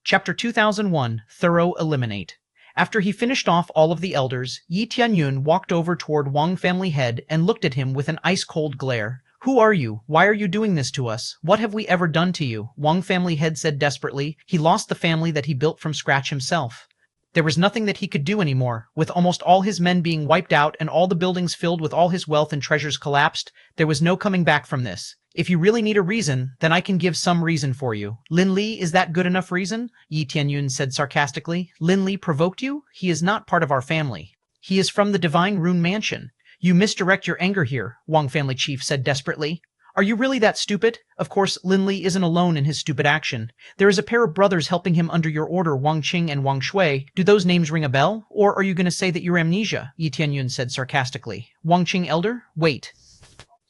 Chapter 2001, Thorough Eliminate. After he finished off all of the elders, Yi Tianyun walked over toward Wang family head and looked at him with an ice-cold glare. "Who are you? Why are you doing this to us? What have we ever done to you?" Wang family head said desperately. He lost the family that he built from scratch himself. There was nothing that he could do anymore. With almost all his men being wiped out and all the buildings filled with all his wealth and treasures collapsed, there was no coming back from this. If you really need a reason, then I can give some reason for you. Lin Li, is that good enough reason? Yi Tianyun said sarcastically. Lin Li provoked you? He is not part of our family. He is from the Divine Rune Mansion. You misdirect your anger here, Wang family chief said desperately. Are you really that stupid? Of course, Lin Li isn't alone in his stupid action. There is a pair of brothers helping him under your order, Wang Qing and Wang Shui. Do those names ring a bell? Or are you going to say that you're amnesia? Yi Tianyun said sarcastically. Wang Qing elder? Wait.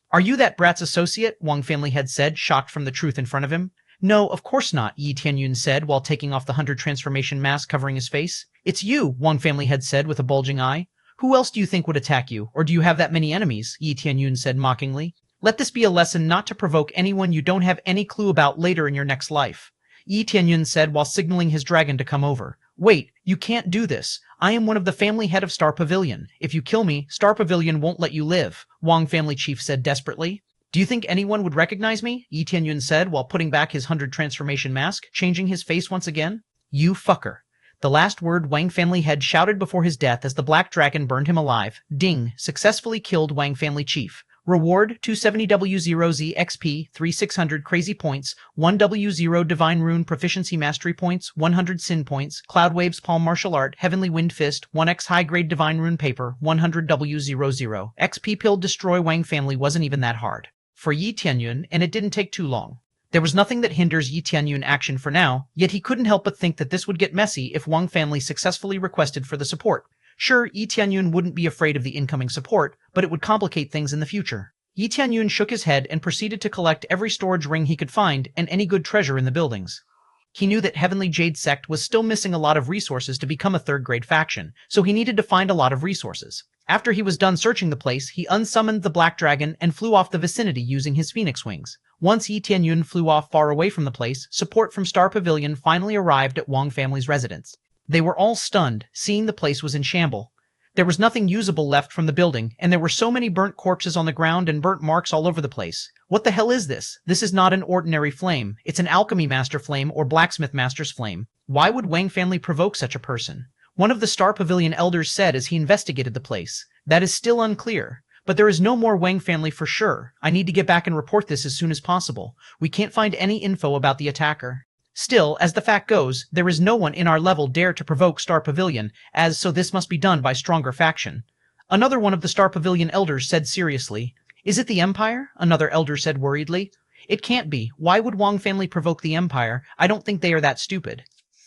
Are you that brat's associate? Wang family head said, shocked from the truth in front of him. No, of course not, Yi Tianyun said while taking off the 100 transformation mask covering his face. It's you, Wang family head said with a bulging eye. Who else do you think would attack you? Or do you have that many enemies? Yi Tianyun said mockingly. Let this be a lesson not to provoke anyone you don't have any clue about later in your next life. Yi Tianyun said while signaling his dragon to come over. Wait, you can't do this. I am one of the family head of Star Pavilion. If you kill me, Star Pavilion won't let you live, Wang family chief said desperately. Do you think anyone would recognize me? Yi Tianyun said while putting back his 100 transformation mask, changing his face once again. You fucker. The last word Wang family head shouted before his death as the black dragon burned him alive. Ding, successfully killed Wang family chief. Reward, 270W0Z XP, 3600 Crazy Points, 1W0 Divine Rune Proficiency Mastery Points, 100 Sin Points, Cloud Waves Palm Martial Art, Heavenly Wind Fist, 1x High Grade Divine Rune Paper, 100W00. XP Pill Destroy Wang family wasn't even that hard for Yi Tianyun, and it didn't take too long. There was nothing that hinders Yi Tianyun action for now, yet he couldn't help but think that this would get messy if Wang family successfully requested for the support. Sure, Yi Tianyun wouldn't be afraid of the incoming support, but it would complicate things in the future. Yi Tianyun shook his head and proceeded to collect every storage ring he could find and any good treasure in the buildings. He knew that Heavenly Jade Sect was still missing a lot of resources to become a third-grade faction, so he needed to find a lot of resources. After he was done searching the place, he unsummoned the Black Dragon and flew off the vicinity using his phoenix wings. Once Yi Tianyun flew off far away from the place, support from Star Pavilion finally arrived at Wang family's residence. They were all stunned, seeing the place was in shambles. There was nothing usable left from the building, and there were so many burnt corpses on the ground and burnt marks all over the place. What the hell is this? This is not an ordinary flame. It's an alchemy master flame or blacksmith master's flame. Why would Wang family provoke such a person? One of the Star Pavilion elders said as he investigated the place. That is still unclear. But there is no more Wang family for sure. I need to get back and report this as soon as possible. We can't find any info about the attacker. Still, as the fact goes, there is no one in our level dare to provoke Star Pavilion, so this must be done by stronger faction. Another one of the Star Pavilion elders said seriously. Is it the Empire? Another elder said worriedly. It can't be. Why would Wang family provoke the Empire? I don't think they are that stupid.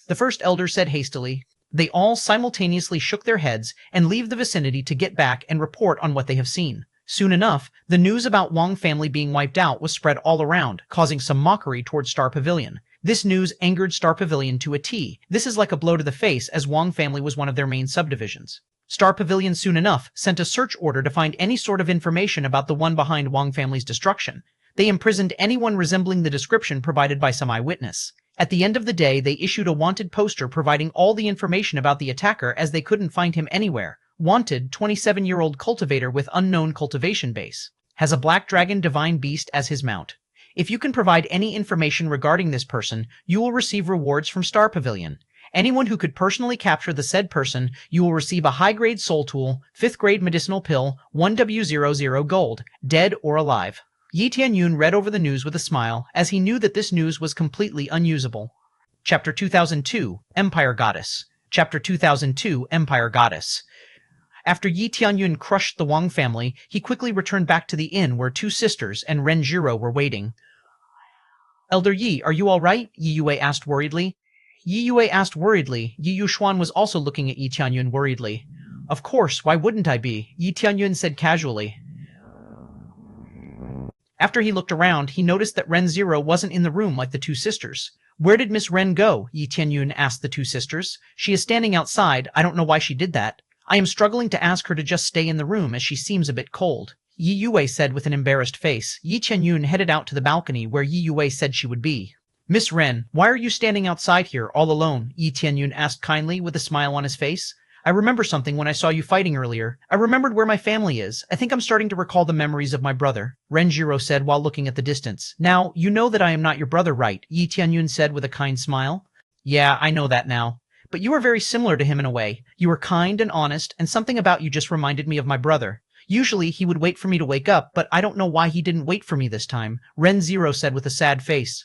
The first elder said hastily. They all simultaneously shook their heads and leave the vicinity to get back and report on what they have seen. Soon enough, the news about Wang family being wiped out was spread all around, causing some mockery towards Star Pavilion. This news angered Star Pavilion to a T. This is like a blow to the face, as Wang family was one of their main subdivisions. Star Pavilion soon enough sent a search order to find any sort of information about the one behind Wang family's destruction. They imprisoned anyone resembling the description provided by some eyewitness. At the end of the day, they issued a wanted poster providing all the information about the attacker as they couldn't find him anywhere. Wanted, 27-year-old cultivator with unknown cultivation base. Has a black dragon divine beast as his mount. If you can provide any information regarding this person, you will receive rewards from Star Pavilion. Anyone who could personally capture the said person, you will receive a high-grade soul tool, 5th-grade medicinal pill, 1W00 gold, dead or alive. Yi Tianyun read over the news with a smile, as he knew that this news was completely unusable. Chapter 2002, Empire Goddess. Chapter 2002, Empire Goddess. After Yi Tianyun crushed the Wang family, he quickly returned back to the inn where two sisters and Ren Jiro were waiting. Elder Yi, are you all right? Yi Yue asked worriedly. Yi Yue asked worriedly. Yi Yuxuan was also looking at Yi Tianyun worriedly. Of course, why wouldn't I be? Yi Tianyun said casually. After he looked around, he noticed that Ren Zero wasn't in the room like the two sisters. Where did Miss Ren go? Yi Tianyun asked the two sisters. She is standing outside. I don't know why she did that. I am struggling to ask her to just stay in the room as she seems a bit cold. Yi Yue said with an embarrassed face. Yi Tianyun headed out to the balcony where Yi Yue said she would be. Miss Ren, why are you standing outside here all alone? Yi Tianyun asked kindly with a smile on his face. I remember something when I saw you fighting earlier. I remembered where my family is. I think I'm starting to recall the memories of my brother, Renjiro said while looking at the distance. Now, you know that I am not your brother, right? Yi Tianyun said with a kind smile. Yeah, I know that now. But you are very similar to him in a way. You are kind and honest, and something about you just reminded me of my brother. Usually he would wait for me to wake up, but I don't know why he didn't wait for me this time, Ren Zero said with a sad face.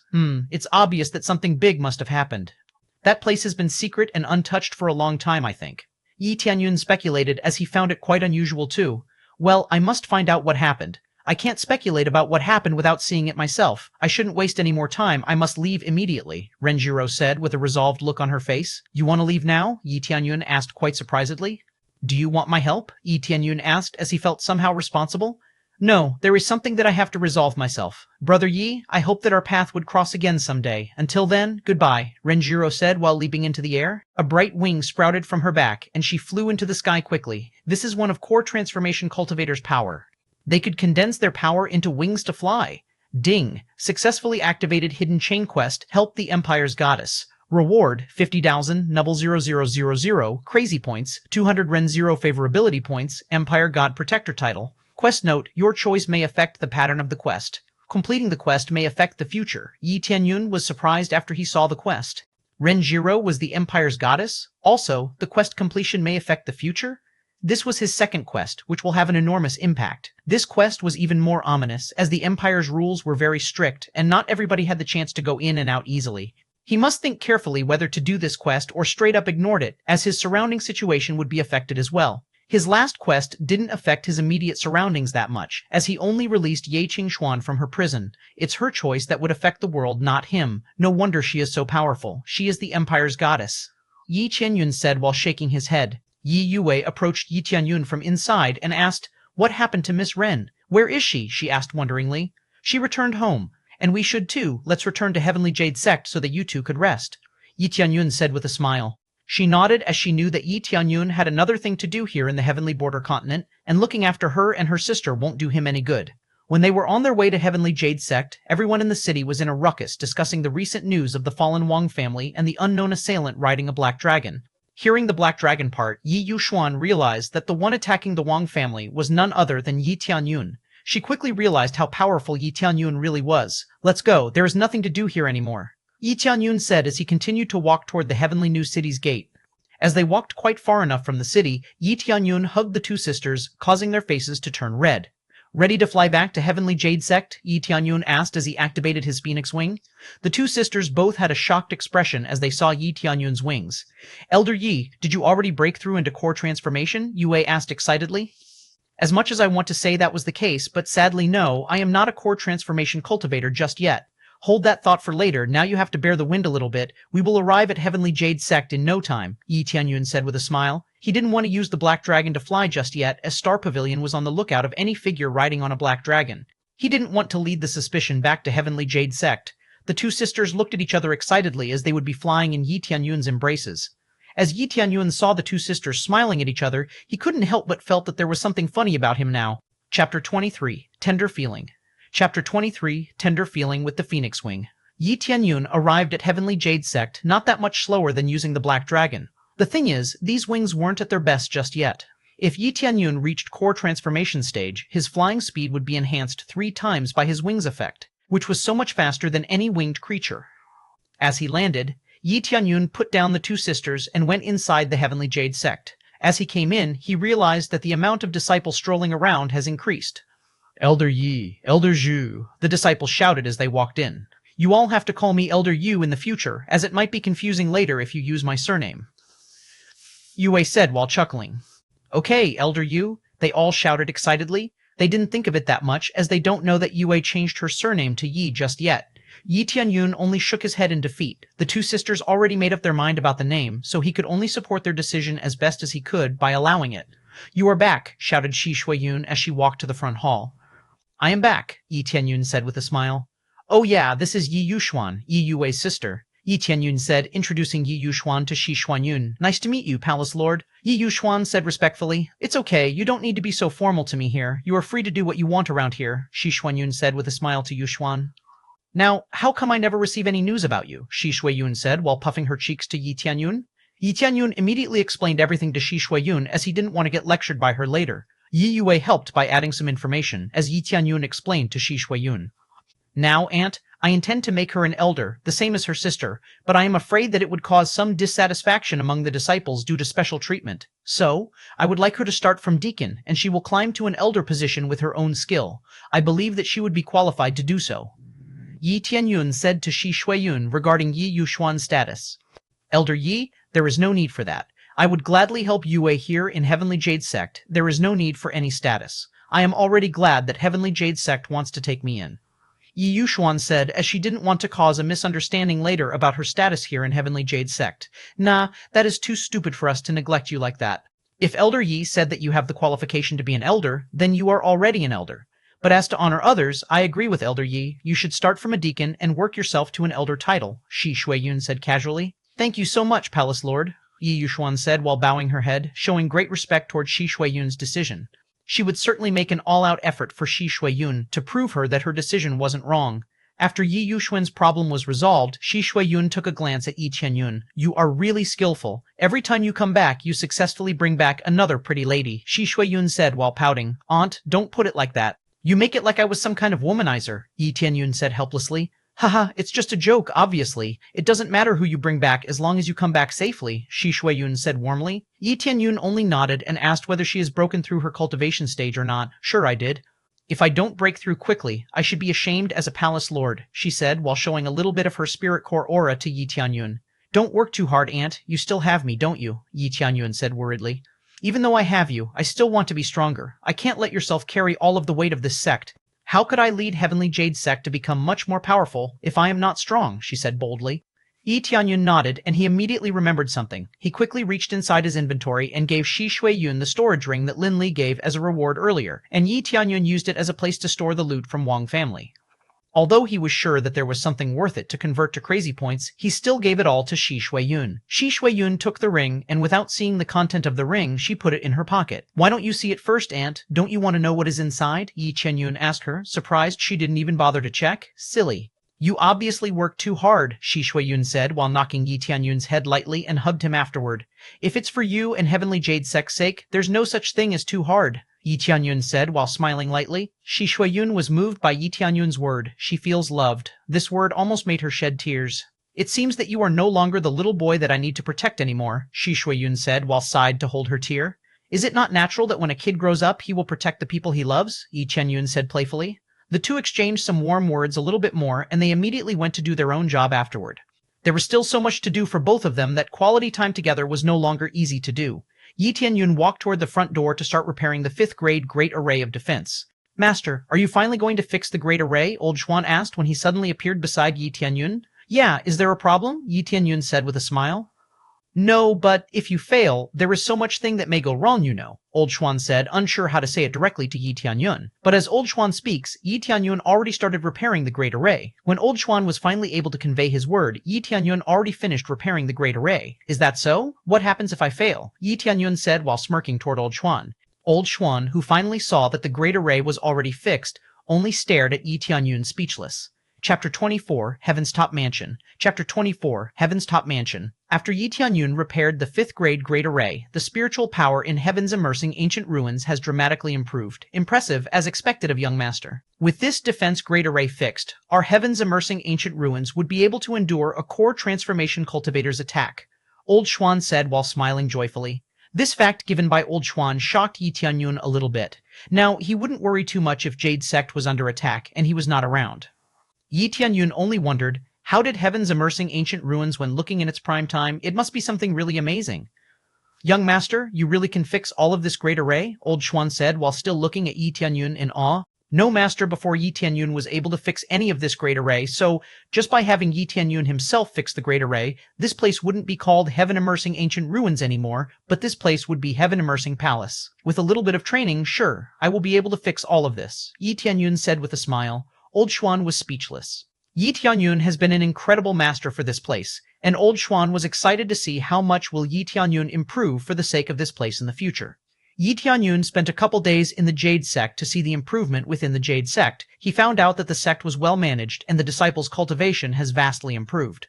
It's obvious that something big must have happened. That place has been secret and untouched for a long time, I think. Yi Tianyun speculated as he found it quite unusual too. Well, I must find out what happened. I can't speculate about what happened without seeing it myself. I shouldn't waste any more time. I must leave immediately, Renjiro said with a resolved look on her face. You want to leave now? Yi Tianyun asked quite surprisedly. Do you want my help? Yi Tianyun asked as he felt somehow responsible. No, there is something that I have to resolve myself. Brother Yi, I hope that our path would cross again someday. Until then, goodbye, Renjiro said while leaping into the air. A bright wing sprouted from her back, and she flew into the sky quickly. This is one of Core Transformation Cultivator's power. They could condense their power into wings to fly. Ding! Successfully activated Hidden Chain Quest, Help the Empire's Goddess. Reward, 50,000, Nubble 0000, Crazy Points, 200 Ren 0 Favorability Points, Empire God Protector Title. Quest note, your choice may affect the pattern of the quest. Completing the quest may affect the future. Yi Tianyun was surprised after he saw the quest. Renjiro was the Empire's goddess. Also, the quest completion may affect the future. This was his second quest, which will have an enormous impact. This quest was even more ominous, as the Empire's rules were very strict, and not everybody had the chance to go in and out easily. He must think carefully whether to do this quest or straight up ignored it, as his surrounding situation would be affected as well. His last quest didn't affect his immediate surroundings that much, as he only released Ye Qingxuan from her prison. It's her choice that would affect the world, not him. No wonder she is so powerful. She is the Empire's goddess. Yi Tianyun said while shaking his head. Yi Yue approached Yi Tianyun from inside and asked, What happened to Miss Ren? Where is she? She asked wonderingly. She returned home. And we should too. Let's return to Heavenly Jade Sect so that you two could rest. Yi Tianyun said with a smile. She nodded as she knew that Yi Tianyun had another thing to do here in the Heavenly Border Continent, and looking after her and her sister won't do him any good. When they were on their way to Heavenly Jade Sect, everyone in the city was in a ruckus discussing the recent news of the fallen Wang family and the unknown assailant riding a black dragon. Hearing the black dragon part, Yi Yuxuan realized that the one attacking the Wang family was none other than Yi Tianyun. She quickly realized how powerful Yi Tianyun really was. Let's go, there is nothing to do here anymore. Yi Tianyun said as he continued to walk toward the Heavenly New City's gate. As they walked quite far enough from the city, Yi Tianyun hugged the two sisters, causing their faces to turn red. Ready to fly back to Heavenly Jade Sect? Yi Tianyun asked as he activated his phoenix wing. The two sisters both had a shocked expression as they saw Yi Tianyun's wings. Elder Yi, did you already break through into core transformation? Yue asked excitedly. As much as I want to say that was the case, but sadly no, I am not a core transformation cultivator just yet. Hold that thought for later, now you have to bear the wind a little bit. We will arrive at Heavenly Jade Sect in no time, Yi Tianyun said with a smile. He didn't want to use the black dragon to fly just yet, as Star Pavilion was on the lookout of any figure riding on a black dragon. He didn't want to lead the suspicion back to Heavenly Jade Sect. The two sisters looked at each other excitedly as they would be flying in Yi Tianyun's embraces. As Yi Tianyun saw the two sisters smiling at each other, he couldn't help but felt that there was something funny about him now. Chapter 23, Tender Feeling. Chapter 23, Tender Feeling with the Phoenix Wing. Yi Tianyun arrived at Heavenly Jade Sect not that much slower than using the Black Dragon. The thing is, these wings weren't at their best just yet. If Yi Tianyun reached core transformation stage, his flying speed would be enhanced 3 times by his wings effect, which was so much faster than any winged creature. As he landed, Yi Tianyun put down the two sisters and went inside the Heavenly Jade Sect. As he came in, he realized that the amount of disciples strolling around has increased. Elder Yi, Elder Zhu, the disciples shouted as they walked in. You all have to call me Elder Yu in the future, as it might be confusing later if you use my surname. Yue said while chuckling. Okay, Elder Yu, they all shouted excitedly. They didn't think of it that much, as they don't know that Yue changed her surname to Yi just yet. Yi Tianyun only shook his head in defeat. The two sisters already made up their mind about the name, so he could only support their decision as best as he could by allowing it. You are back, shouted Shi Shuiyun as she walked to the front hall. I am back, Yi Tianyun said with a smile. Oh yeah, this is Yi Yuxuan, Yi Yue's sister, Yi Tianyun said, introducing Yi Yuxuan to Shi Shuiyun. Nice to meet you, Palace Lord. Yi Yuxuan said respectfully. It's okay, you don't need to be so formal to me here. You are free to do what you want around here, Shi Shuiyun said with a smile to Yuxuan. Now, how come I never receive any news about you? Shi Shuiyun said while puffing her cheeks to Yi Tianyun. Yi Tianyun immediately explained everything to Shi Shuiyun as he didn't want to get lectured by her later. Yi Yue helped by adding some information, as Yi Tianyun explained to Shi Shuiyun. Now, Aunt, I intend to make her an elder, the same as her sister, but I am afraid that it would cause some dissatisfaction among the disciples due to special treatment. So, I would like her to start from deacon, and she will climb to an elder position with her own skill. I believe that she would be qualified to do so. Yi Tianyun said to Shi Shuiyun regarding Yi Yushuan's status. Elder Yi, there is no need for that. I would gladly help Yue here in Heavenly Jade Sect. There is no need for any status. I am already glad that Heavenly Jade Sect wants to take me in. Yi Yushuan said, as she didn't want to cause a misunderstanding later about her status here in Heavenly Jade Sect. Nah, that is too stupid for us to neglect you like that. If Elder Yi said that you have the qualification to be an elder, then you are already an elder. But as to honor others, I agree with Elder Yi. You should start from a deacon and work yourself to an elder title, Shi Shuiyun said casually. Thank you so much, Palace Lord, Yi Yushuan said while bowing her head, showing great respect toward Shi Shuiyun's decision. She would certainly make an all-out effort for Shi Shuiyun to prove her that her decision wasn't wrong. After Yi Yushuan's problem was resolved, Shi Shuiyun took a glance at Yi Tianyun. You are really skillful. Every time you come back, you successfully bring back another pretty lady, Shi Shuiyun said while pouting. Aunt, don't put it like that. You make it like I was some kind of womanizer, Yi Tianyun said helplessly. Haha, it's just a joke, obviously. It doesn't matter who you bring back as long as you come back safely, Shi Shuiyun said warmly. Yi Tianyun only nodded and asked whether she has broken through her cultivation stage or not. Sure I did. If I don't break through quickly, I should be ashamed as a palace lord, she said while showing a little bit of her spirit core aura to Yi Tianyun. Don't work too hard, Aunt. You still have me, don't you? Yi Tianyun said worriedly. Even though I have you, I still want to be stronger. I can't let yourself carry all of the weight of this sect. How could I lead Heavenly Jade Sect to become much more powerful if I am not strong? She said boldly. Yi Tianyun nodded, and he immediately remembered something. He quickly reached inside his inventory and gave Shi Shuiyun the storage ring that Lin Li gave as a reward earlier, and Yi Tianyun used it as a place to store the loot from Wang family. Although he was sure that there was something worth it to convert to crazy points, he still gave it all to Shi Shuiyun. Shi Shuiyun took the ring, and without seeing the content of the ring, she put it in her pocket. Why don't you see it first, Aunt? Don't you want to know what is inside? Yi Tianyun asked her, surprised she didn't even bother to check. Silly. You obviously worked too hard, Shi Shuiyun said while knocking Yi Tianyun's head lightly and hugged him afterward. If it's for you and Heavenly Jade Sect's sake, there's no such thing as too hard, Yi Tianyun said while smiling lightly. Shi Shuiyun was moved by Yi Tianyun's word. She feels loved. This word almost made her shed tears. It seems that you are no longer the little boy that I need to protect anymore, Shi Shuiyun said while sighed to hold her tear. Is it not natural that when a kid grows up, he will protect the people he loves? Yi Tianyun said playfully. The two exchanged some warm words a little bit more, and they immediately went to do their own job afterward. There was still so much to do for both of them that quality time together was no longer easy to do. Yi Tianyun walked toward the front door to start repairing the 5th grade Great Array of Defense. Master, are you finally going to fix the Great Array? Old Xuan asked when he suddenly appeared beside Yi Tianyun. Yeah, is there a problem? Yi Tianyun said with a smile. No, but if you fail, there is so much thing that may go wrong, you know, Old Xuan said, unsure how to say it directly to Yi Tianyun. But as Old Xuan speaks, Yi Tianyun already started repairing the Great Array. When Old Xuan was finally able to convey his word, Yi Tianyun already finished repairing the Great Array. Is that so? What happens if I fail? Yi Tianyun said while smirking toward Old Xuan. Old Xuan, who finally saw that the Great Array was already fixed, only stared at Yi Tianyun speechless. Chapter 24, Heaven's Top Mansion. Chapter 24, Heaven's Top Mansion. After Yi Tianyun repaired the 5th grade Great Array, the spiritual power in Heaven's immersing ancient ruins has dramatically improved. Impressive, as expected of young master. With this defense Great Array fixed, our Heaven's immersing ancient ruins would be able to endure a core transformation cultivator's attack, Old Xuan said while smiling joyfully. This fact given by Old Xuan shocked Yi Tianyun a little bit. Now, he wouldn't worry too much if Jade Sect was under attack and he was not around. Yi Tianyun only wondered, how did Heaven's immersing ancient ruins when looking in its prime time? It must be something really amazing. Young master, you really can fix all of this Great Array? Old Xuan said while still looking at Yi Tianyun in awe. No master before Yi Tianyun was able to fix any of this Great Array, so just by having Yi Tianyun himself fix the Great Array, this place wouldn't be called Heaven Immersing Ancient Ruins anymore, but this place would be Heaven Immersing Palace. With a little bit of training, sure, I will be able to fix all of this, Yi Tianyun said with a smile. Old Xuan was speechless. Yi Tianyun has been an incredible master for this place, and Old Xuan was excited to see how much will Yi Tianyun improve for the sake of this place in the future. Yi Tianyun spent a couple days in the Jade sect to see the improvement within the Jade sect. He found out that the sect was well managed and the disciples' cultivation has vastly improved.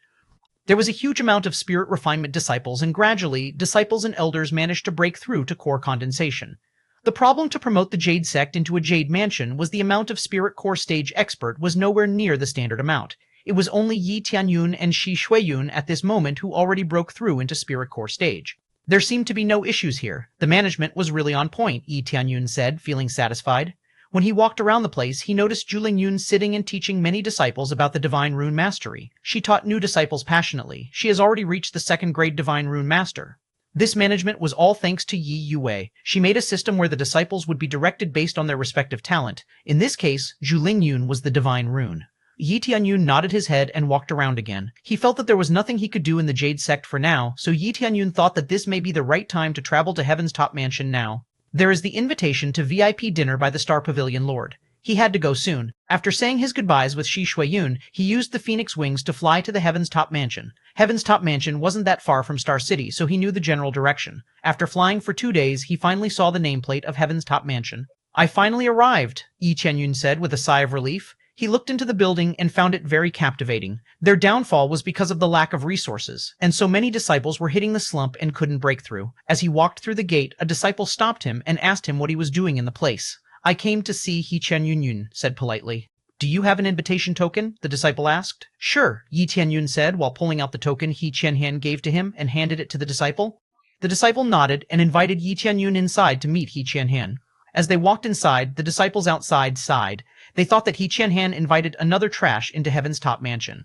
There was a huge amount of spirit refinement disciples, and gradually, disciples and elders managed to break through to core condensation. The problem to promote the Jade sect into a Jade mansion was the amount of spirit core stage expert was nowhere near the standard amount. It was only Yi Tianyun and ch201 at this moment who already broke through into spirit core stage. There seemed to be no issues here. The management was really on point, Yi Tianyun said, feeling satisfied. When he walked around the place, he noticed Julingyun sitting and teaching many disciples about the Divine Rune Mastery. She taught new disciples passionately. She has already reached the 2nd grade Divine Rune Master. This management was all thanks to Yi Yue. She made a system where the disciples would be directed based on their respective talent. In this case, Julingyun was the Divine Rune. Yi Tianyun nodded his head and walked around again. He felt that there was nothing he could do in the Jade sect for now, so Yi Tianyun thought that this may be the right time to travel to Heaven's Top Mansion now. There is the invitation to VIP dinner by the Star Pavilion Lord. He had to go soon. After saying his goodbyes with ch201, he used the Phoenix Wings to fly to the Heaven's Top Mansion. Heaven's Top Mansion wasn't that far from Star City, so he knew the general direction. After flying for 2 days, he finally saw the nameplate of Heaven's Top Mansion. I finally arrived, Yi Tianyun said with a sigh of relief. He looked into the building and found it very captivating. Their downfall was because of the lack of resources, and so many disciples were hitting the slump and couldn't break through. As he walked through the gate, a disciple stopped him and asked him what he was doing in the place. I came to see Yi Tianyun, said politely. Do you have an invitation token? The disciple asked. Sure, Yi Tianyun said while pulling out the token Yi Tianyun gave to him and handed it to the disciple. The disciple nodded and invited Yi Tianyun inside to meet Yi Tianyun. As they walked inside, the disciples outside sighed. They thought that Yi Tianyun invited another trash into Heaven's Top Mansion.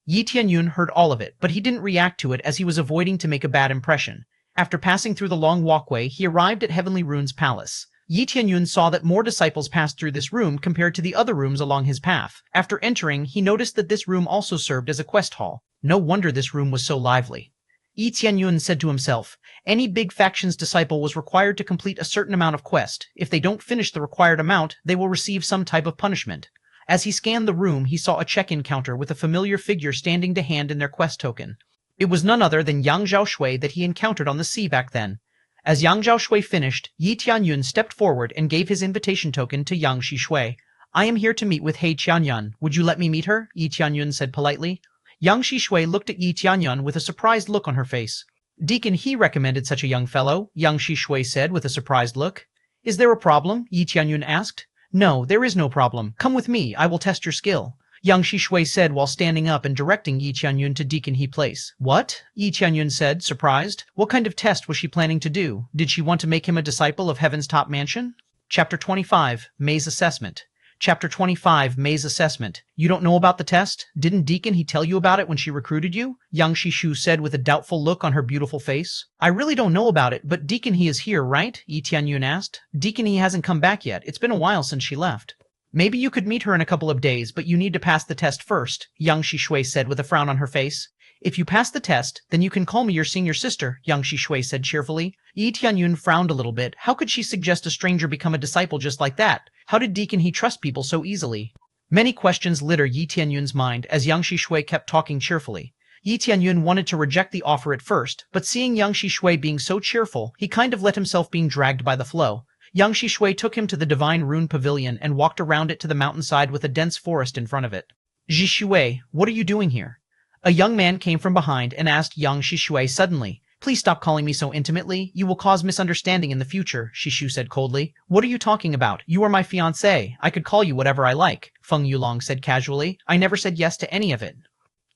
Yi Tianyun heard all of it, but he didn't react to it as he was avoiding to make a bad impression. After passing through the long walkway, he arrived at Heavenly Rune's palace. Yi Tianyun saw that more disciples passed through this room compared to the other rooms along his path. After entering, he noticed that this room also served as a quest hall. No wonder this room was so lively. Yi Tianyun said to himself, any big faction's disciple was required to complete a certain amount of quest. If they don't finish the required amount, they will receive some type of punishment. As he scanned the room, he saw a check-in counter with a familiar figure standing to hand in their quest token. It was none other than Yang Zhaoshui that he encountered on the sea back then. As Yang Zhaoshui finished, Yi Tianyun stepped forward and gave his invitation token to Yang Zhaoshui. I am here to meet with Yi Tianyun. Would you let me meet her? Yi Tianyun said politely. Yang Zhaoshui looked at Yi Tianyun with a surprised look on her face. Deacon He recommended such a young fellow, Yang Zhaoshui said with a surprised look. Is there a problem? Yi Tianyun asked. No, there is no problem. Come with me, I will test your skill. Yang Zhaoshui said while standing up and directing Yi Tianyun to Deacon He place. What? Yi Tianyun said, surprised. What kind of test was she planning to do? Did she want to make him a disciple of Heaven's Top Mansion? Chapter 25, May's Assessment. Chapter 25, May's Assessment. You don't know about the test? Didn't Deacon He tell you about it when she recruited you? Yang Zhaoshui said with a doubtful look on her beautiful face. I really don't know about it, but Deacon He is here, right? Yi Tianyun asked. Deacon He hasn't come back yet. It's been a while since she left. Maybe you could meet her in a couple of days, but you need to pass the test first, Yang Zhaoshui said with a frown on her face. If you pass the test, then you can call me your senior sister, Yang Zhaoshui said cheerfully. Yi Tianyun frowned a little bit. How could she suggest a stranger become a disciple just like that? How did Deacon He trust people so easily? Many questions litter Yi Tianyun's mind as Yang Zhaoshui kept talking cheerfully. Yi Tianyun wanted to reject the offer at first, but seeing Yang Zhaoshui being so cheerful, he kind of let himself being dragged by the flow. Yang Zhaoshui took him to the Divine Rune Pavilion and walked around it to the mountainside with a dense forest in front of it. Zhaoshui, what are you doing here? A young man came from behind and asked Yang Zhaoshui suddenly. Please stop calling me so intimately. You will cause misunderstanding in the future, Zhaoshui said coldly. What are you talking about? You are my fiancé. I could call you whatever I like, Feng Yulong said casually. I never said yes to any of it.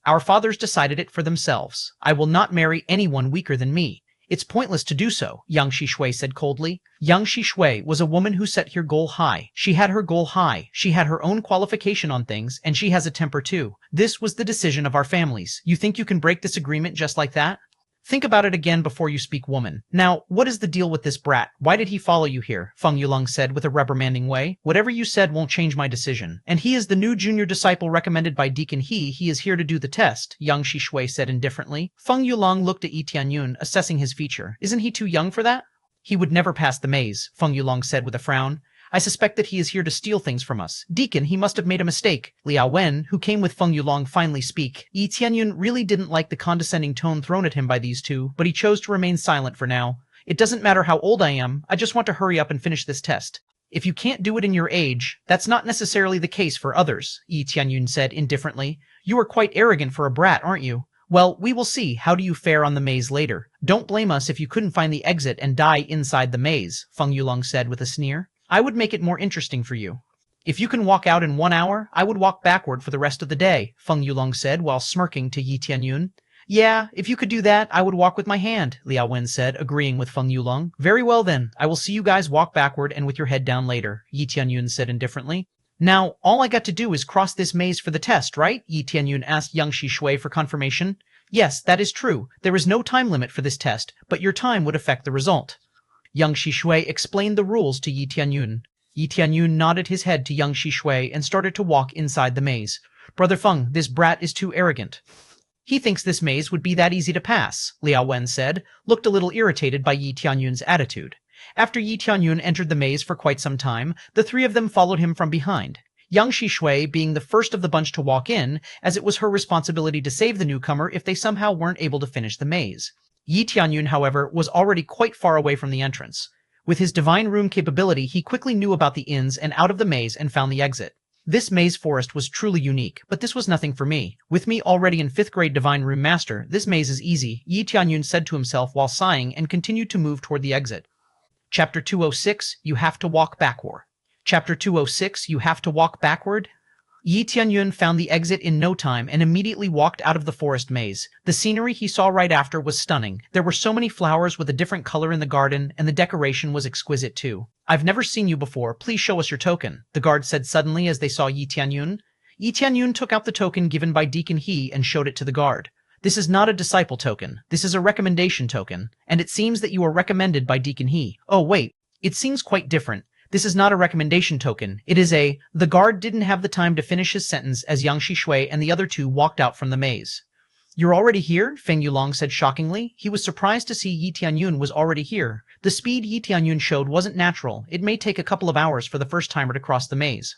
Our fathers decided it for themselves. I will not marry anyone weaker than me. It's pointless to do so, Yang Zhaoshui said coldly. Yang Zhaoshui was a woman who set her goal high. She had her goal high. She had her own qualification on things, and she has a temper too. This was the decision of our families. You think you can break this agreement just like that? Think about it again before you speak, woman. Now, what is the deal with this brat? Why did he follow you here? Feng Yulong said with a reprimanding way. Whatever you said won't change my decision. And he is the new junior disciple recommended by Deacon He. He is here to do the test, Yang Zhaoshui said indifferently. Feng Yulong looked at Yi Tianyun, assessing his feature. Isn't he too young for that? He would never pass the maze, Feng Yulong said with a frown. I suspect that he is here to steal things from us. Deacon, he must have made a mistake. Liao Wen, who came with Feng Yulong, finally speak. Yi Tianyun really didn't like the condescending tone thrown at him by these two, but he chose to remain silent for now. It doesn't matter how old I am, I just want to hurry up and finish this test. If you can't do it in your age, that's not necessarily the case for others, Yi Tianyun said indifferently. You are quite arrogant for a brat, aren't you? Well, we will see. How do you fare on the maze later? Don't blame us if you couldn't find the exit and die inside the maze, Feng Yulong said with a sneer. I would make it more interesting for you. If you can walk out in 1 hour, I would walk backward for the rest of the day, Feng Yulong said while smirking to Yi Tianyun. Yeah, if you could do that, I would walk with my hand, Liao Wen said, agreeing with Feng Yulong. Very well then, I will see you guys walk backward and with your head down later, Yi Tianyun said indifferently. Now, all I got to do is cross this maze for the test, right? Yi Tianyun asked Yang Shishui for confirmation. Yes, that is true. There is no time limit for this test, but your time would affect the result. Yang Shishui explained the rules to Yi Tianyun. Yi Tianyun nodded his head to Yang Shishui and started to walk inside the maze. Brother Feng, this brat is too arrogant. He thinks this maze would be that easy to pass, Liao Wen said, looked a little irritated by Yi Tianyun's attitude. After Yi Tianyun entered the maze for quite some time, the three of them followed him from behind. Yang Shishui being the first of the bunch to walk in, as it was her responsibility to save the newcomer if they somehow weren't able to finish the maze. Yi Tianyun, however, was already quite far away from the entrance. With his divine room capability, he quickly knew about the ins and out of the maze and found the exit. This maze forest was truly unique, but this was nothing for me. With me already in 5th grade Divine Room Master, this maze is easy, Yi Tianyun said to himself while sighing and continued to move toward the exit. Chapter 206, You Have to Walk Backward. Chapter 206, You Have to Walk Backward. Yi Tianyun found the exit in no time and immediately walked out of the forest maze. The scenery he saw right after was stunning. There were so many flowers with a different color in the garden, and the decoration was exquisite too. I've never seen you before. Please show us your token, the guard said suddenly as they saw Yi Tianyun. Yi Tianyun took out the token given by Deacon He and showed it to the guard. This is not a disciple token. This is a recommendation token, and it seems that you are recommended by Deacon He. Oh wait, it seems quite different. This is not a recommendation token. It is a... The guard didn't have the time to finish his sentence as Yang Shishui and the other two walked out from the maze. You're already here? Feng Yulong said shockingly. He was surprised to see Yi Tianyun was already here. The speed Yi Tianyun showed wasn't natural. It may take a couple of hours for the first-timer to cross the maze.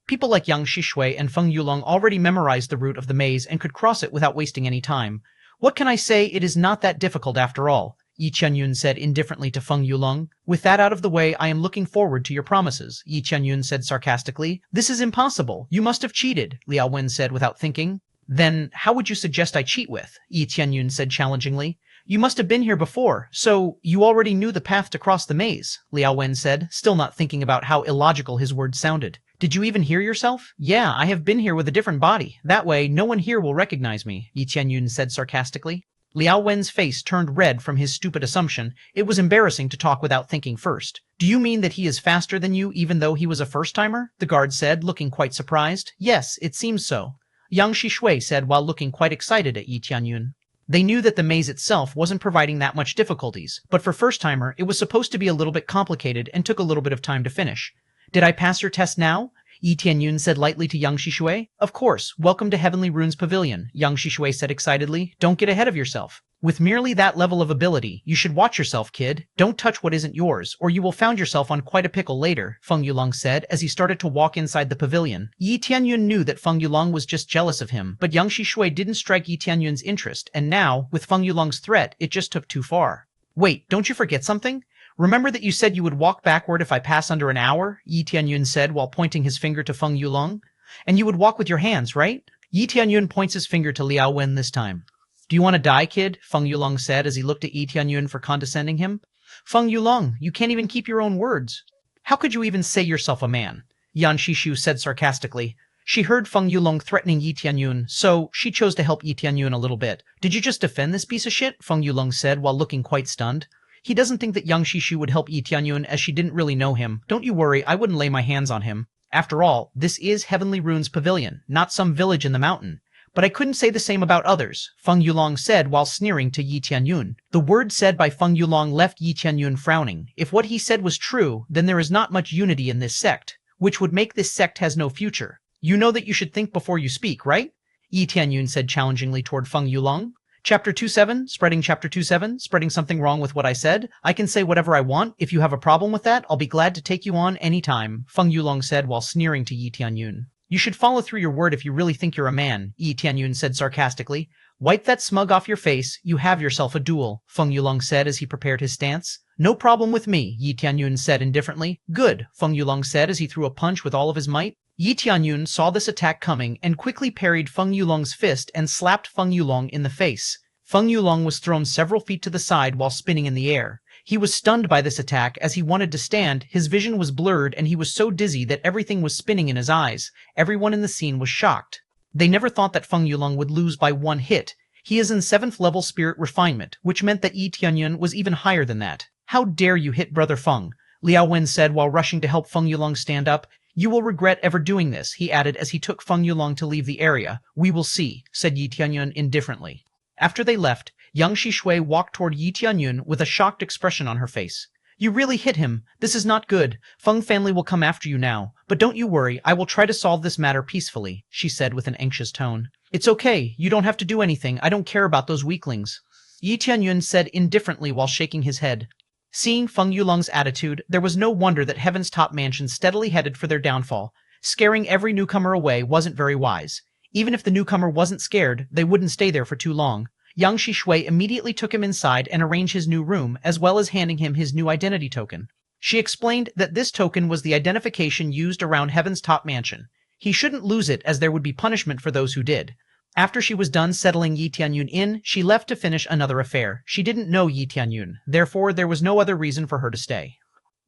People like Yang Shishui and Feng Yulong already memorized the route of the maze and could cross it without wasting any time. What can I say? It is not that difficult after all, Yi Tianyun said indifferently to Feng Yulong. With that out of the way, I am looking forward to your promises, Yi Tianyun said sarcastically. This is impossible. You must have cheated, Liao Wen said without thinking. Then, how would you suggest I cheat with? Yi Tianyun said challengingly. You must have been here before, so you already knew the path to cross the maze, Liao Wen said, still not thinking about how illogical his words sounded. Did you even hear yourself? Yeah, I have been here with a different body. That way, no one here will recognize me, Yi Tianyun said sarcastically. Liao Wen's face turned red from his stupid assumption. It was embarrassing to talk without thinking first. Do you mean that he is faster than you even though he was a first-timer? The guard said, looking quite surprised. Yes, it seems so, Yang Shishui said while looking quite excited at Yi Tianyun. They knew that the maze itself wasn't providing that much difficulties, but for first-timer, it was supposed to be a little bit complicated and took a little bit of time to finish. Did I pass your test now? Yi Tianyun said lightly to Yang Shishui. Of course, welcome to Heavenly Runes Pavilion, Yang Shishui said excitedly. Don't get ahead of yourself. With merely that level of ability, you should watch yourself, kid. Don't touch what isn't yours, or you will find yourself on quite a pickle later, Feng Yulong said as he started to walk inside the pavilion. Yi Tianyun knew that Feng Yulong was just jealous of him, but Yang Shishui didn't strike Yi Tianyun's interest, and now, with Feng Yulong's threat, it just took too far. Wait, don't you forget something? Remember that you said you would walk backward if I pass under an hour? Yi Tianyun said while pointing his finger to Feng Yulong. And you would walk with your hands, right? Yi Tianyun points his finger to Liao Wen this time. Do you want to die, kid? Feng Yulong said as he looked at Yi Tianyun for condescending him. Feng Yulong, you can't even keep your own words. How could you even say yourself a man? Yan Shishu said sarcastically. She heard Feng Yulong threatening Yi Tianyun, so she chose to help Yi Tianyun a little bit. Did you just defend this piece of shit? Feng Yulong said while looking quite stunned. He doesn't think that Yang Shishu would help Yi Tianyun as she didn't really know him. Don't you worry, I wouldn't lay my hands on him. After all, this is Heavenly Runes Pavilion, not some village in the mountain. But I couldn't say the same about others, Feng Yulong said while sneering to Yi Tianyun. The words said by Feng Yulong left Yi Tianyun frowning. If what he said was true, then there is not much unity in this sect, which would make this sect has no future. You know that you should think before you speak, right? Yi Tianyun said challengingly toward Feng Yulong. Chapter 27, spreading Chapter 27, spreading something wrong with what I said. I can say whatever I want. If you have a problem with that, I'll be glad to take you on any time, Feng Yulong said while sneering to Yi Tianyun. You should follow through your word if you really think you're a man, Yi Tianyun said sarcastically. Wipe that smug off your face, you have yourself a duel, Feng Yulong said as he prepared his stance. No problem with me, Yi Tianyun said indifferently. Good, Feng Yulong said as he threw a punch with all of his might. Yi Tianyun saw this attack coming and quickly parried Feng Yulong's fist and slapped Feng Yulong in the face. Feng Yulong was thrown several feet to the side while spinning in the air. He was stunned by this attack as he wanted to stand, his vision was blurred and he was so dizzy that everything was spinning in his eyes. Everyone in the scene was shocked. They never thought that Feng Yulong would lose by one hit. He is in 7th level spirit refinement, which meant that Yi Tianyun was even higher than that. How dare you hit Brother Feng? Liao Wen said while rushing to help Feng Yulong stand up. You will regret ever doing this, he added as he took Feng Yulong to leave the area. We will see, said Yi Tianyun indifferently. After they left, young Shishui walked toward Yi Tianyun with a shocked expression on her face. You really hit him. This is not good. Feng family will come after you now. But don't you worry, I will try to solve this matter peacefully, she said with an anxious tone. It's okay, you don't have to do anything, I don't care about those weaklings. Yi Tianyun said indifferently while shaking his head. Seeing Feng Yulong's attitude, there was no wonder that Heaven's Top Mansion steadily headed for their downfall. Scaring every newcomer away wasn't very wise. Even if the newcomer wasn't scared, they wouldn't stay there for too long. Yang Shishui immediately took him inside and arranged his new room, as well as handing him his new identity token. She explained that this token was the identification used around Heaven's Top Mansion. He shouldn't lose it, as there would be punishment for those who did. After she was done settling Yi Tianyun in, she left to finish another affair. She didn't know Yi Tianyun, therefore there was no other reason for her to stay.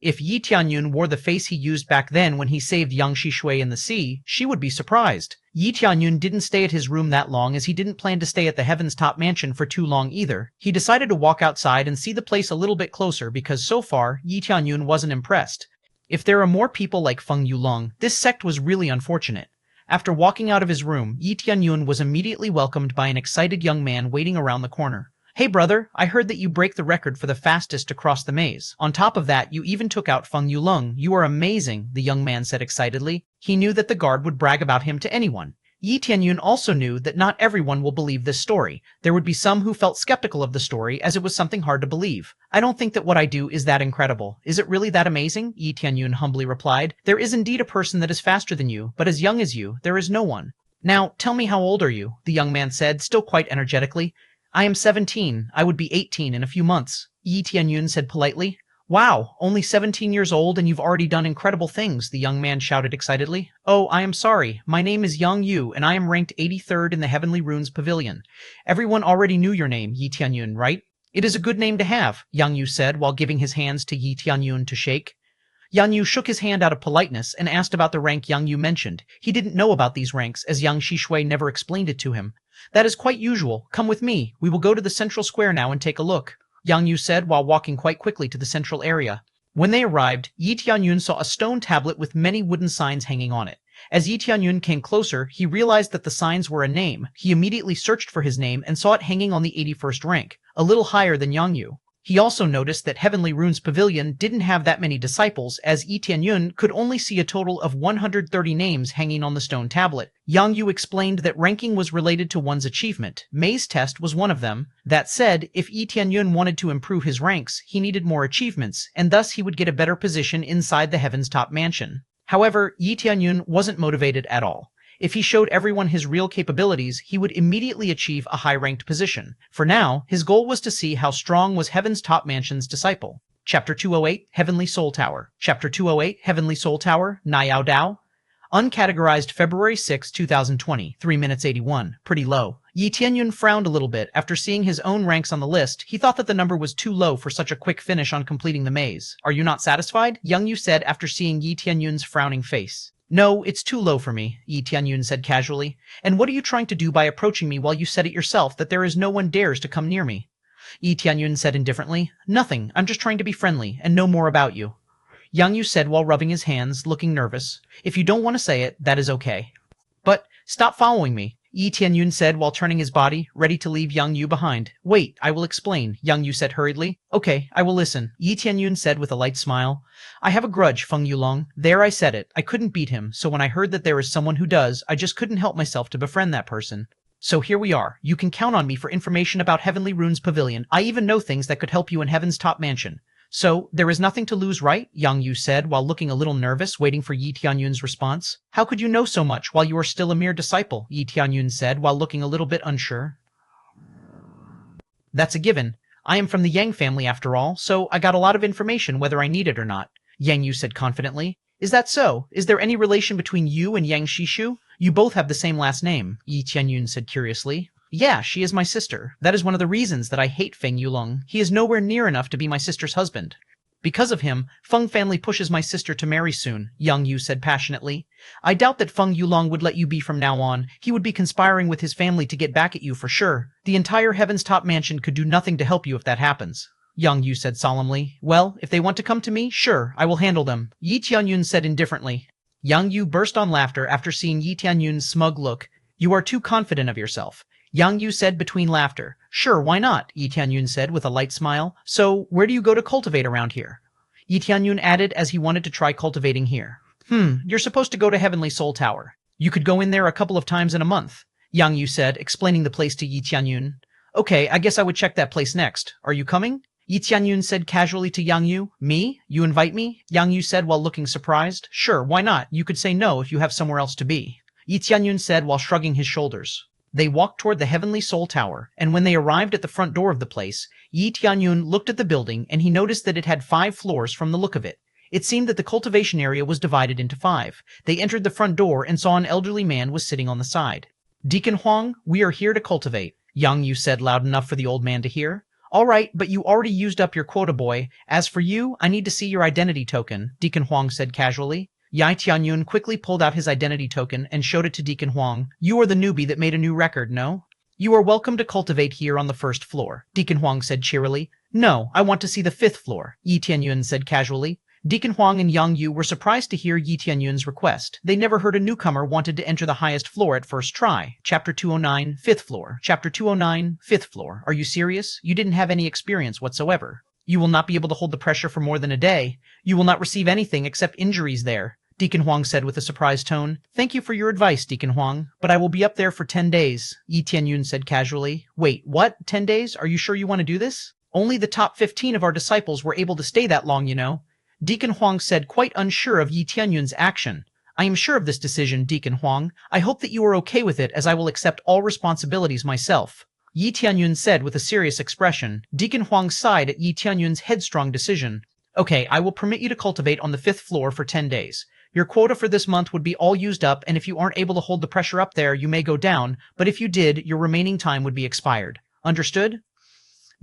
If Yi Tianyun wore the face he used back then when he saved Yang Shishui in the sea, she would be surprised. Yi Tianyun didn't stay at his room that long, as he didn't plan to stay at the Heaven's Top Mansion for too long either. He decided to walk outside and see the place a little bit closer because so far, Yi Tianyun wasn't impressed. If there are more people like Feng Yulong, this sect was really unfortunate. After walking out of his room, Yi Tianyun was immediately welcomed by an excited young man waiting around the corner. Hey brother, I heard that you break the record for the fastest to cross the maze. On top of that, you even took out Feng Yulong. You are amazing, the young man said excitedly. He knew that the guard would brag about him to anyone. Yi Tianyun also knew that not everyone will believe this story. There would be some who felt skeptical of the story as it was something hard to believe. I don't think that what I do is that incredible. Is it really that amazing? Yi Tianyun humbly replied. There is indeed a person that is faster than you, but as young as you, there is no one. Now, tell me how old are you? The young man said, still quite energetically. I am 17. I would be 18 in a few months. Yi Tianyun said politely. Wow, only 17 years old and you've already done incredible things, the young man shouted excitedly. Oh, I am sorry. My name is Yang Yu, and I am ranked 83rd in the Heavenly Runes Pavilion. Everyone already knew your name, Yi Tianyun, right? It is a good name to have, Yang Yu said while giving his hands to Yi Tianyun to shake. Yang Yu shook his hand out of politeness and asked about the rank Yang Yu mentioned. He didn't know about these ranks, as Yang Shishui never explained it to him. That is quite usual. Come with me. We will go to the central square now and take a look, Yang Yu said while walking quite quickly to the central area. When they arrived, Yi Tianyun saw a stone tablet with many wooden signs hanging on it. As Yi Tianyun came closer, he realized that the signs were a name. He immediately searched for his name and saw it hanging on the 81st rank, a little higher than Yang Yu. He also noticed that Heavenly Runes Pavilion didn't have that many disciples, as Yi Tianyun could only see a total of 130 names hanging on the stone tablet. Yang Yu explained that ranking was related to one's achievement. Maze test was one of them. That said, if Yi Tianyun wanted to improve his ranks, he needed more achievements, and thus he would get a better position inside the Heaven's Top Mansion. However, Yi Tianyun wasn't motivated at all. If he showed everyone his real capabilities, he would immediately achieve a high-ranked position. For now, his goal was to see how strong was Heaven's Top Mansion's disciple. Chapter 208, Heavenly Soul Tower. Chapter 208, Heavenly Soul Tower, Nayao Dao. Uncategorized February 6, 2020, 3 minutes 81. Pretty low. Yi Tianyun frowned a little bit after seeing his own ranks on the list. He thought that the number was too low for such a quick finish on completing the maze. Are you not satisfied? Yang Yu said after seeing Yi Tianyun's frowning face. No, it's too low for me, Yi Tianyun said casually. And what are you trying to do by approaching me while you said it yourself that there is no one dares to come near me? Yi Tianyun said indifferently. Nothing, I'm just trying to be friendly and know more about you. Yang Yu said while rubbing his hands, looking nervous. If you don't want to say it, that is okay. But stop following me, Yi Tianyun said while turning his body, ready to leave Yang Yu behind. Wait, I will explain, Yang Yu said hurriedly. Okay, I will listen, Yi Tianyun said with a light smile. I have a grudge, Feng Yulong. There I said it. I couldn't beat him, so when I heard that there is someone who does, I just couldn't help myself to befriend that person. So here we are. You can count on me for information about Heavenly Runes Pavilion. I even know things that could help you in Heaven's Top Mansion. So, there is nothing to lose, right? Yang Yu said while looking a little nervous, waiting for Yi Tianyun's response. How could you know so much while you are still a mere disciple? Yi Tianyun said while looking a little bit unsure. That's a given. I am from the Yang family after all, so I got a lot of information whether I need it or not, Yang Yu said confidently. Is that so? Is there any relation between you and Yang Shishu? You both have the same last name, Yi Tianyun said curiously. Yeah, she is my sister. That is one of the reasons that I hate Feng Yulong. He is nowhere near enough to be my sister's husband. Because of him, Feng family pushes my sister to marry soon, Yang Yu said passionately. I doubt that Feng Yulong would let you be from now on. He would be conspiring with his family to get back at you for sure. The entire Heaven's Top Mansion could do nothing to help you if that happens. Yang Yu said solemnly. Well, if they want to come to me, sure, I will handle them, Yi Tianyun said indifferently. Yang Yu burst on laughter after seeing Yi Tianyun's smug look. You are too confident of yourself, Yang Yu said between laughter. Sure, why not? Yi Tianyun said with a light smile. So, where do you go to cultivate around here? Yi Tianyun added as he wanted to try cultivating here. You're supposed to go to Heavenly Soul Tower. You could go in there a couple of times in a month, Yang Yu said, explaining the place to Yi Tianyun. Okay, I guess I would check that place next. Are you coming? Yi Tianyun said casually to Yang Yu. Me? You invite me? Yang Yu said while looking surprised. Sure, why not? You could say no if you have somewhere else to be, Yi Tianyun said while shrugging his shoulders. They walked toward the Heavenly Soul Tower, and when they arrived at the front door of the place, Yi Tianyun looked at the building and he noticed that it had 5 floors from the look of it. It seemed that the cultivation area was divided into 5. They entered the front door and saw an elderly man was sitting on the side. Deacon Huang, we are here to cultivate, Yang Yu said loud enough for the old man to hear. All right, but you already used up your quota, boy. As for you, I need to see your identity token, Deacon Huang said casually. Yi Tianyun quickly pulled out his identity token and showed it to Deacon Huang. You are the newbie that made a new record, no? You are welcome to cultivate here on the 1st floor, Deacon Huang said cheerily. No, I want to see the 5th floor, Yi Tianyun said casually. Deacon Huang and Yang Yu were surprised to hear Yi Tianyun's request. They never heard a newcomer wanted to enter the highest floor at first try. Chapter 209, 5th floor. Chapter 209, 5th floor. Are you serious? You didn't have any experience whatsoever. You will not be able to hold the pressure for more than a day. You will not receive anything except injuries there, Deacon Huang said with a surprised tone. Thank you for your advice, Deacon Huang, but I will be up there for 10 days, Yi Tianyun said casually. Wait, what? 10 days? Are you sure you want to do this? Only the top 15 of our disciples were able to stay that long, you know. Deacon Huang said, quite unsure of Yi Tianyun's action. I am sure of this decision, Deacon Huang. I hope that you are okay with it as I will accept all responsibilities myself, Yi Tianyun said with a serious expression. Deacon Huang sighed at Yi Tianyun's headstrong decision. Okay, I will permit you to cultivate on the 5th floor for 10 days. Your quota for this month would be all used up, and if you aren't able to hold the pressure up there, you may go down, but if you did, your remaining time would be expired. Understood?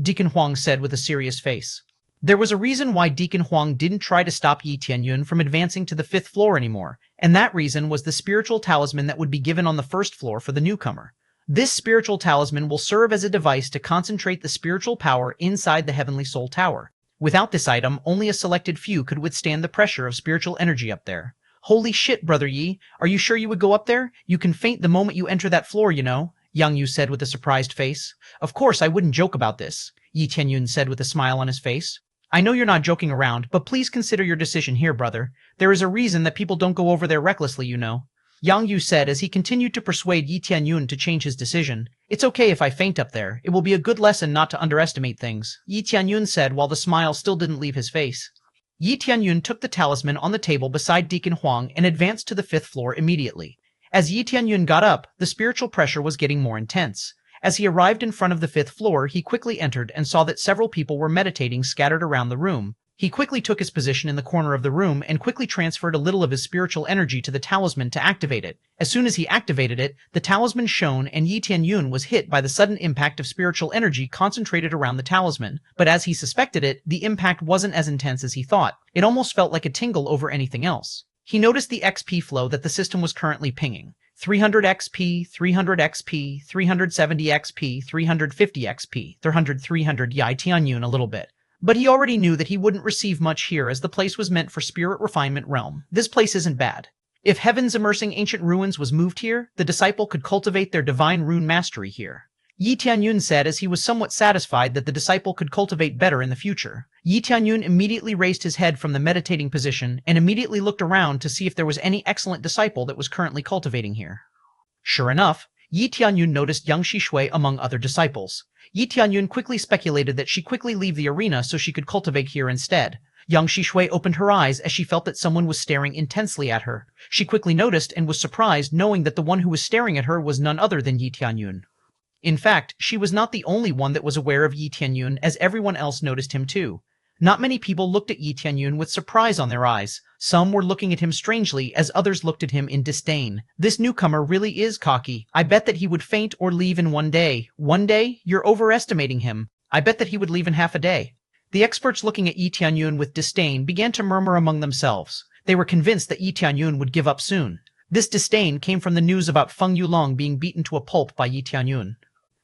Deacon Huang said with a serious face. There was a reason why Deacon Huang didn't try to stop Yi Tianyun from advancing to the 5th floor anymore, and that reason was the spiritual talisman that would be given on the 1st floor for the newcomer. This spiritual talisman will serve as a device to concentrate the spiritual power inside the Heavenly Soul Tower. Without this item, only a selected few could withstand the pressure of spiritual energy up there. Holy shit, Brother Yi, are you sure you would go up there? You can faint the moment you enter that floor, you know, Yang Yu said with a surprised face. Of course, I wouldn't joke about this, Yi Tianyun said with a smile on his face. I know you're not joking around, but please consider your decision here, brother. There is a reason that people don't go over there recklessly, you know, Yang Yu said as he continued to persuade Yi Tianyun to change his decision. It's okay if I faint up there. It will be a good lesson not to underestimate things, Yi Tianyun said while the smile still didn't leave his face. Yi Tianyun took the talisman on the table beside Deacon Huang and advanced to the 5th floor immediately. As Yi Tianyun got up, the spiritual pressure was getting more intense. As he arrived in front of the 5th floor, he quickly entered and saw that several people were meditating scattered around the room. He quickly took his position in the corner of the room and quickly transferred a little of his spiritual energy to the talisman to activate it. As soon as he activated it, the talisman shone and Yi Tianyun was hit by the sudden impact of spiritual energy concentrated around the talisman. But as he suspected it, the impact wasn't as intense as he thought. It almost felt like a tingle over anything else. He noticed the XP flow that the system was currently pinging. 300 XP, 300 XP, 370 XP, 350 XP, 300 Yi Tianyun a little bit. But he already knew that he wouldn't receive much here as the place was meant for spirit refinement realm. This place isn't bad. If Heaven's Immersing Ancient Ruins was moved here, the disciple could cultivate their divine rune mastery here, Yi Tianyun said as he was somewhat satisfied that the disciple could cultivate better in the future. Yi Tianyun immediately raised his head from the meditating position and immediately looked around to see if there was any excellent disciple that was currently cultivating here. Sure enough, Yi Tianyun noticed Yang Shishui among other disciples. Yi Tianyun quickly speculated that she quickly leave the arena so she could cultivate here instead. Yang Shishui opened her eyes as she felt that someone was staring intensely at her. She quickly noticed and was surprised knowing that the one who was staring at her was none other than Yi Tianyun. In fact, she was not the only one that was aware of Yi Tianyun, as everyone else noticed him too. Not many people looked at Yi Tianyun with surprise on their eyes. Some were looking at him strangely, as others looked at him in disdain. This newcomer really is cocky. I bet that he would faint or leave in one day. One day? You're overestimating him. I bet that he would leave in half a day. The experts looking at Yi Tianyun with disdain began to murmur among themselves. They were convinced that Yi Tianyun would give up soon. This disdain came from the news about Feng Yulong being beaten to a pulp by Yi Tianyun.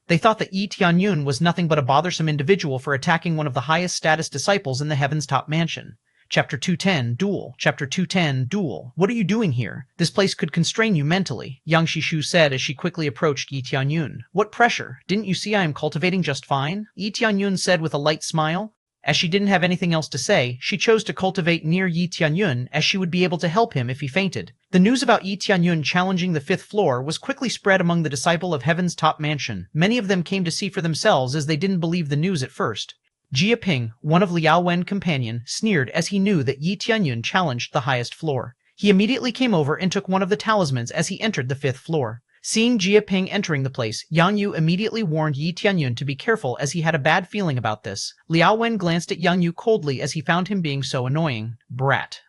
They thought that Yi Tianyun was nothing but a bothersome individual for attacking one of the highest status disciples in the Heaven's Top Mansion. Chapter 210, Duel. Chapter 210, Duel. What are you doing here? This place could constrain you mentally, Yang Shishu said as she quickly approached Yi Tianyun. What pressure? Didn't you see I am cultivating just fine? Yi Tianyun said with a light smile. As she didn't have anything else to say, she chose to cultivate near Yi Tianyun, as she would be able to help him if he fainted. The news about Yi Tianyun challenging the 5th floor was quickly spread among the disciple of Heaven's Top Mansion. Many of them came to see for themselves, as they didn't believe the news at first. Jia Ping, one of Liao Wen's companion, sneered as he knew that Yi Tianyun challenged the highest floor. He immediately came over and took one of the talismans as he entered the 5th floor. Seeing Jia Ping entering the place, Yang Yu immediately warned Yi Tianyun to be careful, as he had a bad feeling about this. Liao Wen glanced at Yang Yu coldly as he found him being so annoying. Brat.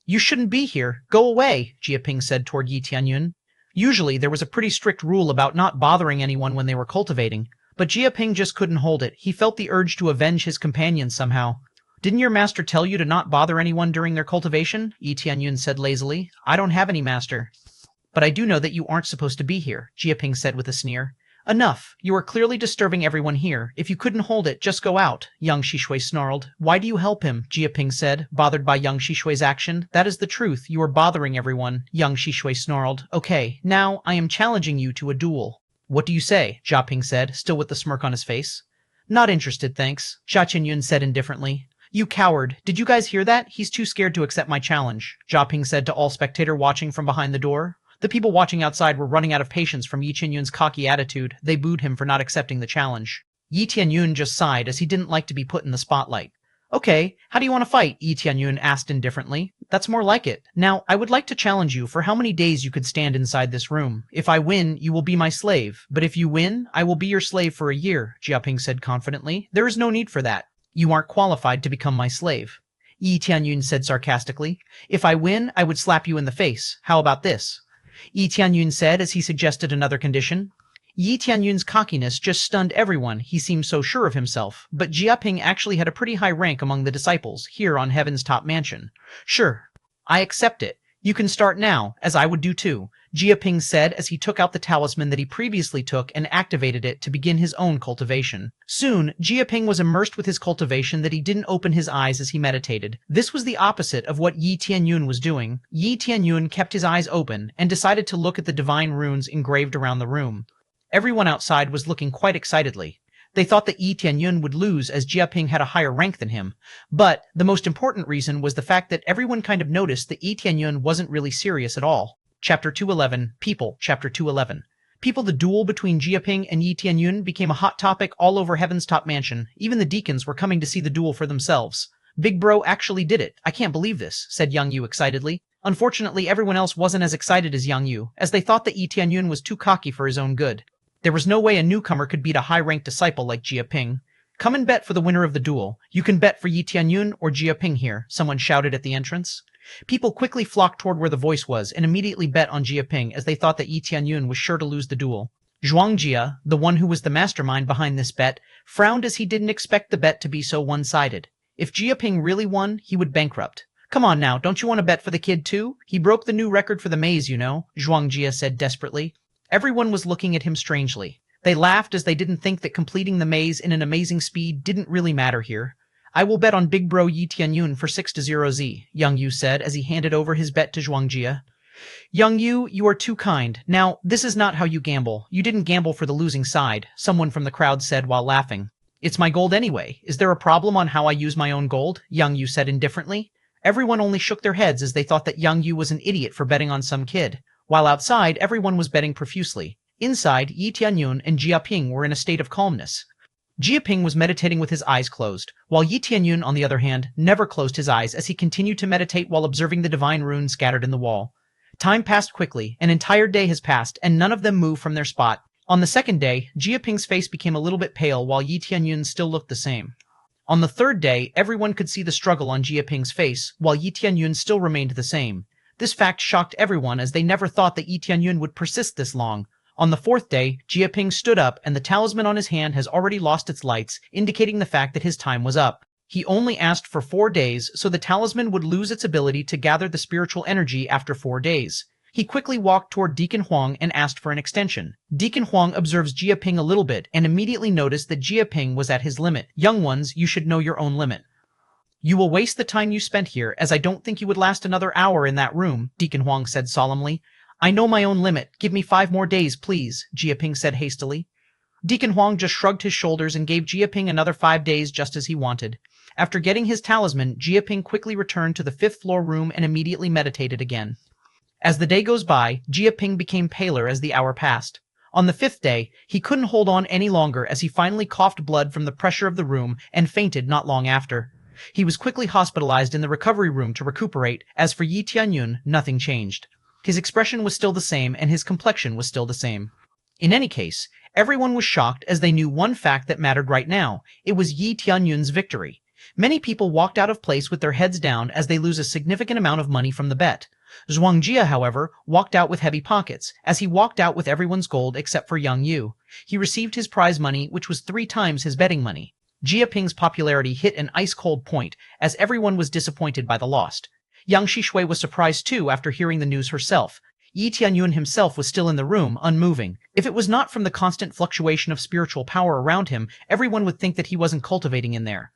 You shouldn't be here. Go away, Jia Ping said toward Yi Tianyun. Usually there was a pretty strict rule about not bothering anyone when they were cultivating, but Jia Ping just couldn't hold it. He felt the urge to avenge his companions somehow. Didn't your master tell you to not bother anyone during their cultivation? Yi Tianyun said lazily. I don't have any master. But I do know that you aren't supposed to be here, Jia Ping said with a sneer. Enough. You are clearly disturbing everyone here. If you couldn't hold it, just go out, Yang Shishui snarled. Why do you help him? Jia Ping said, bothered by Yang Shishui's action. That is the truth. You are bothering everyone, Yang Shishui snarled. Okay, now I am challenging you to a duel. What do you say? Jia Ping said, still with the smirk on his face. Not interested, thanks, Xia Qinyun said indifferently. You coward. Did you guys hear that? He's too scared to accept my challenge, Jia Ping said to all spectator watching from behind the door. The people watching outside were running out of patience from Yi Tianyun's cocky attitude. They booed him for not accepting the challenge. Yi Tianyun just sighed, as he didn't like to be put in the spotlight. Okay, how do you want to fight? Yi Tianyun asked indifferently. That's more like it. Now, I would like to challenge you for how many days you could stand inside this room. If I win, you will be my slave. But if you win, I will be your slave for a year, Jia Ping said confidently. There is no need for that. You aren't qualified to become my slave. Yi Tianyun said sarcastically. If I win, I would slap you in the face. How about this? Yi Tianyun said as he suggested another condition. Yi Tianyun's cockiness just stunned everyone. He seemed so sure of himself. But Jia Ping actually had a pretty high rank among the disciples here on Heaven's Top Mansion. Sure, I accept it. You can start now, as I would do too, Jia Ping said as he took out the talisman that he previously took and activated it to begin his own cultivation. Soon, Jia Ping was immersed with his cultivation that he didn't open his eyes as he meditated. This was the opposite of what Yi Tianyun was doing. Yi Tianyun kept his eyes open and decided to look at the divine runes engraved around the room. Everyone outside was looking quite excitedly. They thought that Yi Tianyun would lose as Jia Ping had a higher rank than him. But the most important reason was the fact that everyone kind of noticed that Yi Tianyun wasn't really serious at all. Chapter 211, People. Chapter 211. People. The duel between Jia Ping and Yi Tianyun became a hot topic all over Heaven's Top Mansion. Even the deacons were coming to see the duel for themselves. Big Bro actually did it. I can't believe this, said Yang Yu excitedly. Unfortunately, everyone else wasn't as excited as Yang Yu, as they thought that Yi Tianyun was too cocky for his own good. There was no way a newcomer could beat a high-ranked disciple like Jia Ping. Come and bet for the winner of the duel. You can bet for Yi Tianyun or Jia Ping here, someone shouted at the entrance. People quickly flocked toward where the voice was and immediately bet on Jia Ping, as they thought that Yi Tianyun was sure to lose the duel. Zhuang Jia, the one who was the mastermind behind this bet, frowned as he didn't expect the bet to be so one-sided. If Jia Ping really won, he would bankrupt. Come on now, don't you want to bet for the kid too? He broke the new record for the maze, you know, Zhuang Jia said desperately. Everyone was looking at him strangely. They laughed as they didn't think that completing the maze in an amazing speed didn't really matter here. I will bet on Big Bro Yi Tianyun for 6-0Z, Yang Yu said as he handed over his bet to Zhuang Jia. Yang Yu, you are too kind. Now, this is not how you gamble. You didn't gamble for the losing side, someone from the crowd said while laughing. It's my gold anyway. Is there a problem on how I use my own gold? Yang Yu said indifferently. Everyone only shook their heads as they thought that Yang Yu was an idiot for betting on some kid. While outside, everyone was betting profusely. Inside, Yi Tianyun and Jia Ping were in a state of calmness. Jia Ping was meditating with his eyes closed, while Yi Tianyun, on the other hand, never closed his eyes as he continued to meditate while observing the divine runes scattered in the wall. Time passed quickly. An entire day has passed, and none of them moved from their spot. On the second day, Jiaping's face became a little bit pale while Yi Tianyun still looked the same. On the third day, everyone could see the struggle on Jiaping's face, while Yi Tianyun still remained the same. This fact shocked everyone as they never thought that Yi Tianyun would persist this long. On the fourth day, Jiaping stood up and the talisman on his hand has already lost its lights, indicating the fact that his time was up. He only asked for 4 days, so the talisman would lose its ability to gather the spiritual energy after 4 days. He quickly walked toward Deacon Huang and asked for an extension. Deacon Huang observes Jiaping a little bit and immediately noticed that Jiaping was at his limit. Young ones, you should know your own limit. You will waste the time you spent here, as I don't think you would last another hour in that room, Deacon Huang said solemnly. I know my own limit. Give me 5 more days, please, Jiaping said hastily. Deacon Huang just shrugged his shoulders and gave Jiaping another 5 days just as he wanted. After getting his talisman, Jiaping quickly returned to the 5th floor room and immediately meditated again. As the day goes by, Jiaping became paler as the hour passed. On the 5th day, he couldn't hold on any longer as he finally coughed blood from the pressure of the room and fainted not long after. He was quickly hospitalized in the recovery room to recuperate. As for Yi Tianyun, nothing changed. His expression was still the same and his complexion was still the same. In any case, everyone was shocked as they knew one fact that mattered right now. It was Yi Tianyun's victory. Many people walked out of place with their heads down as they lose a significant amount of money from the bet. Zhuangjia, however, walked out with heavy pockets, as he walked out with everyone's gold except for Yang Yu. He received his prize money, which was 3 times his betting money. Jiaping's popularity hit an ice-cold point, as everyone was disappointed by the loss. Yang Shishui was surprised too after hearing the news herself. Yi Tianyun himself was still in the room, unmoving. If it was not from the constant fluctuation of spiritual power around him, everyone would think that he wasn't cultivating in there.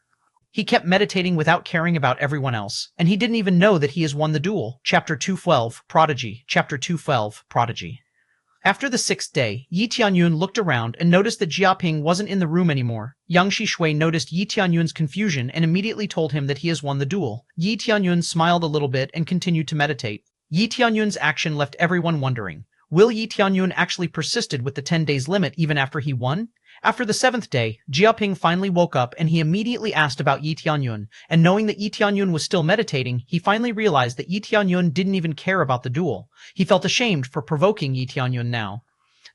He kept meditating without caring about everyone else, and he didn't even know that he has won the duel. Chapter 212, Prodigy. Chapter 212, Prodigy. After the 6th day, Yi Tianyun looked around and noticed that Jiaping wasn't in the room anymore. Yang Shishui noticed Yi Tianyun's confusion and immediately told him that he has won the duel. Yi Tianyun smiled a little bit and continued to meditate. Yi Tianyun's action left everyone wondering. Will Yi Tianyun actually persisted with the 10 days limit even after he won? After the 7th day, Jiaping finally woke up and he immediately asked about Yi Tianyun, and knowing that Yi Tianyun was still meditating, he finally realized that Yi Tianyun didn't even care about the duel. He felt ashamed for provoking Yi Tianyun now.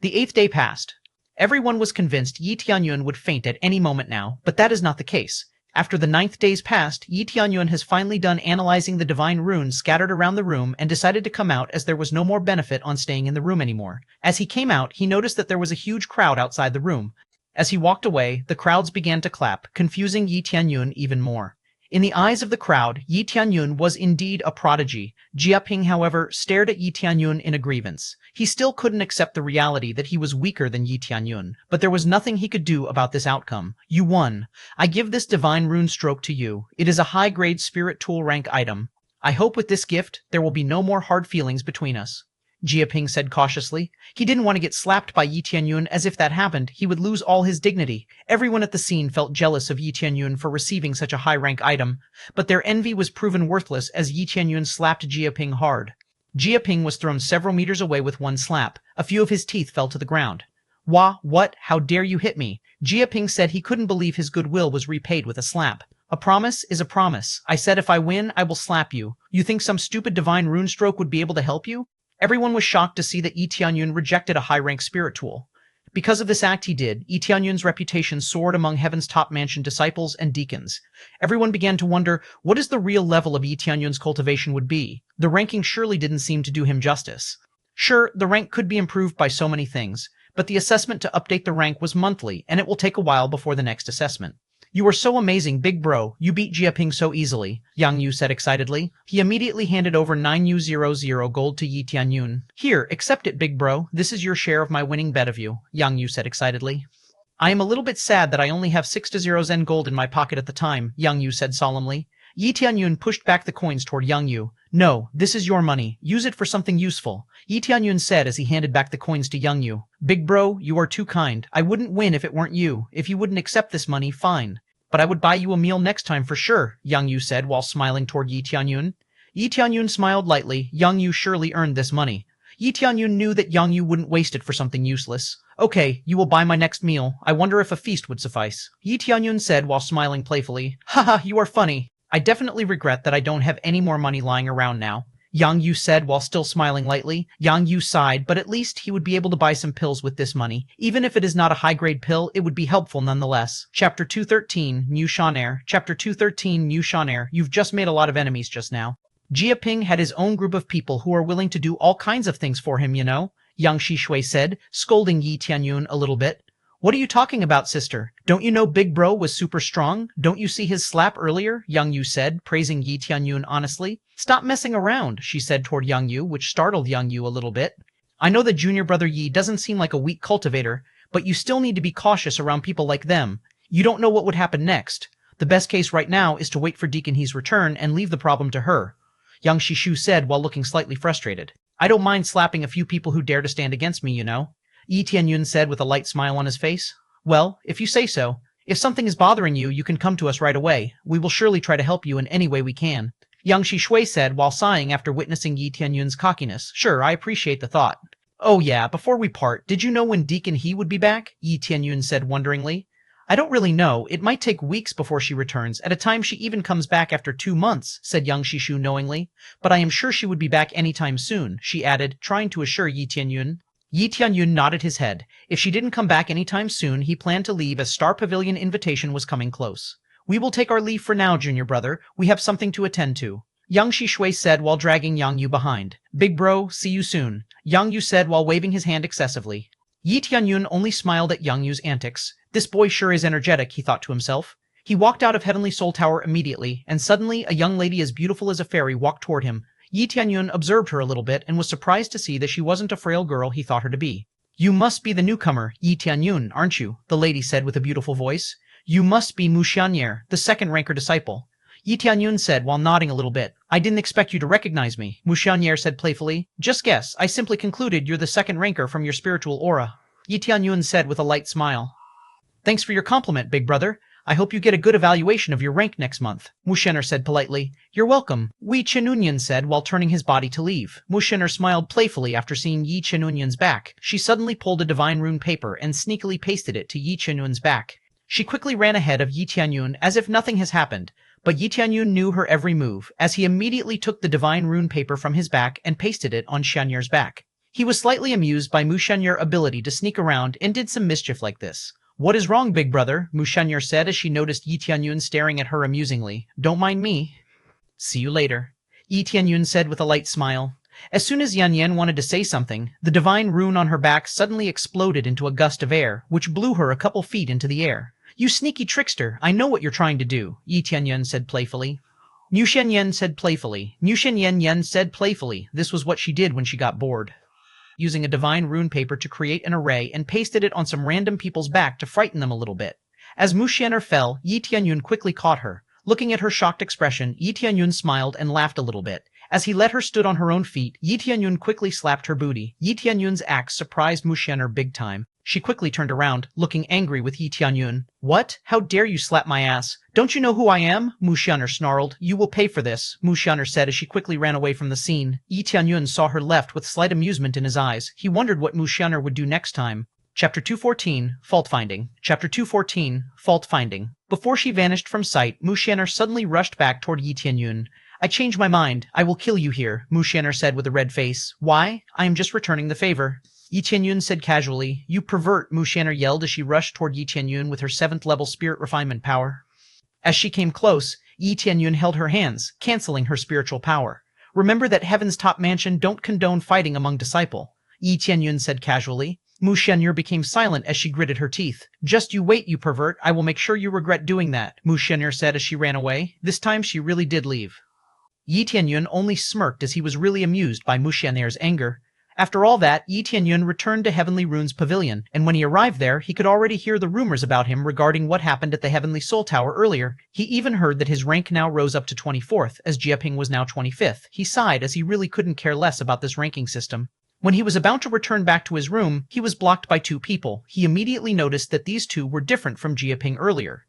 The 8th day passed. Everyone was convinced Yi Tianyun would faint at any moment now, but that is not the case. After the 9th days passed, Yi Tianyun has finally done analyzing the divine runes scattered around the room and decided to come out as there was no more benefit on staying in the room anymore. As he came out, he noticed that there was a huge crowd outside the room. As he walked away, the crowds began to clap, confusing Yi Tianyun even more. In the eyes of the crowd, Yi Tianyun was indeed a prodigy. Jiaping, however, stared at Yi Tianyun in a grievance. He still couldn't accept the reality that he was weaker than Yi Tianyun, but there was nothing he could do about this outcome. You won. I give this divine rune stroke to you. It is a high-grade spirit tool rank item. I hope with this gift, there will be no more hard feelings between us. Jiaping said cautiously. He didn't want to get slapped by Yi Tianyun, as if that happened, he would lose all his dignity. Everyone at the scene felt jealous of Yi Tianyun for receiving such a high-rank item, but their envy was proven worthless as Yi Tianyun slapped Jiaping hard. Jiaping was thrown several meters away with one slap. A few of his teeth fell to the ground. Wah, what? How dare you hit me? Jiaping said he couldn't believe his goodwill was repaid with a slap. A promise is a promise. I said if I win, I will slap you. You think some stupid divine rune stroke would be able to help you? Everyone was shocked to see that Yi Tianyun rejected a high-rank spirit tool. Because of this act he did, Yi Tianyun's reputation soared among Heaven's top mansion disciples and deacons. Everyone began to wonder what is the real level of Yi Tianyun's cultivation would be. The ranking surely didn't seem to do him justice. Sure, the rank could be improved by so many things, but the assessment to update the rank was monthly, and it will take a while before the next assessment. You are so amazing, big bro. You beat Jiaping so easily, Yang Yu said excitedly. He immediately handed over 9U00 gold to Yi Tianyun. Here, accept it, big bro. This is your share of my winning bet of you, Yang Yu said excitedly. I am a little bit sad that I only have 6-0 Zen gold in my pocket at the time, Yang Yu said solemnly. Yi Tianyun pushed back the coins toward Yang Yu. No, this is your money. Use it for something useful, Yi Tianyun said as he handed back the coins to Yang Yu. Big bro, you are too kind. I wouldn't win if it weren't you. If you wouldn't accept this money, fine. But I would buy you a meal next time for sure, Yang Yu said while smiling toward Yi Tianyun. Yi Tianyun smiled lightly. Yang Yu surely earned this money. Yi Tianyun knew that Yang Yu wouldn't waste it for something useless. Okay, you will buy my next meal. I wonder if a feast would suffice, Yi Tianyun said while smiling playfully. Haha, you are funny. I definitely regret that I don't have any more money lying around now. Yang Yu said while still smiling lightly. Yang Yu sighed, but at least he would be able to buy some pills with this money. Even if it is not a high-grade pill, it would be helpful nonetheless. Chapter 213, New Shanair. Chapter 213, New Shanair. You've just made a lot of enemies just now. Jiaping had his own group of people who are willing to do all kinds of things for him, you know, Yang Shishui said, scolding Yi Tianyun a little bit. What are you talking about, sister? Don't you know Big Bro was super strong? Don't you see his slap earlier? Yang Yu said, praising Yi Tianyun honestly. Stop messing around, she said toward Yang Yu, which startled Yang Yu a little bit. I know that junior brother Yi doesn't seem like a weak cultivator, but you still need to be cautious around people like them. You don't know what would happen next. The best case right now is to wait for Deacon He's return and leave the problem to her, Yang Shishu said while looking slightly frustrated. I don't mind slapping a few people who dare to stand against me, you know. Yi Tianyun said with a light smile on his face. Well, if you say so. If something is bothering you, you can come to us right away. We will surely try to help you in any way we can. Yang Shishui said while sighing after witnessing Yi Tianyun's cockiness. Sure, I appreciate the thought. Oh yeah, before we part, did you know when Deacon He would be back? Yi Tianyun said wonderingly. I don't really know. It might take weeks before she returns. At a time she even comes back after 2 months, said Yang Shishu knowingly. But I am sure she would be back anytime soon, she added, trying to assure Yi Tianyun. Yi Tianyun nodded his head. If she didn't come back anytime soon, he planned to leave as Star Pavilion invitation was coming close. We will take our leave for now, junior brother. We have something to attend to. Yang Shishui said while dragging Yang Yu behind. Big bro, see you soon, Yang Yu said while waving his hand excessively. Yi Tianyun only smiled at Yang Yu's antics. This boy sure is energetic, he thought to himself. He walked out of Heavenly Soul Tower immediately, and suddenly a young lady as beautiful as a fairy walked toward him. Yi Tianyun observed her a little bit and was surprised to see that she wasn't a frail girl he thought her to be. You must be the newcomer, Yi Tianyun, aren't you? The lady said with a beautiful voice. You must be Mu Xianyer, the second-ranker disciple. Yi Tianyun said while nodding a little bit. I didn't expect you to recognize me, Mu Xianyer said playfully. Just guess, I simply concluded you're the second-ranker from your spiritual aura. Yi Tianyun said with a light smile. Thanks for your compliment, big brother. I hope you get a good evaluation of your rank next month, Mu Xianyer said politely. You're welcome, Yi Tianyun said while turning his body to leave. Mu Xianyer smiled playfully after seeing Yi Tianyun's back. She suddenly pulled a divine rune paper and sneakily pasted it to Yi Tianyun's back. She quickly ran ahead of Yi Tianyun as if nothing has happened, but Yi Tianyun knew her every move, as he immediately took the divine rune paper from his back and pasted it on Xianyer's back. He was slightly amused by Mu Xianyer's ability to sneak around and did some mischief like this. What is wrong, big brother? Mu Xianyer said as she noticed Yi Tianyun staring at her amusingly. Don't mind me. See you later, Yi Tianyun said with a light smile. As soon as Yan Yan wanted to say something, the divine rune on her back suddenly exploded into a gust of air, which blew her a couple feet into the air. You sneaky trickster, I know what you're trying to do, Yi Tianyun said playfully. Mu Xianyer said playfully. Mu Xianyer said playfully. This was what she did when she got bored. Using a divine rune paper to create an array and pasted it on some random people's back to frighten them a little bit. As Mu Xianyer fell, Yi Tianyun quickly caught her. Looking at her shocked expression, Yi Tianyun smiled and laughed a little bit. As he let her stood on her own feet, Yi Tianyun quickly slapped her booty. Yi Tianyun's axe surprised Mu Xianyer big time. She quickly turned around, looking angry with Yi Tianyun. What? How dare you slap my ass? Don't you know who I am? Mu Xianyer snarled. You will pay for this, Mu Xianyer said as she quickly ran away from the scene. Yi Tianyun saw her left with slight amusement in his eyes. He wondered what Mu Xianyer would do next time. Chapter 214, Fault Finding. Chapter 214, Fault Finding. Before she vanished from sight, Mu Xianyer suddenly rushed back toward Yi Tianyun. I changed my mind. I will kill you here, Mu Xianyer said with a red face. Why? I am just returning the favor. Yi Tianyun said casually. You pervert, Mu Xianyer yelled as she rushed toward Yi Tianyun with her 7th-level spirit refinement power. As she came close, Yi Tianyun held her hands, canceling her spiritual power. Remember that Heaven's top mansion don't condone fighting among disciple, Yi Tianyun said casually. Mu Xianyer became silent as she gritted her teeth. Just you wait, you pervert. I will make sure you regret doing that, Mu Xianyer said as she ran away. This time she really did leave. Yi Tianyun only smirked as he was really amused by Mu Xianyer's anger. After all that, Yi Tianyun returned to Heavenly Rune's pavilion, and when he arrived there, he could already hear the rumors about him regarding what happened at the Heavenly Soul Tower earlier. He even heard that his rank now rose up to 24th, as Jiaping was now 25th. He sighed as he really couldn't care less about this ranking system. When he was about to return back to his room, he was blocked by 2 people. He immediately noticed that these 2 were different from Jiaping earlier.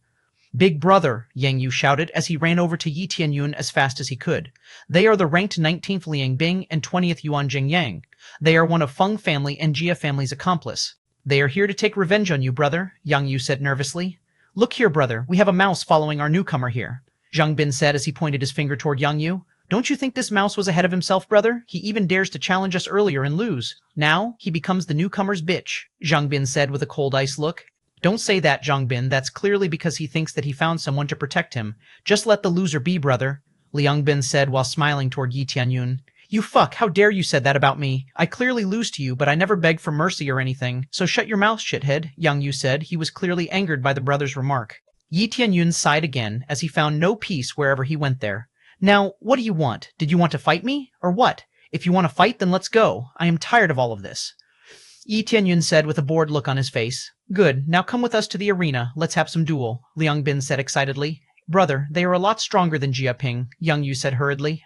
Big brother, Yang Yu shouted as he ran over to Yi Tianyun as fast as he could. They are the ranked 19th Liang Bing and 20th Yuan Jingyang. They are one of Feng family and Jia family's accomplice. They are here to take revenge on you, brother, Yang Yu said nervously. Look here, brother, we have a mouse following our newcomer here, Zhang Bin said as he pointed his finger toward Yang Yu. Don't you think this mouse was ahead of himself, brother? He even dares to challenge us earlier and lose. Now, he becomes the newcomer's bitch, Zhang Bin said with a cold ice look. Don't say that, Zhang Bin. That's clearly because he thinks that he found someone to protect him. Just let the loser be, brother, Liang Bin said while smiling toward Yi Tianyun. You fuck, how dare you said that about me? I clearly lose to you, but I never begged for mercy or anything, so shut your mouth, shithead, Yang Yu said. He was clearly angered by the brother's remark. Yi Tianyun sighed again as he found no peace wherever he went there. Now, what do you want? Did you want to fight me? Or what? If you want to fight, then let's go. I am tired of all of this. Yi Tianyun said with a bored look on his face. Good, now come with us to the arena. Let's have some duel, Liang Bin said excitedly. Brother, they are a lot stronger than Jiaping, Yang Yu said hurriedly.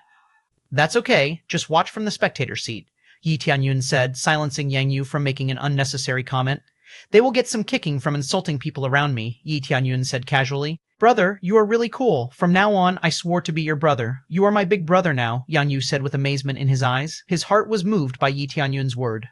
That's okay, just watch from the spectator seat, Yi Tianyun said, silencing Yang Yu from making an unnecessary comment. They will get some kicking from insulting people around me, Yi Tianyun said casually. Brother, you are really cool. From now on, I swore to be your brother. You are my big brother now, Yang Yu said with amazement in his eyes. His heart was moved by Yi Tianyun's word.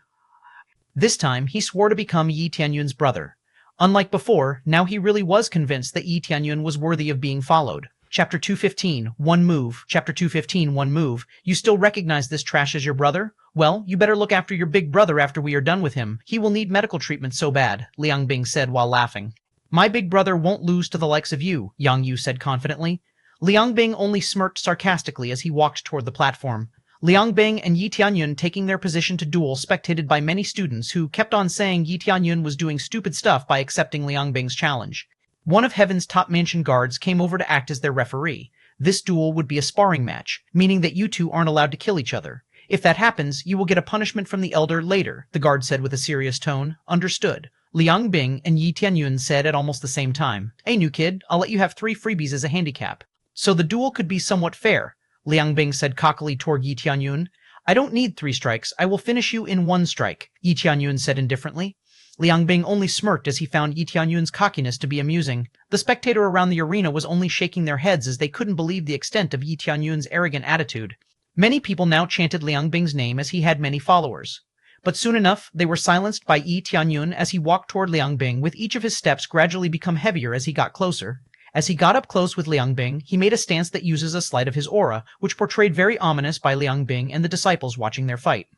This time, he swore to become Yi Tianyun's brother. Unlike before, now he really was convinced that Yi Tianyun was worthy of being followed. Chapter 215, One Move. Chapter 215, One Move. You still recognize this trash as your brother? Well, you better look after your big brother after we are done with him. He will need medical treatment so bad, Liang Bing said while laughing. My big brother won't lose to the likes of you, Yang Yu said confidently. Liang Bing only smirked sarcastically as he walked toward the platform. Liang Bing and Yi Tianyun taking their position to duel, spectated by many students who kept on saying Yi Tianyun was doing stupid stuff by accepting Liang Bing's challenge. One of Heaven's top mansion guards came over to act as their referee. This duel would be a sparring match, meaning that you two aren't allowed to kill each other. If that happens, you will get a punishment from the elder later, the guard said with a serious tone. Understood. Liang Bing and Yi Tianyun said at almost the same time. Hey, new kid, I'll let you have 3 freebies as a handicap. So the duel could be somewhat fair, Liang Bing said cockily toward Yi Tianyun. I don't need 3 strikes. I will finish you in 1 strike, Yi Tianyun said indifferently. Liang Bing only smirked as he found Yi Tianyun's cockiness to be amusing. The spectator around the arena was only shaking their heads as they couldn't believe the extent of Yi Tianyun's arrogant attitude. Many people now chanted Liang Bing's name as he had many followers. But soon enough, they were silenced by Yi Tianyun as he walked toward Liang Bing, with each of his steps gradually become heavier as he got closer. As he got up close with Liang Bing, he made a stance that uses a sleight of his aura, which portrayed very ominous by Liang Bing and the disciples watching their fight.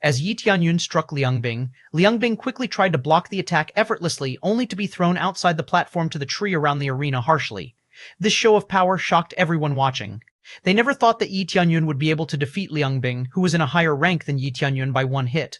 As Yi Tianyun struck Liang Bing quickly tried to block the attack effortlessly, only to be thrown outside the platform to the tree around the arena harshly. This show of power shocked everyone watching. They never thought that Yi Tianyun would be able to defeat Liang Bing, who was in a higher rank than Yi Tianyun by 1 hit.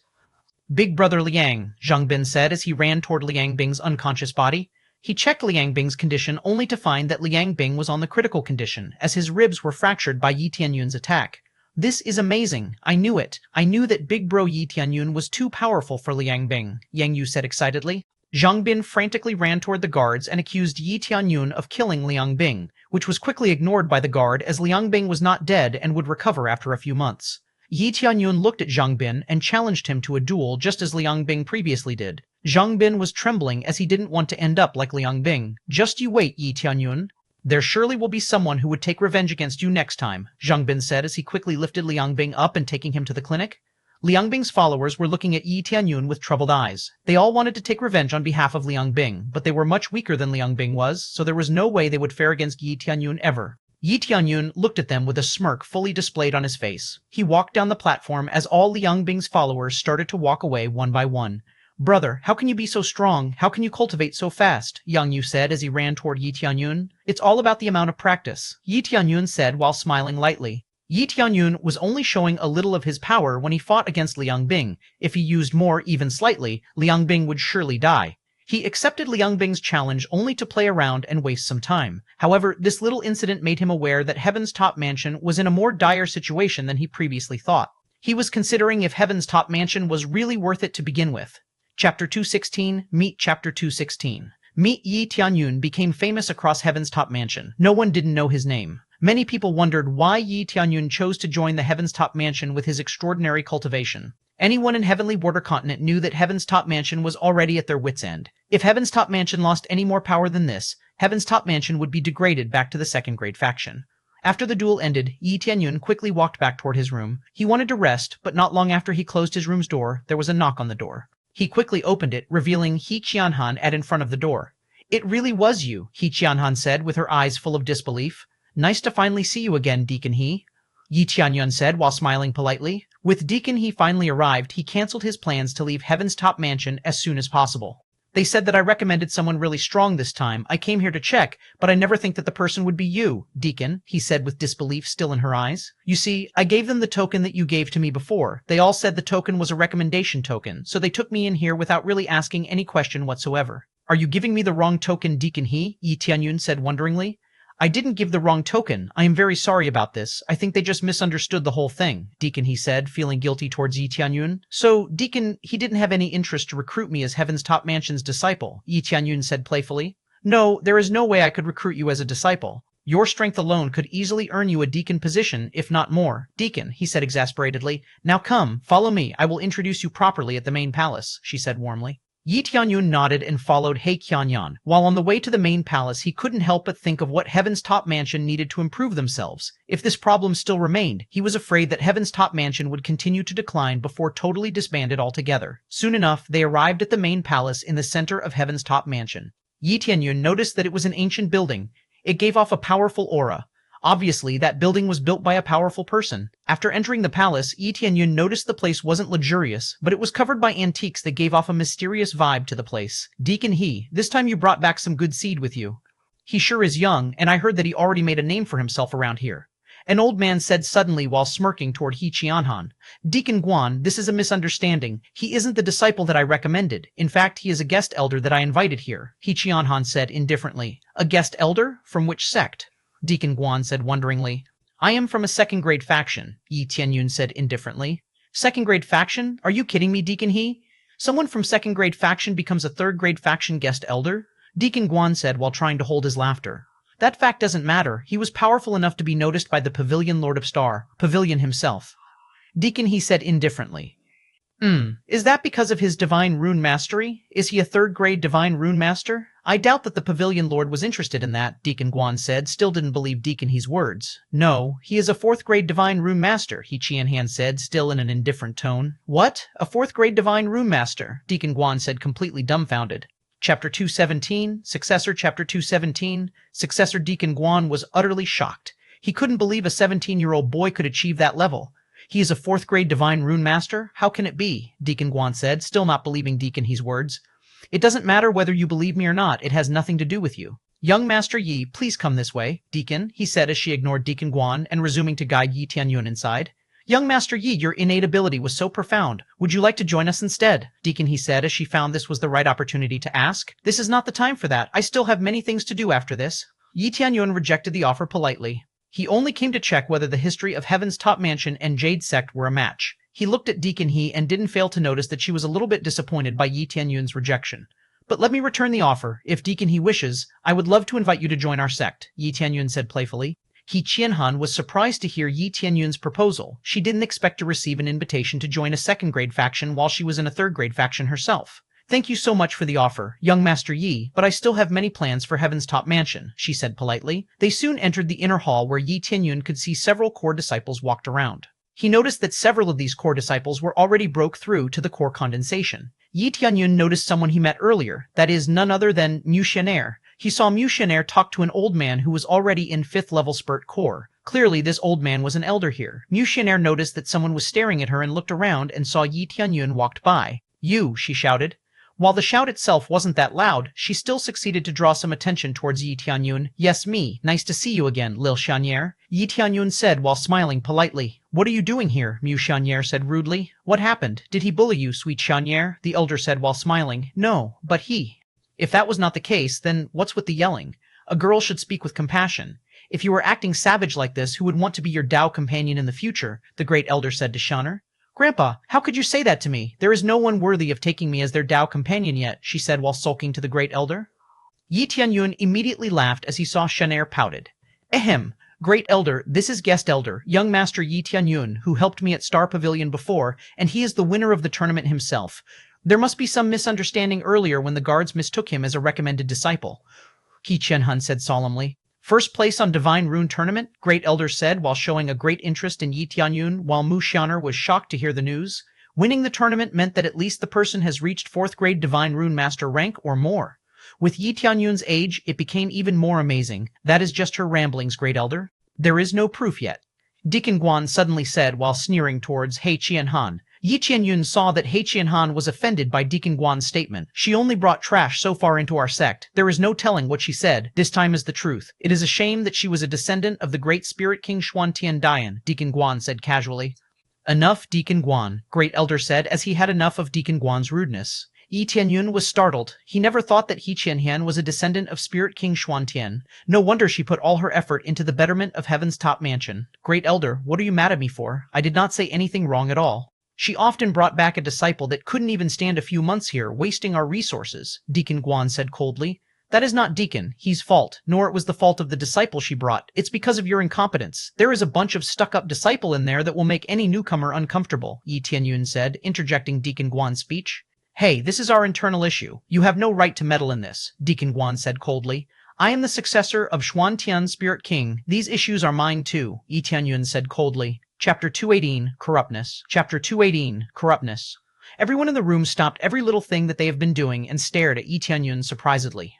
Big brother Liang, Zhang Bin said as he ran toward Liang Bing's unconscious body. He checked Liang Bing's condition only to find that Liang Bing was on the critical condition, as his ribs were fractured by Yi Tianyun's attack. This is amazing. I knew it. I knew that big bro Yi Tianyun was too powerful for Liang Bing, Yang Yu said excitedly. Zhang Bin frantically ran toward the guards and accused Yi Tianyun of killing Liang Bing, which was quickly ignored by the guard as Liang Bing was not dead and would recover after a few months. Yi Tianyun looked at Zhang Bin and challenged him to a duel just as Liang Bing previously did. Zhang Bin was trembling as he didn't want to end up like Liang Bing. Just you wait, Yi Tianyun. There surely will be someone who would take revenge against you next time, Zhang Bin said as he quickly lifted Liang Bing up and taking him to the clinic. Liang Bing's followers were looking at Yi Tianyun with troubled eyes. They all wanted to take revenge on behalf of Liang Bing, but they were much weaker than Liang Bing was, so there was no way they would fare against Yi Tianyun ever. Yi Tianyun looked at them with a smirk fully displayed on his face. He walked down the platform as all Liang Bing's followers started to walk away one by one. Brother, how can you be so strong? How can you cultivate so fast? Yang Yu said as he ran toward Yi Tianyun. It's all about the amount of practice, Yi Tianyun said while smiling lightly. Yi Tianyun was only showing a little of his power when he fought against Liang Bing. If he used more, even slightly, Liang Bing would surely die. He accepted Liang Bing's challenge only to play around and waste some time. However, this little incident made him aware that Heaven's top mansion was in a more dire situation than he previously thought. He was considering if Heaven's top mansion was really worth it to begin with. Chapter 216, Meet Chapter 216. Meet Yi Tianyun became famous across Heaven's top mansion. No one didn't know his name. Many people wondered why Yi Tianyun chose to join the Heaven's Top Mansion with his extraordinary cultivation. Anyone in Heavenly Border Continent knew that Heaven's Top Mansion was already at their wits' end. If Heaven's Top Mansion lost any more power than this, Heaven's Top Mansion would be degraded back to the second-grade faction. After the duel ended, Yi Tianyun quickly walked back toward his room. He wanted to rest, but not long after he closed his room's door, there was a knock on the door. He quickly opened it, revealing Yi Tianhan at in front of the door. It really was you, Yi Tianhan said with her eyes full of disbelief. Nice to finally see you again, Deacon He. Yi Tianyun said while smiling politely. With Deacon He finally arrived, he canceled his plans to leave Heaven's Top Mansion as soon as possible. They said that I recommended someone really strong this time. I came here to check, but I never think that the person would be you, Deacon, he said with disbelief still in her eyes. You see, I gave them the token that you gave to me before. They all said the token was a recommendation token, so they took me in here without really asking any question whatsoever. Are you giving me the wrong token, Deacon He? Yi Tianyun said wonderingly. I didn't give the wrong token. I am very sorry about this. I think they just misunderstood the whole thing, Deacon He said, feeling guilty towards Yi Tianyun. So, Deacon, he didn't have any interest to recruit me as Heaven's Top Mansion's disciple, Yi Tianyun said playfully. No, there is no way I could recruit you as a disciple. Your strength alone could easily earn you a deacon position, if not more. Deacon, he said exasperatedly. Now come, follow me. I will introduce you properly at the main palace, she said warmly. Yi Tianyun nodded and followed He Qianyan. While on the way to the main palace, he couldn't help but think of what Heaven's Top Mansion needed to improve themselves. If this problem still remained, he was afraid that Heaven's Top Mansion would continue to decline before totally disbanded altogether. Soon enough, they arrived at the main palace in the center of Heaven's Top Mansion. Yi Tianyun noticed that it was an ancient building. It gave off a powerful aura. Obviously, that building was built by a powerful person. After entering the palace, Yi Tianyun noticed the place wasn't luxurious, but it was covered by antiques that gave off a mysterious vibe to the place. Deacon He, this time you brought back some good seed with you. He sure is young, and I heard that he already made a name for himself around here. An old man said suddenly while smirking toward He Qianhan. Deacon Guan, this is a misunderstanding. He isn't the disciple that I recommended. In fact, he is a guest elder that I invited here, He Qianhan said indifferently. A guest elder? From which sect? Deacon Guan said wonderingly. I am from a second-grade faction, Yi Tianyun said indifferently. Second-grade faction? Are you kidding me, Deacon He? Someone from second-grade faction becomes a third-grade faction guest elder? Deacon Guan said while trying to hold his laughter. That fact doesn't matter. He was powerful enough to be noticed by the Pavilion Lord of Star, Pavilion himself. Deacon He said indifferently. Is that because of his divine rune mastery? Is he a third-grade divine rune master? I doubt that the Pavilion Lord was interested in that, Deacon Guan said, still didn't believe Deacon He's words. No, he is a fourth-grade divine rune master, He Qianhan said, still in an indifferent tone. What? A fourth-grade divine rune master? Deacon Guan said, completely dumbfounded. Chapter 217, Successor Chapter 217, Successor Deacon Guan was utterly shocked. He couldn't believe a 17-year-old boy could achieve that level. He is a fourth-grade divine rune master? How can it be? Deacon Guan said, still not believing Deacon He's words. It doesn't matter whether you believe me or not. It has nothing to do with you. Young Master Yi, please come this way, Deacon, he said as she ignored Deacon Guan and resuming to guide Yi Tianyun inside. Young Master Yi, your innate ability was so profound. Would you like to join us instead? Deacon He said as she found this was the right opportunity to ask. This is not the time for that. I still have many things to do after this. Yi Tianyun rejected the offer politely. He only came to check whether the history of Heaven's Top Mansion and Jade Sect were a match. He looked at Deacon He and didn't fail to notice that she was a little bit disappointed by Yi Tianyun's rejection. But let me return the offer. If Deacon He wishes, I would love to invite you to join our sect, Yi Tianyun said playfully. He Qianhan was surprised to hear Yi Tianyun's proposal. She didn't expect to receive an invitation to join a second-grade faction while she was in a third-grade faction herself. Thank you so much for the offer, young Master Yi, but I still have many plans for Heaven's Top Mansion, she said politely. They soon entered the inner hall where Yi Tianyun could see several core disciples walked around. He noticed that several of these core disciples were already broke through to the core condensation. Yi Tianyun noticed someone he met earlier, that is none other than Mu Shenair. He saw Mu Shenair talk to an old man who was already in 5th level Spurt core. Clearly, this old man was an elder here. Mu Shenair noticed that someone was staring at her and looked around and saw Yi Tianyun walked by. You, she shouted. While the shout itself wasn't that loud, she still succeeded to draw some attention towards Yi Tianyun. Yes, me. Nice to see you again, Lil Shanier, Yi Tianyun said while smiling politely. What are you doing here? Mu Shanier said rudely. What happened? Did he bully you, sweet Shanier? The elder said while smiling. No, but he. If that was not the case, then what's with the yelling? A girl should speak with compassion. If you were acting savage like this, who would want to be your Tao companion in the future? The great elder said to Shaner. Grandpa, how could you say that to me? There is no one worthy of taking me as their Tao companion yet, she said while sulking to the great elder. Yi Tianyun immediately laughed as he saw Shaner pouted. Ahem, great elder, this is guest elder, young Master Yi Tianyun, who helped me at Star Pavilion before, and he is the winner of the tournament himself. There must be some misunderstanding earlier when the guards mistook him as a recommended disciple, Qi Qianhan said solemnly. First place on Divine Rune Tournament, Great Elder said while showing a great interest in Yi Tianyun, while Mu Xianer was shocked to hear the news. Winning the tournament meant that at least the person has reached 4th grade Divine Rune Master rank or more. With Yi Tianyun's age, it became even more amazing. That is just her ramblings, Great Elder. There is no proof yet. Deacon Guan suddenly said while sneering towards He Tianyun. Yi Tianyun saw that He Tianyun was offended by Deacon Guan's statement. She only brought trash so far into our sect. There is no telling what she said. This time is the truth. It is a shame that she was a descendant of the great spirit king Xuantian, Deacon Guan said casually. Enough, Deacon Guan, Great Elder said as he had enough of Deacon Guan's rudeness. Yi Tianyun was startled. He never thought that He Tianyun was a descendant of Spirit King Xuantian. No wonder she put all her effort into the betterment of Heaven's top mansion. Great Elder, what are you mad at me for? I did not say anything wrong at all. She often brought back a disciple that couldn't even stand a few months here, wasting our resources, Deacon Guan said coldly. That is not Deacon, he's fault, nor it was the fault of the disciple she brought. It's because of your incompetence. There is a bunch of stuck-up disciple in there that will make any newcomer uncomfortable, Yi Tianyun said, interjecting Deacon Guan's speech. Hey, this is our internal issue. You have no right to meddle in this, Deacon Guan said coldly. I am the successor of Xuantian Spirit King. These issues are mine too, Yi Tianyun said coldly. Chapter 218, Corruptness. Chapter 218, Corruptness. Everyone in the room stopped every little thing that they have been doing and stared at Yi Tianyun surprisedly.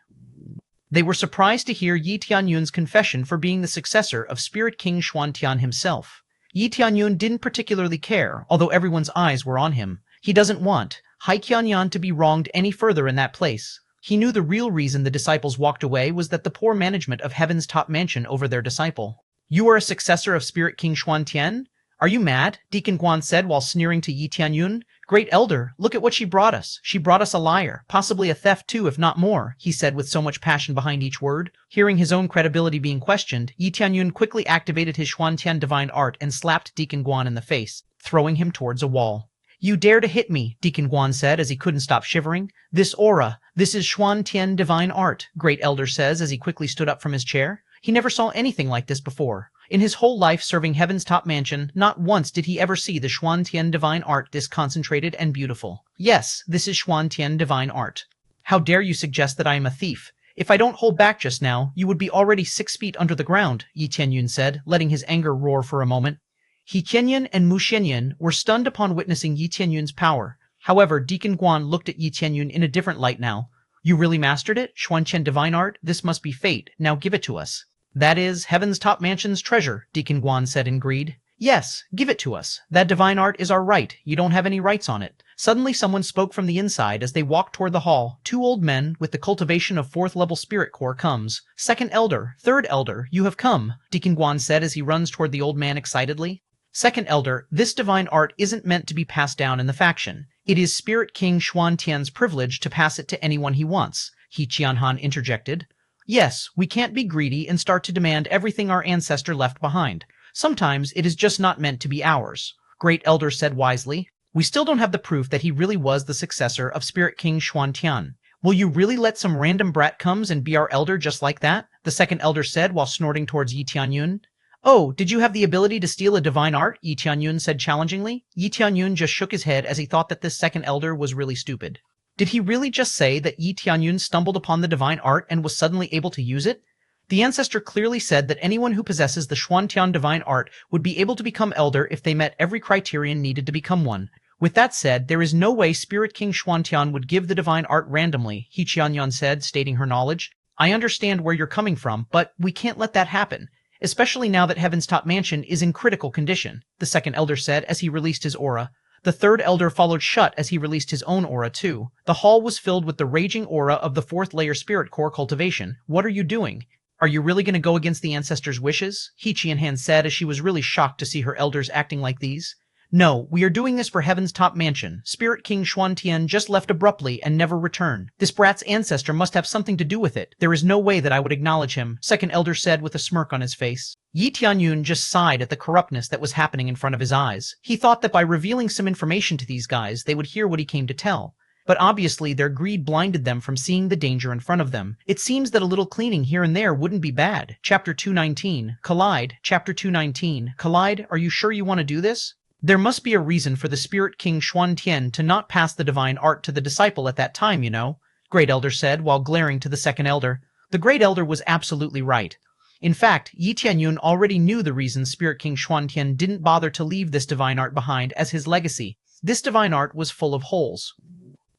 They were surprised to hear Yi Tianyun's confession for being the successor of Spirit King Xuantian himself. Yi Tianyun didn't particularly care, although everyone's eyes were on him. He doesn't want He Tianyun to be wronged any further in that place. He knew the real reason the disciples walked away was that the poor management of Heaven's top mansion over their disciple. You are a successor of Spirit King Xuantian? Are you mad? Deacon Guan said while sneering to Yi Tianyun. Great Elder, look at what she brought us. She brought us a liar, possibly a theft too, if not more, he said with so much passion behind each word. Hearing his own credibility being questioned, Yi Tianyun quickly activated his Xuantian divine art and slapped Deacon Guan in the face, throwing him towards a wall. You dare to hit me, Deacon Guan said as he couldn't stop shivering. This aura, this is Xuantian divine art, Great Elder says as he quickly stood up from his chair. He never saw anything like this before. In his whole life serving Heaven's top mansion, not once did he ever see the Xuantian divine art this concentrated and beautiful. Yes, this is Xuantian divine art. How dare you suggest that I am a thief? If I don't hold back just now, you would be already 6 feet under the ground, Yi Tianyun said, letting his anger roar for a moment. He Tianyun and Mu Xianyan were stunned upon witnessing Yi Tianyun's power. However, Deacon Guan looked at Yi Tianyun in a different light now. You really mastered it? Xuantian divine art? This must be fate. Now give it to us. That is Heaven's top mansion's treasure, Deacon Guan said in greed. Yes, give it to us. That divine art is our right. You don't have any rights on it. Suddenly someone spoke from the inside as they walked toward the hall. 2 old men with the cultivation of 4th level spirit core comes. 2nd Elder, 3rd Elder, you have come, Deacon Guan said as he runs toward the old man excitedly. 2nd Elder, this divine art isn't meant to be passed down in the faction. It is Spirit King Xuantian's privilege to pass it to anyone he wants, He Tianyun interjected. Yes, we can't be greedy and start to demand everything our ancestor left behind. Sometimes it is just not meant to be ours, Great Elder said wisely. We still don't have the proof that he really was the successor of Spirit King Xuantian. Will you really let some random brat comes and be our elder just like that? The 2nd Elder said while snorting towards Yi Tianyun. Oh, did you have the ability to steal a divine art? Yi Tianyun said challengingly. Yi Tianyun just shook his head as he thought that this 2nd Elder was really stupid. Did he really just say that Yi Tianyun stumbled upon the divine art and was suddenly able to use it? The ancestor clearly said that anyone who possesses the Xuantian divine art would be able to become elder if they met every criterion needed to become one. With that said, there is no way Spirit King Xuantian would give the divine art randomly, He Tianyun said, stating her knowledge. I understand where you're coming from, but we can't let that happen, especially now that Heaven's top mansion is in critical condition, the 2nd Elder said as he released his aura. The 3rd Elder followed shut as he released his own aura too. The hall was filled with the raging aura of the 4th layer spirit core cultivation. What are you doing? Are you really going to go against the ancestors' wishes? He Tianyun said as she was really shocked to see her elders acting like these. No, we are doing this for Heaven's top mansion. Spirit King Xuantian just left abruptly and never returned. This brat's ancestor must have something to do with it. There is no way that I would acknowledge him, 2nd Elder said with a smirk on his face. Yi Tianyun just sighed at the corruptness that was happening in front of his eyes. He thought that by revealing some information to these guys, they would hear what he came to tell. But obviously their greed blinded them from seeing the danger in front of them. It seems that a little cleaning here and there wouldn't be bad. Chapter 219, Collide. Chapter 219, Collide, are you sure you want to do this? There must be a reason for the Spirit King Xuantian to not pass the divine art to the disciple at that time, you know, Great Elder said while glaring to the 2nd Elder. The Great Elder was absolutely right. In fact, Yi Tianyun already knew the reason Spirit King Xuantian didn't bother to leave this divine art behind as his legacy. This divine art was full of holes.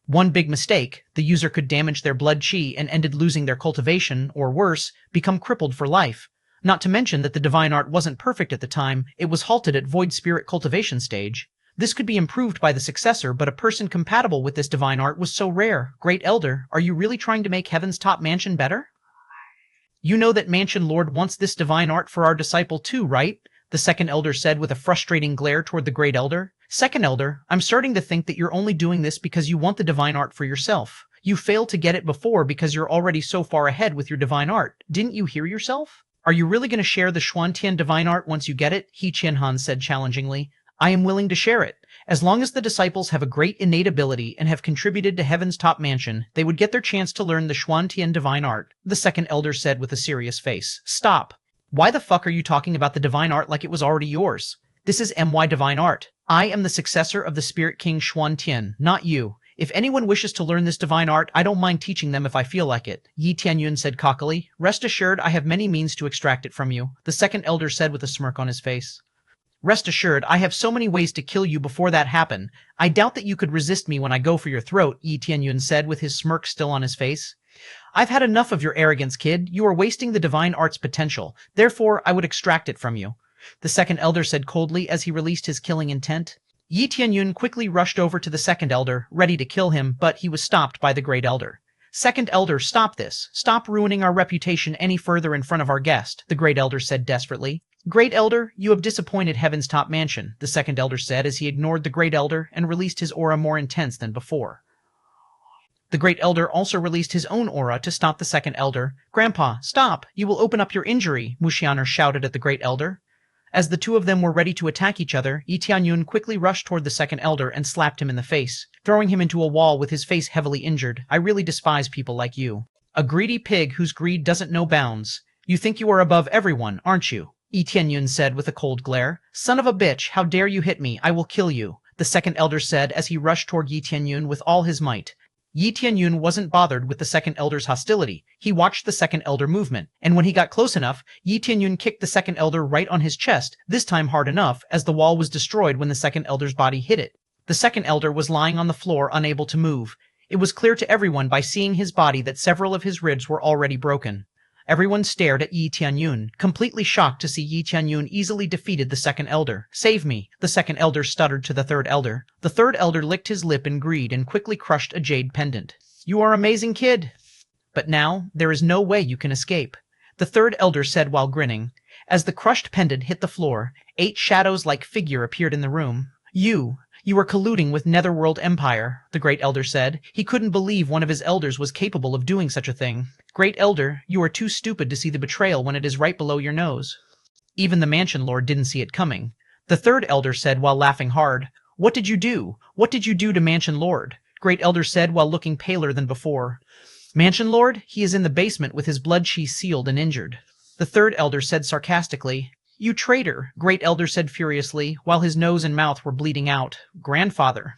One big mistake, the user could damage their blood chi and ended losing their cultivation, or worse, become crippled for life. Not to mention that the divine art wasn't perfect at the time, it was halted at void spirit cultivation stage. This could be improved by the successor, but a person compatible with this divine art was so rare. Great Elder, are you really trying to make Heaven's Top Mansion better? You know that Mansion Lord wants this divine art for our disciple too, right? The second elder said with a frustrating glare toward the great elder. Second elder, I'm starting to think that you're only doing this because you want the divine art for yourself. You failed to get it before because you're already so far ahead with your divine art. Didn't you hear yourself? Are you really going to share the Xuantian divine art once you get it? Yi Tianyun said challengingly. I am willing to share it. As long as the disciples have a great innate ability and have contributed to Heaven's Top Mansion, they would get their chance to learn the Xuantian divine art, the second elder said with a serious face. Stop. Why the fuck are you talking about the divine art like it was already yours? This is my divine art. I am the successor of the Spirit King Xuantian, not you. If anyone wishes to learn this divine art, I don't mind teaching them if I feel like it, Yi Tianyun said cockily. Rest assured, I have many means to extract it from you, the second elder said with a smirk on his face. Rest assured, I have so many ways to kill you before that happen. I doubt that you could resist me when I go for your throat, Yi Tianyun said with his smirk still on his face. I've had enough of your arrogance, kid. You are wasting the divine art's potential. Therefore, I would extract it from you, the second elder said coldly as he released his killing intent. Yi Tianyun quickly rushed over to the second elder, ready to kill him, but he was stopped by the great elder. Second elder, stop this. Stop ruining our reputation any further in front of our guest, the great elder said desperately. Great Elder, you have disappointed Heaven's Top Mansion, the second elder said as he ignored the great elder and released his aura more intense than before. The great elder also released his own aura to stop the second elder. Grandpa, stop! You will open up your injury, Mushianer shouted at the great elder. As the two of them were ready to attack each other, Yi Tianyun quickly rushed toward the second elder and slapped him in the face, throwing him into a wall with his face heavily injured. I really despise people like you. A greedy pig whose greed doesn't know bounds. You think you are above everyone, aren't you? Yi Tianyun said with a cold glare. Son of a bitch, how dare you hit me? I will kill you, the second elder said as he rushed toward Yi Tianyun with all his might. Yi Tianyun wasn't bothered with the second elder's hostility. He watched the second elder movement, and when he got close enough, Yi Tianyun kicked the second elder right on his chest, this time hard enough, as the wall was destroyed when the second elder's body hit it. The second elder was lying on the floor, unable to move. It was clear to everyone by seeing his body that several of his ribs were already broken. Everyone stared at Yi Tianyun, completely shocked to see Yi Tianyun easily defeated the second elder. Save me, the second elder stuttered to the third elder. The third elder licked his lip in greed and quickly crushed a jade pendant. You are amazing, kid. But now, there is no way you can escape, the third elder said while grinning. As the crushed pendant hit the floor, 8 shadows-like figure appeared in the room. You are colluding with Netherworld Empire, the great elder said. He couldn't believe one of his elders was capable of doing such a thing. Great elder, you are too stupid to see the betrayal when it is right below your nose. Even the Mansion Lord didn't see it coming. The third elder said while laughing hard. What did you do? What did you do to Mansion Lord? Great elder said while looking paler than before. Mansion Lord? He is in the basement with his blood chi sealed and injured. The third elder said sarcastically. You traitor, Great Elder said furiously, while his nose and mouth were bleeding out. Grandfather.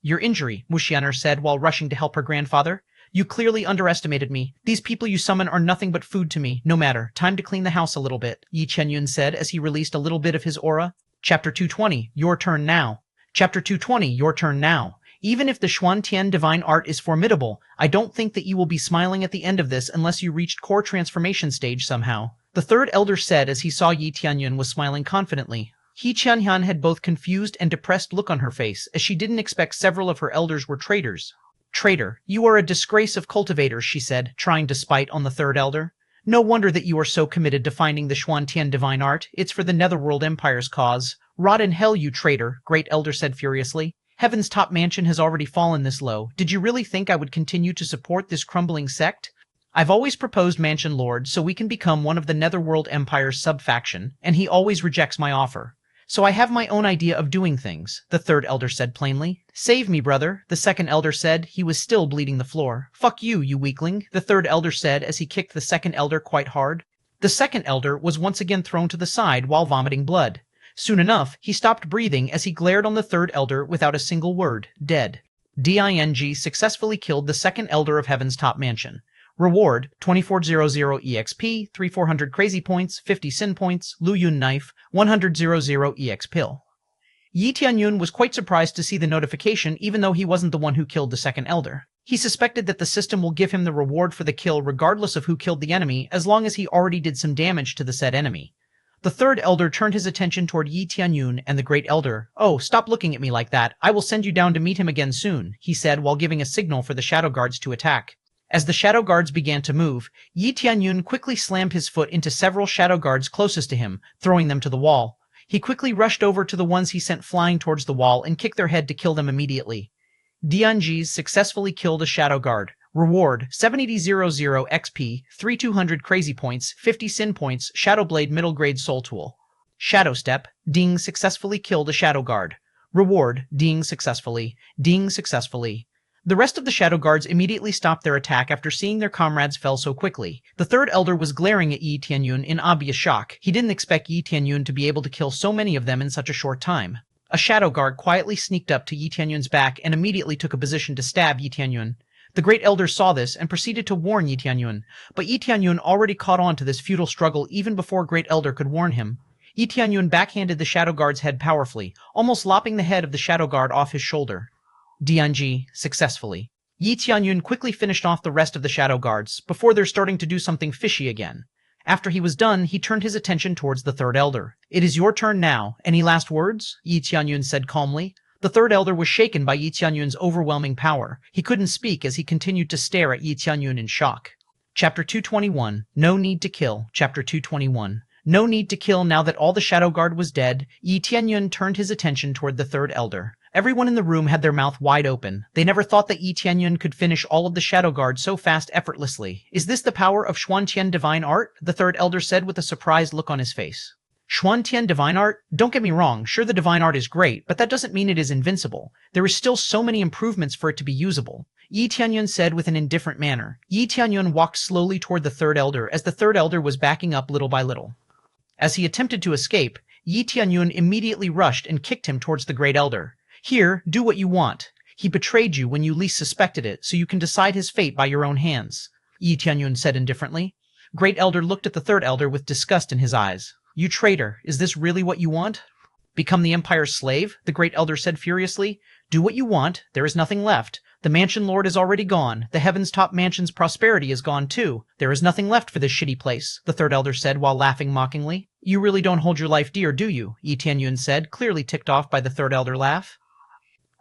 Your injury, Mushianer said while rushing to help her grandfather. You clearly underestimated me. These people you summon are nothing but food to me. No matter. Time to clean the house a little bit, Yi Tianyun said as he released a little bit of his aura. Chapter 220, your turn now. Chapter 220, your turn now. Even if the Xuantian divine art is formidable, I don't think that you will be smiling at the end of this unless you reached core transformation stage somehow, the third elder said as he saw Yi Tianyun was smiling confidently. Yi Tianyun had both confused and depressed look on her face, as she didn't expect several of her elders were traitors. Traitor, you are a disgrace of cultivators, she said, trying to spite on the third elder. No wonder that you are so committed to finding the Xuantian divine art. It's for the Netherworld Empire's cause. Rot in hell, you traitor, Great Elder said furiously. Heaven's Top Mansion has already fallen this low. Did you really think I would continue to support this crumbling sect? I've always proposed Mansion Lord so we can become one of the Netherworld Empire's sub-faction, and he always rejects my offer. So I have my own idea of doing things, the third elder said plainly. Save me, brother, the second elder said. He was still bleeding the floor. Fuck you, you weakling, the third elder said as he kicked the second elder quite hard. The second elder was once again thrown to the side while vomiting blood. Soon enough, he stopped breathing as he glared on the third elder without a single word. Dead. DING successfully killed the second elder of Heaven's Top Mansion. Reward, 2400 EXP, 3400 crazy points, 50 sin points, Lu Yun knife, 100 EX pill. Yi Tianyun was quite surprised to see the notification even though he wasn't the one who killed the second elder. He suspected that the system will give him the reward for the kill regardless of who killed the enemy, as long as he already did some damage to the said enemy. The third elder turned his attention toward Yi Tianyun and the great elder. "Oh, stop looking at me like that. I will send you down to meet him again soon," he said while giving a signal for the shadow guards to attack. As the shadow guards began to move, Yi Tianyun quickly slammed his foot into several shadow guards closest to him, throwing them to the wall. He quickly rushed over to the ones he sent flying towards the wall and kicked their head to kill them immediately. Dianjis successfully killed a shadow guard. Reward: 7000 XP, 3200 crazy points, 50 sin points, Shadowblade middle grade soul tool. Shadow Step: Ding successfully killed a shadow guard. Reward: Ding successfully. Ding successfully. The rest of the shadow guards immediately stopped their attack after seeing their comrades fell so quickly. The third elder was glaring at Yi Tianyun in obvious shock. He didn't expect Yi Tianyun to be able to kill so many of them in such a short time. A shadow guard quietly sneaked up to Yi Tianyun's back and immediately took a position to stab Yi Tianyun. The great elder saw this and proceeded to warn Yi Tianyun, but Yi Tianyun already caught on to this futile struggle even before great elder could warn him. Yi Tianyun backhanded the shadow guard's head powerfully, almost lopping the head of the shadow guard off his shoulder. Dianji successfully. Yi Tianyun quickly finished off the rest of the shadow guards before they're starting to do something fishy again. After he was done, he turned his attention towards the third elder. "It is your turn now. Any last words?" Yi Tianyun said calmly. The third elder was shaken by Yi Tianyun's overwhelming power. He couldn't speak as he continued to stare at Yi Tianyun in shock. Chapter 221. No Need to Kill. Chapter 221. No need to kill. Now that all the shadow guard was dead, Yi Tianyun turned his attention toward the third elder. Everyone in the room had their mouth wide open. They never thought that Yi Tianyun could finish all of the shadow guards so fast effortlessly. "Is this the power of Xuantian divine art?" the third elder said with a surprised look on his face. "Xuantian divine art? Don't get me wrong, sure the divine art is great, but that doesn't mean it is invincible. There is still so many improvements for it to be usable," Yi Tianyun said with an indifferent manner. Yi Tianyun walked slowly toward the third elder as the third elder was backing up little by little. As he attempted to escape, Yi Tianyun immediately rushed and kicked him towards the great elder. "Here, do what you want. He betrayed you when you least suspected it, so you can decide his fate by your own hands," Yi Tianyun said indifferently. Great elder looked at the third elder with disgust in his eyes. "You traitor, is this really what you want?" "Become the Empire's slave?" the great elder said furiously. "Do what you want. There is nothing left. The mansion lord is already gone. The Heaven's Top Mansion's prosperity is gone too. There is nothing left for this shitty place," the third elder said while laughing mockingly. "You really don't hold your life dear, do you?" Yi Tianyun said, clearly ticked off by the third elder laugh.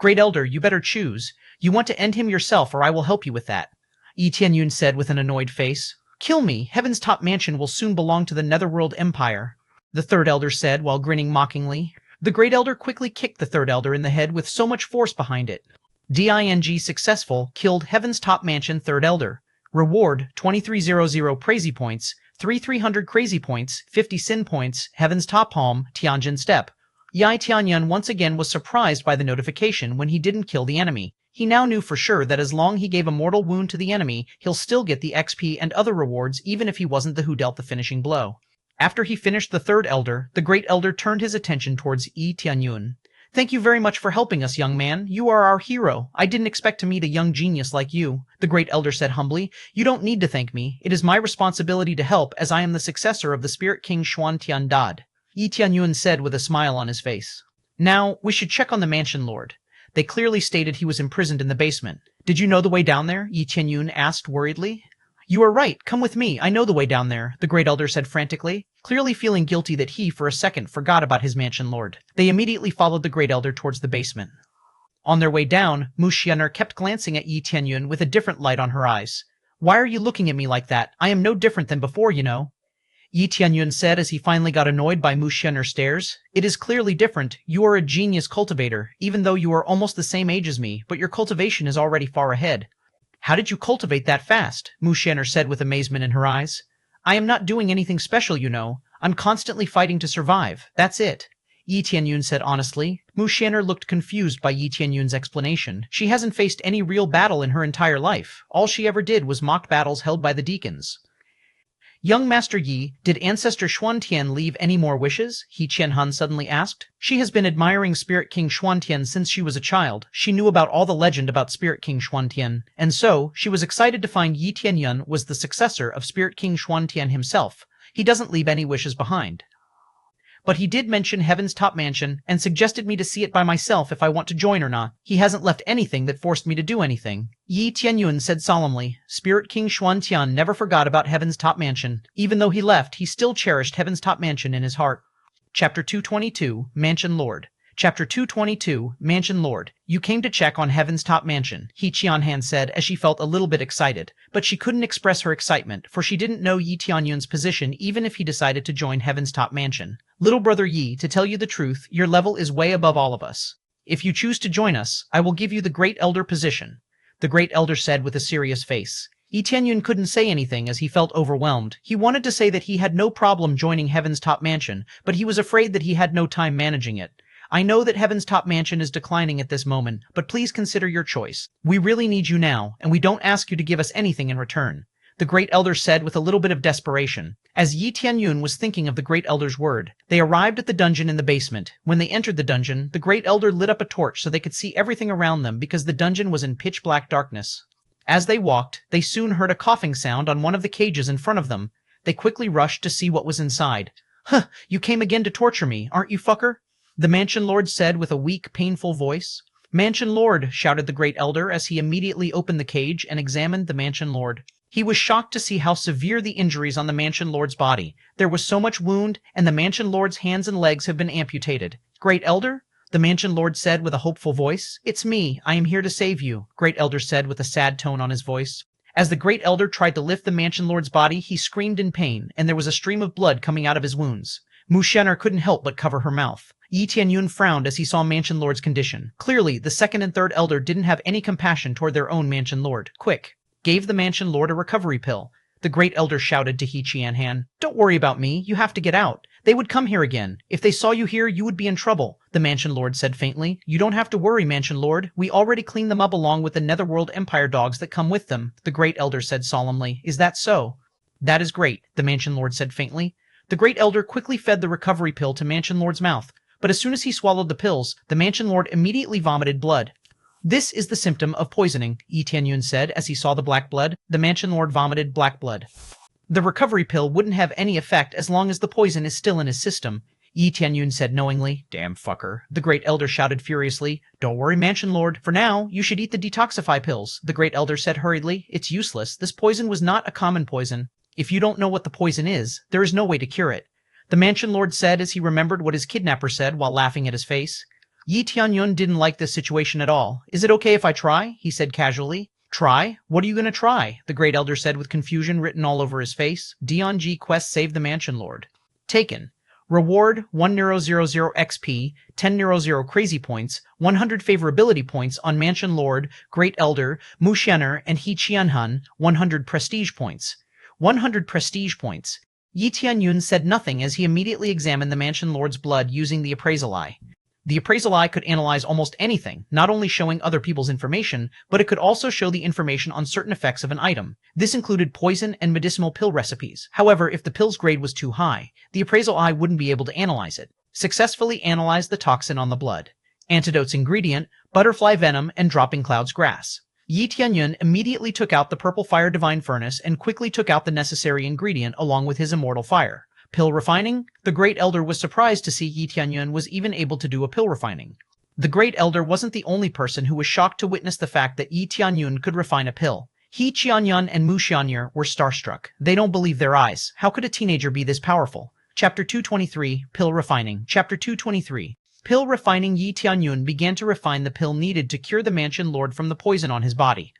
"Great elder, you better choose. You want to end him yourself or I will help you with that," Yi Tianyun said with an annoyed face. "Kill me. Heaven's Top Mansion will soon belong to the Netherworld Empire," the third elder said while grinning mockingly. The great elder quickly kicked the third elder in the head with so much force behind it. Ding successful, killed Heaven's Top Mansion third elder. Reward: 2300 crazy points, 3300 crazy points, 50 sin points, Heaven's Top Home, Tianjin Step. Yi Tianyun once again was surprised by the notification when he didn't kill the enemy. He now knew for sure that as long as he gave a mortal wound to the enemy, he'll still get the XP and other rewards even if he wasn't the who dealt the finishing blow. After he finished the third elder, the great elder turned his attention towards Yi Tianyun. "Thank you very much for helping us, young man. You are our hero. I didn't expect to meet a young genius like you," the great elder said humbly. "You don't need to thank me. It is my responsibility to help as I am the successor of the Spirit King Xuantian Dad," Yi Tianyun said with a smile on his face. "Now, we should check on the mansion lord. They clearly stated he was imprisoned in the basement. Did you know the way down there?" Yi Tianyun asked worriedly. "You are right. Come with me. I know the way down there," the great elder said frantically, clearly feeling guilty that he, for a second, forgot about his mansion lord. They immediately followed the great elder towards the basement. On their way down, Mu Xian'er kept glancing at Yi Tianyun with a different light on her eyes. "Why are you looking at me like that? I am no different than before, you know," Yi Tianyun said as he finally got annoyed by Mu Xian'er's stares. "It is clearly different. You are a genius cultivator, even though you are almost the same age as me, but your cultivation is already far ahead." "How did you cultivate that fast?" Mu Xian'er said with amazement in her eyes. "I am not doing anything special, you know. I'm constantly fighting to survive. That's it," Yi Tianyun said honestly. Mu Xian'er looked confused by Yi Tianyun's explanation. She hasn't faced any real battle in her entire life. All she ever did was mock battles held by the deacons. "Young Master Yi, did Ancestor Xuantian leave any more wishes?" He Qianhan suddenly asked. She has been admiring Spirit King Xuantian since she was a child. She knew about all the legend about Spirit King Xuantian, and so she was excited to find Yi Tianyun was the successor of Spirit King Xuantian himself. He doesn't leave any wishes behind. But he did mention Heaven's Top Mansion and suggested me to see it by myself if I want to join or not. He hasn't left anything that forced me to do anything. Yi Tianyun said solemnly. Spirit King Xuan Tian never forgot about Heaven's Top Mansion. Even though he left, he still cherished Heaven's Top Mansion in his heart. Chapter 222, Mansion Lord. Chapter 222, Mansion Lord. You came to check on Heaven's Top Mansion, Yi Tianyun said as she felt a little bit excited. But she couldn't express her excitement, for she didn't know Yi Tianyun's position even if he decided to join Heaven's Top Mansion. Little brother Yi, to tell you the truth, your level is way above all of us. If you choose to join us, I will give you the Great Elder position, the Great Elder said with a serious face. Yi Tianyun couldn't say anything as he felt overwhelmed. He wanted to say that he had no problem joining Heaven's Top Mansion, but he was afraid that he had no time managing it. I know that Heaven's Top Mansion is declining at this moment, but please consider your choice. We really need you now, and we don't ask you to give us anything in return, the Great Elder said with a little bit of desperation. As Yi Tianyun was thinking of the Great Elder's word, they arrived at the dungeon in the basement. When they entered the dungeon, the Great Elder lit up a torch so they could see everything around them because the dungeon was in pitch-black darkness. As they walked, they soon heard a coughing sound on one of the cages in front of them. They quickly rushed to see what was inside. Huh, you came again to torture me, aren't you, fucker? The Mansion Lord said with a weak, painful voice. Mansion Lord, shouted the Great Elder as he immediately opened the cage and examined the Mansion Lord. He was shocked to see how severe the injuries on the Mansion Lord's body. There was so much wound, and the Mansion Lord's hands and legs have been amputated. Great Elder? The Mansion Lord said with a hopeful voice. It's me. I am here to save you, Great Elder said with a sad tone on his voice. As the Great Elder tried to lift the Mansion Lord's body, he screamed in pain, and there was a stream of blood coming out of his wounds. Mu Shen'er couldn't help but cover her mouth. Yi Tianyun frowned as he saw Mansion Lord's condition. Clearly, the second and third elder didn't have any compassion toward their own Mansion Lord. Quick! Gave the Mansion Lord a recovery pill. The Great Elder shouted to Yi Tianyun. Don't worry about me. You have to get out. They would come here again. If they saw you here, you would be in trouble, the Mansion Lord said faintly. You don't have to worry, Mansion Lord. We already cleaned them up along with the Netherworld Empire dogs that come with them, the Great Elder said solemnly. Is that so? That is great, the Mansion Lord said faintly. The Great Elder quickly fed the recovery pill to Mansion Lord's mouth, but as soon as he swallowed the pills, the Mansion Lord immediately vomited blood. This is the symptom of poisoning, Yi Tianyun said as he saw the black blood. The Mansion Lord vomited black blood. The recovery pill wouldn't have any effect as long as the poison is still in his system, Yi Tianyun said knowingly. Damn fucker, the Great Elder shouted furiously. Don't worry, Mansion Lord. For now, you should eat the detoxify pills, the Great Elder said hurriedly. It's useless. This poison was not a common poison. If you don't know what the poison is, there is no way to cure it, the Mansion Lord said as he remembered what his kidnapper said while laughing at his face. Yi Tianyun didn't like this situation at all. Is it okay if I try? He said casually. Try? What are you going to try? The Great Elder said with confusion written all over his face. Dion G Quest Save the Mansion Lord. Taken. Reward 100 XP, 10 Crazy Points, 100 Favorability Points on Mansion Lord, Great Elder, Mu Shen'er, and Yi Tianyun, 100 Prestige Points. 100 Prestige Points. Yi Tianyun said nothing as he immediately examined the Mansion Lord's blood using the Appraisal Eye. The Appraisal Eye could analyze almost anything, not only showing other people's information, but it could also show the information on certain effects of an item. This included poison and medicinal pill recipes. However, if the pill's grade was too high, the Appraisal Eye wouldn't be able to analyze it. Successfully analyze the toxin on the blood. Antidote's ingredient, butterfly venom and dropping clouds grass. Yi Tianyun immediately took out the purple fire divine furnace and quickly took out the necessary ingredient along with his immortal fire. Pill refining? The Great Elder was surprised to see Yi Tianyun was even able to do a pill refining. The Great Elder wasn't the only person who was shocked to witness the fact that Yi Tianyun could refine a pill. Yi Tianyun and Mu Shen'er were starstruck. They don't believe their eyes. How could a teenager be this powerful? Chapter 223, Pill Refining. Chapter 223. Pill refining. Yi Tianyun began to refine the pill needed to cure the Mansion Lord from the poison on his body.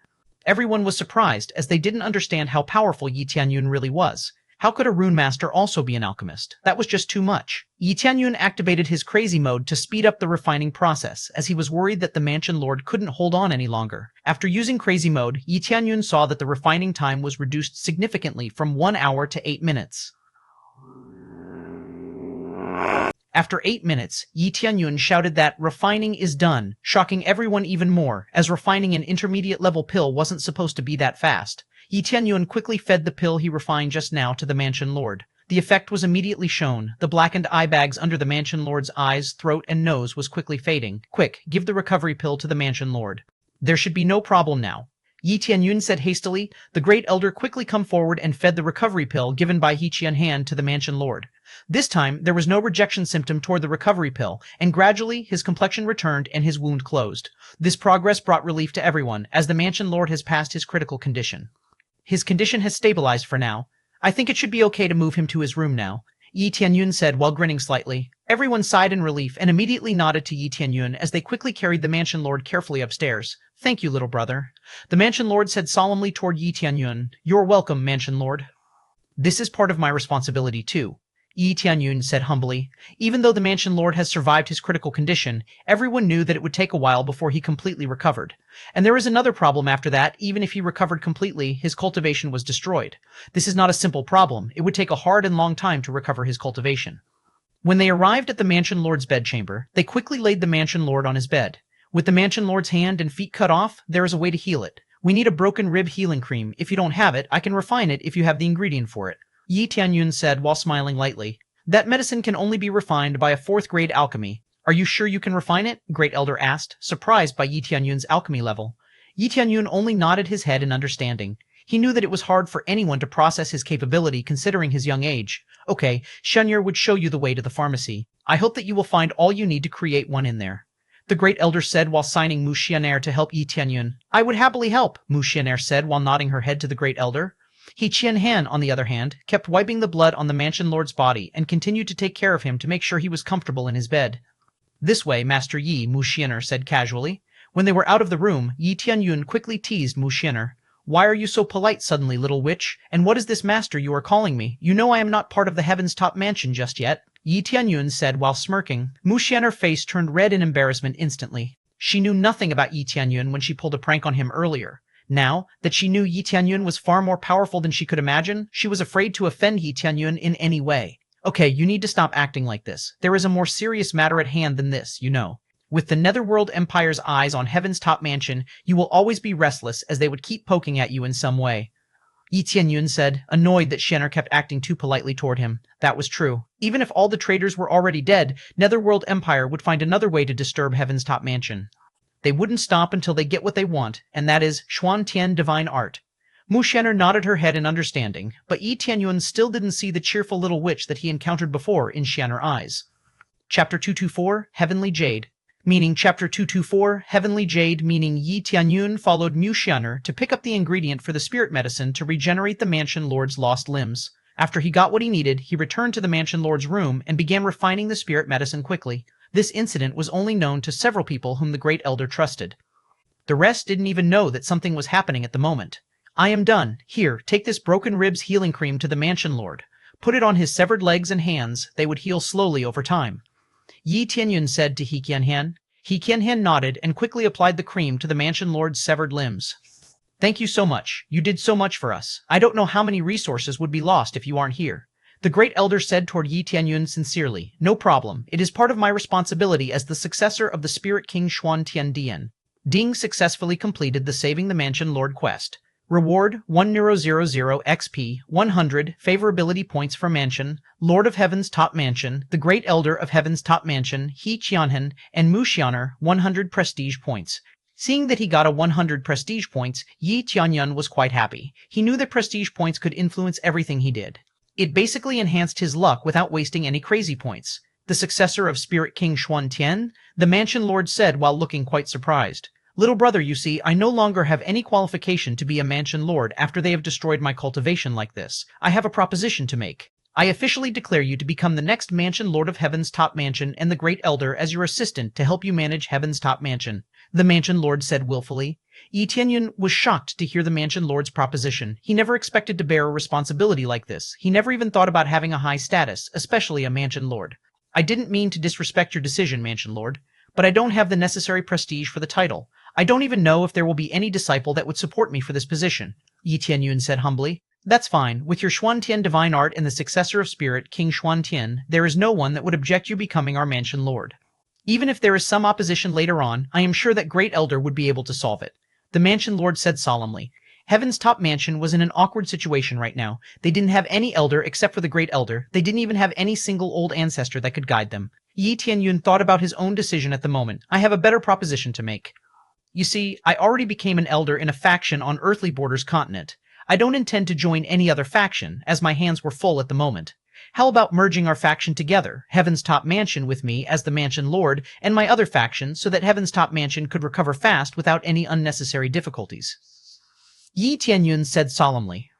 Everyone was surprised as they didn't understand how powerful Yi Tianyun really was. How could a rune master also be an alchemist? That was just too much. Yi Tianyun activated his crazy mode to speed up the refining process, as he was worried that the Mansion Lord couldn't hold on any longer. After using crazy mode, Yi Tianyun saw that the refining time was reduced significantly from 1 hour to 8 minutes. After 8 minutes, Yi Tianyun shouted that refining is done, shocking everyone even more, as refining an intermediate-level pill wasn't supposed to be that fast. Yi Tianyun quickly fed the pill he refined just now to the Mansion Lord. The effect was immediately shown. The blackened eye bags under the Mansion Lord's eyes, throat, and nose was quickly fading. Quick, give the recovery pill to the Mansion Lord. There should be no problem now. Yi Tianyun said hastily. The great elder quickly come forward and fed the recovery pill given by Yi Tianhan to the mansion lord. This time, there was no rejection symptom toward the recovery pill, and gradually his complexion returned and his wound closed. This progress brought relief to everyone, as the mansion lord has passed his critical condition. His condition has stabilized for now. I think it should be okay to move him to his room now, Yi Tianyun said while grinning slightly. Everyone sighed in relief and immediately nodded to Yi Tianyun as they quickly carried the mansion lord carefully upstairs. Thank you, little brother. The mansion lord said solemnly toward Yi Tianyun. You're welcome, mansion lord. This is part of my responsibility too, Yi Tianyun said humbly. Even though the mansion lord has survived his critical condition, everyone knew that it would take a while before he completely recovered. And there is another problem after that. Even if he recovered completely, his cultivation was destroyed. This is not a simple problem. It would take a hard and long time to recover his cultivation. When they arrived at the mansion lord's bedchamber, they quickly laid the mansion lord on his bed. With the mansion lord's hand and feet cut off, there is a way to heal it. We need a broken rib healing cream. If you don't have it, I can refine it if you have the ingredient for it, Yi Tianyun said while smiling lightly. That medicine can only be refined by a 4th grade alchemy. Are you sure you can refine it? Great Elder asked, surprised by Yi Tianyun's alchemy level. Yi Tianyun only nodded his head in understanding. He knew that it was hard for anyone to process his capability considering his young age. Okay, Shenyer would show you the way to the pharmacy. I hope that you will find all you need to create one in there, the great elder said while signing Mu Xianer to help Yi Tianyun. I would happily help, Mu Xianer said while nodding her head to the great elder. Yi Tianhan, on the other hand, kept wiping the blood on the mansion lord's body and continued to take care of him to make sure he was comfortable in his bed. This way, Master Yi, Mu Xianer said casually. When they were out of the room, Yi Tianyun quickly teased Mu Xianer. Why are you so polite suddenly, little witch? And what is this master you are calling me? You know I am not part of the Heaven's Top Mansion just yet, Yi Tianyun said while smirking. Mu Xianer's face turned red in embarrassment instantly. She knew nothing about Yi Tianyun when she pulled a prank on him earlier. Now that she knew Yi Tianyun was far more powerful than she could imagine, she was afraid to offend Yi Tianyun in any way. Okay, you need to stop acting like this. There is a more serious matter at hand than this, you know. With the Netherworld Empire's eyes on Heaven's Top Mansion, you will always be restless as they would keep poking at you in some way, Yi Tianyun said, annoyed that Shenner kept acting too politely toward him. That was true. Even if all the traitors were already dead, Netherworld Empire would find another way to disturb Heaven's Top Mansion. They wouldn't stop until they get what they want, and that is ch201 divine art. Mu Shenner nodded her head in understanding, but Yi Tianyun still didn't see the cheerful little witch that he encountered before in Shenner's eyes. Chapter 224, Heavenly Jade. Meaning Chapter 224, Heavenly Jade, meaning Yi Tianyun followed Mu Xianer to pick up the ingredient for the spirit medicine to regenerate the mansion lord's lost limbs. After he got what he needed, he returned to the mansion lord's room and began refining the spirit medicine quickly. This incident was only known to several people whom the great elder trusted. The rest didn't even know that something was happening at the moment. I am done. Here, take this broken ribs healing cream to the mansion lord. Put it on his severed legs and hands. They would heal slowly over time, Yi Tianyun said to Yi Tianhan. Yi Tianhan nodded and quickly applied the cream to the mansion lord's severed limbs. Thank you so much. You did so much for us. I don't know how many resources would be lost if you aren't here, the great elder said toward Yi Tianyun sincerely. No problem. It is part of my responsibility as the successor of the spirit king Xuan Tiandian. Ding successfully completed the Saving the Mansion Lord quest. Reward 1000 XP, 100 favorability points for Mansion, Lord of Heaven's Top Mansion, the Great Elder of Heaven's Top Mansion, Yi Tianhan, and Mu Xianer, 100 prestige points. Seeing that he got a 100 prestige points, Yi Tianyun was quite happy. He knew that prestige points could influence everything he did. It basically enhanced his luck without wasting any crazy points. The successor of Spirit King Xuan Tian, the Mansion Lord said while looking quite surprised. Little brother, you see, I no longer have any qualification to be a Mansion Lord after they have destroyed my cultivation like this. I have a proposition to make. I officially declare you to become the next Mansion Lord of Heaven's Top Mansion and the Great Elder as your assistant to help you manage Heaven's Top Mansion, the Mansion Lord said willfully. Yi Tianyun was shocked to hear the Mansion Lord's proposition. He never expected to bear a responsibility like this. He never even thought about having a high status, especially a Mansion Lord. I didn't mean to disrespect your decision, Mansion Lord, but I don't have the necessary prestige for the title. I don't even know if there will be any disciple that would support me for this position, Yi Tianyun said humbly. That's fine. With your Xuan Tian divine art and the successor of spirit, King Xuan Tian, there is no one that would object you becoming our Mansion Lord. Even if there is some opposition later on, I am sure that Great Elder would be able to solve it, the Mansion Lord said solemnly. Heaven's Top Mansion was in an awkward situation right now. They didn't have any elder except for the Great Elder. They didn't even have any single old ancestor that could guide them. Yi Tianyun thought about his own decision at the moment. I have a better proposition to make. You see, I already became an elder in a faction on Earthly Borders continent. I don't intend to join any other faction, as my hands were full at the moment. How about merging our faction together, Heaven's Top Mansion with me as the Mansion Lord, and my other faction, so that Heaven's Top Mansion could recover fast without any unnecessary difficulties? Yi Tianyun said solemnly.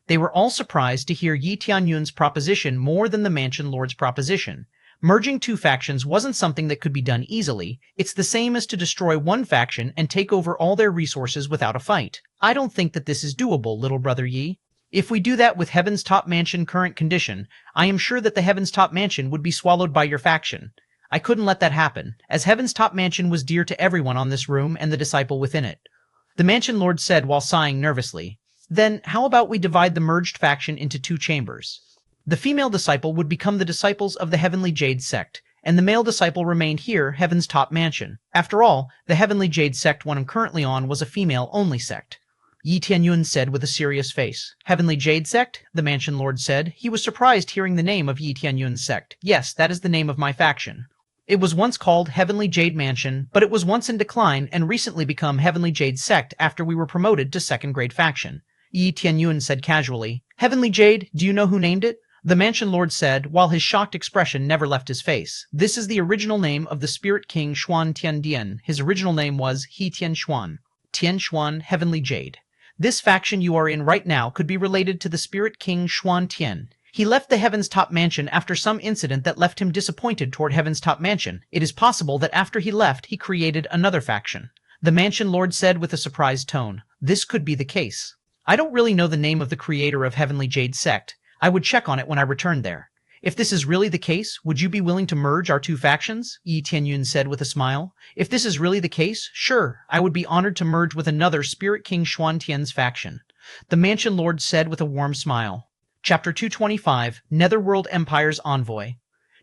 They were all surprised to hear Yi Tianyun's proposition more than the Mansion Lord's proposition. Merging two factions wasn't something that could be done easily. It's the same as to destroy one faction and take over all their resources without a fight. I don't think that this is doable, little brother Yi. If we do that with Heaven's Top Mansion current condition, I am sure that the Heaven's Top Mansion would be swallowed by your faction. I couldn't let that happen, as Heaven's Top Mansion was dear to everyone on this room and the disciple within it. The Mansion Lord said while sighing nervously. Then, how about we divide the merged faction into two chambers? The female disciple would become the disciples of the Heavenly Jade sect, and the male disciple remained here, Heaven's Top Mansion. After all, the Heavenly Jade sect one I'm currently on was a female-only sect. Yi Tianyun said with a serious face. Heavenly Jade sect? The Mansion Lord said. He was surprised hearing the name of Yi Tianyun's sect. Yes, that is the name of my faction. It was once called Heavenly Jade Mansion, but it was once in decline and recently become Heavenly Jade sect after we were promoted to second-grade faction. Yi Tianyun said casually. Heavenly Jade, do you know who named it? The Mansion Lord said, while his shocked expression never left his face. This is the original name of the Spirit King Xuan Tiandian. His original name was Yi Tianyun. Tianyun, Heavenly Jade. This faction you are in right now could be related to the Spirit King Xuan Tian. He left the Heaven's Top Mansion after some incident that left him disappointed toward Heaven's Top Mansion. It is possible that after he left, he created another faction. The Mansion Lord said with a surprised tone. This could be the case. I don't really know the name of the creator of Heavenly Jade sect. I would check on it when I returned there. If this is really the case, would you be willing to merge our two factions? Yi Tianyun said with a smile. If this is really the case, sure, I would be honored to merge with another Spirit King Xuan Tian's faction. The Mansion Lord said with a warm smile. Chapter 225, Netherworld Empire's Envoy.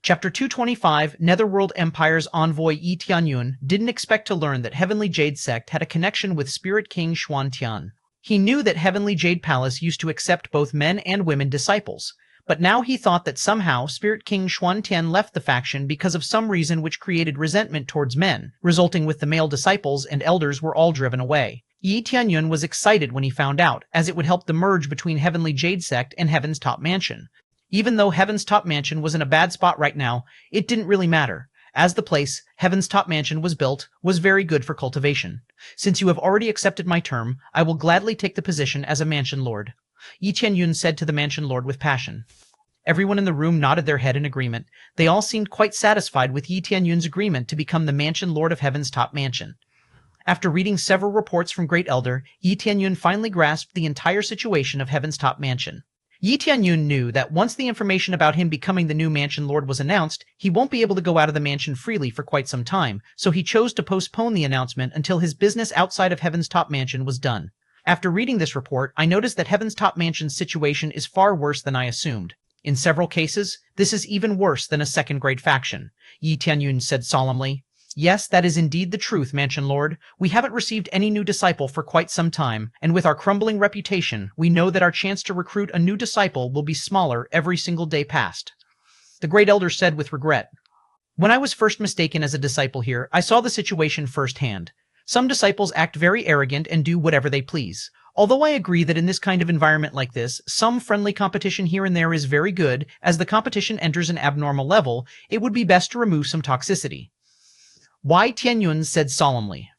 Chapter 225, Netherworld Empire's Envoy Yi Tianyun didn't expect to learn that Heavenly Jade sect had a connection with Spirit King Xuan Tian. He knew that Heavenly Jade Palace used to accept both men and women disciples, but now he thought that somehow Spirit King Xuan Tian left the faction because of some reason which created resentment towards men, resulting with the male disciples and elders were all driven away. Yi Tianyun was excited when he found out, as it would help the merge between Heavenly Jade sect and Heaven's Top Mansion. Even though Heaven's Top Mansion was in a bad spot right now, it didn't really matter, as the place, Heaven's Top Mansion was built, was very good for cultivation. Since you have already accepted my term, I will gladly take the position as a Mansion Lord. Yi Tianyun said to the Mansion Lord with passion. Everyone in the room nodded their head in agreement. They all seemed quite satisfied with Yi Tianyun's agreement to become the Mansion Lord of Heaven's Top Mansion. After reading several reports from Great Elder, Yi Tianyun finally grasped the entire situation of Heaven's Top Mansion. Yi Tianyun knew that once the information about him becoming the new Mansion Lord was announced, he won't be able to go out of the mansion freely for quite some time, so he chose to postpone the announcement until his business outside of Heaven's Top Mansion was done. After reading this report, I noticed that Heaven's Top Mansion's situation is far worse than I assumed. In several cases, this is even worse than a second-grade faction, Yi Tianyun said solemnly. Yes, that is indeed the truth, Mansion Lord. We haven't received any new disciple for quite some time, and with our crumbling reputation, we know that our chance to recruit a new disciple will be smaller every single day past. The Great Elder said with regret. When I was first mistaken as a disciple here, I saw the situation firsthand. Some disciples act very arrogant and do whatever they please. Although I agree that in this kind of environment like this, some friendly competition here and there is very good, as the competition enters an abnormal level, it would be best to remove some toxicity. Yi Tianyun said solemnly.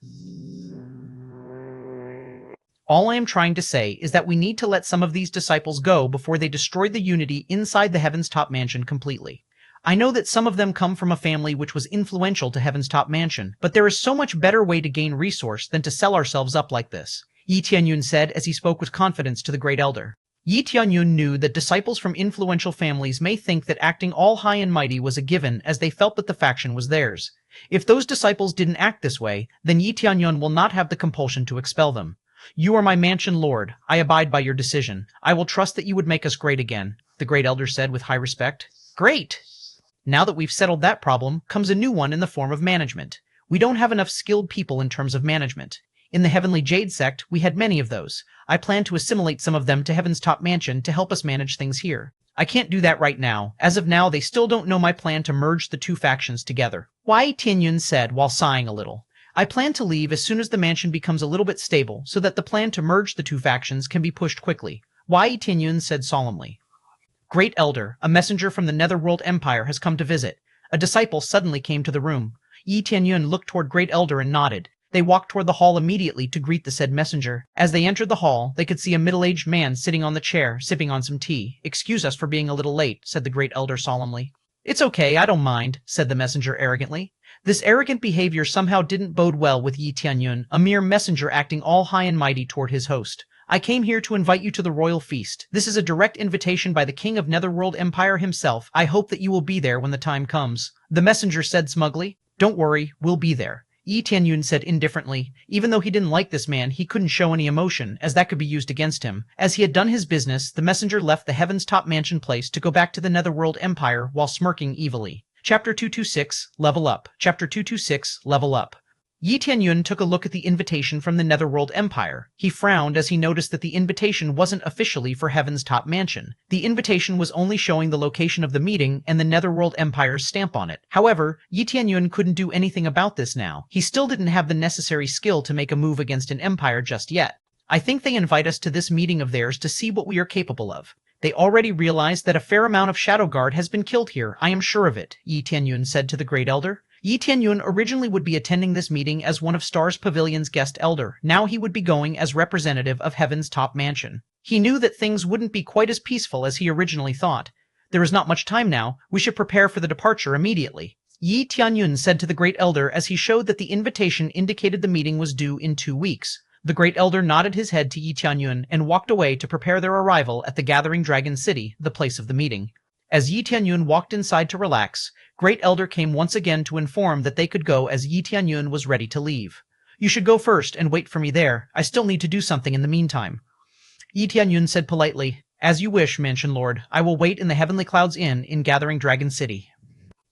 All I am trying to say is that we need to let some of these disciples go before they destroy the unity inside the Heaven's Top Mansion completely. I know that some of them come from a family which was influential to Heaven's Top Mansion, but there is so much better way to gain resource than to sell ourselves up like this, Yi Tianyun said as he spoke with confidence to the Great Elder. Yi Tianyun knew that disciples from influential families may think that acting all high and mighty was a given as they felt that the faction was theirs. If those disciples didn't act this way, then Yi Tianyun will not have the compulsion to expel them. You are my Mansion Lord. I abide by your decision. I will trust that you would make us great again, the Great Elder said with high respect. Great! Now that we've settled that problem, comes a new one in the form of management. We don't have enough skilled people in terms of management. In the Heavenly Jade sect, we had many of those. I plan to assimilate some of them to Heaven's top mansion to help us manage things here. I can't do that right now. As of now, they still don't know my plan to merge the two factions together. Yi Tianyun said while sighing a little. I plan to leave as soon as the mansion becomes a little bit stable so that the plan to merge the two factions can be pushed quickly. Yi Tianyun said solemnly. Great Elder, a messenger from the Netherworld Empire has come to visit. A disciple suddenly came to the room. Yi Tianyun looked toward Great Elder and nodded. They walked toward the hall immediately to greet the said messenger. As they entered the hall, they could see a middle-aged man sitting on the chair, sipping on some tea. Excuse us for being a little late, said the Great Elder solemnly. It's okay, I don't mind, said the messenger arrogantly. This arrogant behavior somehow didn't bode well with Yi Tianyun, a mere messenger acting all high and mighty toward his host. I came here to invite you to the royal feast. This is a direct invitation by the King of Netherworld Empire himself. I hope that you will be there when the time comes. The messenger said smugly. Don't worry, we'll be there. Yi Tianyun said indifferently. Even though he didn't like this man, he couldn't show any emotion, as that could be used against him. As he had done his business, the messenger left the Heaven's Top Mansion place to go back to the Netherworld Empire while smirking evilly. Chapter 226, Level Up. Chapter 226, Level Up. Yi Tianyun took a look at the invitation from the Netherworld Empire. He frowned as he noticed that the invitation wasn't officially for Heaven's Top Mansion. The invitation was only showing the location of the meeting and the Netherworld Empire's stamp on it. However, Yi Tianyun couldn't do anything about this now. He still didn't have the necessary skill to make a move against an empire just yet. I think they invite us to this meeting of theirs to see what we are capable of. They already realized that a fair amount of Shadow Guard has been killed here. I am sure of it, Yi Tianyun said to the Great Elder. Yi Tianyun originally would be attending this meeting as one of Stars Pavilion's guest elder. Now he would be going as representative of Heaven's Top Mansion. He knew that things wouldn't be quite as peaceful as he originally thought. There is not much time now. We should prepare for the departure immediately. Yi Tianyun said to the Great Elder as he showed that the invitation indicated the meeting was due in 2 weeks. The Great Elder nodded his head to Yi Tianyun and walked away to prepare their arrival at the Gathering Dragon City, the place of the meeting. As Yi Tianyun walked inside to relax, Great Elder came once again to inform that they could go as Yi Tianyun was ready to leave. You should go first and wait for me there. I still need to do something in the meantime. Yi Tianyun said politely, As you wish, Mansion Lord. I will wait in the Heavenly Clouds Inn in Gathering Dragon City.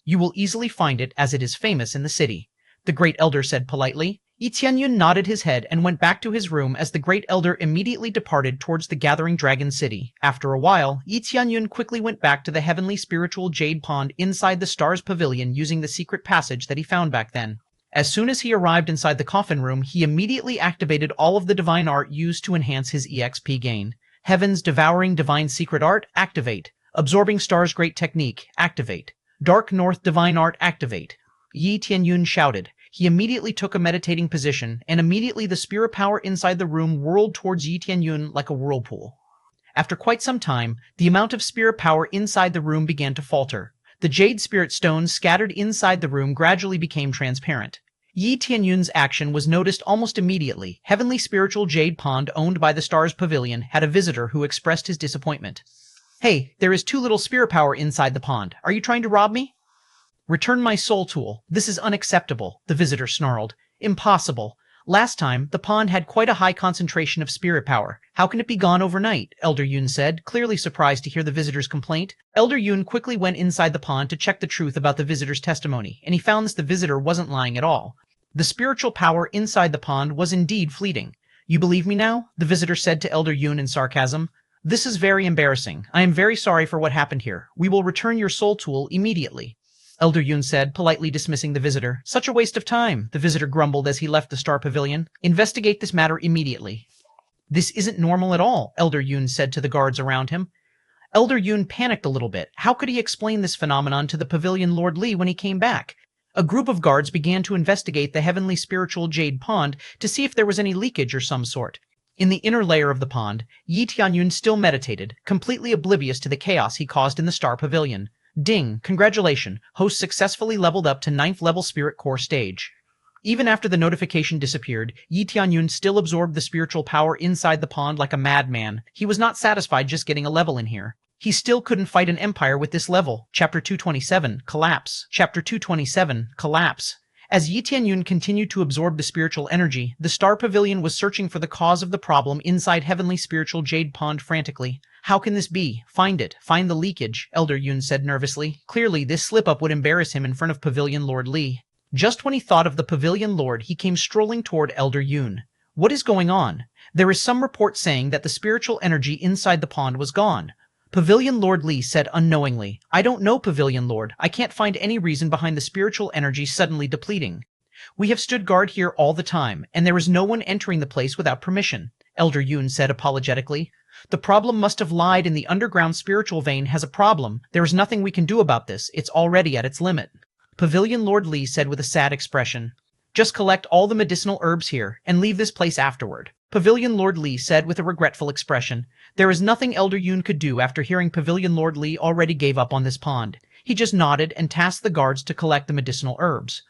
You will easily find it as it is famous in the city. The Great Elder said politely. Yi Tianyun nodded his head and went back to his room as the Great Elder immediately departed towards the Gathering Dragon City. After a while, Yi Tianyun quickly went back to the heavenly spiritual jade pond inside the Stars Pavilion using the secret passage that he found back then. As soon as he arrived inside the coffin room, he immediately activated all of the divine art used to enhance his EXP gain. Heaven's Devouring Divine Secret Art, activate. Absorbing Stars Great Technique, activate. Dark North Divine Art, activate. Yi Tianyun shouted. He immediately took a meditating position, and immediately the spirit power inside the room whirled towards Yi Tianyun like a whirlpool. After quite some time, the amount of spirit power inside the room began to falter. The jade spirit stones scattered inside the room gradually became transparent. Yi Tianyun's action was noticed almost immediately. Heavenly Spiritual Jade Pond owned by the Stars Pavilion had a visitor who expressed his disappointment. Hey, there is too little spirit power inside the pond. Are you trying to rob me? Return my soul tool. This is unacceptable, the visitor snarled. Impossible. Last time, the pond had quite a high concentration of spirit power. How can it be gone overnight? Elder Yun said, clearly surprised to hear the visitor's complaint. Elder Yun quickly went inside the pond to check the truth about the visitor's testimony, and he found that the visitor wasn't lying at all. The spiritual power inside the pond was indeed fleeting. You believe me now? The visitor said to Elder Yun in sarcasm. This is very embarrassing. I am very sorry for what happened here. We will return your soul tool immediately. Elder Yun said, politely dismissing the visitor. Such a waste of time, the visitor grumbled as he left the Star Pavilion. Investigate this matter immediately. This isn't normal at all, Elder Yun said to the guards around him. Elder Yun panicked a little bit. How could he explain this phenomenon to the Pavilion Lord Li when he came back? A group of guards began to investigate the heavenly spiritual jade pond to see if there was any leakage or some sort. In the inner layer of the pond, Yi Tianyun still meditated, completely oblivious to the chaos he caused in the Star Pavilion. Ding! Congratulations! Host successfully leveled up to 9th level Spirit Core stage. Even after the notification disappeared, Yi Tianyun still absorbed the spiritual power inside the pond like a madman. He was not satisfied just getting a level in here. He still couldn't fight an empire with this level. Chapter 227, Collapse. Chapter 227, Collapse. As Yi Tianyun continued to absorb the spiritual energy, the Star Pavilion was searching for the cause of the problem inside Heavenly Spiritual Jade Pond frantically. How can this be? Find it. Find the leakage, Elder Yun said nervously. Clearly, this slip-up would embarrass him in front of Pavilion Lord Li. Just when he thought of the Pavilion Lord, he came strolling toward Elder Yun. What is going on? There is some report saying that the spiritual energy inside the pond was gone. Pavilion Lord Li said unknowingly. I don't know, Pavilion Lord. I can't find any reason behind the spiritual energy suddenly depleting. We have stood guard here all the time, and there is no one entering the place without permission, Elder Yun said apologetically. The problem must have lied in the underground spiritual vein has a problem. There is nothing we can do about this. It's already at its limit. Pavilion Lord Li said with a sad expression. Just collect all the medicinal herbs here, and leave this place afterward. Pavilion Lord Li said with a regretful expression. There is nothing Elder Yun could do after hearing Pavilion Lord Li already gave up on this pond. He just nodded and tasked the guards to collect the medicinal herbs.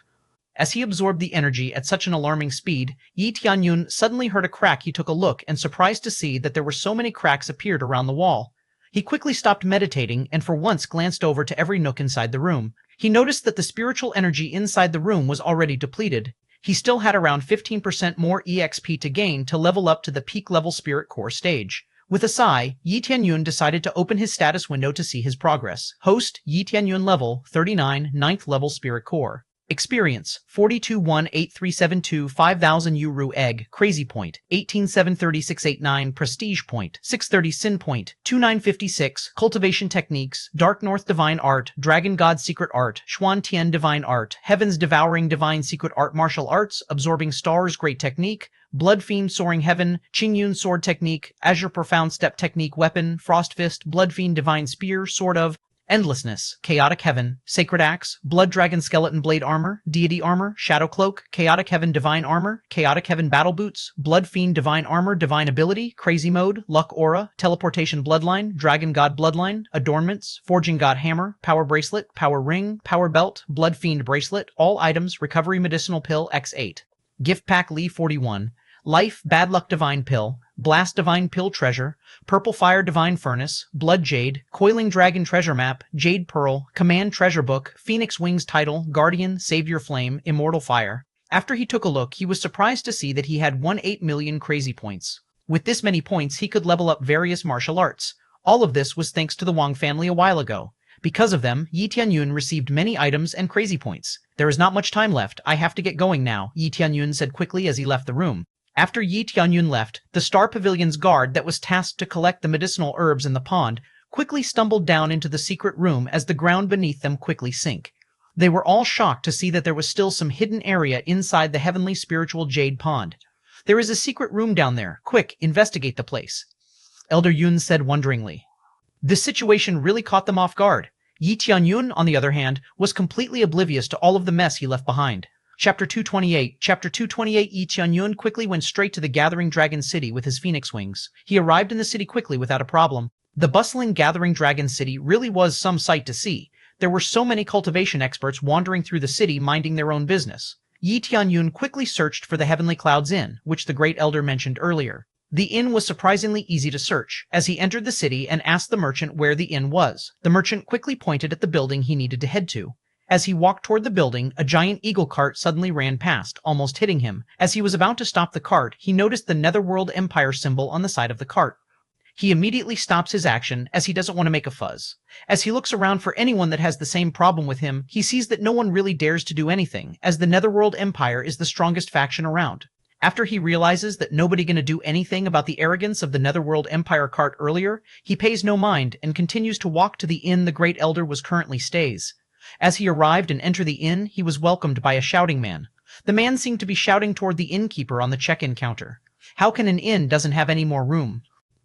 As he absorbed the energy at such an alarming speed, Yi Tianyun suddenly heard a crack. He took a look and surprised to see that there were so many cracks appeared around the wall. He quickly stopped meditating and for once glanced over to every nook inside the room. He noticed that the spiritual energy inside the room was already depleted. He still had around 15% more EXP to gain to level up to the peak level spirit core stage. With a sigh, Yi Tianyun decided to open his status window to see his progress. Host, Yi Tianyun level 39, 9th level spirit core. Experience 42-1-8372 5000 Uru Egg Crazy Point 18-73689 Prestige Point 630 Sin Point 2956 Cultivation Techniques Dark North Divine Art Dragon God Secret Art Xuan Tian Divine Art Heavens Devouring Divine Secret Art Martial Arts Absorbing Stars Great Technique Blood Fiend Soaring Heaven Qingyun Sword Technique Azure Profound Step Technique Weapon Frost Fist Blood Fiend Divine Spear Sword of Endlessness, Chaotic Heaven, Sacred Axe, Blood Dragon Skeleton Blade Armor, Deity Armor, Shadow Cloak, Chaotic Heaven Divine Armor, Chaotic Heaven Battle Boots, Blood Fiend Divine Armor, Divine Ability, Crazy Mode, Luck Aura, Teleportation Bloodline, Dragon God Bloodline, Adornments, Forging God Hammer, Power Bracelet, Power Ring, Power Belt, Blood Fiend Bracelet, all items, Recovery Medicinal Pill X8. Gift Pack Lee 41, Life Bad Luck Divine Pill, Blast Divine Pill Treasure, Purple Fire Divine Furnace, Blood Jade, Coiling Dragon Treasure Map, Jade Pearl, Command Treasure Book, Phoenix Wings Title, Guardian, Savior Flame, Immortal Fire. After he took a look, he was surprised to see that he had 18 million crazy points. With this many points, he could level up various martial arts. All of this was thanks to the Wang family a while ago. Because of them, Yi Tianyun received many items and crazy points. There is not much time left. I have to get going now, Yi Tianyun said quickly as he left the room. After Yi Tianyun left, the Star Pavilion's guard that was tasked to collect the medicinal herbs in the pond quickly stumbled down into the secret room as the ground beneath them quickly sank. They were all shocked to see that there was still some hidden area inside the heavenly spiritual jade pond. There is a secret room down there. Quick, investigate the place, Elder Yun said wonderingly. This situation really caught them off guard. Yi Tianyun, on the other hand, was completely oblivious to all of the mess he left behind. Chapter 228. Chapter 228. Yi Tianyun quickly went straight to the Gathering Dragon City with his phoenix wings. He arrived in the city quickly without a problem. The bustling Gathering Dragon City really was some sight to see. There were so many cultivation experts wandering through the city minding their own business. Yi Tianyun quickly searched for the Heavenly Clouds Inn, which the great elder mentioned earlier. The inn was surprisingly easy to search. As he entered the city and asked the merchant where the inn was, the merchant quickly pointed at the building he needed to head to. As he walked toward the building, a giant eagle cart suddenly ran past, almost hitting him. As he was about to stop the cart, he noticed the Netherworld Empire symbol on the side of the cart. He immediately stops his action, as he doesn't want to make a fuzz. As he looks around for anyone that has the same problem with him, he sees that no one really dares to do anything, as the Netherworld Empire is the strongest faction around. After he realizes that nobody gonna do anything about the arrogance of the Netherworld Empire cart earlier, he pays no mind and continues to walk to the inn the great elder was currently stays. As he arrived and entered the inn, he was welcomed by a shouting man. The man seemed to be shouting toward the innkeeper on the check-in counter. How can an inn doesn't have any more room?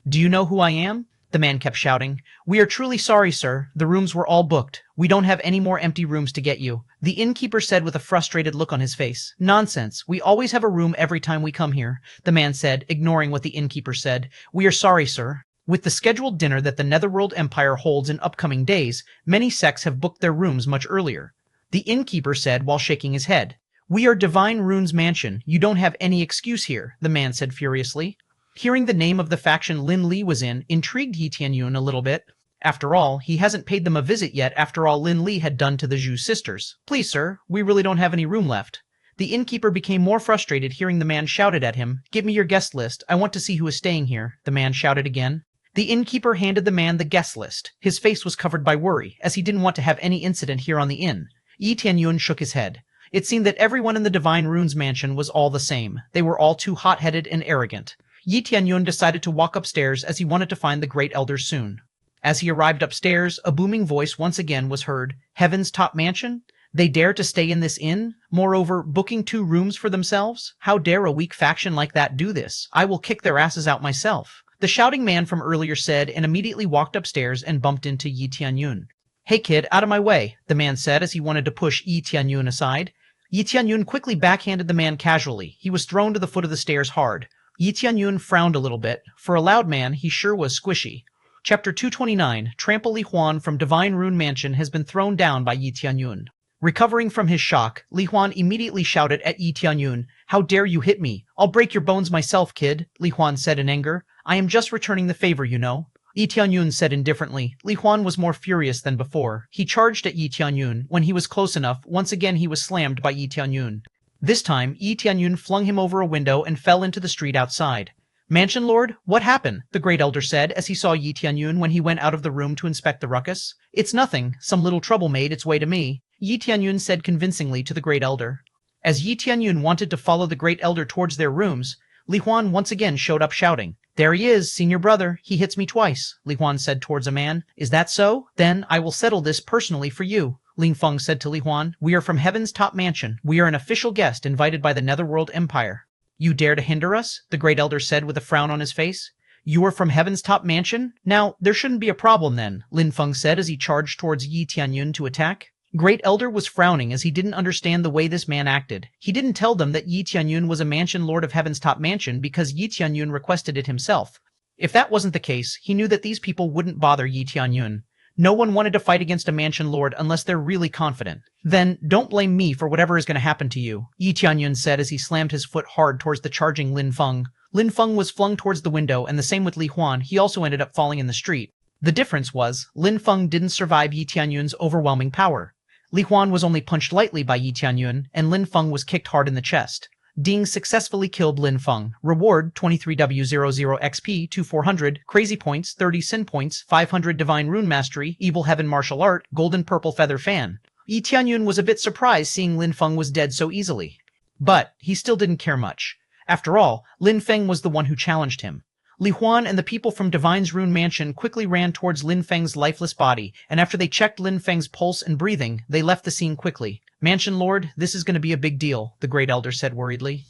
Do you know who I am? The man kept shouting. We are truly sorry, sir. The rooms were all booked. We don't have any more empty rooms to get you. The innkeeper said with a frustrated look on his face. Nonsense. We always have a room every time we come here, the man said, ignoring what the innkeeper said. We are sorry, sir. With the scheduled dinner that the Netherworld Empire holds in upcoming days, many sects have booked their rooms much earlier. The innkeeper said while shaking his head. We are Divine Rune's mansion. You don't have any excuse here, the man said furiously. Hearing the name of the faction Lin Li was in intrigued Yi Tianyun a little bit. After all, he hasn't paid them a visit yet after all Lin Li had done to the Zhu sisters. Please, sir, we really don't have any room left. The innkeeper became more frustrated hearing the man shouted at him. Give me your guest list. I want to see who is staying here, the man shouted again. The innkeeper handed the man the guest list. His face was covered by worry, as he didn't want to have any incident here on the inn. Yi Tianyun shook his head. It seemed that everyone in the Divine Runes mansion was all the same. They were all too hot-headed and arrogant. Yi Tianyun decided to walk upstairs as he wanted to find the Great Elder soon. As he arrived upstairs, a booming voice once again was heard. Heaven's top mansion? They dare to stay in this inn? Moreover, booking 2 rooms for themselves? How dare a weak faction like that do this? I will kick their asses out myself. The shouting man from earlier said and immediately walked upstairs and bumped into Yi Tianyun. Hey kid, out of my way, the man said as he wanted to push Yi Tianyun aside. Yi Tianyun quickly backhanded the man casually. He was thrown to the foot of the stairs hard. Yi Tianyun frowned a little bit. For a loud man, he sure was squishy. Chapter 229, Trample Li Huan from Divine Rune Mansion has been thrown down by Yi Tianyun. Recovering from his shock, Li Huan immediately shouted at Yi Tianyun, "How dare you hit me? I'll break your bones myself, kid," Li Huan said in anger. "I am just returning the favor, you know." Yi Tianyun said indifferently. Li Huan was more furious than before. He charged at Yi Tianyun. When he was close enough, once again he was slammed by Yi Tianyun. This time, Yi Tianyun flung him over a window and fell into the street outside. "Mansion Lord, what happened?" the Great Elder said as he saw Yi Tianyun when he went out of the room to inspect the ruckus. "It's nothing. Some little trouble made its way to me," Yi Tianyun said convincingly to the Great Elder. As Yi Tianyun wanted to follow the Great Elder towards their rooms, Li Huan once again showed up shouting. "There he is, senior brother. He hits me twice," Li Huan said towards a man. "Is that so? Then I will settle this personally for you." Ling Feng said to Li Huan, "We are from Heaven's top mansion. We are an official guest invited by the Netherworld Empire." "You dare to hinder us?" the Great Elder said with a frown on his face. "You are from Heaven's top mansion? Now, there shouldn't be a problem then," Lin Feng said as he charged towards Yi Tianyun to attack. Great Elder was frowning as he didn't understand the way this man acted. He didn't tell them that Yi Tianyun was a mansion lord of Heaven's top mansion because Yi Tianyun requested it himself. If that wasn't the case, he knew that these people wouldn't bother Yi Tianyun. No one wanted to fight against a mansion lord unless they're really confident. "Then, don't blame me for whatever is going to happen to you," Yi Tianyun said as he slammed his foot hard towards the charging Lin Feng. Lin Feng was flung towards the window, and the same with Li Huan. He also ended up falling in the street. The difference was, Lin Feng didn't survive Yi Tianyun's overwhelming power. Li Huan was only punched lightly by Yi Tianyun, and Lin Feng was kicked hard in the chest. Ding successfully killed Lin Feng. Reward 23W00 XP to 400, Crazy Points 30 Sin Points, 500 Divine Rune Mastery, Evil Heaven Martial Art, Golden Purple Feather Fan. Yi Tianyun was a bit surprised seeing Lin Feng was dead so easily. But he still didn't care much. After all, Lin Feng was the one who challenged him. Li Huan and the people from Divine's Rune Mansion quickly ran towards Lin Feng's lifeless body, and after they checked Lin Feng's pulse and breathing, they left the scene quickly. "Mansion Lord, this is going to be a big deal," the Great Elder said worriedly.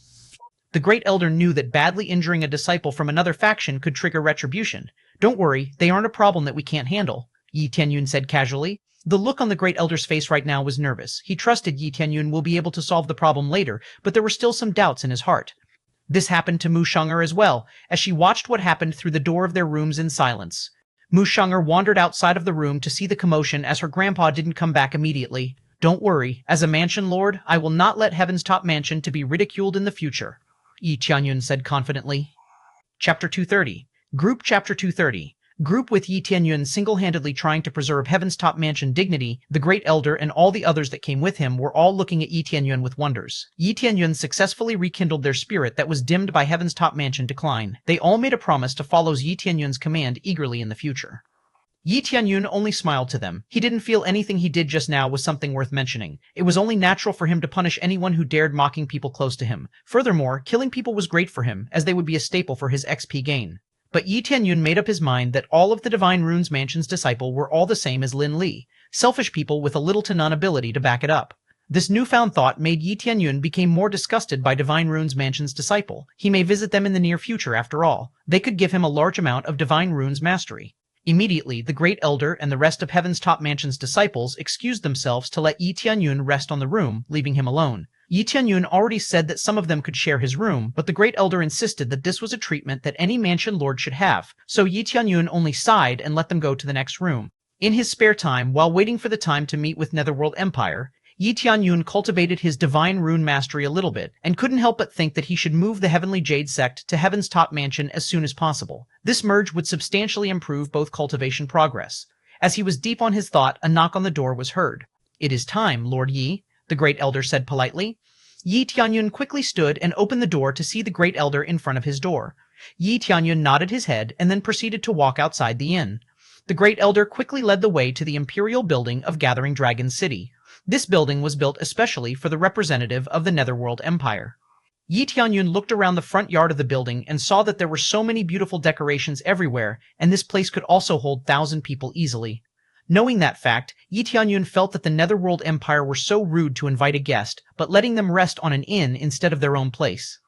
The Great Elder knew that badly injuring a disciple from another faction could trigger retribution. "Don't worry, they aren't a problem that we can't handle," Yi Tianyun said casually. The look on the Great Elder's face right now was nervous. He trusted Yi Tianyun will be able to solve the problem later, but there were still some doubts in his heart. This happened to Mu Shunger as well, as she watched what happened through the door of their rooms in silence. Mu Shunger wandered outside of the room to see the commotion as her grandpa didn't come back immediately. "Don't worry, as a mansion lord, I will not let Heaven's top mansion to be ridiculed in the future," Yi Tianyun said confidently. Chapter 230. Group Chapter 230. Group with Yi Tianyun single-handedly trying to preserve Heaven's top mansion dignity, the Great Elder and all the others that came with him were all looking at Yi Tianyun with wonders. Yi Tianyun successfully rekindled their spirit that was dimmed by Heaven's top mansion decline. They all made a promise to follow Yi Tianyun's command eagerly in the future. Yi Tianyun only smiled to them. He didn't feel anything he did just now was something worth mentioning. It was only natural for him to punish anyone who dared mocking people close to him. Furthermore, killing people was great for him, as they would be a staple for his XP gain. But Yi Tianyun made up his mind that all of the Divine Runes Mansion's disciple were all the same as Lin Li, selfish people with a little to none ability to back it up. This newfound thought made Yi Tianyun become more disgusted by Divine Runes Mansion's disciple. He may visit them in the near future after all. They could give him a large amount of Divine Runes mastery. Immediately, the Great Elder and the rest of Heaven's top mansion's disciples excused themselves to let Yi Tianyun rest on the room, leaving him alone. Yi Tianyun already said that some of them could share his room, but the Great Elder insisted that this was a treatment that any mansion lord should have, so Yi Tianyun only sighed and let them go to the next room. In his spare time, while waiting for the time to meet with Netherworld Empire, Yi Tianyun cultivated his Divine Rune Mastery a little bit, and couldn't help but think that he should move the Heavenly Jade Sect to Heaven's top mansion as soon as possible. This merge would substantially improve both cultivation progress. As he was deep on his thought, a knock on the door was heard. "It is time, Lord Yi," the Great Elder said politely. Yi Tianyun quickly stood and opened the door to see the Great Elder in front of his door. Yi Tianyun nodded his head and then proceeded to walk outside the inn. The Great Elder quickly led the way to the Imperial Building of Gathering Dragon City. This building was built especially for the representative of the Netherworld Empire. Yi Tianyun looked around the front yard of the building and saw that there were so many beautiful decorations everywhere, and this place could also hold 1,000 people easily. Knowing that fact, Yi Tianyun felt that the Netherworld Empire were so rude to invite a guest, but letting them rest on an inn instead of their own place.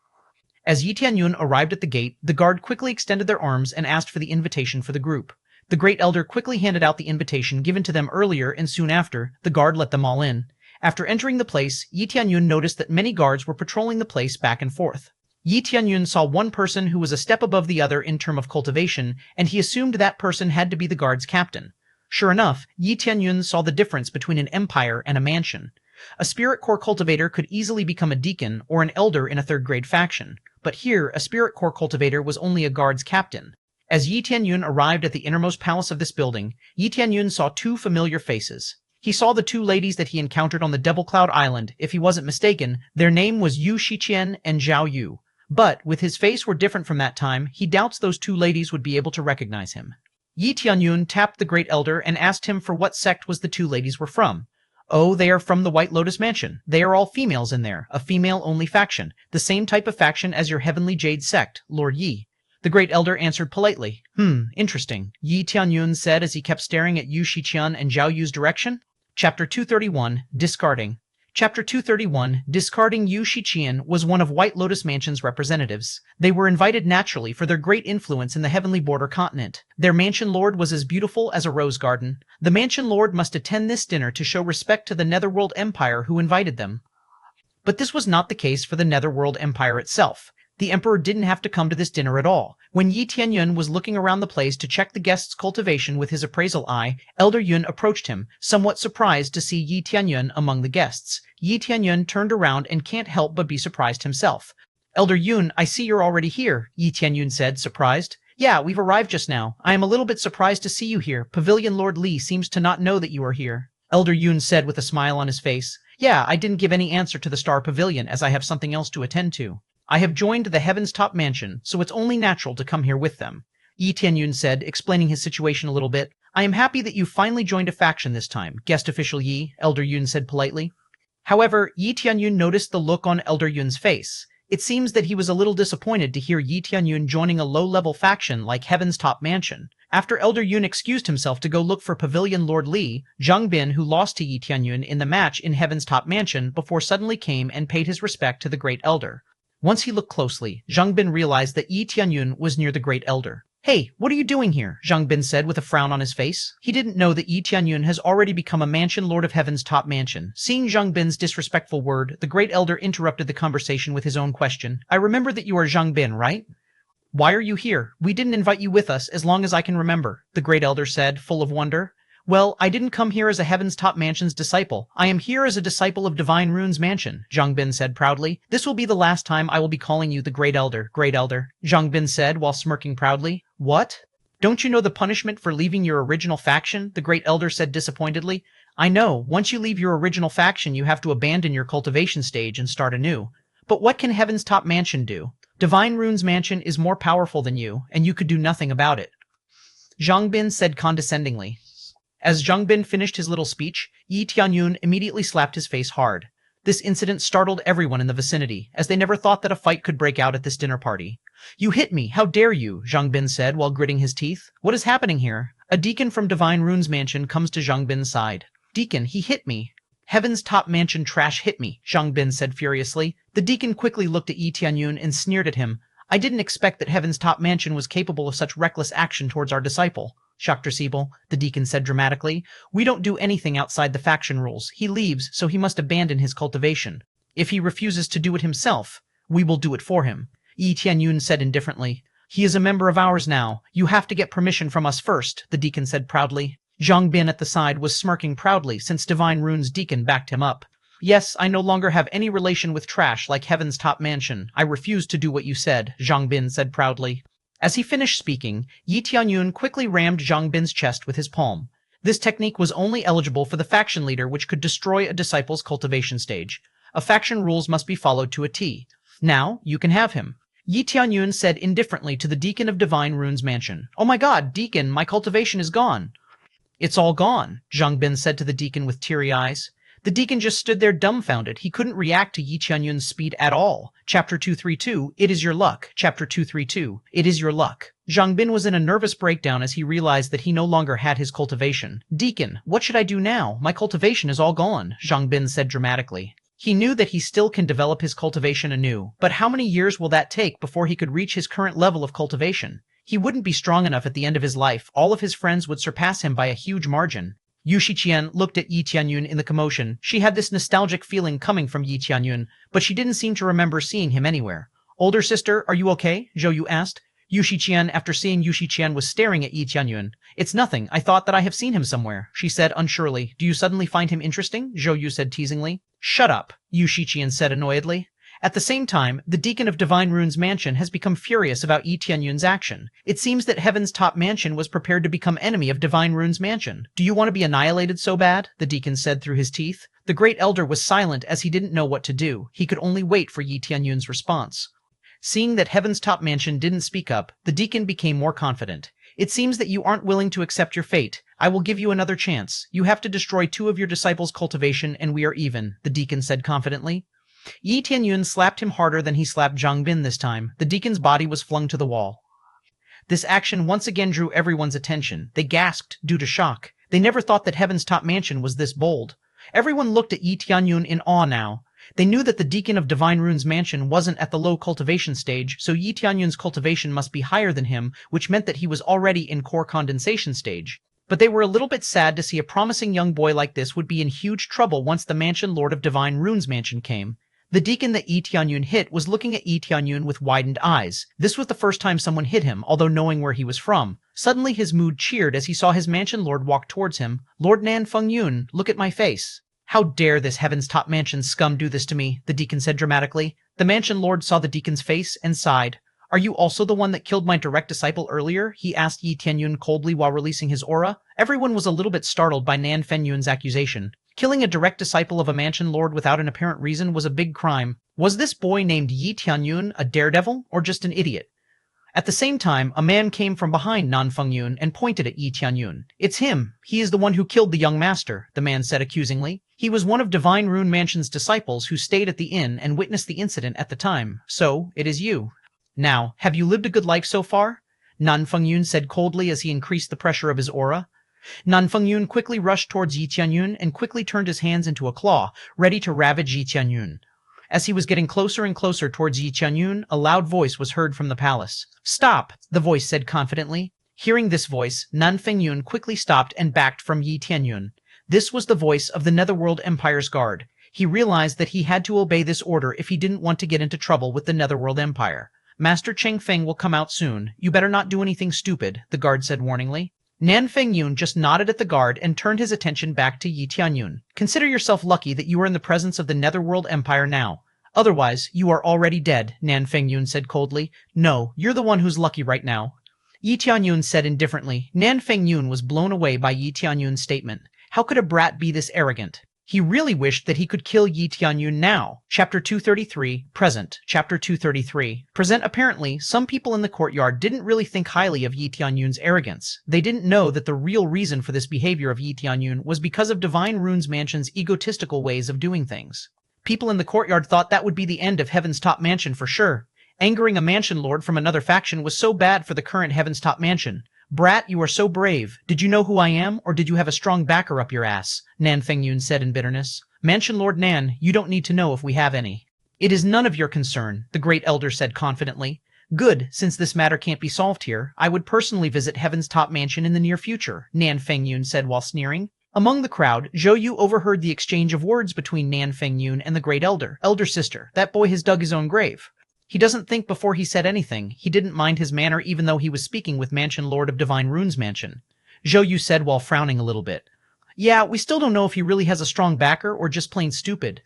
As Yi Tianyun arrived at the gate, the guard quickly extended their arms and asked for the invitation for the group. The Great Elder quickly handed out the invitation given to them earlier, and soon after, the guard let them all in. After entering the place, Yi Tianyun noticed that many guards were patrolling the place back and forth. Yi Tianyun saw one person who was a step above the other in terms of cultivation, and he assumed that person had to be the guard's captain. Sure enough, Yi Tianyun saw the difference between an empire and a mansion. A spirit core cultivator could easily become a deacon or an elder in a third-grade faction, but here a spirit core cultivator was only a guard's captain. As Yi Tianyun arrived at the innermost palace of this building, Yi Tianyun saw two familiar faces. He saw the two ladies that he encountered on the Devil Cloud Island. If he wasn't mistaken, their name was Yu Shiqian and Zhao Yu. But, with his face were different from that time, he doubts those two ladies would be able to recognize him. Yi Tianyun tapped the Great Elder and asked him for what sect was the two ladies were from. Oh, they are from the White Lotus Mansion. They are all females in there, a female-only faction, the same type of faction as your Heavenly Jade sect, Lord Yi. The Great Elder answered politely. Interesting, Yi Tianyun said as he kept staring at Yu Shiqian and Zhao Yu's direction. Chapter 231, Discarding. Chapter 231, Discarding Yu Shiqian was one of White Lotus Mansion's representatives. They were invited naturally for their great influence in the Heavenly Border continent. Their mansion lord was as beautiful as a rose garden. The mansion lord must attend this dinner to show respect to the Netherworld Empire who invited them. But this was not the case for the Netherworld Empire itself. The Emperor didn't have to come to this dinner at all. When Yi Tianyun was looking around the place to check the guest's cultivation with his appraisal eye, Elder Yun approached him, somewhat surprised to see Yi Tianyun among the guests. Yi Tianyun turned around and can't help but be surprised himself. Elder Yun, I see you're already here, Yi Tianyun said, surprised. Yeah, we've arrived just now. I am a little bit surprised to see you here. Pavilion Lord Li seems to not know that you are here. Elder Yun said with a smile on his face. Yeah, I didn't give any answer to the Star Pavilion as I have something else to attend to. I have joined the Heaven's Top Mansion, so it's only natural to come here with them. Yi Tianyun said, explaining his situation a little bit. I am happy that you finally joined a faction this time, guest official Yi, Elder Yun said politely. However, Yi Tianyun noticed the look on Elder Yun's face. It seems that he was a little disappointed to hear Yi Tianyun joining a low-level faction like Heaven's Top Mansion. After Elder Yun excused himself to go look for Pavilion Lord Li, Zhang Bin, who lost to Yi Tianyun in the match in Heaven's Top Mansion before suddenly came and paid his respect to the Great Elder. Once he looked closely, Zhang Bin realized that Yi Tianyun was near the Great Elder. Hey, what are you doing here? Zhang Bin said with a frown on his face. He didn't know that Yi Tianyun has already become a mansion lord of Heaven's Top Mansion. Seeing Zhang Bin's disrespectful word, the Great Elder interrupted the conversation with his own question. I remember that you are Zhang Bin, right? Why are you here? We didn't invite you with us as long as I can remember, the Great Elder said, full of wonder. Well, I didn't come here as a Heaven's Top Mansion's disciple. I am here as a disciple of Divine Rune's Mansion, Zhang Bin said proudly. This will be the last time I will be calling you the Great Elder, Zhang Bin said while smirking proudly. What? Don't you know the punishment for leaving your original faction? The Great Elder said disappointedly. I know, once you leave your original faction you have to abandon your cultivation stage and start anew. But what can Heaven's Top Mansion do? Divine Rune's Mansion is more powerful than you, and you could do nothing about it. Zhang Bin said condescendingly. As Zhang Bin finished his little speech, Yi Tianyun immediately slapped his face hard. This incident startled everyone in the vicinity, as they never thought that a fight could break out at this dinner party. You hit me, how dare you, Zhang Bin said while gritting his teeth. What is happening here? A deacon from Divine Rune's Mansion comes to Zhang Bin's side. Deacon, he hit me. Heaven's Top Mansion trash hit me, Zhang Bin said furiously. The deacon quickly looked at Yi Tianyun and sneered at him. I didn't expect that Heaven's Top Mansion was capable of such reckless action towards our disciple. Dr. Siebel, the deacon said dramatically. We don't do anything outside the faction rules. He leaves, so he must abandon his cultivation. If he refuses to do it himself, we will do it for him. Yi Tianyun said indifferently. He is a member of ours now. You have to get permission from us first, the deacon said proudly. Zhang Bin at the side was smirking proudly since Divine Rune's deacon backed him up. Yes, I no longer have any relation with trash like Heaven's Top Mansion. I refuse to do what you said, Zhang Bin said proudly. As he finished speaking, Yi Tianyun quickly rammed Zhang Bin's chest with his palm. This technique was only eligible for the faction leader which could destroy a disciple's cultivation stage. A faction rules must be followed to a T. Now, you can have him. Yi Tianyun said indifferently to the deacon of Divine Rune's Mansion. Oh my god, deacon, my cultivation is gone. It's all gone, Zhang Bin said to the deacon with teary eyes. The deacon just stood there dumbfounded. He couldn't react to Yi Tianyun's speed at all. Chapter 232, It is your luck. Chapter 232, It is your luck. Zhang Bin was in a nervous breakdown as he realized that he no longer had his cultivation. Deacon, what should I do now? My cultivation is all gone, Zhang Bin said dramatically. He knew that he still can develop his cultivation anew, but how many years will that take before he could reach his current level of cultivation? He wouldn't be strong enough at the end of his life. All of his friends would surpass him by a huge margin. Yu Shiqian looked at Yi Tianyun in the commotion. She had this nostalgic feeling coming from Yi Tianyun, but she didn't seem to remember seeing him anywhere. Older sister, are you okay? Zhou Yu asked. Yu Shiqian, after seeing Yu Shiqian, was staring at Yi Tianyun. It's nothing. I thought that I have seen him somewhere, she said unsurely. Do you suddenly find him interesting? Zhou Yu said teasingly. Shut up, Yu Shiqian said annoyedly. At the same time, the Deacon of Divine Runes Mansion has become furious about Yi Tianyun's action. It seems that Heaven's Top Mansion was prepared to become enemy of Divine Runes Mansion. Do you want to be annihilated so bad? The Deacon said through his teeth. The Great Elder was silent as he didn't know what to do. He could only wait for Yi Tianyun's response. Seeing that Heaven's Top Mansion didn't speak up, the Deacon became more confident. It seems that you aren't willing to accept your fate. I will give you another chance. You have to destroy 2 of your disciples' cultivation and we are even, the Deacon said confidently. Yi Tianyun slapped him harder than he slapped Zhang Bin this time. The deacon's body was flung to the wall. This action once again drew everyone's attention. They gasped due to shock. They never thought that Heaven's Top Mansion was this bold. Everyone looked at Yi Tianyun in awe now. They knew that the Deacon of Divine Runes Mansion wasn't at the low cultivation stage, so Yi Tianyun's cultivation must be higher than him, which meant that he was already in core condensation stage. But they were a little bit sad to see a promising young boy like this would be in huge trouble once the Mansion Lord of Divine Runes Mansion came. The deacon that Yi Tianyun hit was looking at Yi Tianyun with widened eyes. This was the first time someone hit him, although knowing where he was from. Suddenly his mood cheered as he saw his mansion lord walk towards him. Lord Nan Fengyun, look at my face. How dare this Heaven's Top Mansion scum do this to me, the deacon said dramatically. The mansion lord saw the deacon's face and sighed. Are you also the one that killed my direct disciple earlier? He asked Yi Tianyun coldly while releasing his aura. Everyone was a little bit startled by Nan Fengyun's accusation. Killing a direct disciple of a mansion lord without an apparent reason was a big crime. Was this boy named Yi Tianyun a daredevil or just an idiot? At the same time, a man came from behind Nan Fengyun and pointed at Yi Tianyun. It's him. He is the one who killed the young master, the man said accusingly. He was one of Divine Rune Mansion's disciples who stayed at the inn and witnessed the incident at the time. So, it is you. Now, have you lived a good life so far? Nan Fengyun said coldly as he increased the pressure of his aura. Nan Fengyun quickly rushed towards Yi Tianyun and quickly turned his hands into a claw, ready to ravage Yi Tianyun. As he was getting closer and closer towards Yi Tianyun, a loud voice was heard from the palace. Stop, the voice said confidently. Hearing this voice, Nan Fengyun quickly stopped and backed from Yi Tianyun. This was the voice of the Netherworld Empire's guard. He realized that he had to obey this order if he didn't want to get into trouble with the Netherworld Empire. Master Cheng Feng will come out soon. You better not do anything stupid, the guard said warningly. Nan Fengyun just nodded at the guard and turned his attention back to Yi Tianyun. Consider yourself lucky that you are in the presence of the Netherworld Empire now. Otherwise, you are already dead, Nan Fengyun said coldly. No, you're the one who's lucky right now. Yi Tianyun said indifferently. Nan Fengyun was blown away by Yi Tianyun's statement. How could a brat be this arrogant? He really wished that he could kill Yi Tianyun now. Chapter 233, Present. Chapter 233, Present. Apparently, some people in the courtyard didn't really think highly of Yi Tianyun's arrogance. They didn't know that the real reason for this behavior of Yi Tianyun was because of Divine Runes Mansion's egotistical ways of doing things. People in the courtyard thought that would be the end of Heaven's Top Mansion for sure. Angering a mansion lord from another faction was so bad for the current Heaven's Top Mansion. Brat, you are so brave. Did you know who I am, or did you have a strong backer up your ass? Nan Fengyun said in bitterness. Mansion Lord Nan, you don't need to know if we have any. It is none of your concern, the Great Elder said confidently. Good, since this matter can't be solved here, I would personally visit Heaven's Top Mansion in the near future, Nan Fengyun said while sneering. Among the crowd, Zhou Yu overheard the exchange of words between Nan Fengyun and the Great Elder. Elder sister, that boy has dug his own grave. He doesn't think before he said anything. He didn't mind his manner even though he was speaking with Mansion Lord of Divine Runes Mansion. Zhou Yu said while frowning a little bit. Yeah, we still don't know if he really has a strong backer or just plain stupid.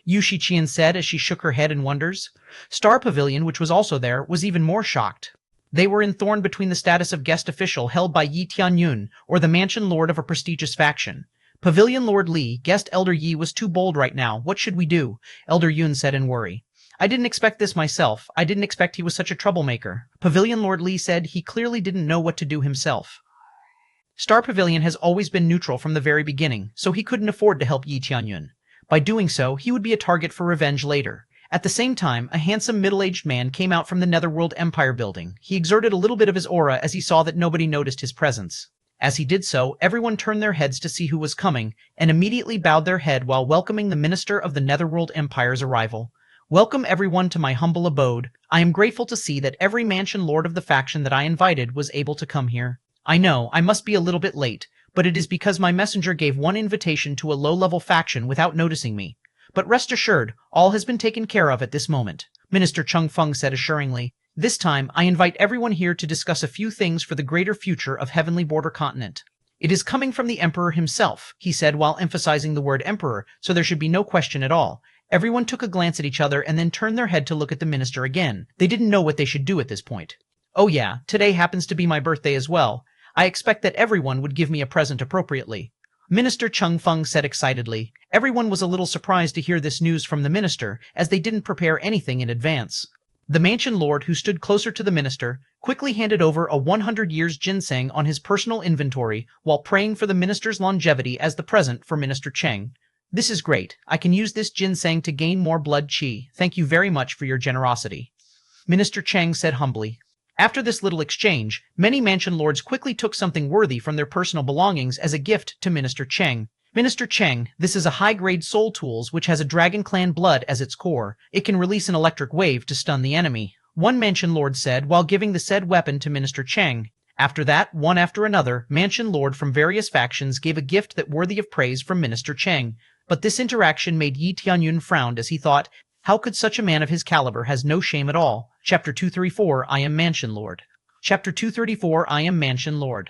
Yu Shiqian said as she shook her head in wonders. Star Pavilion, which was also there, was even more shocked. They were in thorn between the status of guest official held by Yi Tianyun or the Mansion Lord of a prestigious faction. Pavilion Lord Li, guest Elder Yi was too bold right now. What should we do? Elder Yun said in worry. I didn't expect this myself. I didn't expect he was such a troublemaker. Pavilion Lord Li said he clearly didn't know what to do himself. Star Pavilion has always been neutral from the very beginning, so he couldn't afford to help Yi Tianyun. By doing so, he would be a target for revenge later. At the same time, a handsome middle-aged man came out from the Netherworld Empire building. He exerted a little bit of his aura as he saw that nobody noticed his presence. As he did so, everyone turned their heads to see who was coming, and immediately bowed their head while welcoming the Minister of the Netherworld Empire's arrival. Welcome everyone to my humble abode. I am grateful to see that every mansion lord of the faction that I invited was able to come here. I know, I must be a little bit late, but it is because my messenger gave one invitation to a low-level faction without noticing me. But rest assured, all has been taken care of at this moment, Minister Chung Feng said assuringly. This time, I invite everyone here to discuss a few things for the greater future of Heavenly Border Continent. It is coming from the Emperor himself, he said while emphasizing the word Emperor, so there should be no question at all. Everyone took a glance at each other and then turned their head to look at the minister again. They didn't know what they should do at this point. Oh yeah, today happens to be my birthday as well. I expect that everyone would give me a present appropriately. Minister Chung Feng said excitedly. Everyone was a little surprised to hear this news from the minister, as they didn't prepare anything in advance. The mansion lord, who stood closer to the minister, quickly handed over a 100 years ginseng on his personal inventory while praying for the minister's longevity as the present for Minister Cheng. This is great. I can use this ginseng to gain more blood qi. Thank you very much for your generosity. Minister Cheng said humbly. After this little exchange, many mansion lords quickly took something worthy from their personal belongings as a gift to Minister Cheng. Minister Cheng, this is a high-grade soul tools which has a Dragon Clan blood as its core. It can release an electric wave to stun the enemy, one mansion lord said while giving the said weapon to Minister Cheng. After that, one after another, mansion lord from various factions gave a gift that worthy of praise from Minister Cheng. But this interaction made Yi Tianyun frown as he thought, how could such a man of his caliber has no shame at all? Chapter 234, I am Mansion Lord. Chapter 234, I am Mansion Lord.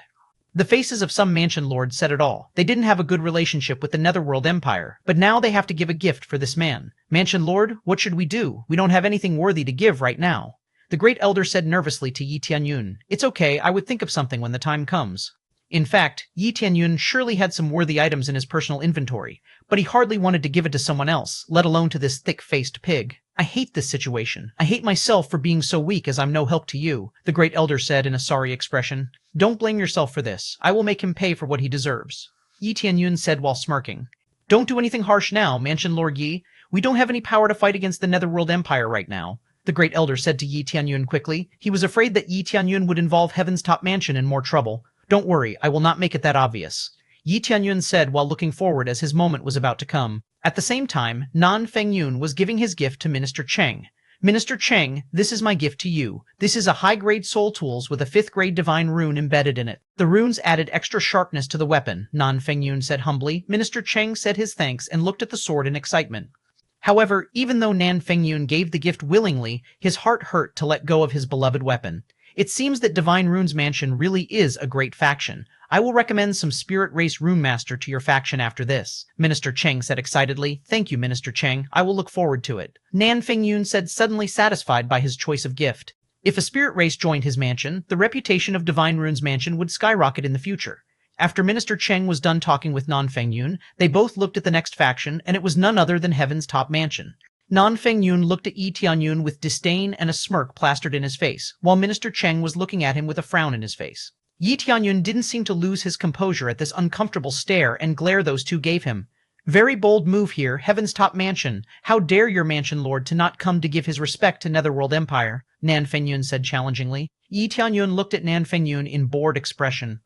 The faces of some mansion lords said it all. They didn't have a good relationship with the Netherworld Empire, but now they have to give a gift for this man. Mansion Lord, what should we do? We don't have anything worthy to give right now. The Great Elder said nervously to Yi Tianyun. It's okay, I would think of something when the time comes. In fact, Yi Tianyun surely had some worthy items in his personal inventory, but he hardly wanted to give it to someone else, let alone to this thick-faced pig. I hate this situation. I hate myself for being so weak as I'm no help to you, the Great Elder said in a sorry expression. Don't blame yourself for this. I will make him pay for what he deserves. Yi Tianyun said while smirking. Don't do anything harsh now, Mansion Lord Yi. We don't have any power to fight against the Netherworld Empire right now, the Great Elder said to Yi Tianyun quickly. He was afraid that Yi Tianyun would involve Heaven's Top Mansion in more trouble. Don't worry, I will not make it that obvious, Yi Tianyun said while looking forward as his moment was about to come. At the same time, Nan Fengyun was giving his gift to Minister Cheng. Minister Cheng, this is my gift to you. This is a high-grade soul tools with a 5th-grade divine rune embedded in it. The runes added extra sharpness to the weapon, Nan Fengyun said humbly. Minister Cheng said his thanks and looked at the sword in excitement. However, even though Nan Fengyun gave the gift willingly, his heart hurt to let go of his beloved weapon. It seems that Divine Runes Mansion really is a great faction. I will recommend some Spirit Race Rune Master to your faction after this, Minister Cheng said excitedly. Thank you, Minister Cheng. I will look forward to it. Nan Fengyun said suddenly satisfied by his choice of gift. If a Spirit Race joined his mansion, the reputation of Divine Runes Mansion would skyrocket in the future. After Minister Cheng was done talking with Nan Fengyun, they both looked at the next faction, and it was none other than Heaven's Top Mansion. Nan Fengyun looked at Yi Tianyun with disdain and a smirk plastered in his face, while Minister Cheng was looking at him with a frown in his face. Yi Tianyun didn't seem to lose his composure at this uncomfortable stare and glare those two gave him. Very bold move here, Heaven's Top Mansion. How dare your mansion lord to not come to give his respect to Netherworld Empire, Nan Fengyun said challengingly. Yi Tianyun looked at Nan Fengyun in bored expression.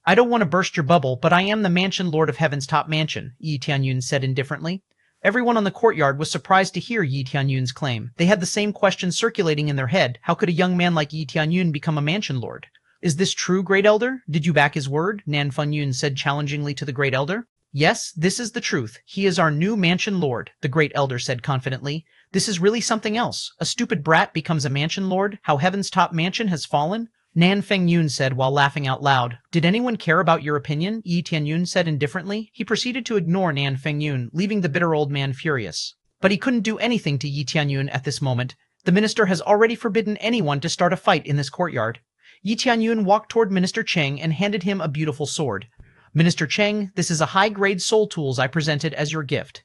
I don't want to burst your bubble, but I am the mansion lord of Heaven's Top Mansion, Yi Tianyun said indifferently. Everyone on the courtyard was surprised to hear Yi Tianyun's claim. They had the same question circulating in their head. How could a young man like Yi Tianyun become a mansion lord? Is this true, Great Elder? Did you back his word? Nan Fengyun said challengingly to the Great Elder. Yes, this is the truth. He is our new mansion lord, the Great Elder said confidently. This is really something else. A stupid brat becomes a mansion lord? How Heaven's Top Mansion has fallen? Nan Fengyun said while laughing out loud. Did anyone care about your opinion? Yi Tianyun said indifferently. He proceeded to ignore Nan Fengyun, leaving the bitter old man furious. But he couldn't do anything to Yi Tianyun at this moment. The minister has already forbidden anyone to start a fight in this courtyard. Yi Tianyun walked toward Minister Cheng and handed him a beautiful sword. Minister Cheng, this is a high-grade soul tools I presented as your gift.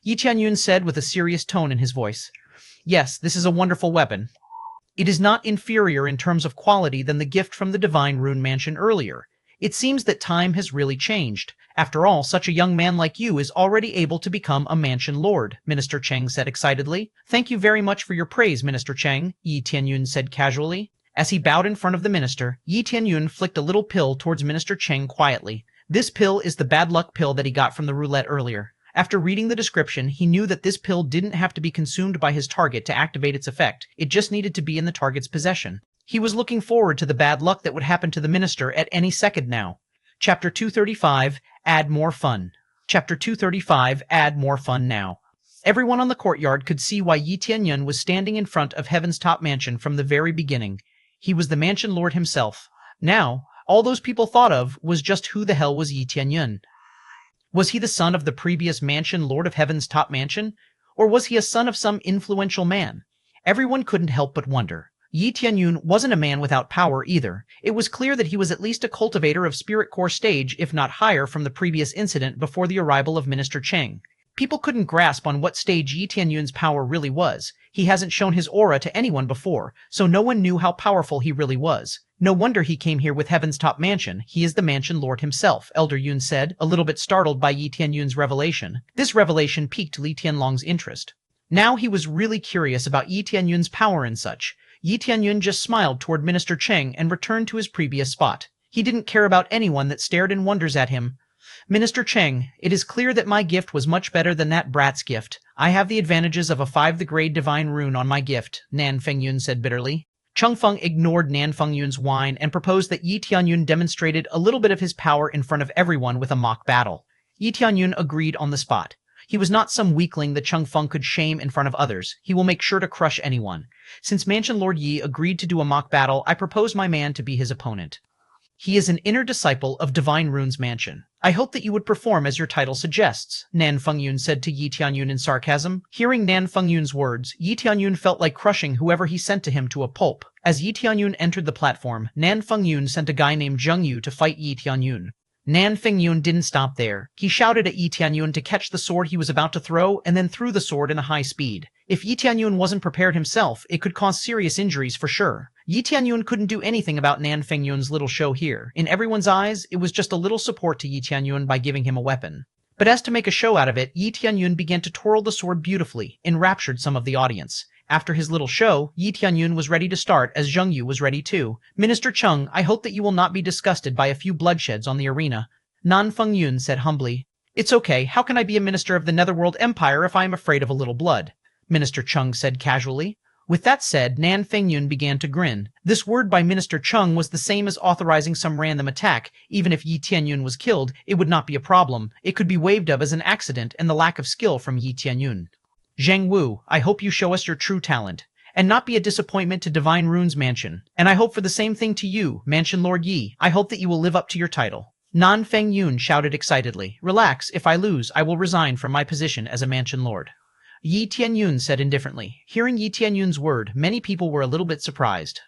Yi Tianyun said with a serious tone in his voice. Yes, this is a wonderful weapon. It is not inferior in terms of quality than the gift from the Divine Rune Mansion earlier. It seems that time has really changed. After all, such a young man like you is already able to become a mansion lord, Minister Cheng said excitedly. Thank you very much for your praise, Minister Cheng, Yi Tianyun said casually. As he bowed in front of the minister, Yi Tianyun flicked a little pill towards Minister Cheng quietly. This pill is the bad luck pill that he got from the roulette earlier. After reading the description, he knew that this pill didn't have to be consumed by his target to activate its effect. It just needed to be in the target's possession. He was looking forward to the bad luck that would happen to the minister at any second now. Chapter 235, Add More Fun. Chapter 235, Add More Fun now. Everyone on the courtyard could see why Yi Tianyun was standing in front of Heaven's top mansion from the very beginning. He was the mansion lord himself. Now, all those people thought of was just who the hell was Yi Tianyun. Was he the son of the previous mansion lord of Heaven's top mansion? Or was he a son of some influential man? Everyone couldn't help but wonder. Yi Tianyun wasn't a man without power either. It was clear that he was at least a cultivator of spirit core stage, if not higher, from the previous incident before the arrival of Minister Cheng. People couldn't grasp on what stage Yi Tianyun's power really was. He hasn't shown his aura to anyone before, so no one knew how powerful he really was. No wonder he came here with Heaven's top mansion. He is the mansion lord himself, Elder Yun said, a little bit startled by Yi Tianyun's revelation. This revelation piqued Li Tianlong's interest. Now he was really curious about Yi Tianyun's power and such. Yi Tianyun just smiled toward Minister Cheng and returned to his previous spot. He didn't care about anyone that stared in wonders at him. Minister Cheng, it is clear that my gift was much better than that brat's gift. I have the advantages of a 5th grade divine rune on my gift, Nan Fengyun said bitterly. Cheng Feng ignored Nan Fengyun's whine and proposed that Yi Tianyun demonstrated a little bit of his power in front of everyone with a mock battle. Yi Tianyun agreed on the spot. He was not some weakling that Cheng Feng could shame in front of others. He will make sure to crush anyone. Since Mansion Lord Yi agreed to do a mock battle, I propose my man to be his opponent. He is an inner disciple of Divine Rune's mansion. I hope that you would perform as your title suggests, Nan Fengyun said to Yi Tianyun in sarcasm. Hearing Nan Fengyun's words, Yi Tianyun felt like crushing whoever he sent to him to a pulp. As Yi Tianyun entered the platform, Nan Fengyun sent a guy named Zheng Yu to fight Yi Tianyun. Nan Fengyun didn't stop there. He shouted at Yi Tianyun to catch the sword he was about to throw and then threw the sword in a high speed. If Yi Tianyun wasn't prepared himself, it could cause serious injuries for sure. Yi Tianyun couldn't do anything about Nan Fengyun's little show here. In everyone's eyes, it was just a little support to Yi Tianyun by giving him a weapon. But as to make a show out of it, Yi Tianyun began to twirl the sword beautifully, enraptured some of the audience. After his little show, Yi Tianyun was ready to start, as Zheng Yu was ready too. Minister Cheng, I hope that you will not be disgusted by a few bloodsheds on the arena. Nan Fengyun said humbly. It's okay, how can I be a minister of the Netherworld Empire if I am afraid of a little blood? Minister Cheng said casually. With that said, Nan Fengyun began to grin. This word by Minister Cheng was the same as authorizing some random attack. Even if Yi Tianyun was killed, it would not be a problem. It could be waved of as an accident and the lack of skill from Yi Tianyun. Zhang Wu, I hope you show us your true talent, and not be a disappointment to Divine Rune's mansion. And I hope for the same thing to you, Mansion Lord Yi. I hope that you will live up to your title. Nan Fengyun shouted excitedly. Relax, if I lose, I will resign from my position as a Mansion Lord. Yi Tianyun said indifferently. Hearing Yi Tianyun's word, many people were a little bit surprised.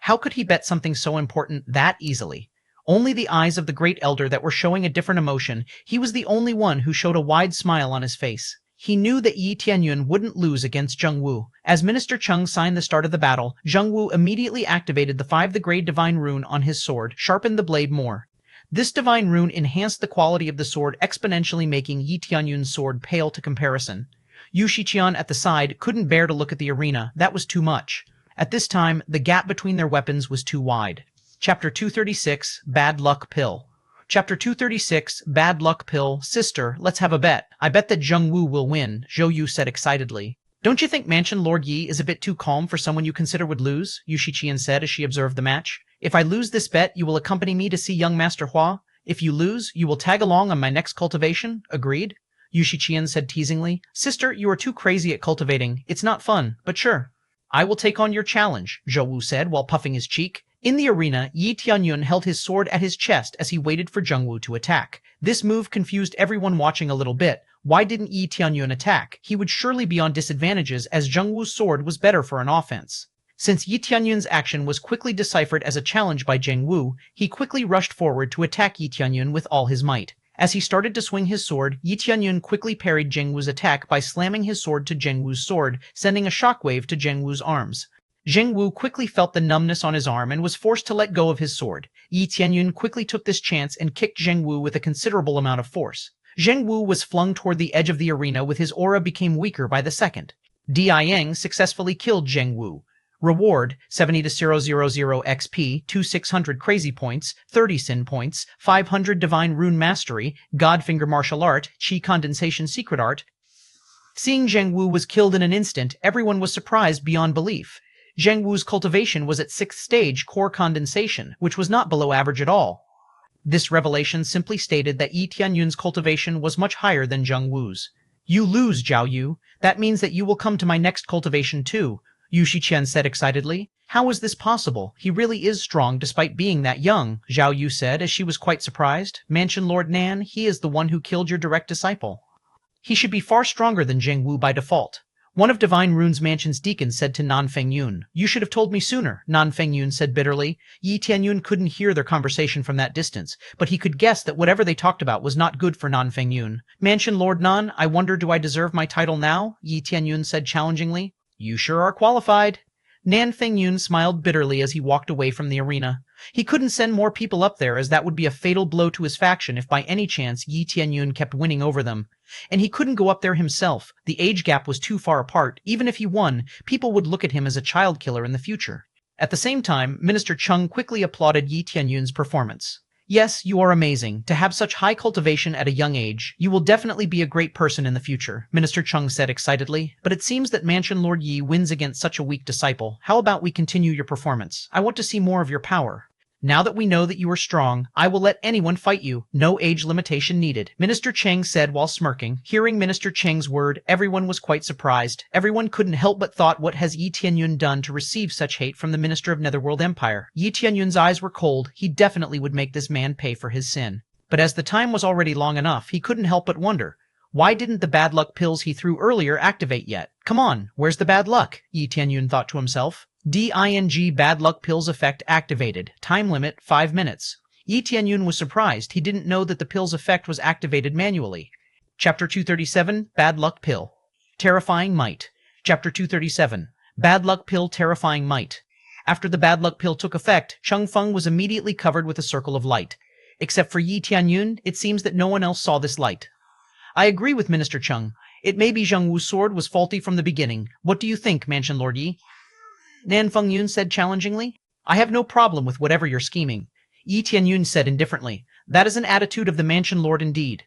How could he bet something so important that easily? Only the eyes of the great elder that were showing a different emotion. He was the only one who showed a wide smile on his face. He knew that Yi Tianyun wouldn't lose against Zheng Wu. As Minister Cheng signed the start of the battle, Zheng Wu immediately activated the 5th grade divine rune on his sword, sharpened the blade more. This divine rune enhanced the quality of the sword, exponentially making Yi Tianyun's sword pale to comparison. Yu Shiqian at the side couldn't bear to look at the arena. That was too much. At this time, the gap between their weapons was too wide. Chapter 236, Bad Luck Pill. Chapter 236, Bad Luck Pill. Sister, let's have a bet. I bet that Zheng Wu will win, Zhou Yu said excitedly. Don't you think Mansion Lord Yi is a bit too calm for someone you consider would lose? Yu Shiqian said as she observed the match. If I lose this bet, you will accompany me to see young Master Hua. If you lose, you will tag along on my next cultivation. Agreed? Yu Shiqian said teasingly. Sister, you are too crazy at cultivating. It's not fun, but sure. I will take on your challenge, Zhou Wu said while puffing his cheek. In the arena, Yi Tianyun held his sword at his chest as he waited for Zheng Wu to attack. This move confused everyone watching a little bit. Why didn't Yi Tianyun attack? He would surely be on disadvantages as Zheng Wu's sword was better for an offense. Since Yi Tianyun's action was quickly deciphered as a challenge by Zheng Wu, he quickly rushed forward to attack Yi Tianyun with all his might. As he started to swing his sword, Yi Tianyun quickly parried Zheng Wu's attack by slamming his sword to Zheng Wu's sword, sending a shockwave to Zheng Wu's arms. Zheng Wu quickly felt the numbness on his arm and was forced to let go of his sword. Yi Tianyun quickly took this chance and kicked Zheng Wu with a considerable amount of force. Zheng Wu was flung toward the edge of the arena with his aura became weaker by the second. Yang successfully killed Zheng Wu. Reward 70 to 000 XP, 2600 Crazy Points, 30 Sin Points, 500 Divine Rune Mastery, Godfinger Martial Art, Qi Condensation Secret Art. Seeing Zheng Wu was killed in an instant, everyone was surprised beyond belief. Zheng Wu's cultivation was at 6th stage core condensation, which was not below average at all. This revelation simply stated that Yi Tianyun's cultivation was much higher than Zheng Wu's. You lose, Zhao Yu. That means that you will come to my next cultivation too, Yu Shiqian said excitedly. How is this possible? He really is strong despite being that young, Zhao Yu said as she was quite surprised. Mansion Lord Nan, he is the one who killed your direct disciple. He should be far stronger than Zheng Wu by default. One of Divine Rune's Mansion's deacons said to Nan Fengyun. You should have told me sooner, Nan Fengyun said bitterly. Yi Tianyun couldn't hear their conversation from that distance, but he could guess that whatever they talked about was not good for Nan Fengyun. Mansion Lord Nan, I wonder do I deserve my title now? Yi Tianyun said challengingly. You sure are qualified. Nan Fengyun smiled bitterly as he walked away from the arena. He couldn't send more people up there as that would be a fatal blow to his faction if by any chance Yi Tianyun kept winning over them. And he couldn't go up there himself. The age gap was too far apart. Even if he won, people would look at him as a child killer in the future. At the same time, Minister Chung quickly applauded Yi Tianyun's performance. Yes, you are amazing. To have such high cultivation at a young age, you will definitely be a great person in the future, Minister Chung said excitedly. But it seems that Mansion Lord Yi wins against such a weak disciple. How about we continue your performance? I want to see more of your power. Now that we know that you are strong, I will let anyone fight you. No age limitation needed, Minister Cheng said while smirking. Hearing Minister Cheng's word, everyone was quite surprised. Everyone couldn't help but thought, what has Yi Tianyun done to receive such hate from the Minister of Netherworld Empire? Yi Tianyun's eyes were cold. He definitely would make this man pay for his sin. But as the time was already long enough, he couldn't help but wonder. Why didn't the bad luck pills he threw earlier activate yet? Come on, where's the bad luck? Yi Tianyun thought to himself. DING bad luck pills effect activated. Time limit 5 minutes. Yi Tianyun was surprised. He didn't know that the pill's effect was activated manually. Chapter 237, Bad Luck Pill. Terrifying Might. Chapter 237, Bad Luck Pill Terrifying Might. After the bad luck pill took effect, Cheng Feng was immediately covered with a circle of light. Except for Yi Tianyun, it seems that no one else saw this light. I agree with Minister Chung. It may be Zheng Wu's sword was faulty from the beginning. What do you think, Mansion Lord Yi? Nan Fengyun said challengingly. I have no problem with whatever you're scheming. Yi Tianyun said indifferently. That is an attitude of the Mansion Lord indeed.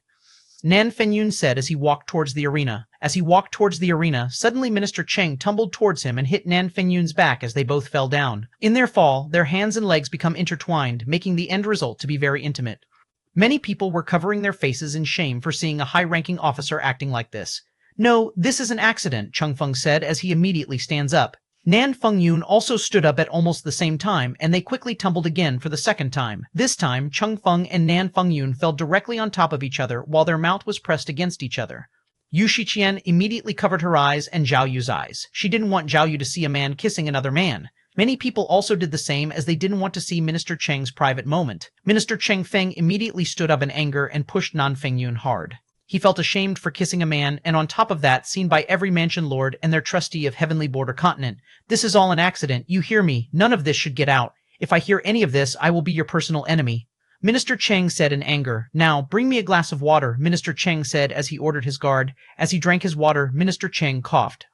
Nan Fengyun said as he walked towards the arena. As he walked towards the arena, suddenly Minister Cheng tumbled towards him and hit Nan Fengyun's back as they both fell down. In their fall, their hands and legs become intertwined, making the end result to be very intimate. Many people were covering their faces in shame for seeing a high-ranking officer acting like this. No, this is an accident, Cheng Feng said as he immediately stands up. Nan Fengyun also stood up at almost the same time, and they quickly tumbled again for the second time. This time, Cheng Feng and Nan Fengyun fell directly on top of each other while their mouth was pressed against each other. Yu Shiqian immediately covered her eyes and Zhao Yu's eyes. She didn't want Zhao Yu to see a man kissing another man. Many people also did the same as they didn't want to see Minister Cheng's private moment. Minister Cheng Feng immediately stood up in anger and pushed Nan Fengyun hard. He felt ashamed for kissing a man, and on top of that, seen by every mansion lord and their trustee of Heavenly Border Continent. This is all an accident. You hear me? None of this should get out. If I hear any of this, I will be your personal enemy. Minister Cheng said in anger. Now, bring me a glass of water, Minister Cheng said as he ordered his guard. As he drank his water, Minister Cheng coughed.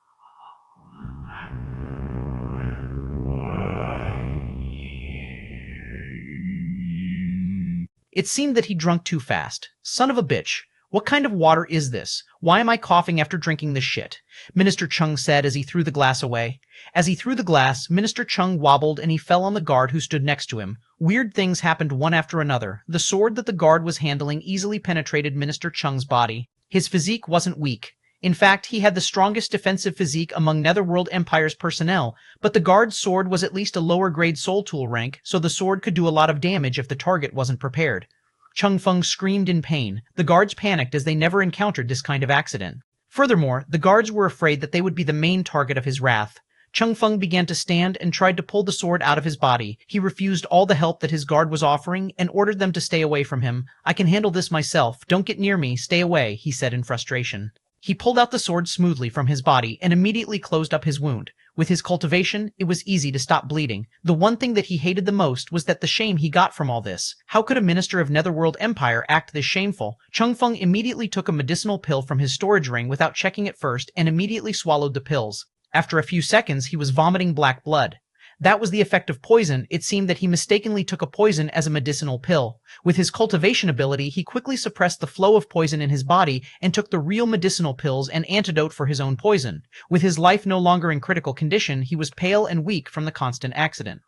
It seemed that he drunk too fast. Son of a bitch. What kind of water is this? Why am I coughing after drinking this shit? Minister Chung said as he threw the glass away. As he threw the glass, Minister Chung wobbled and he fell on the guard who stood next to him. Weird things happened one after another. The sword that the guard was handling easily penetrated Minister Chung's body. His physique wasn't weak. In fact, he had the strongest defensive physique among Netherworld Empire's personnel, but the guard's sword was at least a lower-grade soul tool rank, so the sword could do a lot of damage if the target wasn't prepared. Cheng Feng screamed in pain. The guards panicked as they never encountered this kind of accident. Furthermore, the guards were afraid that they would be the main target of his wrath. Cheng Feng began to stand and tried to pull the sword out of his body. He refused all the help that his guard was offering and ordered them to stay away from him. I can handle this myself. Don't get near me. Stay away, he said in frustration. He pulled out the sword smoothly from his body and immediately closed up his wound. With his cultivation, it was easy to stop bleeding. The one thing that he hated the most was that the shame he got from all this. How could a minister of Netherworld Empire act this shameful? Chung Feng immediately took a medicinal pill from his storage ring without checking it first and immediately swallowed the pills. After a few seconds, he was vomiting black blood. That was the effect of poison. It seemed that he mistakenly took a poison as a medicinal pill. With his cultivation ability, he quickly suppressed the flow of poison in his body and took the real medicinal pills and antidote for his own poison. With his life no longer in critical condition, he was pale and weak from the constant accident.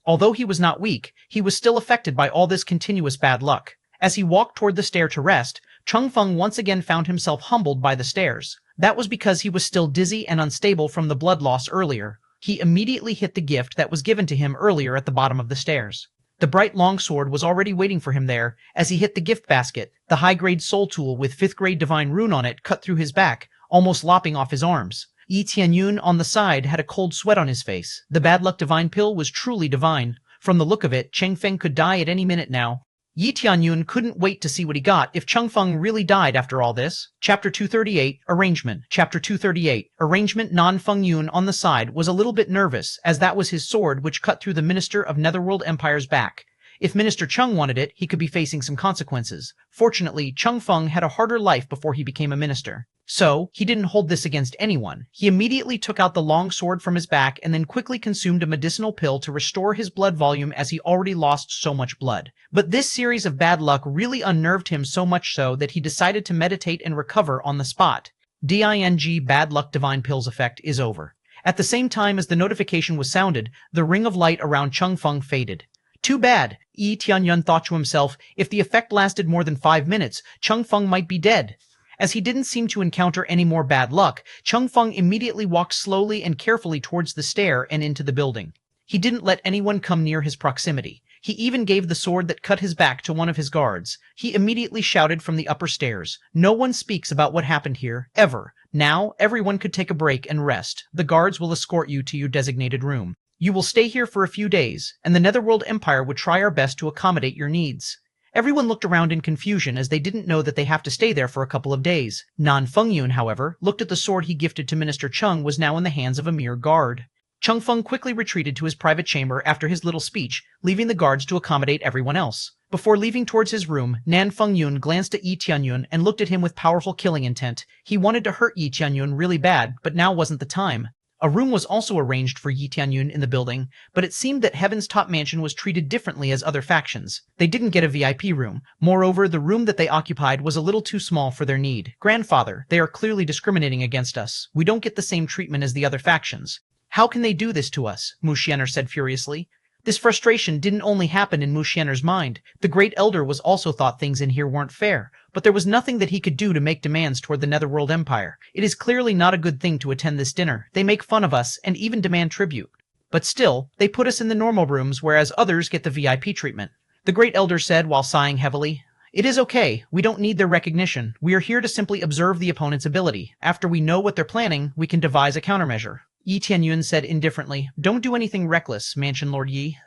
Although he was not weak, he was still affected by all this continuous bad luck. As he walked toward the stair to rest, Chung Feng once again found himself humbled by the stairs. That was because he was still dizzy and unstable from the blood loss earlier. He immediately hit the gift that was given to him earlier at the bottom of the stairs. The bright longsword was already waiting for him there. As he hit the gift basket, the high-grade soul tool with 5th-grade divine rune on it cut through his back, almost lopping off his arms. Yi Tianyun on the side had a cold sweat on his face. The bad luck divine pill was truly divine. From the look of it, Cheng Feng could die at any minute now. Yi Tianyun couldn't wait to see what he got if Chung Feng really died after all this. Chapter 238, Arrangement. Chapter 238, Arrangement. Feng Yun on the side was a little bit nervous, as that was his sword which cut through the Minister of Netherworld Empire's back. If Minister Chung wanted it, he could be facing some consequences. Fortunately, Chung Feng had a harder life before he became a minister. So, he didn't hold this against anyone. He immediately took out the long sword from his back and then quickly consumed a medicinal pill to restore his blood volume as he already lost so much blood. But this series of bad luck really unnerved him so much so that he decided to meditate and recover on the spot. Ding bad luck divine pills effect is over. At the same time as the notification was sounded, the ring of light around Chung Feng faded. Too bad, Yi Tianyun thought to himself. If the effect lasted more than 5 minutes, Chung Feng might be dead. As he didn't seem to encounter any more bad luck, Chung Feng immediately walked slowly and carefully towards the stair and into the building. He didn't let anyone come near his proximity. He even gave the sword that cut his back to one of his guards. He immediately shouted from the upper stairs, "No one speaks about what happened here, ever. Now, everyone could take a break and rest. The guards will escort you to your designated room. You will stay here for a few days, and the Netherworld Empire would try our best to accommodate your needs." Everyone looked around in confusion as they didn't know that they have to stay there for a couple of days. Feng Yun, however, looked at the sword he gifted to Minister Chung was now in the hands of a mere guard. Chung Feng quickly retreated to his private chamber after his little speech, leaving the guards to accommodate everyone else. Before leaving towards his room, Feng Yun glanced at Yi Tianyun and looked at him with powerful killing intent. He wanted to hurt Yi Tianyun really bad, but now wasn't the time. A room was also arranged for Yi Tianyun in the building, but it seemed that Heaven's Top Mansion was treated differently as other factions. They didn't get a VIP room. Moreover, the room that they occupied was a little too small for their need. "Grandfather, they are clearly discriminating against us. We don't get the same treatment as the other factions." "How can they do this to us?" Mu Xianer said furiously. This frustration didn't only happen in Mu Xianer's mind. The Great Elder was also thought things in here weren't fair, but there was nothing that he could do to make demands toward the Netherworld Empire. It is clearly not a good thing to attend this dinner. They make fun of us and even demand tribute. But still, they put us in the normal rooms whereas others get the VIP treatment. The Great Elder said while sighing heavily. "It is okay. We don't need their recognition. We are here to simply observe the opponent's ability. After we know what they're planning, we can devise a countermeasure." Yi Tianyun said indifferently, "Don't do anything reckless, Mansion Lord Yi.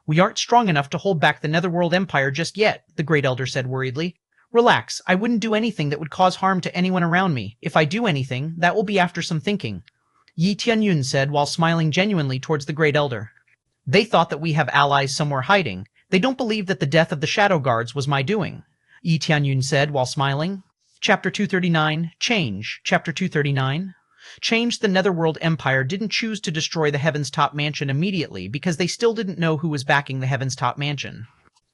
We aren't strong enough to hold back the Netherworld Empire just yet," the Great Elder said worriedly. "Relax, I wouldn't do anything that would cause harm to anyone around me. If I do anything, that will be after some thinking," Yi Tianyun said while smiling genuinely towards the Great Elder. "They thought that we have allies somewhere hiding. They don't believe that the death of the Shadow Guards was my doing," Yi Tianyun said while smiling. Chapter 239, Change. Chapter 239. Change. The Netherworld Empire didn't choose to destroy the Heaven's Top Mansion immediately because they still didn't know who was backing the Heaven's Top Mansion.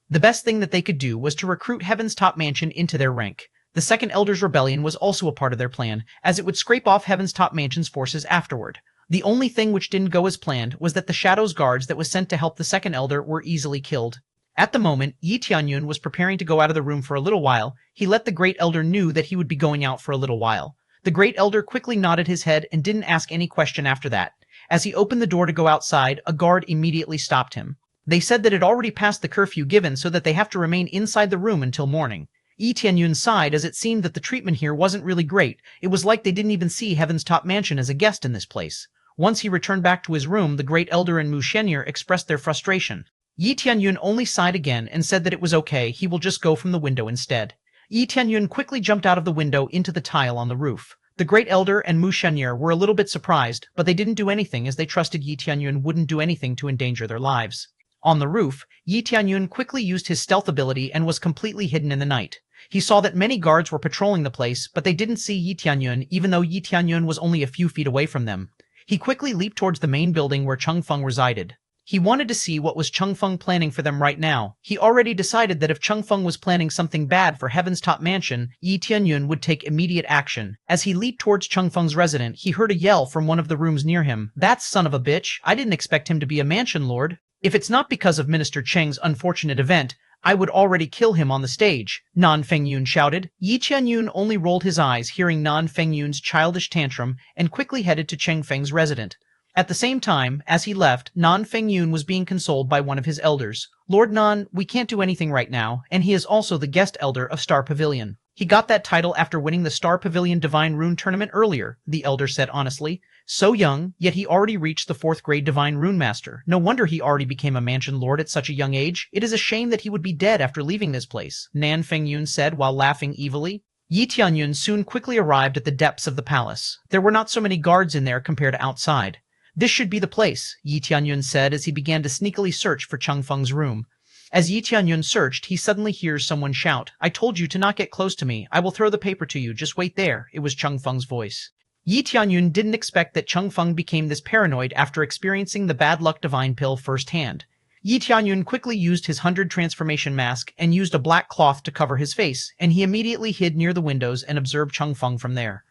The best thing that they could do was to recruit Heaven's Top Mansion into their rank. The Second Elder's Rebellion was also a part of their plan, as it would scrape off Heaven's Top Mansion's forces afterward. The only thing which didn't go as planned was that the Shadow's guards that was sent to help the Second Elder were easily killed. At the moment, Yi Tianyun was preparing to go out of the room for a little while. He let the Great Elder know that he would be going out for a little while. The Great Elder quickly nodded his head and didn't ask any question after that. As he opened the door to go outside, a guard immediately stopped him. They said that it already passed the curfew given so that they have to remain inside the room until morning. Yi Tianyun sighed as it seemed that the treatment here wasn't really great. It was like they didn't even see Heaven's Top Mansion as a guest in this place. Once he returned back to his room, the Great Elder and Mu Xianer expressed their frustration. Yi Tianyun only sighed again and said that it was okay, he will just go from the window instead. Yi Tianyun quickly jumped out of the window into the tile on the roof. The Great Elder and Mu Shenyer were a little bit surprised, but they didn't do anything as they trusted Yi Tianyun wouldn't do anything to endanger their lives. On the roof, Yi Tianyun quickly used his stealth ability and was completely hidden in the night. He saw that many guards were patrolling the place, but they didn't see Yi Tianyun even though Yi Tianyun was only a few feet away from them. He quickly leaped towards the main building where Cheng Feng resided. He wanted to see what was Cheng Feng planning for them right now. He already decided that if Cheng Feng was planning something bad for Heaven's Top Mansion, Yi Tianyun would take immediate action. As he leaped towards Cheng Feng's residence, he heard a yell from one of the rooms near him. "That son of a bitch! I didn't expect him to be a mansion lord. If it's not because of Minister Cheng's unfortunate event, I would already kill him on the stage," Nan Fengyun shouted. Yi Tianyun only rolled his eyes hearing Nan Fengyun's childish tantrum and quickly headed to Cheng Feng's residence. At the same time, as he left, Nan Fengyun was being consoled by one of his elders. "Lord Nan, we can't do anything right now, and he is also the guest elder of Star Pavilion. He got that title after winning the Star Pavilion Divine Rune Tournament earlier," the elder said honestly. "So young, yet he already reached the 4th grade Divine Rune Master. No wonder he already became a mansion lord at such a young age. It is a shame that he would be dead after leaving this place," Nan Fengyun said while laughing evilly. Yi Tianyun soon quickly arrived at the depths of the palace. There were not so many guards in there compared to outside. "This should be the place," Yi Tianyun said as he began to sneakily search for Cheng Feng's room. As Yi Tianyun searched, he suddenly hears someone shout, "I told you to not get close to me. I will throw the paper to you. Just wait there." It was Cheng Feng's voice. Yi Tianyun didn't expect that Cheng Feng became this paranoid after experiencing the bad luck divine pill firsthand. Yi Tianyun quickly used his 100 transformation mask and used a black cloth to cover his face, and he immediately hid near the windows and observed Cheng Feng from there.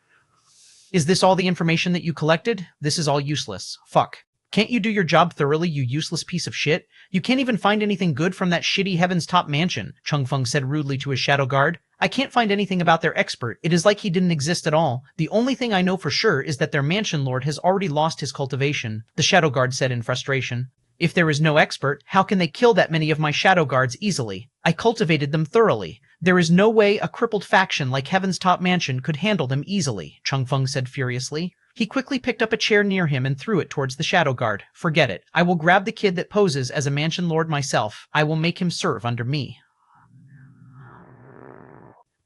"Is this all the information that you collected? This is all useless. Fuck. Can't you do your job thoroughly, you useless piece of shit? You can't even find anything good from that shitty Heaven's Top Mansion," Cheng Feng said rudely to his shadow guard. "I can't find anything about their expert. It is like he didn't exist at all. The only thing I know for sure is that their mansion lord has already lost his cultivation," the shadow guard said in frustration. "If there is no expert, how can they kill that many of my shadow guards easily? I cultivated them thoroughly. There is no way a crippled faction like Heaven's Top Mansion could handle them easily," Cheng Feng said furiously. He quickly picked up a chair near him and threw it towards the shadow guard. "Forget it. I will grab the kid that poses as a mansion lord myself. I will make him serve under me.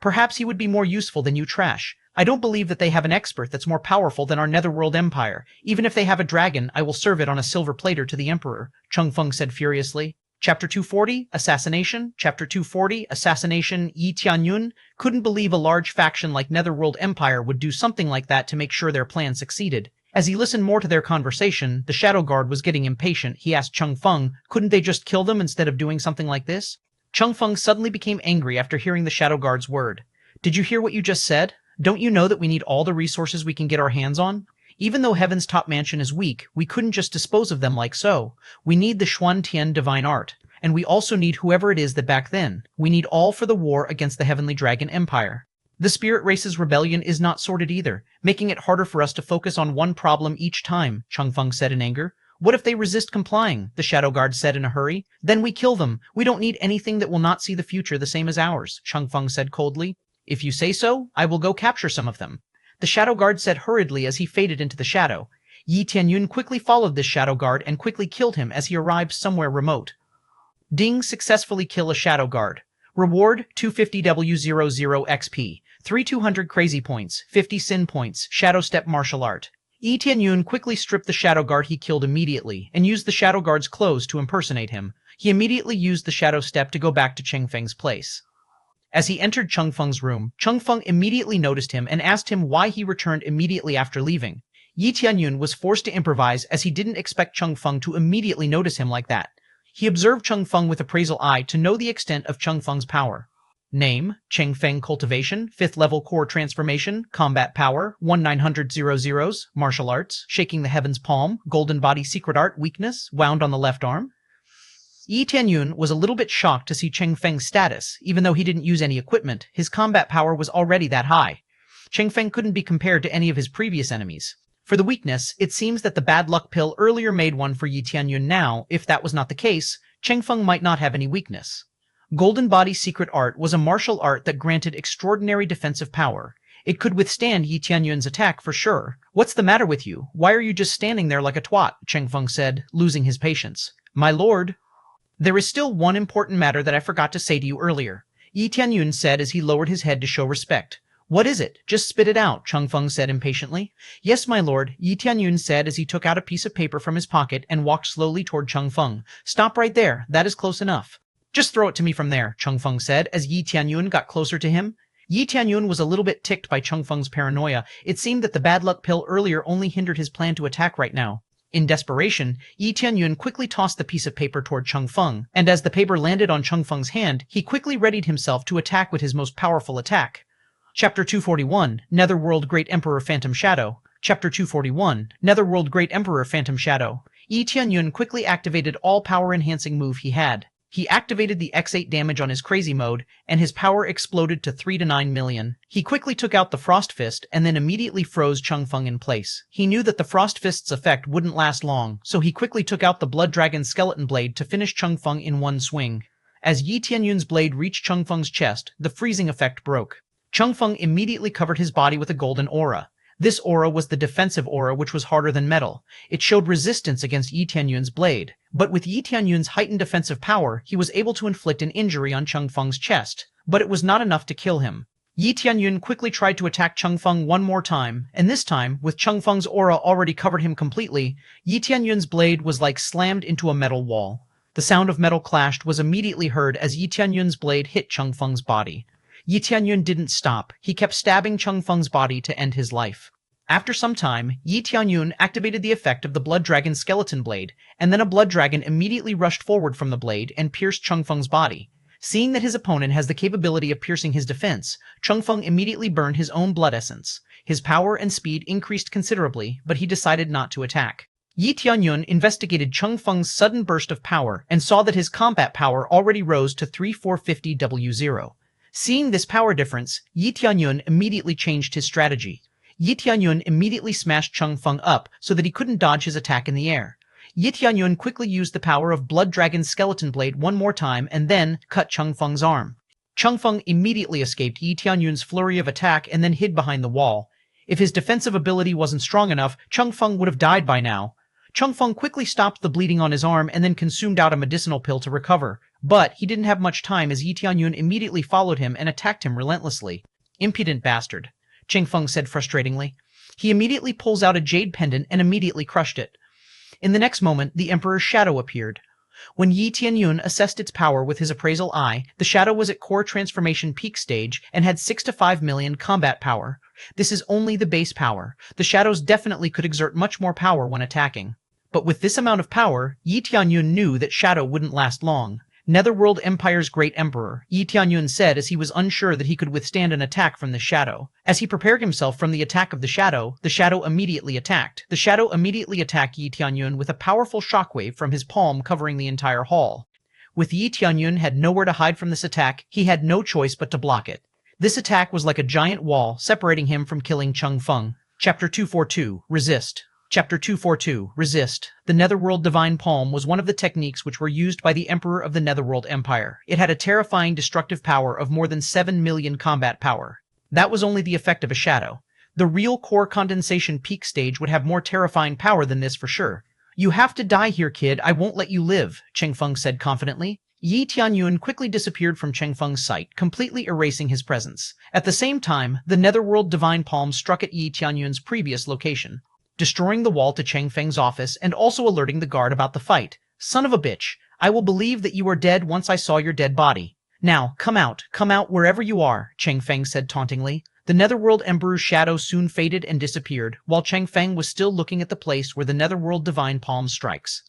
Perhaps he would be more useful than you trash. I don't believe that they have an expert that's more powerful than our Netherworld Empire. Even if they have a dragon, I will serve it on a silver platter to the Emperor," Cheng Feng said furiously. Chapter 240, Assassination. Chapter 240, Assassination. Yi Tianyun couldn't believe a large faction like Netherworld Empire would do something like that to make sure their plan succeeded. As he listened more to their conversation, the Shadow Guard was getting impatient. He asked Cheng Feng, couldn't they just kill them instead of doing something like this? Cheng Feng suddenly became angry after hearing the Shadow Guard's word. "Did you hear what you just said? Don't you know that we need all the resources we can get our hands on? Even though Heaven's Top Mansion is weak, we couldn't just dispose of them like so. We need the Xuan Tian divine art, and we also need whoever it is that back then. We need all for the war against the Heavenly Dragon Empire. The Spirit Race's rebellion is not sorted either, making it harder for us to focus on one problem each time," Cheng Feng said in anger. "What if they resist complying?" the Shadow Guard said in a hurry. "Then we kill them. We don't need anything that will not see the future the same as ours," Cheng Feng said coldly. "If you say so, I will go capture some of them," the Shadow Guard said hurriedly as he faded into the shadow. Yi Tianyun quickly followed this Shadow Guard and quickly killed him as he arrived somewhere remote. Ding, successfully kill a Shadow Guard. Reward 250W00 XP, 3200 crazy points, 50 sin points, Shadow Step martial art. Yi Tianyun quickly stripped the Shadow Guard he killed immediately and used the Shadow Guard's clothes to impersonate him. He immediately used the Shadow Step to go back to Cheng Feng's place. As he entered Cheng Feng's room, Cheng Feng immediately noticed him and asked him why he returned immediately after leaving. Yi Tianyun was forced to improvise as he didn't expect Cheng Feng to immediately notice him like that. He observed Cheng Feng with appraisal eye to know the extent of Cheng Feng's power. Name, Cheng Feng Cultivation, 5th level core transformation, combat power, 1900 martial arts, shaking the heavens palm, golden body secret art, weakness, wound on the left arm. Yi Tianyun was a little bit shocked to see Cheng Feng's status. Even though he didn't use any equipment, his combat power was already that high. Cheng Feng couldn't be compared to any of his previous enemies. For the weakness, it seems that the bad luck pill earlier made one for Yi Tianyun now. If that was not the case, Cheng Feng might not have any weakness. Golden Body Secret Art was a martial art that granted extraordinary defensive power. It could withstand Yi Tianyun's attack for sure. "What's the matter with you? Why are you just standing there like a twat?" Cheng Feng said, losing his patience. "My lord, there is still one important matter that I forgot to say to you earlier," Yi Tianyun said as he lowered his head to show respect. What is it? Just spit it out, Changfeng said impatiently. Yes, my lord, Yi Tianyun said as he took out a piece of paper from his pocket and walked slowly toward Changfeng. Stop right there, that is close enough. Just throw it to me from there, Changfeng said as Yi Tianyun got closer to him. Yi Tianyun was a little bit ticked by Changfeng's paranoia. It seemed that the bad luck pill earlier only hindered his plan to attack right now. In desperation, Yi Tianyun quickly tossed the piece of paper toward Changfeng, and as the paper landed on Changfeng's hand, he quickly readied himself to attack with his most powerful attack. Chapter 241, Netherworld Great Emperor Phantom Shadow. Chapter 241, Netherworld Great Emperor Phantom Shadow. Yi Tianyun quickly activated all power-enhancing move he had. He activated the X8 damage on his crazy mode, and his power exploded to 3 to 9 million. He quickly took out the Frost Fist and then immediately froze Changfeng in place. He knew that the Frost Fist's effect wouldn't last long, so he quickly took out the Blood Dragon Skeleton Blade to finish Changfeng in one swing. As Yi Tianyun's blade reached Changfeng's chest, the freezing effect broke. Changfeng immediately covered his body with a golden aura. This aura was the defensive aura, which was harder than metal. It showed resistance against Yi Tianyun's blade. But with Yi Tianyun's heightened defensive power, he was able to inflict an injury on Changfeng's chest. But it was not enough to kill him. Yi Tianyun quickly tried to attack Changfeng one more time, and this time, with Changfeng's aura already covered him completely, Yi Tianyun's blade was like slammed into a metal wall. The sound of metal clashed was immediately heard as Yi Tianyun's blade hit Changfeng's body. Yi Tianyun didn't stop. He kept stabbing Changfeng's body to end his life. After some time, Yi Tianyun activated the effect of the Blood Dragon Skeleton Blade, and then a Blood Dragon immediately rushed forward from the blade and pierced Changfeng's body. Seeing that his opponent has the capability of piercing his defense, Changfeng immediately burned his own blood essence. His power and speed increased considerably, but he decided not to attack. Yi Tianyun investigated Changfeng's sudden burst of power and saw that his combat power already rose to 3450 W0. Seeing this power difference, Yi Tianyun immediately changed his strategy. Yi Tianyun immediately smashed Changfeng up so that he couldn't dodge his attack in the air. Yi Tianyun quickly used the power of Blood Dragon Skeleton Blade one more time and then cut Changfeng's arm. Changfeng immediately escaped Yi Tianyun's flurry of attack and then hid behind the wall. If his defensive ability wasn't strong enough, Changfeng would have died by now. Changfeng quickly stopped the bleeding on his arm and then consumed out a medicinal pill to recover. But he didn't have much time as Yi Tianyun immediately followed him and attacked him relentlessly. Impudent bastard, Changfeng said frustratingly. He immediately pulls out a jade pendant and immediately crushed it. In the next moment, the Emperor's shadow appeared. When Yi Tianyun assessed its power with his appraisal eye, the shadow was at core transformation peak stage and had 6 to 5 million combat power. This is only the base power. The shadows definitely could exert much more power when attacking. But with this amount of power, Yi Tianyun knew that shadow wouldn't last long. Netherworld Empire's great emperor, Yi Tianyun said as he was unsure that he could withstand an attack from the shadow. As he prepared himself from the attack of the shadow immediately attacked. The shadow immediately attacked Yi Tianyun with a powerful shockwave from his palm covering the entire hall. With Yi Tianyun had nowhere to hide from this attack, he had no choice but to block it. This attack was like a giant wall separating him from killing Changfeng. Chapter 242, Resist. Chapter 242, Resist. The Netherworld Divine Palm was one of the techniques which were used by the Emperor of the Netherworld Empire. It had a terrifying destructive power of more than 7 million combat power. That was only the effect of a shadow. The real core condensation peak stage would have more terrifying power than this for sure. You have to die here, kid. I won't let you live, Changfeng said confidently. Yi Tianyun quickly disappeared from Changfeng's sight, completely erasing his presence. At the same time, the Netherworld Divine Palm struck at Yi Tianyun's previous location, destroying the wall to Changfeng's office and also alerting the guard about the fight. Son of a bitch, I will believe that you are dead once I saw your dead body. Now, come out wherever you are, Changfeng said tauntingly. The Netherworld Emperor's shadow soon faded and disappeared, while Changfeng was still looking at the place where the Netherworld Divine Palm strikes.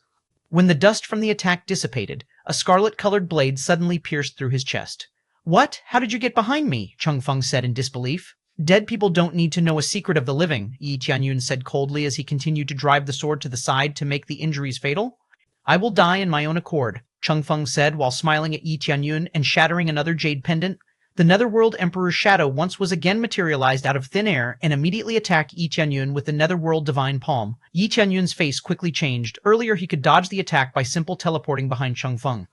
When the dust from the attack dissipated, a scarlet-colored blade suddenly pierced through his chest. What? How did you get behind me? Changfeng said in disbelief. Dead people don't need to know a secret of the living, Yi Tianyun said coldly as he continued to drive the sword to the side to make the injuries fatal. I will die in my own accord, Changfeng said while smiling at Yi Tianyun and shattering another jade pendant. The Netherworld Emperor's shadow once was again materialized out of thin air and immediately attacked Yi Tianyun with the Netherworld Divine Palm. Yi Tianyun's face quickly changed. Earlier he could dodge the attack by simple teleporting behind Changfeng.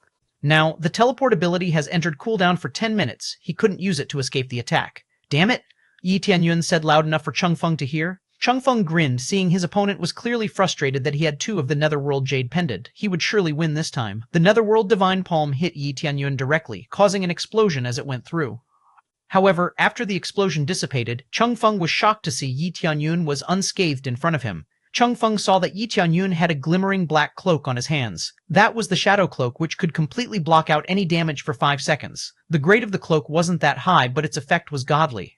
Now, the teleport ability has entered cooldown for 10 minutes. He couldn't use it to escape the attack. Damn it! Yi Tianyun said loud enough for Changfeng to hear. Changfeng grinned, seeing his opponent was clearly frustrated that he had 2 of the Netherworld Jade Pendant. He would surely win this time. The Netherworld Divine Palm hit Yi Tianyun directly, causing an explosion as it went through. However, after the explosion dissipated, Chung Feng was shocked to see Yi Tianyun was unscathed in front of him. Chung Feng saw that Yi Tianyun had a glimmering black cloak on his hands. That was the shadow cloak, which could completely block out any damage for 5 seconds. The grade of the cloak wasn't that high, but its effect was godly.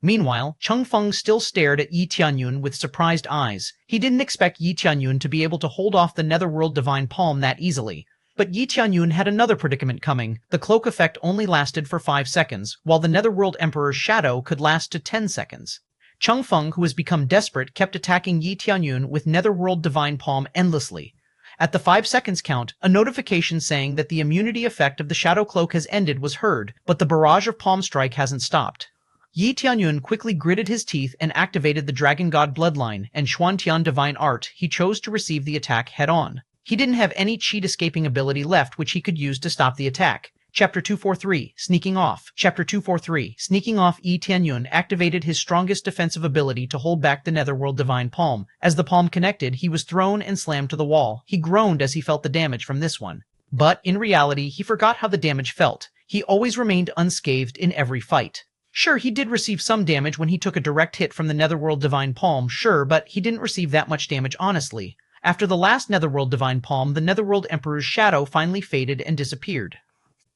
Meanwhile, Chung Feng still stared at Yi Tianyun with surprised eyes. He didn't expect Yi Tianyun to be able to hold off the Netherworld Divine Palm that easily. But Yi Tianyun had another predicament coming. The cloak effect only lasted for 5 seconds, while the Netherworld Emperor's shadow could last to 10 seconds. Chung Feng, who has become desperate, kept attacking Yi Tianyun with Netherworld Divine Palm endlessly. At the 5 seconds count, a notification saying that the immunity effect of the shadow cloak has ended was heard, but the barrage of palm strike hasn't stopped. Yi Tianyun quickly gritted his teeth and activated the Dragon God bloodline and Xuantian divine art. He chose to receive the attack head-on. He didn't have any cheat escaping ability left which he could use to stop the attack. Chapter 243, Sneaking Off. Chapter 243, Sneaking Off. Yi Tianyun activated his strongest defensive ability to hold back the Netherworld Divine Palm. As the palm connected, he was thrown and slammed to the wall. He groaned as he felt the damage from this one. But, in reality, he forgot how the damage felt. He always remained unscathed in every fight. Sure, he did receive some damage when he took a direct hit from the Netherworld Divine Palm, sure, but he didn't receive that much damage honestly. After the last Netherworld Divine Palm, the Netherworld Emperor's shadow finally faded and disappeared.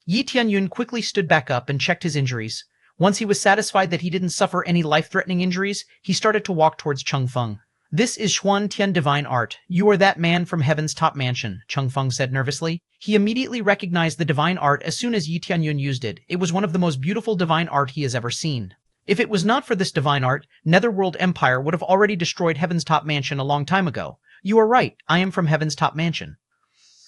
Yi Tianyun quickly stood back up and checked his injuries. Once he was satisfied that he didn't suffer any life-threatening injuries, he started to walk towards Chung Feng. "This is Xuantian Divine Art. You are that man from Heaven's Top Mansion," Chung Feng said nervously. He immediately recognized the divine art as soon as Yi Tianyun used it. It was one of the most beautiful divine art he has ever seen. If it was not for this divine art, Netherworld Empire would have already destroyed Heaven's Top Mansion a long time ago. "You are right, I am from Heaven's Top Mansion,"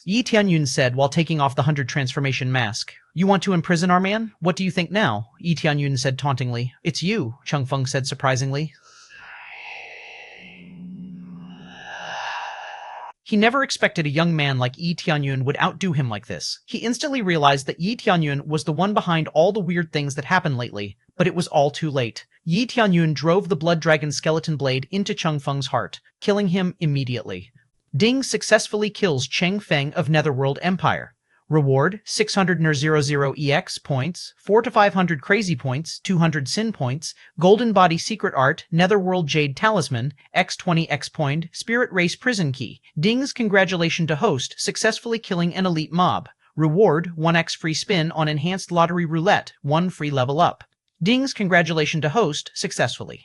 Yi Tianyun said while taking off the 100 transformation mask. "You want to imprison our man? What do you think now?" Yi Tianyun said tauntingly. "It's you," Chung Feng said surprisingly. He never expected a young man like Yi Tianyun would outdo him like this. He instantly realized that Yi Tianyun was the one behind all the weird things that happened lately, but it was all too late. Yi Tianyun drove the Blood Dragon skeleton blade into Chung Feng's heart, killing him immediately. Ding successfully kills Cheng Feng of Netherworld Empire. Reward, 600 NER00 EX points, 4 to 500 Crazy points, 200 Sin points, Golden Body Secret Art, Netherworld Jade Talisman, X20 X point, Spirit Race Prison Key. Ding's congratulation to host, successfully killing an elite mob. Reward, 1x free spin on Enhanced Lottery Roulette, 1 free level up. Ding's congratulation to host, successfully.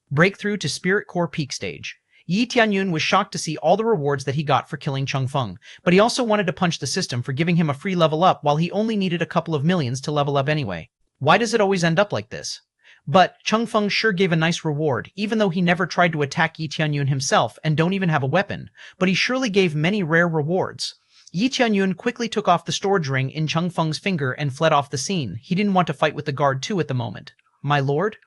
Breakthrough to Spirit Core Peak Stage. Yi Tianyun was shocked to see all the rewards that he got for killing Chung Feng, but he also wanted to punch the system for giving him a free level up while he only needed a couple of millions to level up anyway. Why does it always end up like this? But Chung Feng sure gave a nice reward, even though he never tried to attack Yi Tianyun himself and don't even have a weapon, but he surely gave many rare rewards. Yi Tianyun quickly took off the storage ring in Chung Feng's finger and fled off the scene. He didn't want to fight with the guard too at the moment. "My lord?"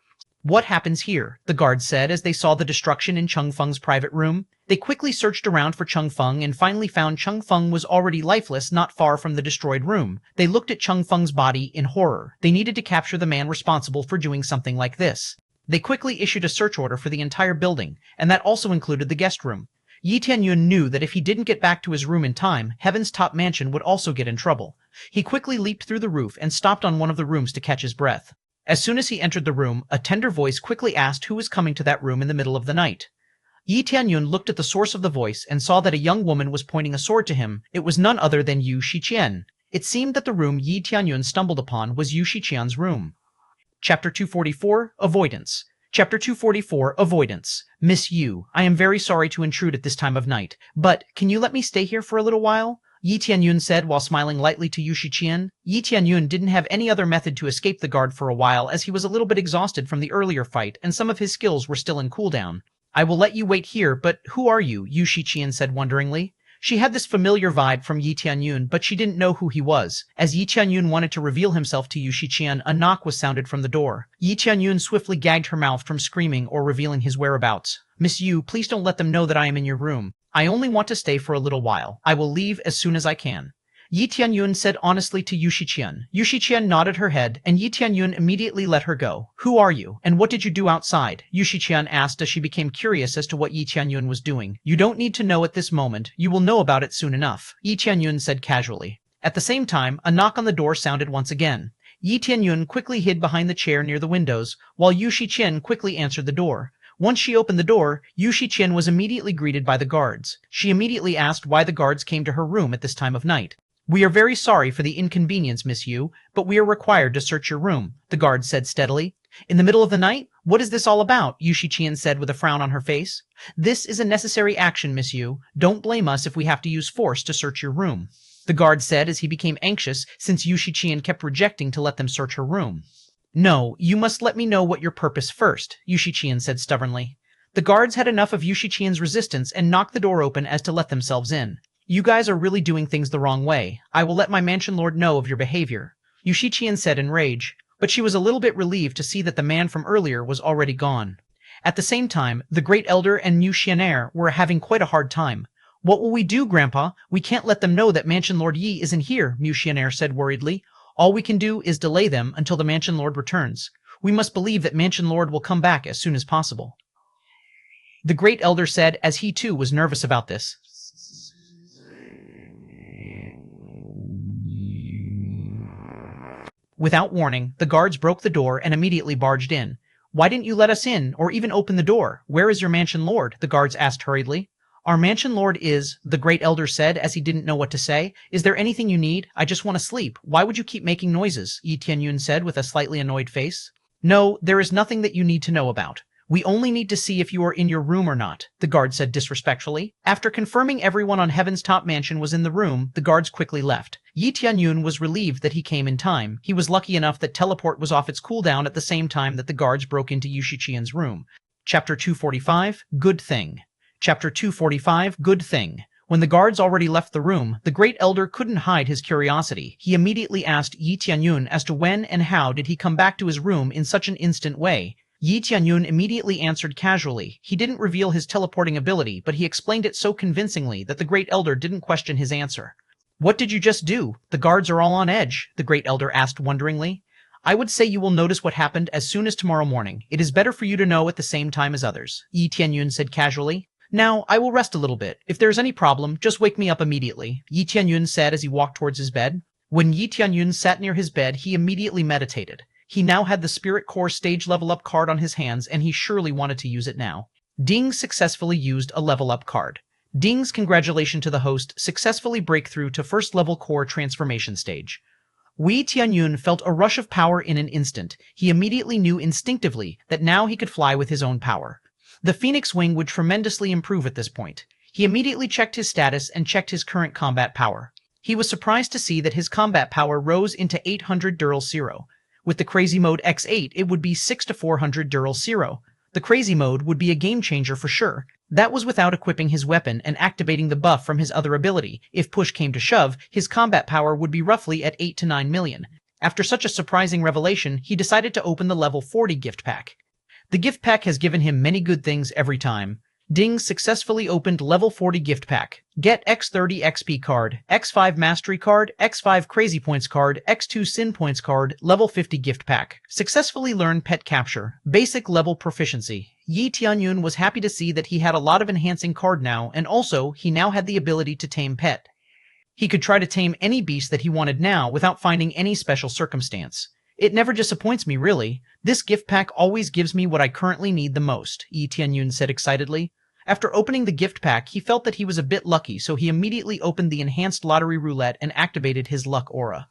"What happens here?" the guards said as they saw the destruction in Chung Feng's private room. They quickly searched around for Chung Feng and finally found Chung Feng was already lifeless not far from the destroyed room. They looked at Chung Feng's body in horror. They needed to capture the man responsible for doing something like this. They quickly issued a search order for the entire building, and that also included the guest room. Yi Tianyun knew that if he didn't get back to his room in time, Heaven's Top Mansion would also get in trouble. He quickly leaped through the roof and stopped on one of the rooms to catch his breath. As soon as he entered the room, a tender voice quickly asked who was coming to that room in the middle of the night. Yi Tianyun looked at the source of the voice and saw that a young woman was pointing a sword to him. It was none other than Yu Shiqian. It seemed that the room Yi Tianyun stumbled upon was Yu Shiqian's room. Chapter 244, Avoidance. Chapter 244, Avoidance. "Miss Yu, I am very sorry to intrude at this time of night, but can you let me stay here for a little while?" Yi Tianyun said while smiling lightly to Yu Shiqian. Yi Tianyun didn't have any other method to escape the guard for a while as he was a little bit exhausted from the earlier fight and some of his skills were still in cooldown. "I will let you wait here, but who are you?" Yu Shiqian said wonderingly. She had this familiar vibe from Yi Tianyun, but she didn't know who he was. As Yi Tianyun wanted to reveal himself to Yu Shiqian, a knock was sounded from the door. Yi Tianyun swiftly gagged her mouth from screaming or revealing his whereabouts. "Miss Yu, please don't let them know that I am in your room. I only want to stay for a little while. I will leave as soon as I can," Yi Tianyun said honestly to Yu Shiqian. Yu Shiqian nodded her head, and Yi Tianyun immediately let her go. "Who are you, and what did you do outside?" Yu Shiqian asked as she became curious as to what Yi Tianyun was doing. "You don't need to know at this moment. You will know about it soon enough," Yi Tianyun said casually. At the same time, a knock on the door sounded once again. Yi Tianyun quickly hid behind the chair near the windows, while Yu Shiqian quickly answered the door. Once she opened the door, Yu Shiqian was immediately greeted by the guards. She immediately asked why the guards came to her room at this time of night. "We are very sorry for the inconvenience, Miss Yu, but we are required to search your room," the guard said steadily. "In the middle of the night? What is this all about?" Yu Shiqian said with a frown on her face. "This is a necessary action, Miss Yu. Don't blame us if we have to use force to search your room," the guard said as he became anxious since Yu Shiqian kept rejecting to let them search her room. "No, you must let me know what your purpose first," Yu Shiqian said stubbornly. The guards had enough of Yu Shiqian's resistance and knocked the door open as to let themselves in. "You guys are really doing things the wrong way. I will let my mansion lord know of your behavior," Yu Shiqian said in rage, but she was a little bit relieved to see that the man from earlier was already gone. At the same time, the Great Elder and Mu Xianer were having quite a hard time. "What will we do, Grandpa? We can't let them know that Mansion Lord Yi isn't here," Mu Xianer said worriedly. "All we can do is delay them until the Mansion Lord returns. We must believe that Mansion Lord will come back as soon as possible," the Great Elder said as he too was nervous about this. Without warning, the guards broke the door and immediately barged in. "Why didn't you let us in, or even open the door? Where is your mansion lord?" the guards asked hurriedly. "Our mansion lord is," the Great Elder said as he didn't know what to say. "Is there anything you need? I just want to sleep. Why would you keep making noises?" Yi Tianyun said with a slightly annoyed face. "No, there is nothing that you need to know about. We only need to see if you are in your room or not," the guard said disrespectfully. After confirming everyone on Heaven's Top Mansion was in the room, the guards quickly left. Yi Tianyun was relieved that he came in time. He was lucky enough that teleport was off its cooldown at the same time that the guards broke into Yu Shiqian's room. Chapter 245, Good Thing. Chapter 245, Good Thing. When the guards already left the room, the Great Elder couldn't hide his curiosity. He immediately asked Yi Tianyun as to when and how did he come back to his room in such an instant way. Yi Tianyun immediately answered casually. He didn't reveal his teleporting ability, but he explained it so convincingly that the Great Elder didn't question his answer. "What did you just do? The guards are all on edge," the Great Elder asked wonderingly. "I would say you will notice what happened as soon as tomorrow morning. It is better for you to know at the same time as others," Yi Tianyun said casually. "Now, I will rest a little bit. If there is any problem, just wake me up immediately," Yi Tianyun said as he walked towards his bed. When Yi Tianyun sat near his bed, he immediately meditated. He now had the Spirit Core stage level up card on his hands, and he surely wanted to use it now. Ding successfully used a level up card. Ding's congratulations to the host successfully break through to first level core transformation stage. Yi Tianyun felt a rush of power in an instant. He immediately knew instinctively that now he could fly with his own power. The Phoenix Wing would tremendously improve at this point. He immediately checked his status and checked his current combat power. He was surprised to see that his combat power rose into 800 Dural Zero. With the Crazy Mode X8, it would be 6 to 400 Dural Zero. The Crazy Mode would be a game changer for sure. That was without equipping his weapon and activating the buff from his other ability. If push came to shove, his combat power would be roughly at 8 to 9 million. After such a surprising revelation, he decided to open the level 40 gift pack. The gift pack has given him many good things every time. Ding successfully opened level 40 gift pack. Get X30 XP card, X5 Mastery card, X5 Crazy Points card, X2 Sin Points card, level 50 gift pack. Successfully learned Pet Capture, basic level proficiency. Yi Tianyun was happy to see that he had a lot of enhancing card now, and also he now had the ability to tame pet. He could try to tame any beast that he wanted now without finding any special circumstance. It never disappoints me, really. This gift pack always gives me what I currently need the most, Yi Tianyun said excitedly. After opening the gift pack, he felt that he was a bit lucky, so he immediately opened the enhanced lottery roulette and activated his luck aura.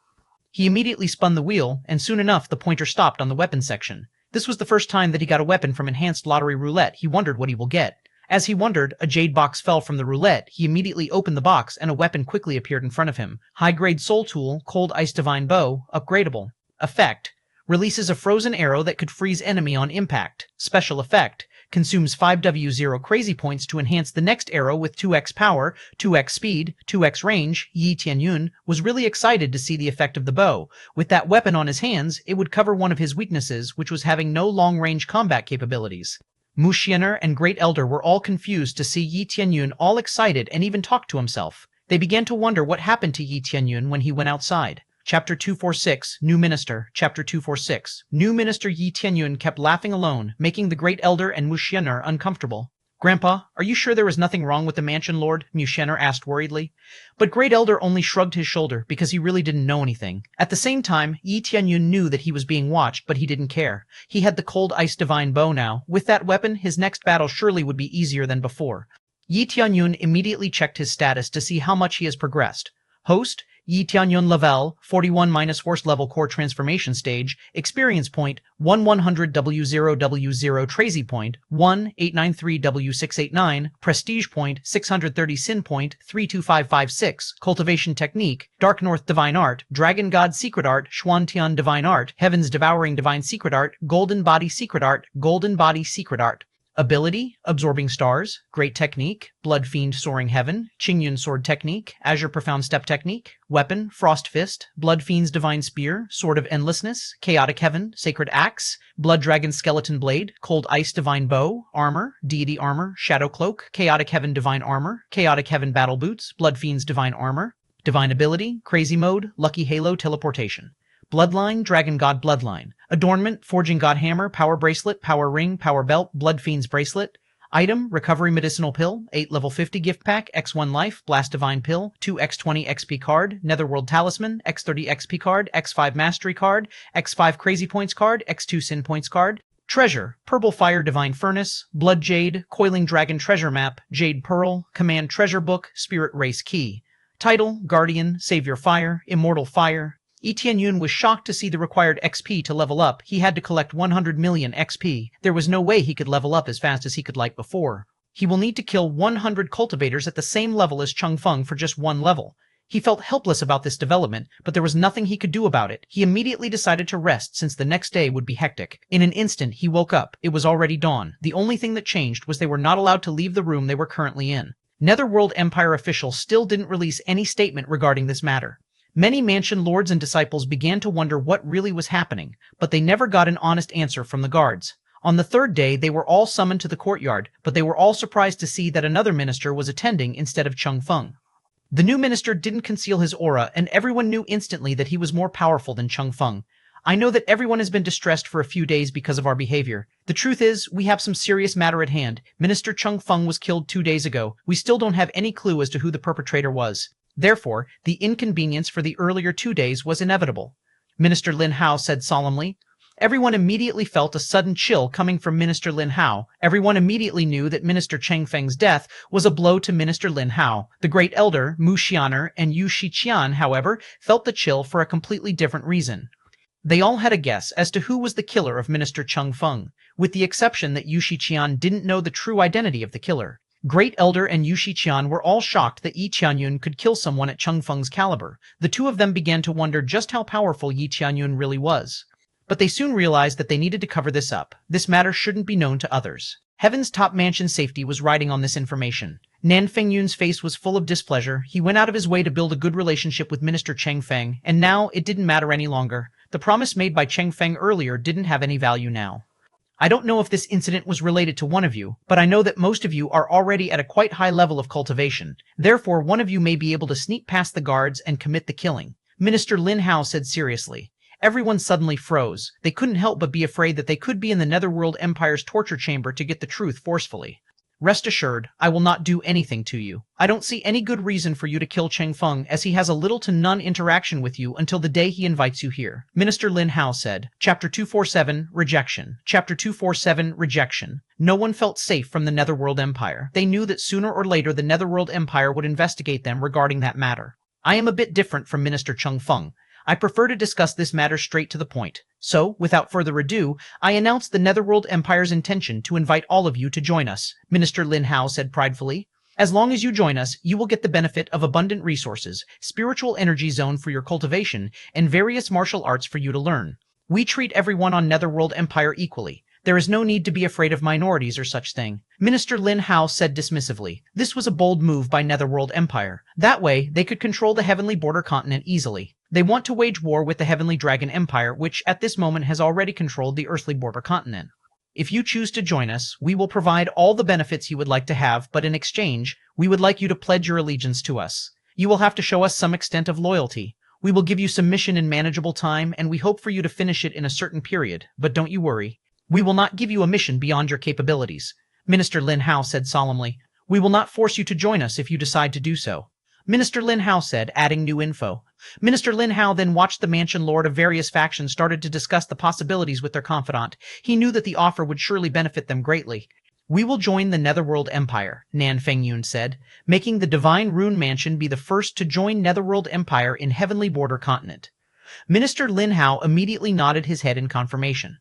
He immediately spun the wheel, and soon enough the pointer stopped on the weapon section. This was the first time that he got a weapon from enhanced lottery roulette. He wondered what he will get. As he wondered, a jade box fell from the roulette. He immediately opened the box, and a weapon quickly appeared in front of him. High-grade soul tool, Cold Ice Divine Bow, upgradable. Effect: releases a frozen arrow that could freeze enemy on impact. Special effect: consumes 5W0 crazy points to enhance the next arrow with 2x power, 2x speed, 2x range. Yi Tianyun was really excited to see the effect of the bow. With that weapon on his hands, it would cover one of his weaknesses, which was having no long-range combat capabilities. Mu Xianer and Great Elder were all confused to see Yi Tianyun all excited and even talk to himself. They began to wonder what happened to Yi Tianyun when he went outside. Chapter 246, New Minister. Chapter 246. New Minister Yi Tianyun kept laughing alone, making the Great Elder and Mu Xianer uncomfortable. Grandpa, are you sure there was nothing wrong with the mansion, Lord? Mushener asked worriedly. But Great Elder only shrugged his shoulder because he really didn't know anything. At the same time, Yi Tianyun knew that he was being watched, but he didn't care. He had the cold ice divine bow now. With that weapon, his next battle surely would be easier than before. Yi Tianyun immediately checked his status to see how much he has progressed. Host, Yi Tianyun level, 41- horse level core transformation stage, experience point, 1-100W0W0 Trazy point, 1-893W689, prestige point, 630 sin point, 32556, cultivation technique, Dark North divine art, Dragon God secret art, Xuantian divine art, Heaven's devouring divine secret art, Golden body secret art, Golden body secret art. Ability, Absorbing Stars, Great Technique, Blood Fiend Soaring Heaven, Qingyun Sword Technique, Azure Profound Step Technique, Weapon, Frost Fist, Blood Fiend's Divine Spear, Sword of Endlessness, Chaotic Heaven, Sacred Axe, Blood Dragon Skeleton Blade, Cold Ice Divine Bow, Armor, Deity Armor, Shadow Cloak, Chaotic Heaven Divine Armor, Chaotic Heaven Battle Boots, Blood Fiend's Divine Armor, Divine Ability, Crazy Mode, Lucky Halo Teleportation. Bloodline, Dragon God Bloodline. Adornment, Forging God Hammer, Power Bracelet, Power Ring, Power Belt, Blood Fiend's Bracelet. Item, Recovery Medicinal Pill, 8 level 50 gift pack, X1 Life, Blast Divine Pill, 2 X20 XP card, Netherworld Talisman, X30 XP card, X5 Mastery card, X5 Crazy Points card, X2 Sin Points card. Treasure, Purple Fire Divine Furnace, Blood Jade, Coiling Dragon Treasure Map, Jade Pearl, Command Treasure Book, Spirit Race Key. Title, Guardian, Savior Fire, Immortal Fire. Yi Tianyun was shocked to see the required XP to level up. He had to collect 100 million XP. There was no way he could level up as fast as he could like before. He will need to kill 100 cultivators at the same level as Cheng Feng for just one level. He felt helpless about this development, but there was nothing he could do about it. He immediately decided to rest since the next day would be hectic. In an instant, he woke up. It was already dawn. The only thing that changed was they were not allowed to leave the room they were currently in. Netherworld Empire officials still didn't release any statement regarding this matter. Many mansion lords and disciples began to wonder what really was happening, but they never got an honest answer from the guards. On the third day, they were all summoned to the courtyard, but they were all surprised to see that another minister was attending instead of Cheng Feng. The new minister didn't conceal his aura, and everyone knew instantly that he was more powerful than Cheng Feng. I know that everyone has been distressed for a few days because of our behavior. The truth is, we have some serious matter at hand. Minister Cheng Feng was killed 2 days ago. We still don't have any clue as to who the perpetrator was. Therefore, the inconvenience for the earlier 2 days was inevitable. Minister Lin Hao said solemnly. Everyone immediately felt a sudden chill coming from Minister Lin Hao. Everyone immediately knew that Minister Cheng Feng's death was a blow to Minister Lin Hao. The Great Elder, Mu Xianer, and Yu Shiqian, however, felt the chill for a completely different reason. They all had a guess as to who was the killer of Minister Cheng Feng, with the exception that Yu Shiqian didn't know the true identity of the killer. Great Elder and Yu Shiqian were all shocked that Yi Tianyun could kill someone at Cheng Feng's caliber. The two of them began to wonder just how powerful Yi Tianyun really was. But they soon realized that they needed to cover this up. This matter shouldn't be known to others. Heaven's top mansion safety was riding on this information. Nan Fengyun's face was full of displeasure. He went out of his way to build a good relationship with Minister Cheng Feng, and now it didn't matter any longer. The promise made by Cheng Feng earlier didn't have any value now. I don't know if this incident was related to one of you, but I know that most of you are already at a quite high level of cultivation. Therefore, one of you may be able to sneak past the guards and commit the killing. Minister Lin Hao said seriously. Everyone suddenly froze. They couldn't help but be afraid that they could be in the Netherworld Empire's torture chamber to get the truth forcefully. Rest assured, I will not do anything to you. I don't see any good reason for you to kill Cheng Feng, as he has a little to none interaction with you until the day he invites you here. Minister Lin Hao said. Chapter 247, Rejection. Chapter 247, Rejection. No one felt safe from the Netherworld Empire. They knew that sooner or later the Netherworld Empire would investigate them regarding that matter. I am a bit different from Minister Cheng Feng. I prefer to discuss this matter straight to the point. So, without further ado, I announce the Netherworld Empire's intention to invite all of you to join us, Minister Lin Hao said pridefully. As long as you join us, you will get the benefit of abundant resources, spiritual energy zone for your cultivation, and various martial arts for you to learn. We treat everyone on Netherworld Empire equally. There is no need to be afraid of minorities or such thing. Minister Lin Hao said dismissively. This was a bold move by Netherworld Empire. That way, they could control the Heavenly Border continent easily. They want to wage war with the Heavenly Dragon Empire, which at this moment has already controlled the Earthly Border continent. If you choose to join us, we will provide all the benefits you would like to have, but in exchange, we would like you to pledge your allegiance to us. You will have to show us some extent of loyalty. We will give you some mission in manageable time, and we hope for you to finish it in a certain period, but don't you worry. We will not give you a mission beyond your capabilities. Minister Lin Hao said solemnly. We will not force you to join us if you decide to do so. Minister Lin Hao said, adding new info. Minister Lin Hao then watched the mansion lord of various factions started to discuss the possibilities with their confidant. He knew that the offer would surely benefit them greatly. We will join the Netherworld Empire, Nan Fengyun said, making the Divine Rune Mansion be the first to join Netherworld Empire in Heavenly Border Continent. Minister Lin Hao immediately nodded his head in confirmation.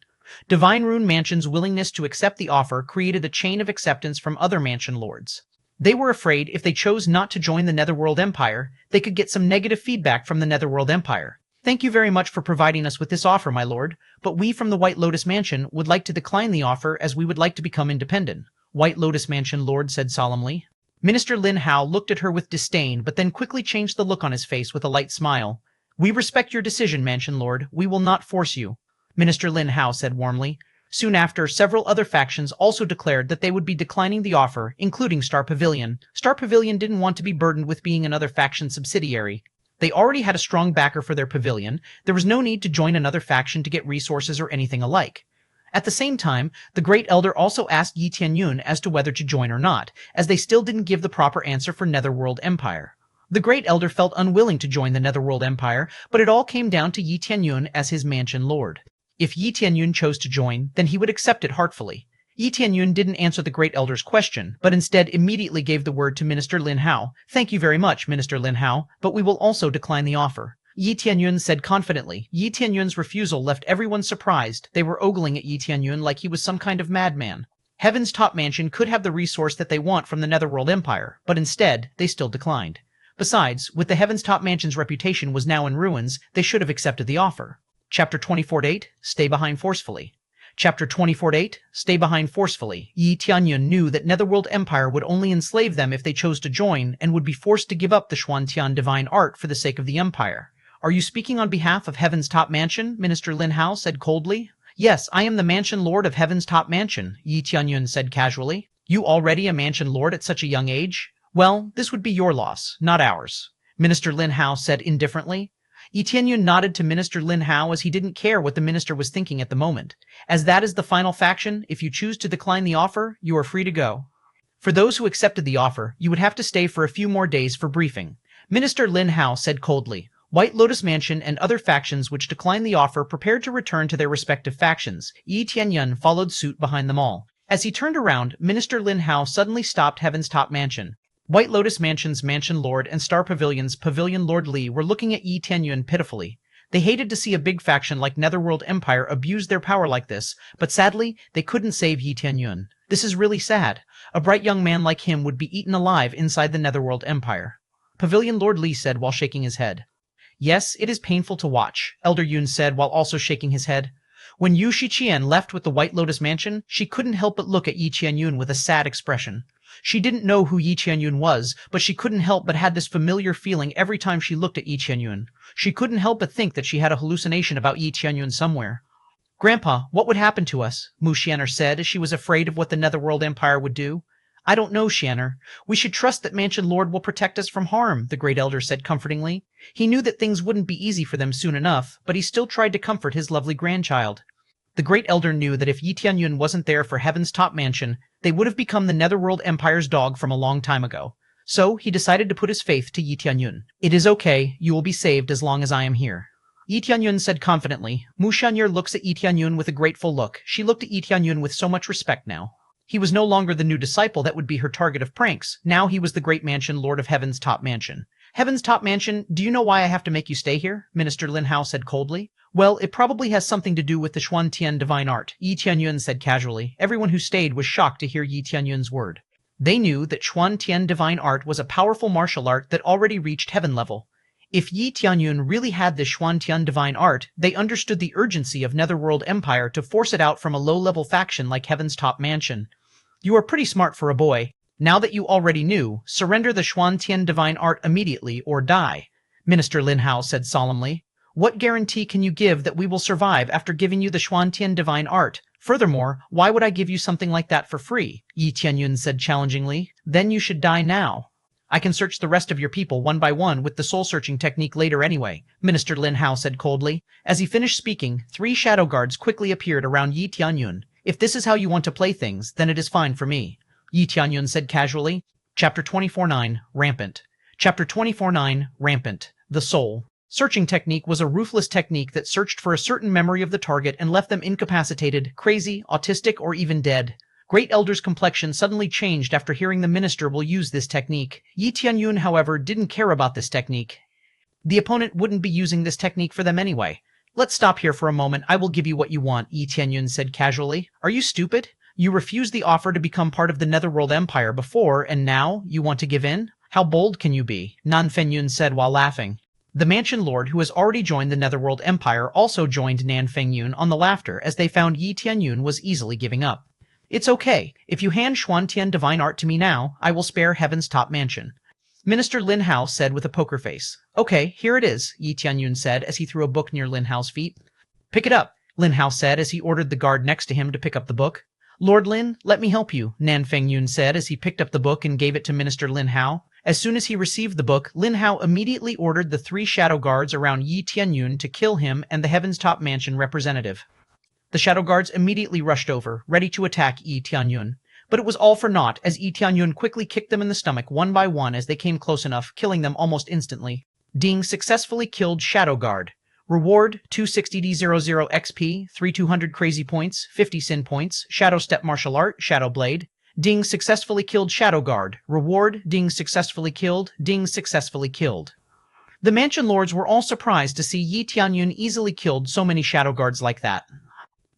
Divine Rune Mansion's willingness to accept the offer created a chain of acceptance from other mansion lords. They were afraid if they chose not to join the Netherworld Empire, they could get some negative feedback from the Netherworld Empire. Thank you very much for providing us with this offer, my lord, but we from the White Lotus Mansion would like to decline the offer as we would like to become independent, White Lotus Mansion Lord said solemnly. Minister Lin Hao looked at her with disdain but then quickly changed the look on his face with a light smile. We respect your decision, Mansion Lord. We will not force you, Minister Lin Hao said warmly. Soon after, several other factions also declared that they would be declining the offer, including Star Pavilion. Star Pavilion didn't want to be burdened with being another faction subsidiary. They already had a strong backer for their pavilion. There was no need to join another faction to get resources or anything alike. At the same time, the Great Elder also asked Yi Tianyun as to whether to join or not, as they still didn't give the proper answer for Netherworld Empire. The Great Elder felt unwilling to join the Netherworld Empire, but it all came down to Yi Tianyun as his mansion lord. If Yi Tianyun chose to join, then he would accept it heartfully. Yi Tianyun didn't answer the Great Elder's question, but instead immediately gave the word to Minister Lin Hao. Thank you very much, Minister Lin Hao, but we will also decline the offer, Yi Tianyun said confidently. Yi Tianyun's refusal left everyone surprised. They were ogling at Yi Tianyun like he was some kind of madman. Heaven's Top Mansion could have the resource that they want from the Netherworld Empire, but instead, they still declined. Besides, with the Heaven's Top Mansion's reputation was now in ruins, they should have accepted the offer. Chapter 24-8, Stay Behind Forcefully. Chapter 24-8, Stay Behind Forcefully. Yi Tianyun knew that Netherworld Empire would only enslave them if they chose to join and would be forced to give up the Xuantian divine art for the sake of the Empire. Are you speaking on behalf of Heaven's Top Mansion? Minister Lin Hao said coldly. Yes, I am the Mansion Lord of Heaven's Top Mansion, Yi Tianyun said casually. You already a Mansion Lord at such a young age? Well, this would be your loss, not ours, Minister Lin Hao said indifferently. Yi Tianyun nodded to Minister Lin Hao as he didn't care what the minister was thinking at the moment. As that is the final faction, if you choose to decline the offer, you are free to go. For those who accepted the offer, you would have to stay for a few more days for briefing, Minister Lin Hao said coldly. White Lotus Mansion and other factions which declined the offer prepared to return to their respective factions. Yi Tianyun followed suit behind them all. As he turned around, Minister Lin Hao suddenly stopped Heaven's Top Mansion. White Lotus Mansion's Mansion Lord and Star Pavilion's Pavilion Lord Li were looking at Yi Tianyun pitifully. They hated to see a big faction like Netherworld Empire abuse their power like this, but sadly, they couldn't save Yi Tianyun. This is really sad. A bright young man like him would be eaten alive inside the Netherworld Empire. Pavilion Lord Li said while shaking his head. Yes, it is painful to watch, Elder Yun said while also shaking his head. When Yu Shiqian left with the White Lotus Mansion, she couldn't help but look at Yi Tianyun with a sad expression. She didn't know who Yi Tianyun was, but she couldn't help but had this familiar feeling every time she looked at Yi Tianyun. She couldn't help but think that she had a hallucination about Yi Tianyun somewhere. Grandpa, what would happen to us? Mu Xianer said as she was afraid of what the Netherworld Empire would do. I don't know, Xianer. We should trust that Mansion Lord will protect us from harm, the Great Elder said comfortingly. He knew that things wouldn't be easy for them soon enough, but he still tried to comfort his lovely grandchild. The Great Elder knew that if Yi Tianyun wasn't there for Heaven's Top Mansion, they would have become the Netherworld Empire's dog from a long time ago. So he decided to put his faith to Yi Tianyun. It is okay, you will be saved as long as I am here. Yi Tianyun said confidently. Mu Xian'er looks at Yi Tianyun with a grateful look. She looked at Yi Tianyun with so much respect now. He was no longer the new disciple that would be her target of pranks. Now he was the great mansion lord of Heaven's Top Mansion. Heaven's Top Mansion, do you know why I have to make you stay here? Minister Lin Hao said coldly. Well, it probably has something to do with the Xuantian divine art, Yi Tianyun said casually. Everyone who stayed was shocked to hear Yi Tianyun's word. They knew that Xuantian divine art was a powerful martial art that already reached heaven level. If Yi Tianyun really had the Xuantian divine art, they understood the urgency of Netherworld Empire to force it out from a low-level faction like Heaven's Top Mansion. You are pretty smart for a boy. Now that you already knew, surrender the Xuantian divine art immediately or die, Minister Lin Hao said solemnly. What guarantee can you give that we will survive after giving you the Xuantian divine art? Furthermore, why would I give you something like that for free? Yi Tianyun said challengingly. Then you should die now. I can search the rest of your people one by one with the soul-searching technique later anyway, Minister Lin Hao said coldly. As he finished speaking, 3 shadow guards quickly appeared around Yi Tianyun. If this is how you want to play things, then it is fine for me, Yi Tianyun said casually. Chapter 24-9, Rampant. Chapter 24-9, Rampant. The Soul. Searching technique was a ruthless technique that searched for a certain memory of the target and left them incapacitated, crazy, autistic, or even dead. Great Elder's complexion suddenly changed after hearing the minister will use this technique. Yi Tianyun, however, didn't care about this technique. The opponent wouldn't be using this technique for them anyway. Let's stop here for a moment. I will give you what you want, Yi Tianyun said casually. Are you stupid? You refused the offer to become part of the Netherworld Empire before, and now you want to give in? How bold can you be? Nan Fengyun said while laughing. The Mansion Lord, who has already joined the Netherworld Empire, also joined Nan Fengyun on the laughter as they found Yi Tianyun was easily giving up. It's okay. If you hand Xuantian divine art to me now, I will spare Heaven's top mansion. Minister Lin Hao said with a poker face. Okay, here it is, Yi Tianyun said as he threw a book near Lin Hao's feet. Pick it up, Lin Hao said as he ordered the guard next to him to pick up the book. Lord Lin, let me help you, Nan Fengyun said as he picked up the book and gave it to Minister Lin Hao. As soon as he received the book, Lin Hao immediately ordered the 3 shadow guards around Yi Tianyun to kill him and the Heaven's Top Mansion representative. The shadow guards immediately rushed over, ready to attack Yi Tianyun. But it was all for naught, as Yi Tianyun quickly kicked them in the stomach one by one as they came close enough, killing them almost instantly. Ding successfully killed Shadow Guard. Reward, 260D00 XP, 3200 Crazy Points, 50 Sin Points, Shadow Step Martial Art, Shadow Blade. Ding successfully killed Shadow Guard. Reward, Ding successfully killed, Ding successfully killed. The Mansion Lords were all surprised to see Yi Tianyun easily killed so many Shadow Guards like that.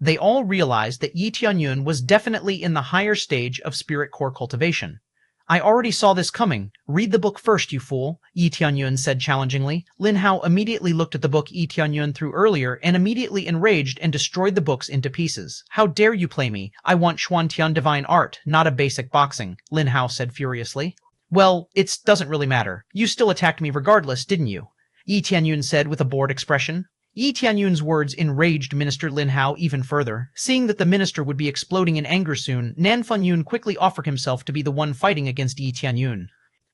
They all realized that Yi Tianyun was definitely in the higher stage of Spirit Core cultivation. I already saw this coming. Read the book first, you fool, Yi Tianyun said challengingly. Lin Hao immediately looked at the book Yi Tianyun threw earlier and immediately enraged and destroyed the books into pieces. How dare you play me? I want Xuantian divine art, not a basic boxing, Lin Hao said furiously. Well, it doesn't really matter. You still attacked me regardless, didn't you? Yi Tianyun said with a bored expression. Yi Tianyun's words enraged Minister Lin Hao even further. Seeing that the minister would be exploding in anger soon, Nan Fengyun quickly offered himself to be the one fighting against Yi Tianyun.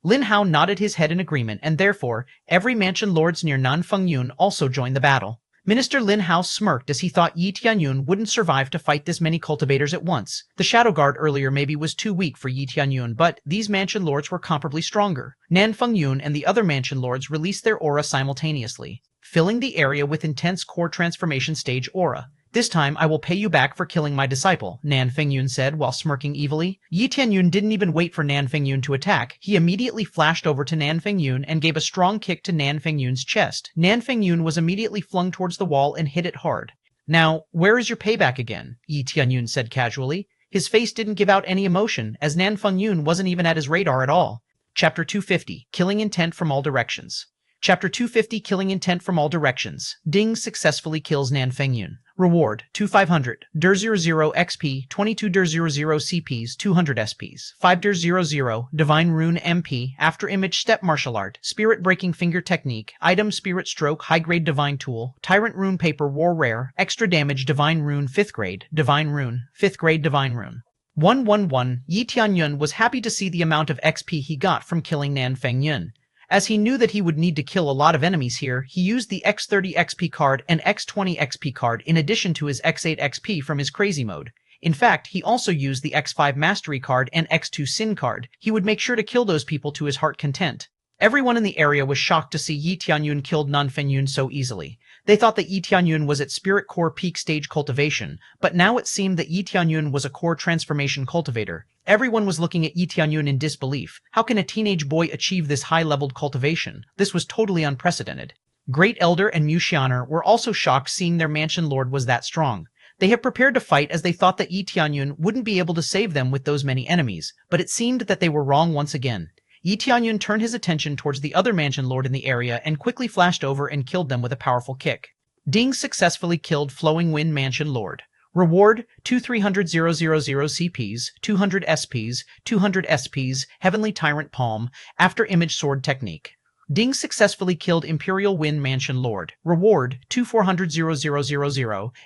Lin Hao nodded his head in agreement, and therefore, every mansion lords near Nan Fengyun also joined the battle. Minister Lin Hao smirked as he thought Yi Tianyun wouldn't survive to fight this many cultivators at once. The Shadow Guard earlier maybe was too weak for Yi Tianyun, but these mansion lords were comparably stronger. Nan Fengyun and the other mansion lords released their aura simultaneously, filling the area with intense core transformation stage aura. This time I will pay you back for killing my disciple, Nan Fengyun said while smirking evilly. Yi Tianyun didn't even wait for Nan Fengyun to attack. He immediately flashed over to Nan Fengyun and gave a strong kick to Nan Fengyun's chest. Nan Fengyun was immediately flung towards the wall and hit it hard. Now, where is your payback again? Yi Tianyun said casually. His face didn't give out any emotion, as Nan Fengyun wasn't even at his radar at all. Chapter 250, Killing Intent from All Directions. Chapter 250, Killing Intent from All Directions. Ding successfully kills Nan Fengyun. Reward, 2500, DIR00 XP, 22 DIR00 CPs, 200 SPs, 5 DIR00, Divine Rune MP, After Image Step Martial Art, Spirit Breaking Finger Technique, Item Spirit Stroke High Grade Divine Tool, Tyrant Rune Paper War Rare, Extra Damage Divine Rune 5th Grade, Divine Rune, 5th Grade Divine Rune. 111, Yi Tianyun was happy to see the amount of XP he got from killing Nan Fengyun. As he knew that he would need to kill a lot of enemies here, he used the X30 XP card and X20 XP card in addition to his X8 XP from his crazy mode. In fact, he also used the X5 Mastery card and X2 Sin card. He would make sure to kill those people to his heart content. Everyone in the area was shocked to see Yi Tianyun killed Nan Fengyun so easily. They thought that Yi Tianyun was at Spirit Core Peak Stage Cultivation, but now it seemed that Yi Tianyun was a Core Transformation Cultivator. Everyone was looking at Yi Tianyun in disbelief. How can a teenage boy achieve this high-leveled cultivation? This was totally unprecedented. Great Elder and Mushianer were also shocked seeing their mansion lord was that strong. They had prepared to fight as they thought that Yi Tianyun wouldn't be able to save them with those many enemies, but it seemed that they were wrong once again. Yi Tianyun turned his attention towards the other mansion lord in the area and quickly flashed over and killed them with a powerful kick. Ding successfully killed Flowing Wind Mansion Lord. Reward, 2300 000 CPs, 200 SPs, 200 SPs, Heavenly Tyrant Palm, After Image Sword Technique. Ding successfully killed Imperial Wind Mansion Lord. Reward, 2400 000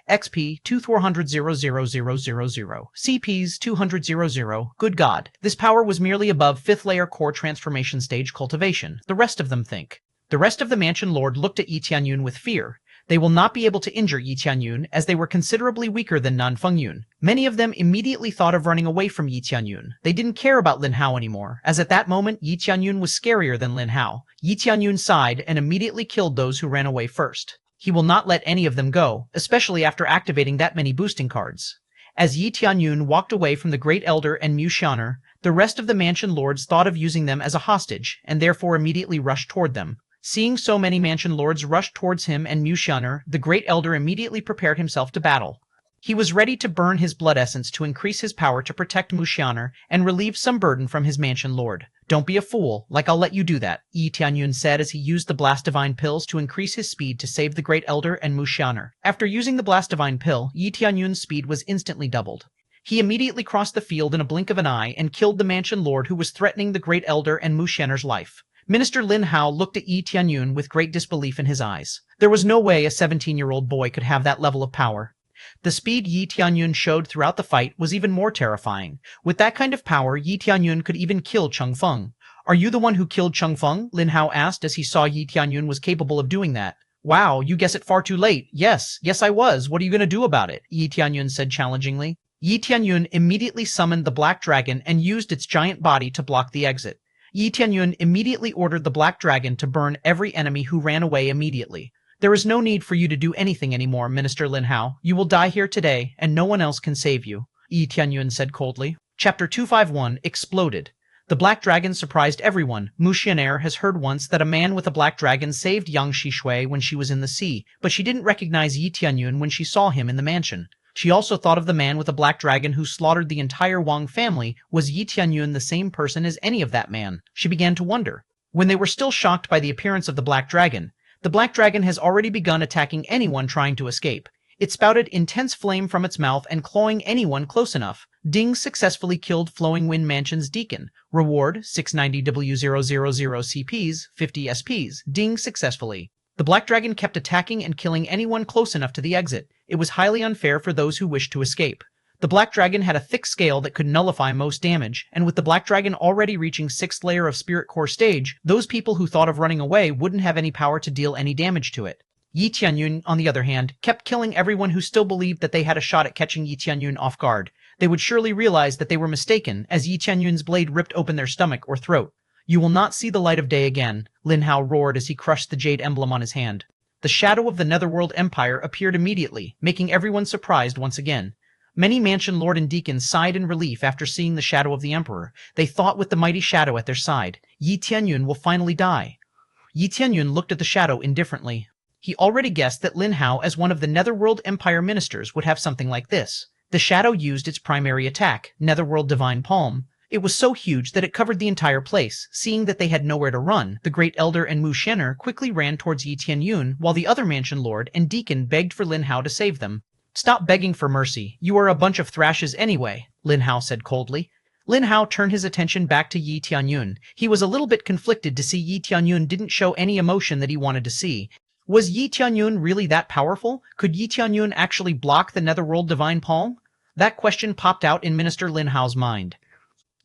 XP, 2400 000 CPs, 200 Good God, this power was merely above 5th layer core transformation stage cultivation. The rest of them think. The rest of the Mansion Lord looked at Yi Tianyun with fear. They will not be able to injure Yi Tianyun, as they were considerably weaker than Nan Fengyun. Many of them immediately thought of running away from Yi Tianyun. They didn't care about Lin Hao anymore, as at that moment Yi Tianyun was scarier than Lin Hao. Yi Tianyun sighed and immediately killed those who ran away first. He will not let any of them go, especially after activating that many boosting cards. As Yi Tianyun walked away from the Great Elder and Mu Xianer, the rest of the mansion lords thought of using them as a hostage, and therefore immediately rushed toward them. Seeing so many mansion lords rush towards him and Mu Xianer, the Great Elder immediately prepared himself to battle. He was ready to burn his blood essence to increase his power to protect Mu Xianer and relieve some burden from his mansion lord. Don't be a fool, like I'll let you do that, Yi Tianyun said as he used the Blast Divine pills to increase his speed to save the Great Elder and Mu Xianer. After using the Blast Divine pill, Yi Tianyun's speed was instantly doubled. He immediately crossed the field in a blink of an eye and killed the mansion lord who was threatening the Great Elder and Mu Xianer's life. Minister Lin Hao looked at Yi Tianyun with great disbelief in his eyes. There was no way a 17-year-old boy could have that level of power. The speed Yi Tianyun showed throughout the fight was even more terrifying. With that kind of power, Yi Tianyun could even kill Cheng Feng. Are you the one who killed Cheng Feng? Lin Hao asked as he saw Yi Tianyun was capable of doing that. Wow, you guess it far too late. Yes, I was. What are you going to do about it? Yi Tianyun said challengingly. Yi Tianyun immediately summoned the Black Dragon and used its giant body to block the exit. Yi Tianyun immediately ordered the Black Dragon to burn every enemy who ran away immediately. There is no need for you to do anything anymore, Minister Lin Hao. You will die here today, and no one else can save you, Yi Tianyun said coldly. Chapter 251 exploded. The Black Dragon surprised everyone. Mu Xianer has heard once that a man with a Black Dragon saved Yang Shishui when she was in the sea, but she didn't recognize Yi Tianyun when she saw him in the mansion. She also thought of the man with a Black Dragon who slaughtered the entire Wang family. Was Yi Tianyun the same person as any of that man? She began to wonder. When they were still shocked by the appearance of the Black Dragon has already begun attacking anyone trying to escape. It spouted intense flame from its mouth and clawing anyone close enough. Ding successfully killed Flowing Wind Mansion's Deacon. Reward, 690W000 CPs, 50 SPs. Ding successfully. The Black Dragon kept attacking and killing anyone close enough to the exit. It was highly unfair for those who wished to escape. The Black Dragon had a thick scale that could nullify most damage, and with the Black Dragon already reaching 6th layer of Spirit Core stage, those people who thought of running away wouldn't have any power to deal any damage to it. Yi Tianyun, on the other hand, kept killing everyone who still believed that they had a shot at catching Yi Tianyun off guard. They would surely realize that they were mistaken, as Yi Tianyun's blade ripped open their stomach or throat. You will not see the light of day again, Lin Hao roared as he crushed the jade emblem on his hand. The shadow of the Netherworld Empire appeared immediately, making everyone surprised once again. Many mansion lord and deacons sighed in relief after seeing the shadow of the Emperor. They thought with the mighty shadow at their side, Yi Tianyun will finally die. Yi Tianyun looked at the shadow indifferently. He already guessed that Lin Hao, as one of the Netherworld Empire ministers, would have something like this. The shadow used its primary attack, Netherworld Divine Palm. It was so huge that it covered the entire place. Seeing that they had nowhere to run, the Great Elder and Mu Xianer quickly ran towards Yi Tianyun, while the other mansion lord and deacon begged for Lin Hao to save them. Stop begging for mercy. You are a bunch of thrashes anyway, Lin Hao said coldly. Lin Hao turned his attention back to Yi Tianyun. He was a little bit conflicted to see Yi Tianyun didn't show any emotion that he wanted to see. Was Yi Tianyun really that powerful? Could Yi Tianyun actually block the Netherworld Divine Palm? That question popped out in Minister Lin Hao's mind.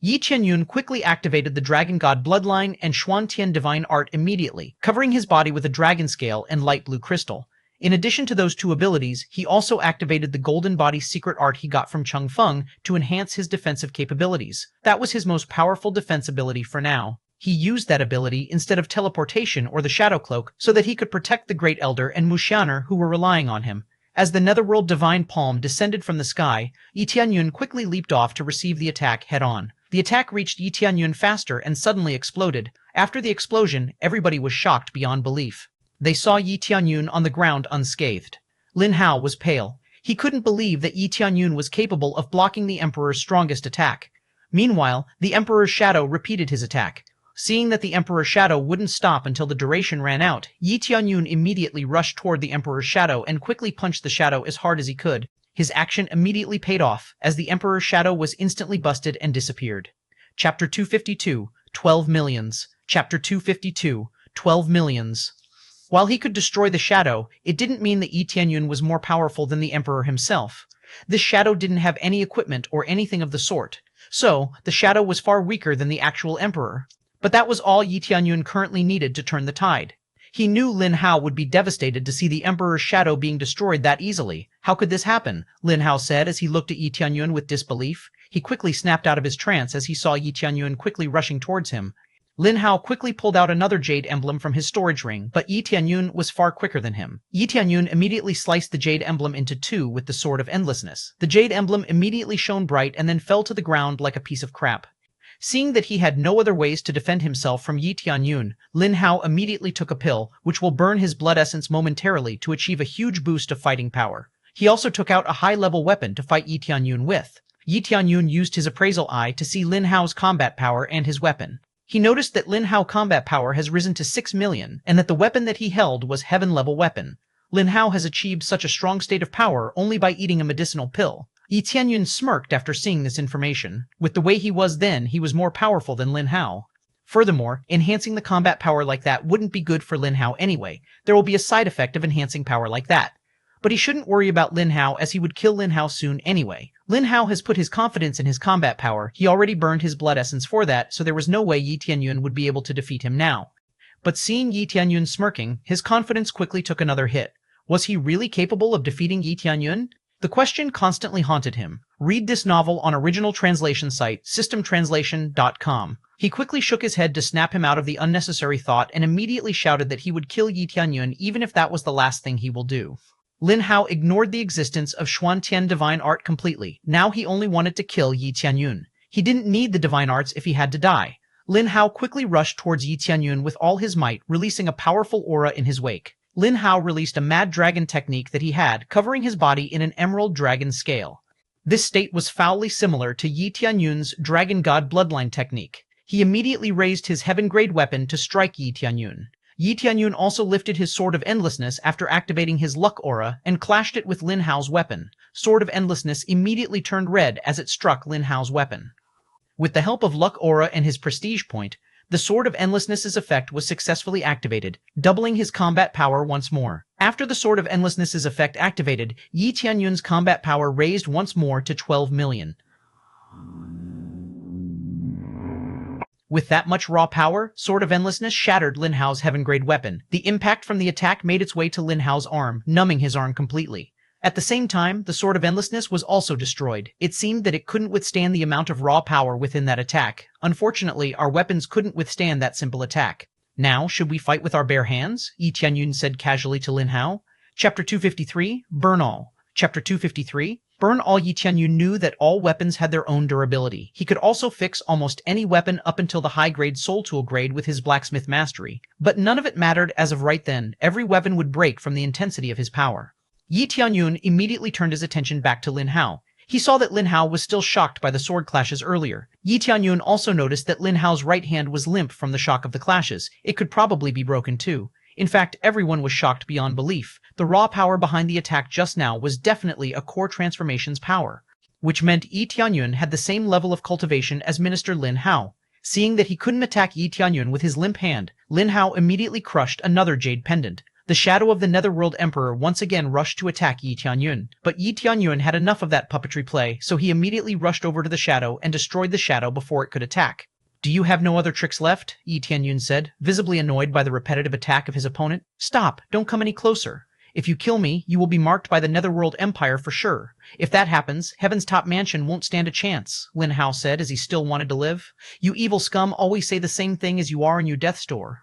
Yi Tianyun quickly activated the Dragon God Bloodline and Xuantian Divine Art immediately, covering his body with a dragon scale and light blue crystal. In addition to those two abilities, he also activated the Golden Body secret art he got from Cheng Feng to enhance his defensive capabilities. That was his most powerful defense ability for now. He used that ability instead of teleportation or the Shadow Cloak so that he could protect the Great Elder and Mu Xianer who were relying on him. As the Netherworld Divine Palm descended from the sky, Yi Tianyun quickly leaped off to receive the attack head-on. The attack reached Yi Tianyun faster and suddenly exploded. After the explosion, everybody was shocked beyond belief. They saw Yi Tianyun on the ground unscathed. Lin Hao was pale. He couldn't believe that Yi Tianyun was capable of blocking the Emperor's strongest attack. Meanwhile, the Emperor's shadow repeated his attack. Seeing that the Emperor's shadow wouldn't stop until the duration ran out, Yi Tianyun immediately rushed toward the Emperor's shadow and quickly punched the shadow as hard as he could. His action immediately paid off, as the Emperor's shadow was instantly busted and disappeared. Chapter 252, 12 Millions. Chapter 252, 12 Millions. While he could destroy the shadow, it didn't mean that Yi Tianyun was more powerful than the Emperor himself. This shadow didn't have any equipment or anything of the sort, so the shadow was far weaker than the actual Emperor. But that was all Yi Tianyun currently needed to turn the tide. He knew Lin Hao would be devastated to see the Emperor's shadow being destroyed that easily. How could this happen? Lin Hao said as he looked at Yi Tianyun with disbelief. He quickly snapped out of his trance as he saw Yi Tianyun quickly rushing towards him. Lin Hao quickly pulled out another jade emblem from his storage ring, but Yi Tianyun was far quicker than him. Yi Tianyun immediately sliced the jade emblem into two with the Sword of Endlessness. The jade emblem immediately shone bright and then fell to the ground like a piece of crap. Seeing that he had no other ways to defend himself from Yi Tianyun, Lin Hao immediately took a pill, which will burn his blood essence momentarily to achieve a huge boost of fighting power. He also took out a high-level weapon to fight Yi Tianyun with. Yi Tianyun used his appraisal eye to see Lin Hao's combat power and his weapon. He noticed that Lin Hao combat power has risen to 6 million, and that the weapon that he held was heaven-level weapon. Lin Hao has achieved such a strong state of power only by eating a medicinal pill. Yi Tianyun smirked after seeing this information. With the way he was then, he was more powerful than Lin Hao. Furthermore, enhancing the combat power like that wouldn't be good for Lin Hao anyway. There will be a side effect of enhancing power like that. But he shouldn't worry about Lin Hao as he would kill Lin Hao soon anyway. Lin Hao has put his confidence in his combat power. He already burned his blood essence for that, so there was no way Yi Tianyun would be able to defeat him now. But seeing Yi Tianyun smirking, his confidence quickly took another hit. Was he really capable of defeating Yi Tianyun? The question constantly haunted him. Read this novel on original translation site systemtranslation.com. He quickly shook his head to snap him out of the unnecessary thought and immediately shouted that he would kill Yi Tianyun even if that was the last thing he will do. Lin Hao ignored the existence of Xuantian divine art completely. Now he only wanted to kill Yi Tianyun. He didn't need the divine arts if he had to die. Lin Hao quickly rushed towards Yi Tianyun with all his might, releasing a powerful aura in his wake. Lin Hao released a mad dragon technique that he had, covering his body in an emerald dragon scale. This state was foully similar to Yi Tianyun's Dragon God Bloodline technique. He immediately raised his heaven-grade weapon to strike Yi Tianyun. Yi Tianyun also lifted his Sword of Endlessness after activating his luck aura and clashed it with Lin Hao's weapon. Sword of Endlessness immediately turned red as it struck Lin Hao's weapon. With the help of luck aura and his prestige point, the Sword of Endlessness's effect was successfully activated, doubling his combat power once more. After the Sword of Endlessness's effect activated, Yi Tianyun's combat power raised once more to 12 million. With that much raw power, Sword of Endlessness shattered Lin Hao's heaven-grade weapon. The impact from the attack made its way to Lin Hao's arm, numbing his arm completely. At the same time, the Sword of Endlessness was also destroyed. It seemed that it couldn't withstand the amount of raw power within that attack. Unfortunately, our weapons couldn't withstand that simple attack. Now, should we fight with our bare hands? Yi Tianyun said casually to Lin Hao. Chapter 253, Burn All. Chapter 253, Burn All. Yi Tianyun knew that all weapons had their own durability. He could also fix almost any weapon up until the high-grade Soul Tool grade with his blacksmith mastery. But none of it mattered as of right then. Every weapon would break from the intensity of his power. Yi Tianyun immediately turned his attention back to Lin Hao. He saw that Lin Hao was still shocked by the sword clashes earlier. Yi Tianyun also noticed that Lin Hao's right hand was limp from the shock of the clashes. It could probably be broken too. In fact, everyone was shocked beyond belief. The raw power behind the attack just now was definitely a core transformation's power, which meant Yi Tianyun had the same level of cultivation as Minister Lin Hao. Seeing that he couldn't attack Yi Tianyun with his limp hand, Lin Hao immediately crushed another jade pendant. The shadow of the Netherworld Emperor once again rushed to attack Yi Tianyun, but Yi Tianyun had enough of that puppetry play, so he immediately rushed over to the shadow and destroyed the shadow before it could attack. "Do you have no other tricks left?" Yi Tianyun said, visibly annoyed by the repetitive attack of his opponent. "Stop, don't come any closer. If you kill me, you will be marked by the Netherworld Empire for sure. If that happens, Heaven's Top Mansion won't stand a chance," Lin Hao said as he still wanted to live. "You evil scum always say the same thing as you are in your death's door.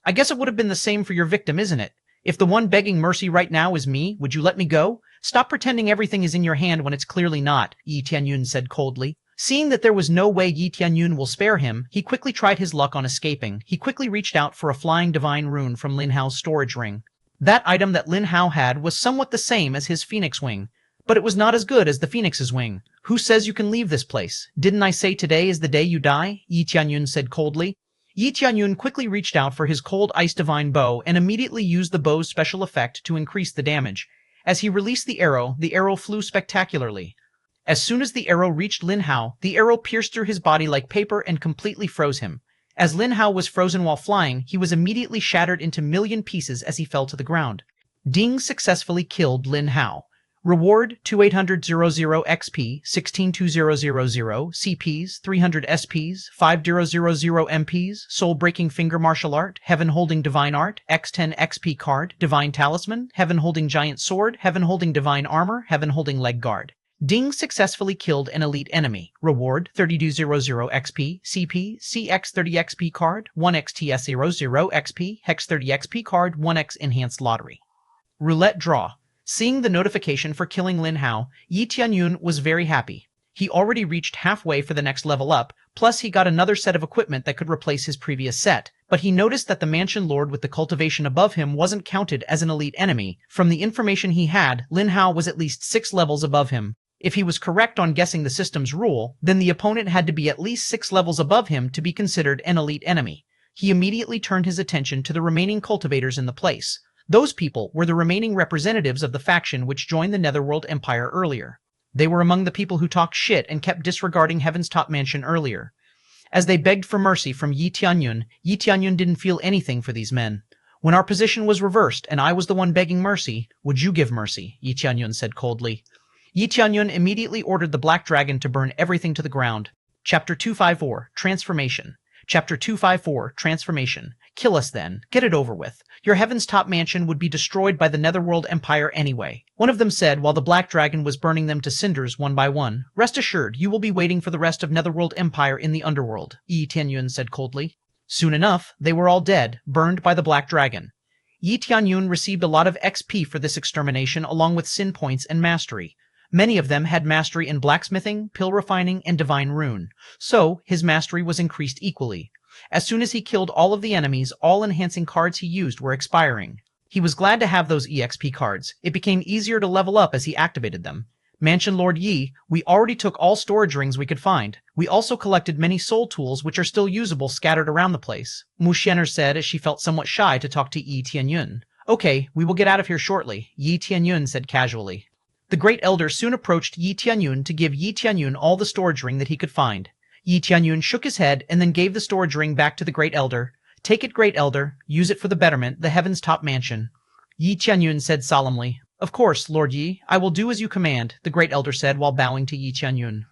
I guess it would have been the same for your victim, isn't it? If the one begging mercy right now is me, would you let me go? Stop pretending everything is in your hand when it's clearly not," Yi Tianyun said coldly. Seeing that there was no way Yi Tianyun will spare him, he quickly tried his luck on escaping. He quickly reached out for a flying divine rune from Lin Hao's storage ring. That item that Lin Hao had was somewhat the same as his phoenix wing, but it was not as good as the phoenix's wing. "Who says you can leave this place? Didn't I say today is the day you die?" Yi Tianyun said coldly. Yi Tianyun quickly reached out for his cold ice divine bow and immediately used the bow's special effect to increase the damage. As he released the arrow flew spectacularly. As soon as the arrow reached Lin Hao, the arrow pierced through his body like paper and completely froze him. As Lin Hao was frozen while flying, he was immediately shattered into million pieces as he fell to the ground. Ding successfully killed Lin Hao. Reward 2800 XP, 162000 CPs, 300 SPs, 5000 MPs, Soul Breaking Finger Martial Art, Heaven Holding Divine Art, X10 XP Card, Divine Talisman, Heaven Holding Giant Sword, Heaven Holding Divine Armor, Heaven Holding Leg Guard. Ding successfully killed an elite enemy. Reward 3200 XP, CP, CX30 XP Card, 1XTS00 XP, Hex 30 XP Card, 1X Enhanced Lottery. Roulette Draw. Seeing the notification for killing Lin Hao, Yi Tianyun was very happy. He already reached halfway for the next level up, plus he got another set of equipment that could replace his previous set, but he noticed that the mansion lord with the cultivation above him wasn't counted as an elite enemy. From the information he had, Lin Hao was at least 6 levels above him. If he was correct on guessing the system's rule, then the opponent had to be at least 6 levels above him to be considered an elite enemy. He immediately turned his attention to the remaining cultivators in the place. Those people were the remaining representatives of the faction which joined the Netherworld Empire earlier. They were among the people who talked shit and kept disregarding Heaven's Top Mansion earlier. As they begged for mercy from Yi Tianyun didn't feel anything for these men. When our position was reversed and I was the one begging mercy, would you give mercy? Yi Tianyun said coldly. Yi Tianyun immediately ordered the Black Dragon to burn everything to the ground. Chapter 254, Transformation. Chapter 254, Transformation. Kill us then. Get it over with. Your Heaven's Top Mansion would be destroyed by the Netherworld Empire anyway. One of them said while the Black Dragon was burning them to cinders one by one. Rest assured, you will be waiting for the rest of Netherworld Empire in the underworld, Yi Tianyun said coldly. Soon enough, they were all dead, burned by the Black Dragon. Yi Tianyun received a lot of XP for this extermination along with sin points and mastery. Many of them had mastery in blacksmithing, pill refining, and divine rune, so his mastery was increased equally. As soon as he killed all of the enemies, all enhancing cards he used were expiring. He was glad to have those EXP cards. It became easier to level up as he activated them. Mansion Lord Yi, we already took all storage rings we could find. We also collected many soul tools which are still usable scattered around the place, Mu Xianer said as she felt somewhat shy to talk to Yi Tianyun. Okay, we will get out of here shortly, Yi Tianyun said casually. The Great Elder soon approached Yi Tianyun to give Yi Tianyun all the storage ring that he could find. Yi Tianyun shook his head and then gave the storage ring back to the Great Elder. Take it, Great Elder. Use it for the betterment, the Heaven's Top Mansion. Yi Tianyun said solemnly. Of course, Lord Yi, I will do as you command, the Great Elder said while bowing to Yi Tianyun.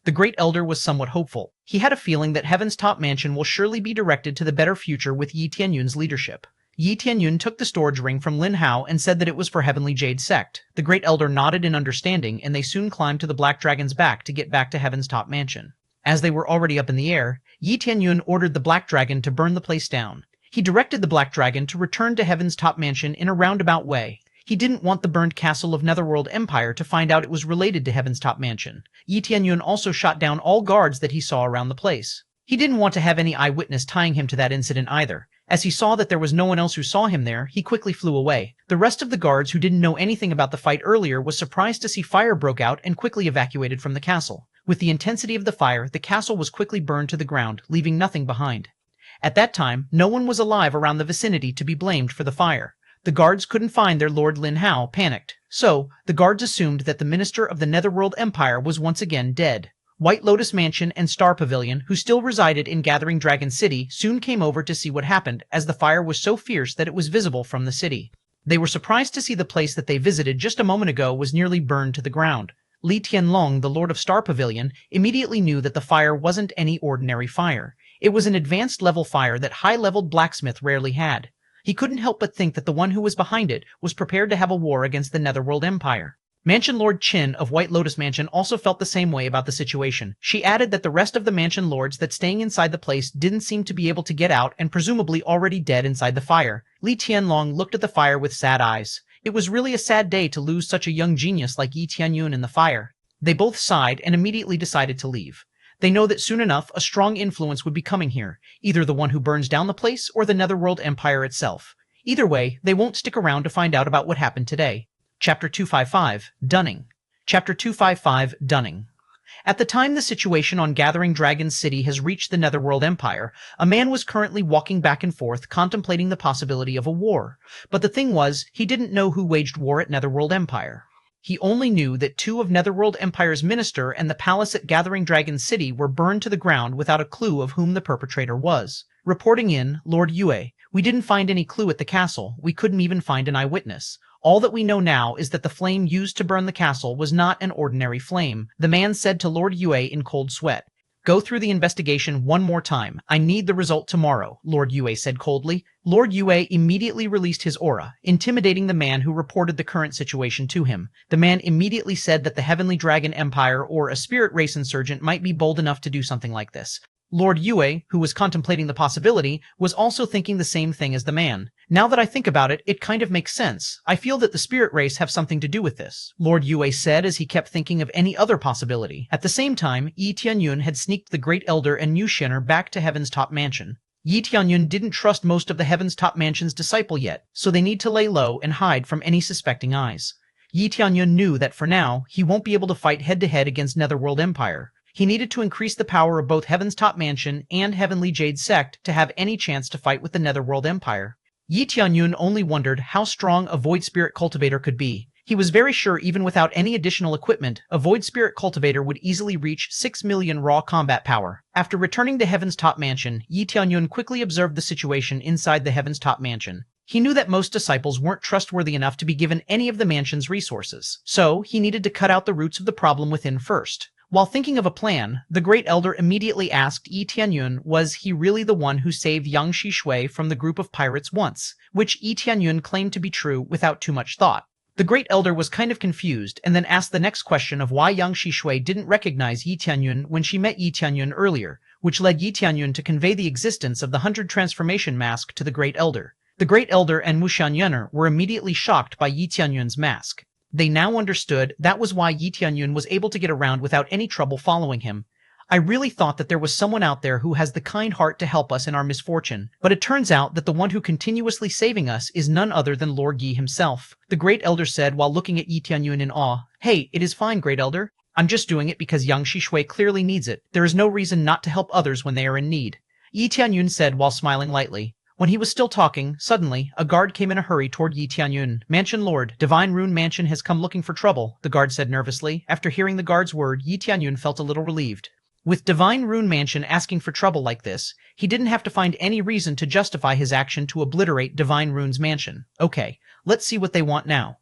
The Great Elder was somewhat hopeful. He had a feeling that Heaven's Top Mansion will surely be directed to the better future with Yi Tianyun's leadership. Yi Tianyun took the storage ring from Lin Hao and said that it was for Heavenly Jade Sect. The Great Elder nodded in understanding, and they soon climbed to the Black Dragon's back to get back to Heaven's Top Mansion. As they were already up in the air, Yi Tianyun ordered the Black Dragon to burn the place down. He directed the Black Dragon to return to Heaven's Top Mansion in a roundabout way. He didn't want the burned castle of Netherworld Empire to find out it was related to Heaven's Top Mansion. Yi Tianyun also shot down all guards that he saw around the place. He didn't want to have any eyewitness tying him to that incident either. As he saw that there was no one else who saw him there, he quickly flew away. The rest of the guards who didn't know anything about the fight earlier was surprised to see fire broke out and quickly evacuated from the castle. With the intensity of the fire, the castle was quickly burned to the ground, leaving nothing behind. At that time, no one was alive around the vicinity to be blamed for the fire. The guards couldn't find their Lord Lin Hao, panicked. So, the guards assumed that the minister of the Netherworld Empire was once again dead. White Lotus Mansion and Star Pavilion, who still resided in Gathering Dragon City, soon came over to see what happened, as the fire was so fierce that it was visible from the city. They were surprised to see the place that they visited just a moment ago was nearly burned to the ground. Li Tianlong, the Lord of Star Pavilion, immediately knew that the fire wasn't any ordinary fire. It was an advanced level fire that high-leveled blacksmith rarely had. He couldn't help but think that the one who was behind it was prepared to have a war against the Netherworld Empire. Mansion Lord Qin of White Lotus Mansion also felt the same way about the situation. She added that the rest of the mansion lords that staying inside the place didn't seem to be able to get out and presumably already dead inside the fire. Li Tianlong looked at the fire with sad eyes. It was really a sad day to lose such a young genius like Yi Tianyun in the fire. They both sighed and immediately decided to leave. They know that soon enough a strong influence would be coming here, either the one who burns down the place or the Netherworld Empire itself. Either way, they won't stick around to find out about what happened today. Chapter 255, Dunning. Chapter 255, Dunning. At the time the situation on Gathering Dragon City has reached the Netherworld Empire, a man was currently walking back and forth contemplating the possibility of a war. But the thing was, he didn't know who waged war at Netherworld Empire. He only knew that 2 of Netherworld Empire's minister and the palace at Gathering Dragon City were burned to the ground without a clue of whom the perpetrator was. Reporting in, Lord Yue, we didn't find any clue at the castle. We couldn't even find an eyewitness. All that we know now is that the flame used to burn the castle was not an ordinary flame, the man said to Lord Yue in cold sweat. Go through the investigation one more time. I need the result tomorrow, Lord Yue said coldly. Lord Yue immediately released his aura, intimidating the man who reported the current situation to him. The man immediately said that the Heavenly Dragon Empire or a spirit race insurgent might be bold enough to do something like this. Lord Yue, who was contemplating the possibility, was also thinking the same thing as the man. Now that I think about it, it kind of makes sense. I feel that the spirit race have something to do with this, Lord Yue said as he kept thinking of any other possibility. At the same time, Yi Tianyun had sneaked the Great Elder and Yu Shinner back to Heaven's Top Mansion. Yi Tianyun didn't trust most of the Heaven's Top Mansion's disciple yet, so they need to lay low and hide from any suspecting eyes. Yi Tianyun knew that for now, he won't be able to fight head-to-head against Netherworld Empire. He needed to increase the power of both Heaven's Top Mansion and Heavenly Jade Sect to have any chance to fight with the Netherworld Empire. Yi Tianyun only wondered how strong a Void Spirit Cultivator could be. He was very sure even without any additional equipment, a Void Spirit Cultivator would easily reach 6 million raw combat power. After returning to Heaven's Top Mansion, Yi Tianyun quickly observed the situation inside the Heaven's Top Mansion. He knew that most disciples weren't trustworthy enough to be given any of the mansion's resources, so he needed to cut out the roots of the problem within first. While thinking of a plan, the Great Elder immediately asked Yi Tianyun was he really the one who saved Yang Shishui from the group of pirates once, which Yi Tianyun claimed to be true without too much thought. The Great Elder was kind of confused and then asked the next question of why Yang Shishui didn't recognize Yi Tianyun when she met Yi Tianyun earlier, which led Yi Tianyun to convey the existence of the 100 transformation mask to the Great Elder. The Great Elder and Mushan Yener were immediately shocked by Yi Tianyun's mask. They now understood that was why Yi Tianyun was able to get around without any trouble following him. I really thought that there was someone out there who has the kind heart to help us in our misfortune, but it turns out that the one who continuously saving us is none other than Lord Yi himself, the Great Elder said while looking at Yi Tianyun in awe. Hey, it is fine, Great Elder. I'm just doing it because Yang Shishui clearly needs it. There is no reason not to help others when they are in need, Yi Tianyun said while smiling lightly. When he was still talking, suddenly, a guard came in a hurry toward Yi Tianyun. Mansion Lord, Divine Rune Mansion has come looking for trouble, the guard said nervously. After hearing the guard's word, Yi Tianyun felt a little relieved. With Divine Rune Mansion asking for trouble like this, he didn't have to find any reason to justify his action to obliterate Divine Rune's mansion. Okay, let's see what they want now,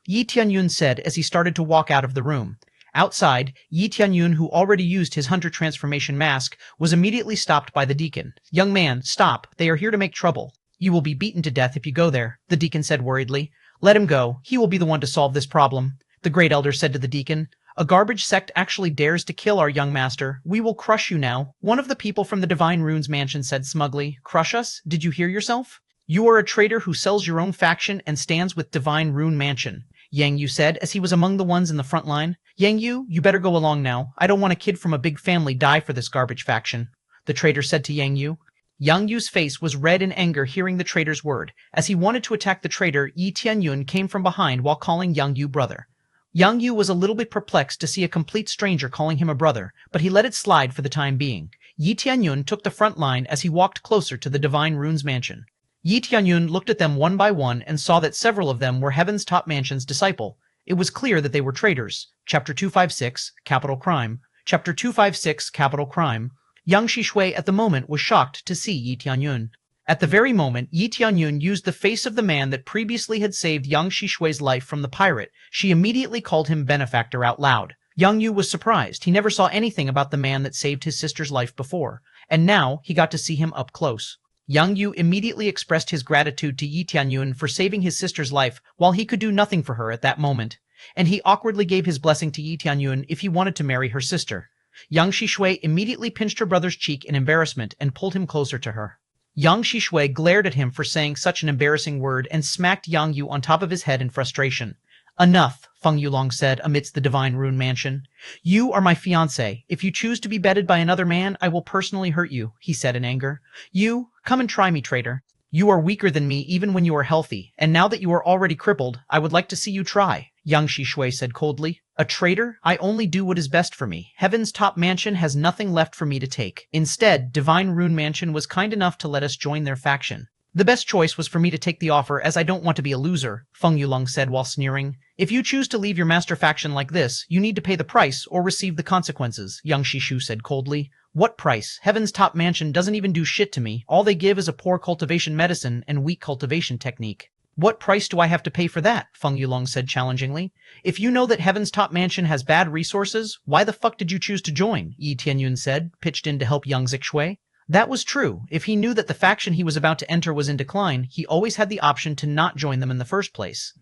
Yi Tianyun said as he started to walk out of the room. Outside, Yi Tianyun, who already used his hunter transformation mask, was immediately stopped by the deacon. Young man, stop. They are here to make trouble. You will be beaten to death if you go there, the deacon said worriedly. Let him go. He will be the one to solve this problem, the Great Elder said to the deacon. A garbage sect actually dares to kill our young master. We will crush you now, one of the people from the Divine Runes Mansion said smugly. Crush us? Did you hear yourself? You are a traitor who sells your own faction and stands with Divine Rune Mansion, Yang Yu said as he was among the ones in the front line. Yang Yu, you better go along now. I don't want a kid from a big family die for this garbage faction, the traitor said to Yang Yu. Yang Yu's face was red in anger hearing the traitor's word. As he wanted to attack the traitor, Yi Tianyun came from behind while calling Yang Yu brother. Yang Yu was a little bit perplexed to see a complete stranger calling him a brother, but he let it slide for the time being. Yi Tianyun took the front line as he walked closer to the Divine Runes Mansion. Yi Tianyun looked at them one by one and saw that several of them were Heaven's Top Mansion's disciple. It was clear that they were traitors. Chapter 256, Capital Crime. Chapter 256, Capital Crime. Yang Shishui at the moment was shocked to see Yi Tianyun. At the very moment Yi Tianyun used the face of the man that previously had saved Yang Shishui's life from the pirate, she immediately called him benefactor out loud. Yang Yu was surprised. He never saw anything about the man that saved his sister's life before, and now he got to see him up close. Yang Yu immediately expressed his gratitude to Yi Tianyun for saving his sister's life while he could do nothing for her at that moment, and he awkwardly gave his blessing to Yi Tianyun if he wanted to marry her sister. Yang Shishui immediately pinched her brother's cheek in embarrassment and pulled him closer to her. Yang Shishui glared at him for saying such an embarrassing word and smacked Yang Yu on top of his head in frustration. Enough, Feng Yulong said amidst the Divine Rune Mansion. You are my fiancé. If you choose to be bedded by another man, I will personally hurt you, he said in anger. You, come and try me, traitor. You are weaker than me even when you are healthy, and now that you are already crippled, I would like to see you try, Yang Shishui said coldly. A traitor? I only do what is best for me. Heaven's Top Mansion has nothing left for me to take. Instead, Divine Rune Mansion was kind enough to let us join their faction. The best choice was for me to take the offer as I don't want to be a loser, Feng Yulong said while sneering. If you choose to leave your master faction like this, you need to pay the price or receive the consequences, Yang Shishu said coldly. What price? Heaven's Top Mansion doesn't even do shit to me. All they give is a poor cultivation medicine and weak cultivation technique. What price do I have to pay for that? Feng Yulong said challengingly. If you know that Heaven's Top Mansion has bad resources, why the fuck did you choose to join? Yi Tianyun said, pitched in to help young Zixue. That was true. If he knew that the faction he was about to enter was in decline, he always had the option to not join them in the first place.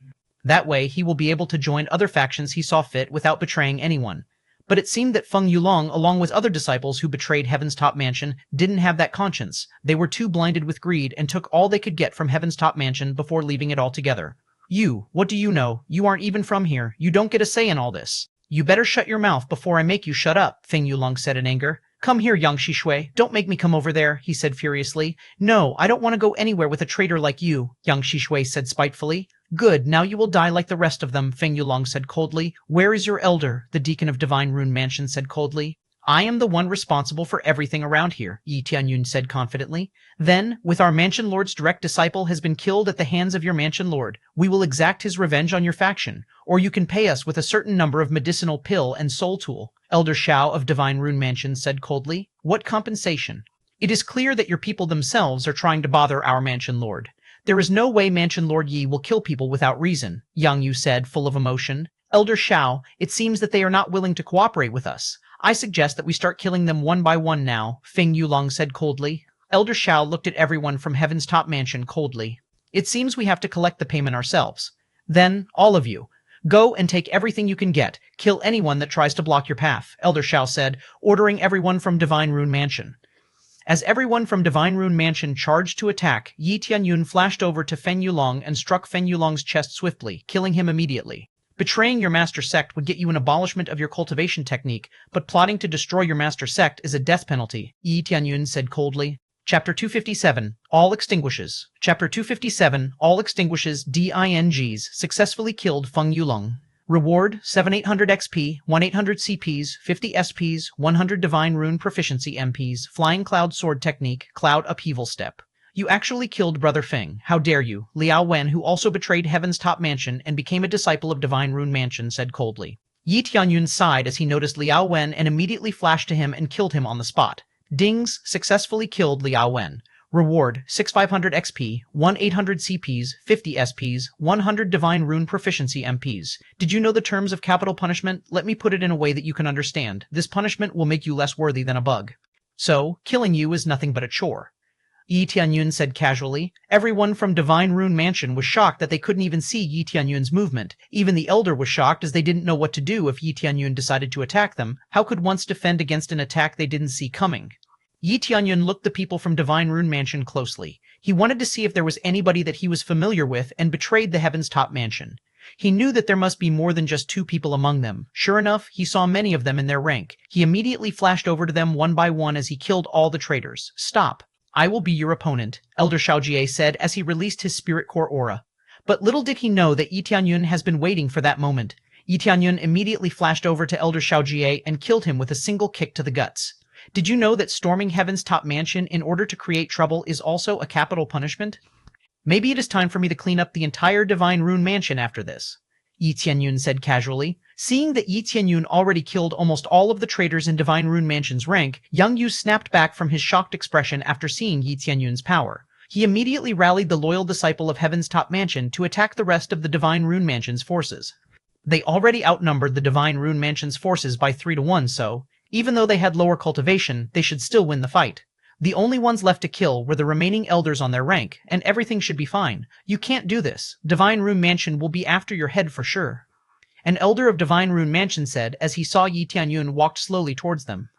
That way, he will be able to join other factions he saw fit without betraying anyone. But it seemed that Feng Yulong, along with other disciples who betrayed Heaven's Top Mansion, didn't have that conscience. They were too blinded with greed and took all they could get from Heaven's Top Mansion before leaving it altogether. You, what do you know? You aren't even from here. You don't get a say in all this. You better shut your mouth before I make you shut up, Feng Yulong said in anger. Come here, young Shishui. Don't make me come over there, he said furiously. No, I don't want to go anywhere with a traitor like you, young Shishui said spitefully. Good, now you will die like the rest of them, Feng Yulong said coldly. Where is your elder? The deacon of Divine Rune Mansion said coldly. I am the one responsible for everything around here, Yi Tianyun said confidently. Then, with our mansion lord's direct disciple has been killed at the hands of your mansion lord, we will exact his revenge on your faction, or you can pay us with a certain number of medicinal pill and soul tool, Elder Shao of Divine Rune Mansion said coldly. What compensation? It is clear that your people themselves are trying to bother our mansion lord. There is no way Mansion Lord Yi will kill people without reason, Yang Yu said, full of emotion. Elder Shao, it seems that they are not willing to cooperate with us. I suggest that we start killing them one by one now, Feng Yulong said coldly. Elder Shao looked at everyone from Heaven's Top Mansion coldly. It seems we have to collect the payment ourselves. Then, all of you, go and take everything you can get. Kill anyone that tries to block your path, Elder Shao said, ordering everyone from Divine Rune Mansion. As everyone from Divine Rune Mansion charged to attack, Yi Tianyun flashed over to Feng Yulong and struck Feng Yulong's chest swiftly, killing him immediately. Betraying your master sect would get you an abolishment of your cultivation technique, but plotting to destroy your master sect is a death penalty, Yi Tianyun said coldly. Chapter 257, All Extinguishes. Chapter 257, All Extinguishes DINGs successfully killed Feng Yulong. Reward, 7800 XP, 1800 CPs, 50 SPs, 100 Divine Rune Proficiency MPs, Flying Cloud Sword Technique, Cloud Upheaval Step. You actually killed Brother Feng. How dare you? Liao Wen, who also betrayed Heaven's Top Mansion and became a disciple of Divine Rune Mansion, said coldly. Yi Tianyun sighed as he noticed Liao Wen and immediately flashed to him and killed him on the spot. Dings successfully killed Liao Wen. Reward, 6500 XP, 1800 CPs, 50 SPs, 100 Divine Rune Proficiency MPs. Did you know the terms of capital punishment? Let me put it in a way that you can understand. This punishment will make you less worthy than a bug. So, killing you is nothing but a chore. Yi Tianyun said casually. Everyone from Divine Rune Mansion was shocked that they couldn't even see Yi Tianyun's movement. Even the Elder was shocked as they didn't know what to do if Yi Tianyun decided to attack them. How could one defend against an attack they didn't see coming? Yi Tianyun looked the people from Divine Rune Mansion closely. He wanted to see if there was anybody that he was familiar with and betrayed the Heaven's Top Mansion. He knew that there must be more than just 2 people among them. Sure enough, he saw many of them in their rank. He immediately flashed over to them one by one as he killed all the traitors. Stop. I will be your opponent, Elder Shaojie said as he released his spirit core aura. But little did he know that Yi Tianyun has been waiting for that moment. Yi Tianyun immediately flashed over to Elder Shaojie and killed him with a single kick to the guts. Did you know that storming Heaven's Top Mansion in order to create trouble is also a capital punishment? Maybe it is time for me to clean up the entire Divine Rune Mansion after this, Yi Tianyun said casually. Seeing that Yi Tianyun already killed almost all of the traitors in Divine Rune Mansion's rank, Yang Yu snapped back from his shocked expression after seeing Yi Tianyun's power. He immediately rallied the loyal disciple of Heaven's Top Mansion to attack the rest of the Divine Rune Mansion's forces. They already outnumbered the Divine Rune Mansion's forces by 3-1, so, even though they had lower cultivation, they should still win the fight. The only ones left to kill were the remaining elders on their rank, and everything should be fine. You can't do this. Divine Rune Mansion will be after your head for sure. An elder of Divine Rune Mansion said as he saw Yi Tianyun walked slowly towards them.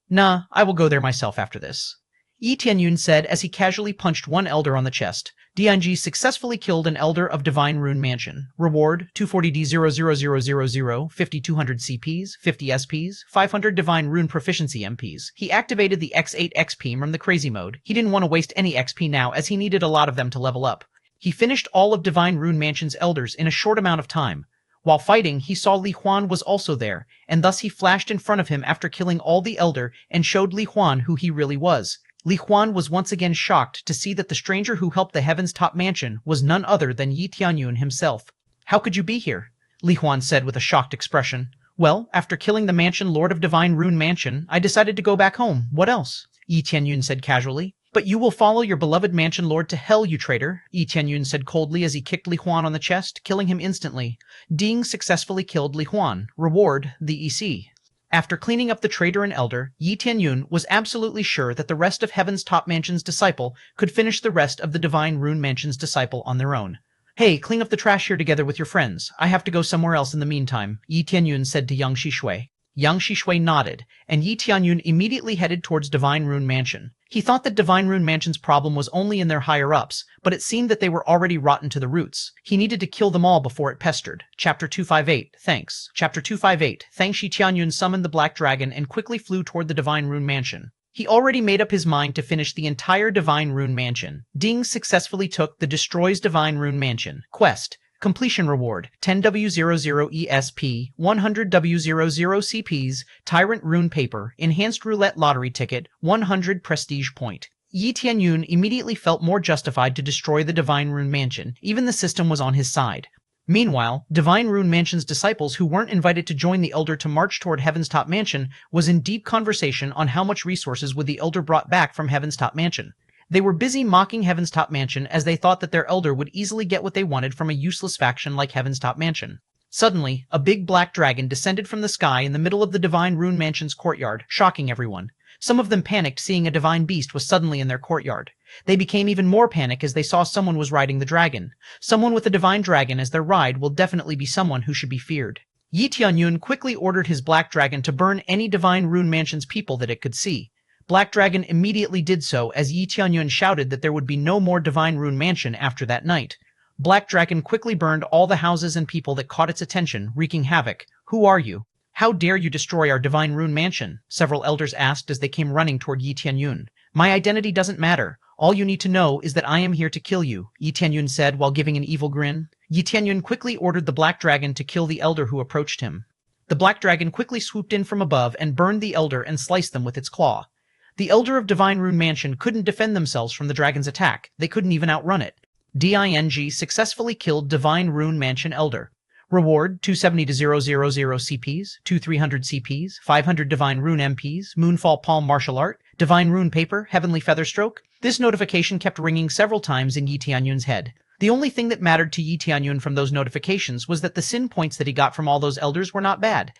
Nah, I will go there myself after this. Yi Tianyun said as he casually punched one elder on the chest. DNG successfully killed an elder of Divine Rune Mansion. Reward, 240D00000, 5200 CPs, 50 SPs, 500 Divine Rune Proficiency MPs. He activated the X8 XP from the Crazy Mode. He didn't want to waste any XP now as he needed a lot of them to level up. He finished all of Divine Rune Mansion's elders in a short amount of time. While fighting, he saw Li Huan was also there, and thus he flashed in front of him after killing all the elder and showed Li Huan who he really was. Li Huan was once again shocked to see that the stranger who helped the Heaven's Top Mansion was none other than Yi Tianyun himself. How could you be here? Li Huan said with a shocked expression. Well, after killing the Mansion Lord of Divine Rune Mansion, I decided to go back home. What else? Yi Tianyun said casually. But you will follow your beloved mansion lord to hell, you traitor, Yi Tianyun said coldly as he kicked Li Huan on the chest, killing him instantly. Ding successfully killed Li Huan. Reward, the EC. After cleaning up the traitor and elder, Yi Tianyun was absolutely sure that the rest of Heaven's Top Mansion's disciple could finish the rest of the Divine Rune Mansion's disciple on their own. Hey, clean up the trash here together with your friends. I have to go somewhere else in the meantime, Yi Tianyun said to Yang Shishui. Yang Shishui nodded, and Yi Tianyun immediately headed towards Divine Rune Mansion. He thought that Divine Rune Mansion's problem was only in their higher-ups, but it seemed that they were already rotten to the roots. He needed to kill them all before it pestered. Chapter 258, thanks. Chapter 258, thanks. Yi Tianyun summoned the Black Dragon and quickly flew toward the Divine Rune Mansion. He already made up his mind to finish the entire Divine Rune Mansion. Ding successfully took the Destroys Divine Rune Mansion quest. Completion reward, 10W00 ESP, 100W00 CPs, Tyrant Rune Paper, Enhanced Roulette Lottery Ticket, 100 Prestige Point. Yi Tianyun immediately felt more justified to destroy the Divine Rune Mansion. Even the system was on his side. Meanwhile, Divine Rune Mansion's disciples who weren't invited to join the Elder to march toward Heaven's Top Mansion was in deep conversation on how much resources would the Elder brought back from Heaven's Top Mansion. They were busy mocking Heaven's Top Mansion as they thought that their elder would easily get what they wanted from a useless faction like Heaven's Top Mansion. Suddenly, a big black dragon descended from the sky in the middle of the Divine Rune Mansion's courtyard, shocking everyone. Some of them panicked seeing a divine beast was suddenly in their courtyard. They became even more panicked as they saw someone was riding the dragon. Someone with a divine dragon as their ride will definitely be someone who should be feared. Yi Tianyun quickly ordered his black dragon to burn any Divine Rune Mansion's people that it could see. Black Dragon immediately did so as Yi Tianyun shouted that there would be no more Divine Rune Mansion after that night. Black Dragon quickly burned all the houses and people that caught its attention, wreaking havoc. Who are you? How dare you destroy our Divine Rune Mansion? Several elders asked as they came running toward Yi Tianyun. My identity doesn't matter. All you need to know is that I am here to kill you, Yi Tianyun said while giving an evil grin. Yi Tianyun quickly ordered the Black Dragon to kill the elder who approached him. The Black Dragon quickly swooped in from above and burned the elder and sliced them with its claw. The Elder of Divine Rune Mansion couldn't defend themselves from the dragon's attack. They couldn't even outrun it. DING successfully killed Divine Rune Mansion Elder. Reward, 270 to 000 CPs, 2300 CPs, 500 Divine Rune MPs, Moonfall Palm Martial Art, Divine Rune Paper, Heavenly Featherstroke. This notification kept ringing several times in Yi Tianyun's head. The only thing that mattered to Yi Tianyun from those notifications was that the sin points that he got from all those elders were not bad.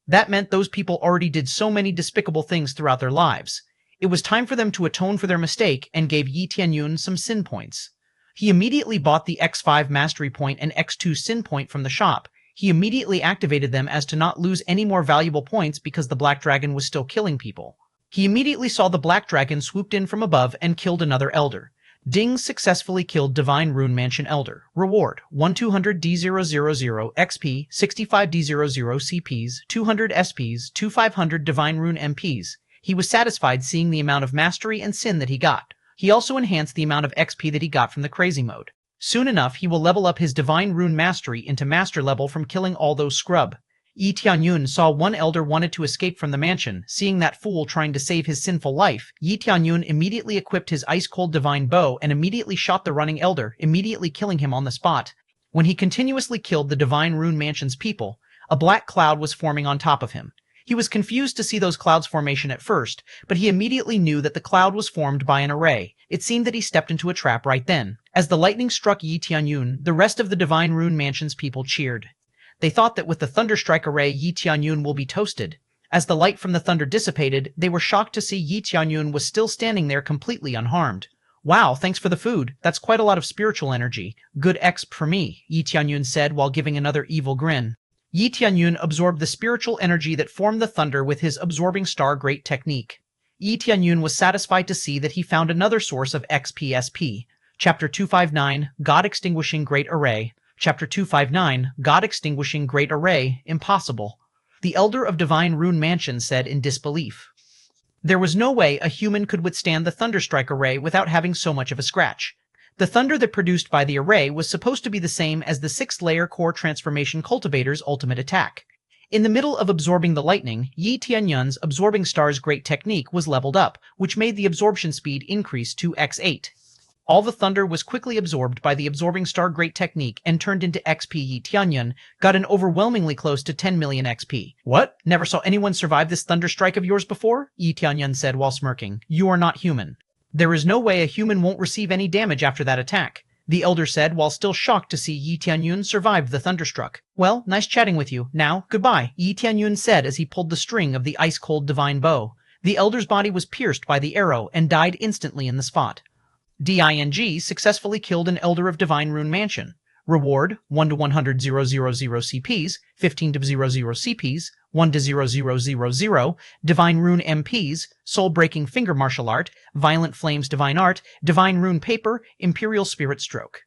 That meant those people already did so many despicable things throughout their lives. It was time for them to atone for their mistake and gave Yi Tianyun some sin points. He immediately bought the X5 Mastery Point and X2 Sin Point from the shop. He immediately activated them as to not lose any more valuable points because the Black Dragon was still killing people. He immediately saw the Black Dragon swooped in from above and killed another Elder. Ding successfully killed Divine Rune Mansion Elder. Reward, 1200D000 XP, 65D00 CPs, 200 SPs, 2500 Divine Rune MPs. He was satisfied seeing the amount of mastery and sin that he got. He also enhanced the amount of XP that he got from the crazy mode. Soon enough, he will level up his Divine Rune Mastery into Master level from killing all those scrub. Yi Tianyun saw one elder wanted to escape from the mansion. Seeing that fool trying to save his sinful life, Yi Tianyun immediately equipped his ice-cold divine bow and immediately shot the running elder, immediately killing him on the spot. When he continuously killed the Divine Rune Mansion's people, a black cloud was forming on top of him. He was confused to see those clouds formation at first, but he immediately knew that the cloud was formed by an array. It seemed that he stepped into a trap right then. As the lightning struck Yi Tianyun, the rest of the Divine Rune Mansion's people cheered. They thought that with the Thunderstrike array, Yi Tianyun will be toasted. As the light from the thunder dissipated, they were shocked to see Yi Tianyun was still standing there completely unharmed. Wow, thanks for the food. That's quite a lot of spiritual energy. Good exp for me, Yi Tianyun said while giving another evil grin. Yi Tianyun absorbed the spiritual energy that formed the thunder with his Absorbing Star Great Technique. Yi Tianyun was satisfied to see that he found another source of XPSP. Chapter 259, God Extinguishing Great Array. Chapter 259, God Extinguishing Great Array, Impossible. The Elder of Divine Rune Mansion said in disbelief. There was no way a human could withstand the Thunderstrike array without having so much of a scratch. The thunder that produced by the array was supposed to be the same as the 6th-layer core transformation cultivator's ultimate attack. In the middle of absorbing the lightning, Yi Tianyun's Absorbing Star's Great Technique was leveled up, which made the absorption speed increase to x8. All the thunder was quickly absorbed by the Absorbing Star Great Technique and turned into XP. Yi Tianyun got an overwhelmingly close to 10 million XP. What? Never saw anyone survive this thunder strike of yours before? Yi Tianyun said while smirking. You are not human. There is no way a human won't receive any damage after that attack, the elder said while still shocked to see Yi Tianyun survive the thunderstruck. Well, nice chatting with you. Now, goodbye, Yi Tianyun said as he pulled the string of the ice-cold divine bow. The elder's body was pierced by the arrow and died instantly in the spot. DING successfully killed an elder of Divine Rune Mansion. Reward, 1 to 100 000 CPs, 15 to 00 CPs, 1 to 0000, Divine Rune MPs, Soul-Breaking Finger Martial Art, Violent Flames Divine Art, Divine Rune Paper, Imperial Spirit Stroke.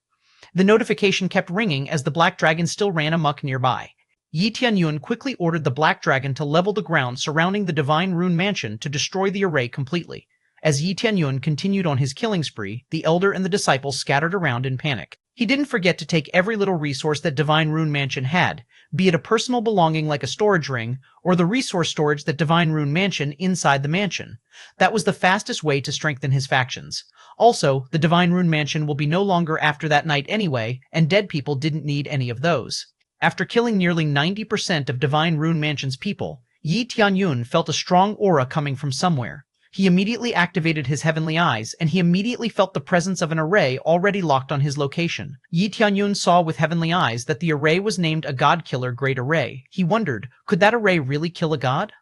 The notification kept ringing as the Black Dragon still ran amok nearby. Yi Tianyun quickly ordered the Black Dragon to level the ground surrounding the Divine Rune Mansion to destroy the array completely. As Yi Tianyun continued on his killing spree, the Elder and the disciples scattered around in panic. He didn't forget to take every little resource that Divine Rune Mansion had, be it a personal belonging like a storage ring, or the resource storage that Divine Rune Mansion inside the mansion. That was the fastest way to strengthen his factions. Also, the Divine Rune Mansion will be no longer after that night anyway, and dead people didn't need any of those. After killing nearly 90% of Divine Rune Mansion's people, Yi Tianyun felt a strong aura coming from somewhere. He immediately activated his heavenly eyes, and he immediately felt the presence of an array already locked on his location. Yi Tianyun saw with heavenly eyes that the array was named a God-Killer Great Array. He wondered, could that array really kill a god?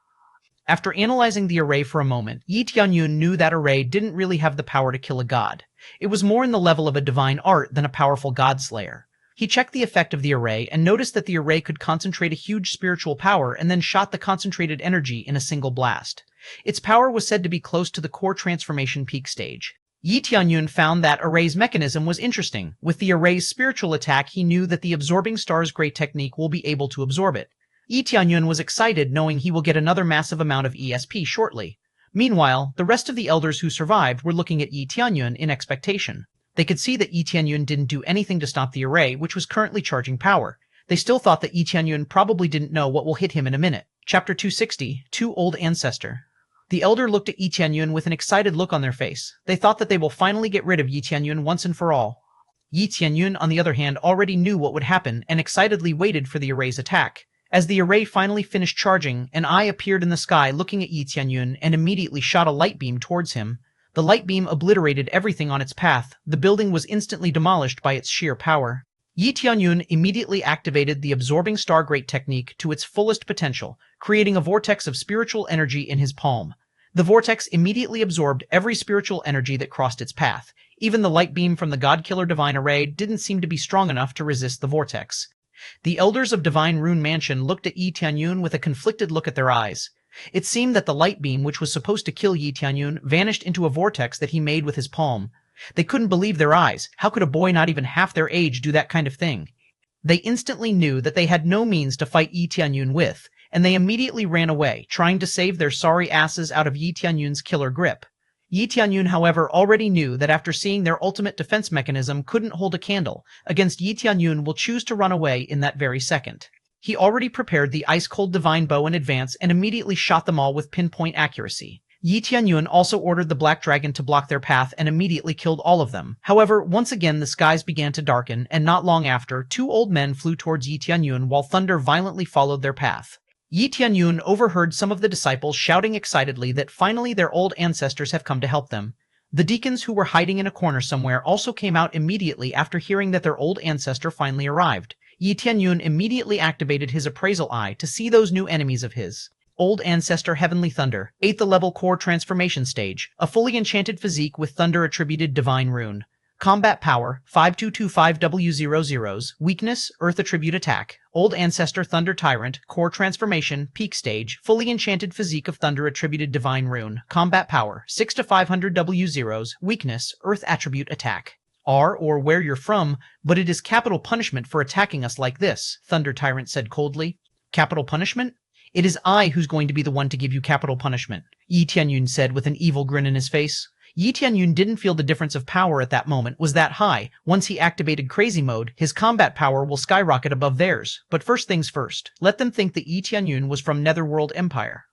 After analyzing the array for a moment, Yi Tianyun knew that array didn't really have the power to kill a god. It was more in the level of a divine art than a powerful god slayer. He checked the effect of the array and noticed that the array could concentrate a huge spiritual power and then shot the concentrated energy in a single blast. Its power was said to be close to the core transformation peak stage. Yi Tianyun found that array's mechanism was interesting. With the array's spiritual attack, he knew that the Absorbing Star's great technique will be able to absorb it. Yi Tianyun was excited knowing he will get another massive amount of ESP shortly. Meanwhile, the rest of the elders who survived were looking at Yi Tianyun in expectation. They could see that Yi Tianyun didn't do anything to stop the array, which was currently charging power. They still thought that Yi Tianyun probably didn't know what will hit him in a minute. Chapter 260, Too Old Ancestor. The elder looked at Yi Tianyun with an excited look on their face. They thought that they will finally get rid of Yi Tianyun once and for all. Yi Tianyun, on the other hand, already knew what would happen and excitedly waited for the array's attack. As the array finally finished charging, an eye appeared in the sky looking at Yi Tianyun and immediately shot a light beam towards him. The light beam obliterated everything on its path. The building was instantly demolished by its sheer power. Yi Tianyun immediately activated the Absorbing Star Great technique to its fullest potential, creating a vortex of spiritual energy in his palm. The vortex immediately absorbed every spiritual energy that crossed its path. Even the light beam from the God-Killer Divine Array didn't seem to be strong enough to resist the vortex. The elders of Divine Rune Mansion looked at Yi Tianyun with a conflicted look at their eyes. It seemed that the light beam which was supposed to kill Yi Tianyun vanished into a vortex that he made with his palm. They couldn't believe their eyes. How could a boy not even half their age do that kind of thing? They instantly knew that they had no means to fight Yi Tianyun with, and they immediately ran away, trying to save their sorry asses out of Yi Tianyun's killer grip. Yi Tianyun, however, already knew that after seeing their ultimate defense mechanism couldn't hold a candle against Yi Tianyun will choose to run away in that very second. He already prepared the ice-cold divine bow in advance and immediately shot them all with pinpoint accuracy. Yi Tianyun also ordered the Black Dragon to block their path and immediately killed all of them. However, once again the skies began to darken, and not long after, two old men flew towards Yi Tianyun while thunder violently followed their path. Yi Tianyun overheard some of the disciples shouting excitedly that finally their old ancestors have come to help them. The deacons who were hiding in a corner somewhere also came out immediately after hearing that their old ancestor finally arrived. Yi Tianyun immediately activated his appraisal eye to see those new enemies of his. Old Ancestor Heavenly Thunder, 8th level core transformation stage, a fully enchanted physique with thunder attributed divine rune. Combat power, 5225W00s, weakness, earth attribute attack. Old Ancestor Thunder Tyrant, core transformation, peak stage, fully enchanted physique of thunder attributed divine rune. Combat power, 6 to 500W0s, weakness, earth attribute attack. Are or where you're from, but it is capital punishment for attacking us like this, Thunder Tyrant said coldly. Capital punishment? It is I who's going to be the one to give you capital punishment, Yi Tianyun said with an evil grin in his face. Yi Tianyun didn't feel the difference of power at that moment was that high. Once he activated crazy mode, his combat power will skyrocket above theirs. But first things first, let them think that Yi Tianyun was from Netherworld Empire.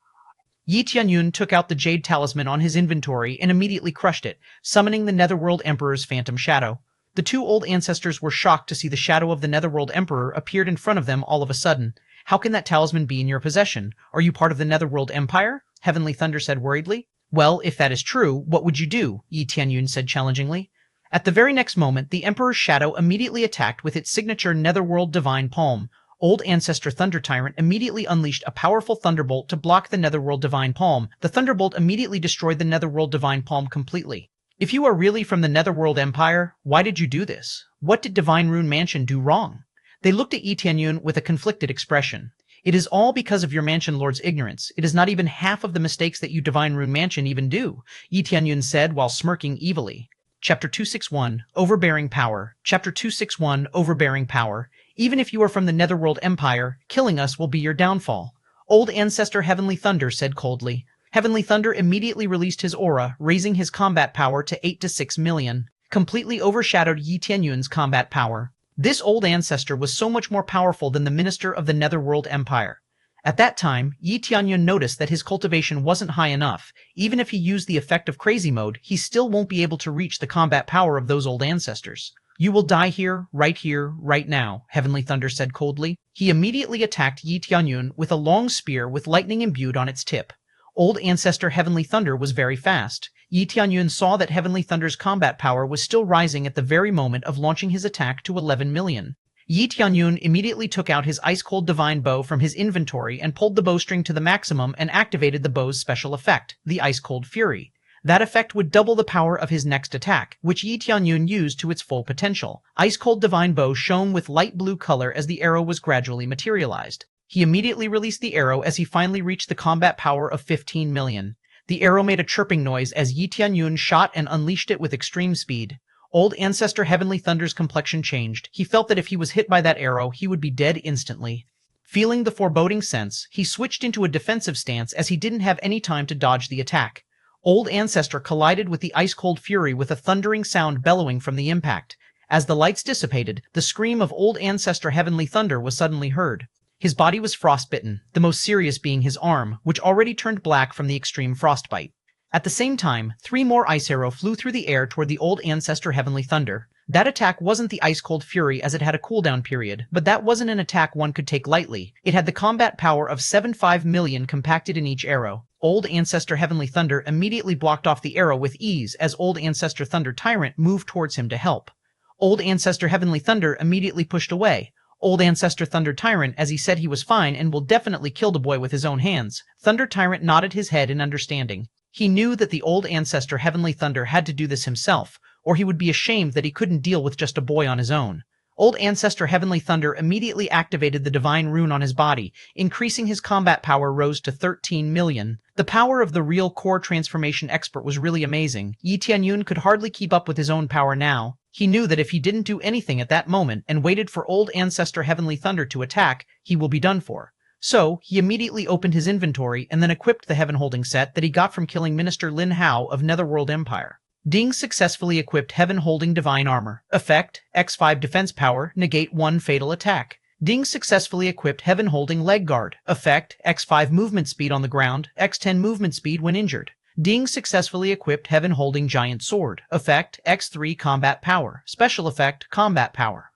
Yi Tianyun took out the Jade Talisman on his inventory and immediately crushed it, summoning the Netherworld Emperor's phantom shadow. The two old ancestors were shocked to see the shadow of the Netherworld Emperor appeared in front of them all of a sudden. How can that talisman be in your possession? Are you part of the Netherworld Empire? Heavenly Thunder said worriedly. Well, if that is true, what would you do? Yi Tianyun said challengingly. At the very next moment, the Emperor's shadow immediately attacked with its signature Netherworld Divine Palm. Old Ancestor Thunder Tyrant immediately unleashed a powerful thunderbolt to block the Netherworld Divine Palm. The thunderbolt immediately destroyed the Netherworld Divine Palm completely. If you are really from the Netherworld Empire, why did you do this? What did Divine Rune Mansion do wrong? They looked at Yi Tianyun with a conflicted expression. It is all because of your Mansion Lord's ignorance. It is not even half of the mistakes that you Divine Rune Mansion even do, Yi Tianyun said while smirking evilly. Chapter 261, Overbearing Power. Chapter 261, Overbearing Power. Even if you are from the Netherworld Empire, killing us will be your downfall. Old Ancestor Heavenly Thunder said coldly. Heavenly Thunder immediately released his aura, raising his combat power to 8 to 6 million, completely overshadowed Yi Tianyun's combat power. This old ancestor was so much more powerful than the minister of the Netherworld Empire. At that time, Yi Tianyun noticed that his cultivation wasn't high enough. Even if he used the effect of crazy mode, he still won't be able to reach the combat power of those old ancestors. You will die here, right now, Heavenly Thunder said coldly. He immediately attacked Yi Tianyun with a long spear with lightning imbued on its tip. Old Ancestor Heavenly Thunder was very fast. Yi Tianyun saw that Heavenly Thunder's combat power was still rising at the very moment of launching his attack to 11 million. Yi Tianyun immediately took out his ice-cold divine bow from his inventory and pulled the bowstring to the maximum and activated the bow's special effect, the Ice-Cold Fury. That effect would double the power of his next attack, which Yi Tianyun used to its full potential. Ice-Cold Divine Bow shone with light blue color as the arrow was gradually materialized. He immediately released the arrow as he finally reached the combat power of 15 million. The arrow made a chirping noise as Yi Tianyun shot and unleashed it with extreme speed. Old Ancestor Heavenly Thunder's complexion changed. He felt that if he was hit by that arrow, he would be dead instantly. Feeling the foreboding sense, he switched into a defensive stance as he didn't have any time to dodge the attack. Old Ancestor collided with the ice-cold fury with a thundering sound bellowing from the impact. As the lights dissipated, the scream of Old Ancestor Heavenly Thunder was suddenly heard. His body was frostbitten, the most serious being his arm, which already turned black from the extreme frostbite. At the same time, 3 more ice arrows flew through the air toward the Old Ancestor Heavenly Thunder. That attack wasn't the ice-cold fury as it had a cooldown period, but that wasn't an attack one could take lightly. It had the combat power of 75 million compacted in each arrow. Old Ancestor Heavenly Thunder immediately blocked off the arrow with ease as Old Ancestor Thunder Tyrant moved towards him to help. Old Ancestor Heavenly Thunder immediately pushed away. Old Ancestor Thunder Tyrant, as he said he was fine and will definitely kill the boy with his own hands. Thunder Tyrant nodded his head in understanding. He knew that the Old Ancestor Heavenly Thunder had to do this himself, or he would be ashamed that he couldn't deal with just a boy on his own. Old Ancestor Heavenly Thunder immediately activated the Divine Rune on his body, increasing his combat power rose to 13 million. The power of the real core transformation expert was really amazing. Yi Tianyun could hardly keep up with his own power now. He knew that if he didn't do anything at that moment and waited for Old Ancestor Heavenly Thunder to attack, he will be done for. So, he immediately opened his inventory and then equipped the Heaven-Holding set that he got from killing Minister Lin Hao of Netherworld Empire. Ding successfully equipped Heaven-Holding Divine Armor. Effect, X5 Defense Power, negate 1 fatal attack. Ding successfully equipped Heaven-Holding Leg Guard. Effect, X5 Movement Speed on the ground, X10 Movement Speed when injured. Ding successfully equipped Heaven-Holding Giant Sword. Effect, X3 Combat Power. Special effect, Combat Power.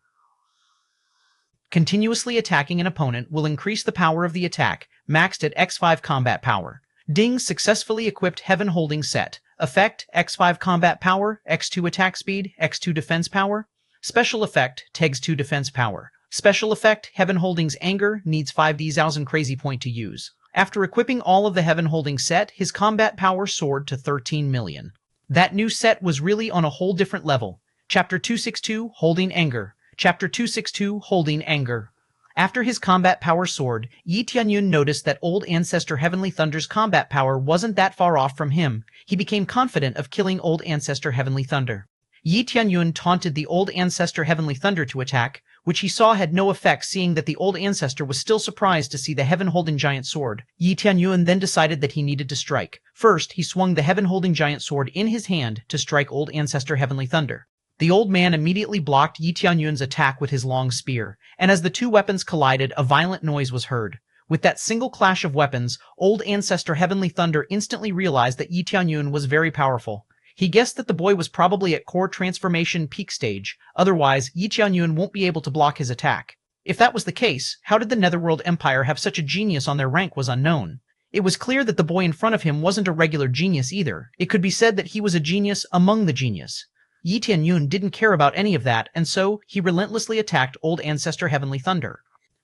Continuously attacking an opponent will increase the power of the attack, maxed at X5 Combat Power. Ding successfully equipped Heaven-Holding Set. Effect, X5 Combat Power, X2 Attack Speed, X2 Defense Power. Special effect, TEGS2 Defense Power. Special effect, Heaven-Holding's Anger, needs 5,000 Crazy Point to use. After equipping all of the Heaven-Holding set, his combat power soared to 13 million. That new set was really on a whole different level. Chapter 262, Holding Anger. Chapter 262, Holding Anger. After his combat power soared, Yi Tianyun noticed that Old Ancestor Heavenly Thunder's combat power wasn't that far off from him. He became confident of killing Old Ancestor Heavenly Thunder. Yi Tianyun taunted the Old Ancestor Heavenly Thunder to attack, which he saw had no effect, seeing that the Old Ancestor was still surprised to see the Heaven-Holding Giant Sword. Yi Tianyun then decided that he needed to strike. First, he swung the Heaven-Holding Giant Sword in his hand to strike Old Ancestor Heavenly Thunder. The old man immediately blocked Yi Tianyun's attack with his long spear, and as the two weapons collided, a violent noise was heard. With that single clash of weapons, Old Ancestor Heavenly Thunder instantly realized that Yi Tianyun was very powerful. He guessed that the boy was probably at core transformation peak stage, otherwise Yi Tianyun won't be able to block his attack. If that was the case, how did the Netherworld Empire have such a genius on their rank was unknown. It was clear that the boy in front of him wasn't a regular genius either. It could be said that he was a genius among the genius. Yi Tianyun didn't care about any of that, and so he relentlessly attacked Old Ancestor Heavenly Thunder.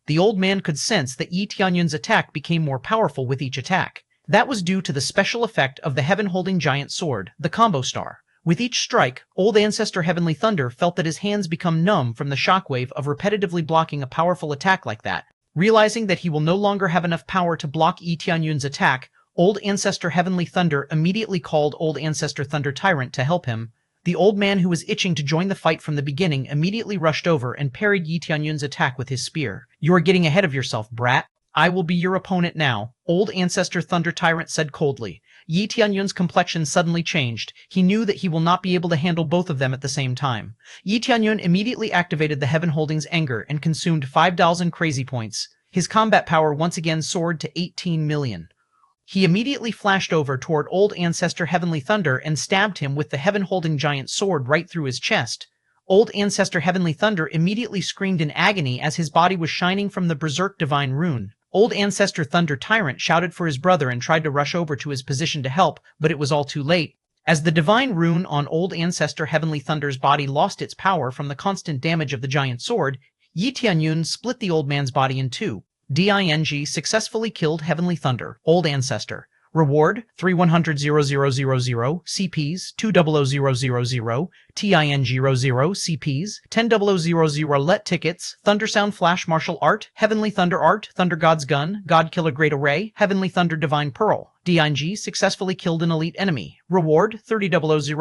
The old man could sense that Yi Tianyun's attack became more powerful with each attack. That was due to the special effect of the heaven-holding giant sword, the combo star. With each strike, Old Ancestor Heavenly Thunder felt that his hands become numb from the shockwave of repetitively blocking a powerful attack like that. Realizing that he will no longer have enough power to block Yi Tianyun's attack, Old Ancestor Heavenly Thunder immediately called Old Ancestor Thunder Tyrant to help him. The old man who was itching to join the fight from the beginning immediately rushed over and parried Yi Tianyun's attack with his spear. "You're getting ahead of yourself, brat. I will be your opponent now," Old Ancestor Thunder Tyrant said coldly. Yi Tianyun's complexion suddenly changed. He knew that he will not be able to handle both of them at the same time. Yi Tianyun immediately activated the Heaven Holding's anger and consumed 5,000 crazy points. His combat power once again soared to 18 million. He immediately flashed over toward Old Ancestor Heavenly Thunder and stabbed him with the heaven-holding giant sword right through his chest. Old Ancestor Heavenly Thunder immediately screamed in agony as his body was shining from the Berserk Divine Rune. Old Ancestor Thunder Tyrant shouted for his brother and tried to rush over to his position to help, but it was all too late. As the Divine Rune on Old Ancestor Heavenly Thunder's body lost its power from the constant damage of the giant sword, Yi Tianyun split the old man's body in two. Ding successfully killed Heavenly Thunder, Old Ancestor. Reward, 3,100,000 CPs, 2,000,000 Ting00 CPs, 10,000 let tickets, Thundersound Flash Martial Art, Heavenly Thunder Art, Thunder God's Gun, God Killer Great Array, Heavenly Thunder Divine Pearl. Ding successfully killed an elite enemy. Reward, 30,000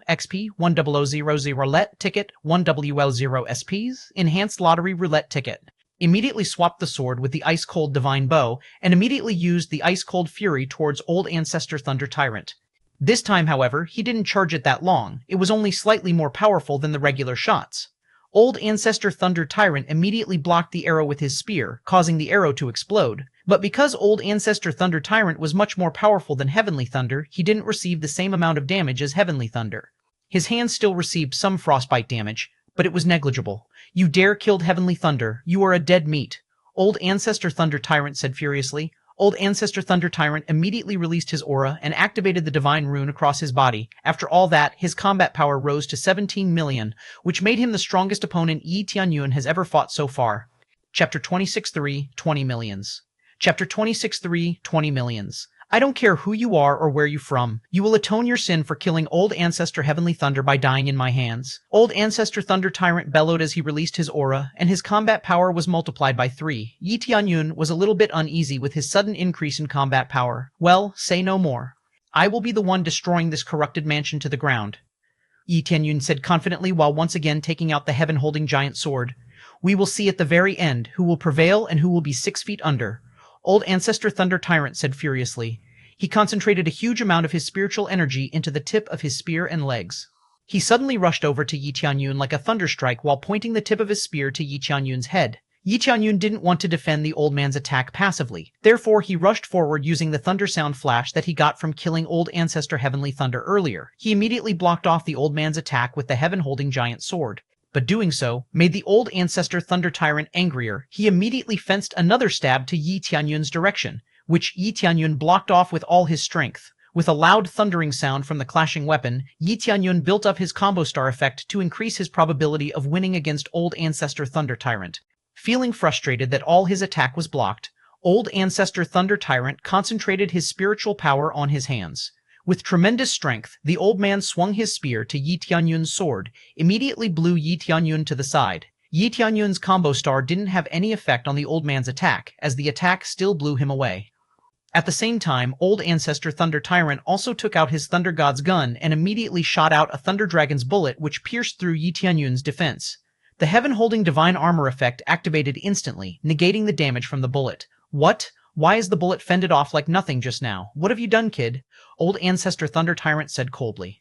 XP, 1,000 let ticket, 1WL0 SPs, Enhanced Lottery Roulette Ticket. Immediately swapped the sword with the ice-cold Divine Bow, and immediately used the ice-cold Fury towards Old Ancestor Thunder Tyrant. This time, however, he didn't charge it that long. It was only slightly more powerful than the regular shots. Old Ancestor Thunder Tyrant immediately blocked the arrow with his spear, causing the arrow to explode. But because Old Ancestor Thunder Tyrant was much more powerful than Heavenly Thunder, he didn't receive the same amount of damage as Heavenly Thunder. His hands still received some frostbite damage, but it was negligible. "You dare kill Heavenly Thunder. You are a dead meat," Old Ancestor Thunder Tyrant said furiously. Old Ancestor Thunder Tyrant immediately released his aura and activated the Divine Rune across his body. After all that, his combat power rose to 17 million, which made him the strongest opponent Yi Tianyun has ever fought so far. Chapter 26.3, 20 Millions. Chapter 26.3, 20 Millions. I don't care who you are or where you're from. You will atone your sin for killing Old Ancestor Heavenly Thunder by dying in my hands. Old Ancestor Thunder Tyrant bellowed as he released his aura, and his combat power was multiplied by 3. Yi Tianyun was a little bit uneasy with his sudden increase in combat power. Well, say no more. I will be the one destroying this corrupted mansion to the ground, Yi Tianyun said confidently while once again taking out the heaven-holding giant sword. We will see at the very end who will prevail and who will be 6 feet under. Old Ancestor Thunder Tyrant said furiously. He concentrated a huge amount of his spiritual energy into the tip of his spear and legs. He suddenly rushed over to Yi Tianyun like a thunderstrike while pointing the tip of his spear to Yi Tianyun's head. Yi Tianyun didn't want to defend the old man's attack passively. Therefore, he rushed forward using the thunder sound flash that he got from killing Old Ancestor Heavenly Thunder earlier. He immediately blocked off the old man's attack with the heaven-holding giant sword. But doing so made the Old Ancestor Thunder Tyrant angrier. He immediately fenced another stab to Yi Tianyun's direction, which Yi Tianyun blocked off with all his strength. With a loud thundering sound from the clashing weapon, Yi Tianyun built up his combo star effect to increase his probability of winning against Old Ancestor Thunder Tyrant. Feeling frustrated that all his attack was blocked, Old Ancestor Thunder Tyrant concentrated his spiritual power on his hands. With tremendous strength, the old man swung his spear to Yi Tianyun's sword, immediately blew Yi Tianyun to the side. Yi Tianyun's combo star didn't have any effect on the old man's attack, as the attack still blew him away. At the same time, Old Ancestor Thunder Tyrant also took out his Thunder God's gun and immediately shot out a Thunder Dragon's bullet which pierced through Yi Tianyun's defense. The heaven-holding divine armor effect activated instantly, negating the damage from the bullet. What? Why is the bullet fended off like nothing just now? What have you done, kid? Old Ancestor Thunder Tyrant said coldly.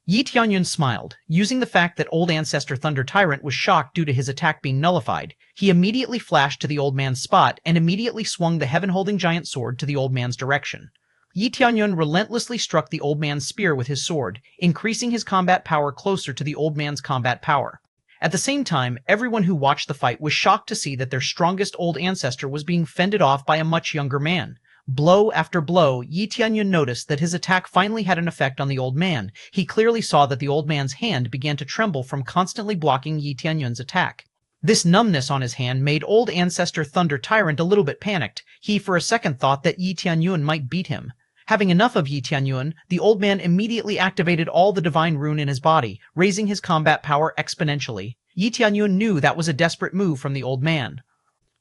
Yi Tianyun smiled. Using the fact that Old Ancestor Thunder Tyrant was shocked due to his attack being nullified, he immediately flashed to the old man's spot and immediately swung the heaven-holding giant sword to the old man's direction. Yi Tianyun relentlessly struck the old man's spear with his sword, increasing his combat power closer to the old man's combat power. At the same time, everyone who watched the fight was shocked to see that their strongest old ancestor was being fended off by a much younger man. Blow after blow, Yi Tianyun noticed that his attack finally had an effect on the old man. He clearly saw that the old man's hand began to tremble from constantly blocking Yi Tianyun's attack. This numbness on his hand made old ancestor Thunder Tyrant a little bit panicked. He for a second thought that Yi Tianyun might beat him. Having enough of Yi Tianyun, the old man immediately activated all the divine rune in his body, raising his combat power exponentially. Yi Tianyun knew that was a desperate move from the old man.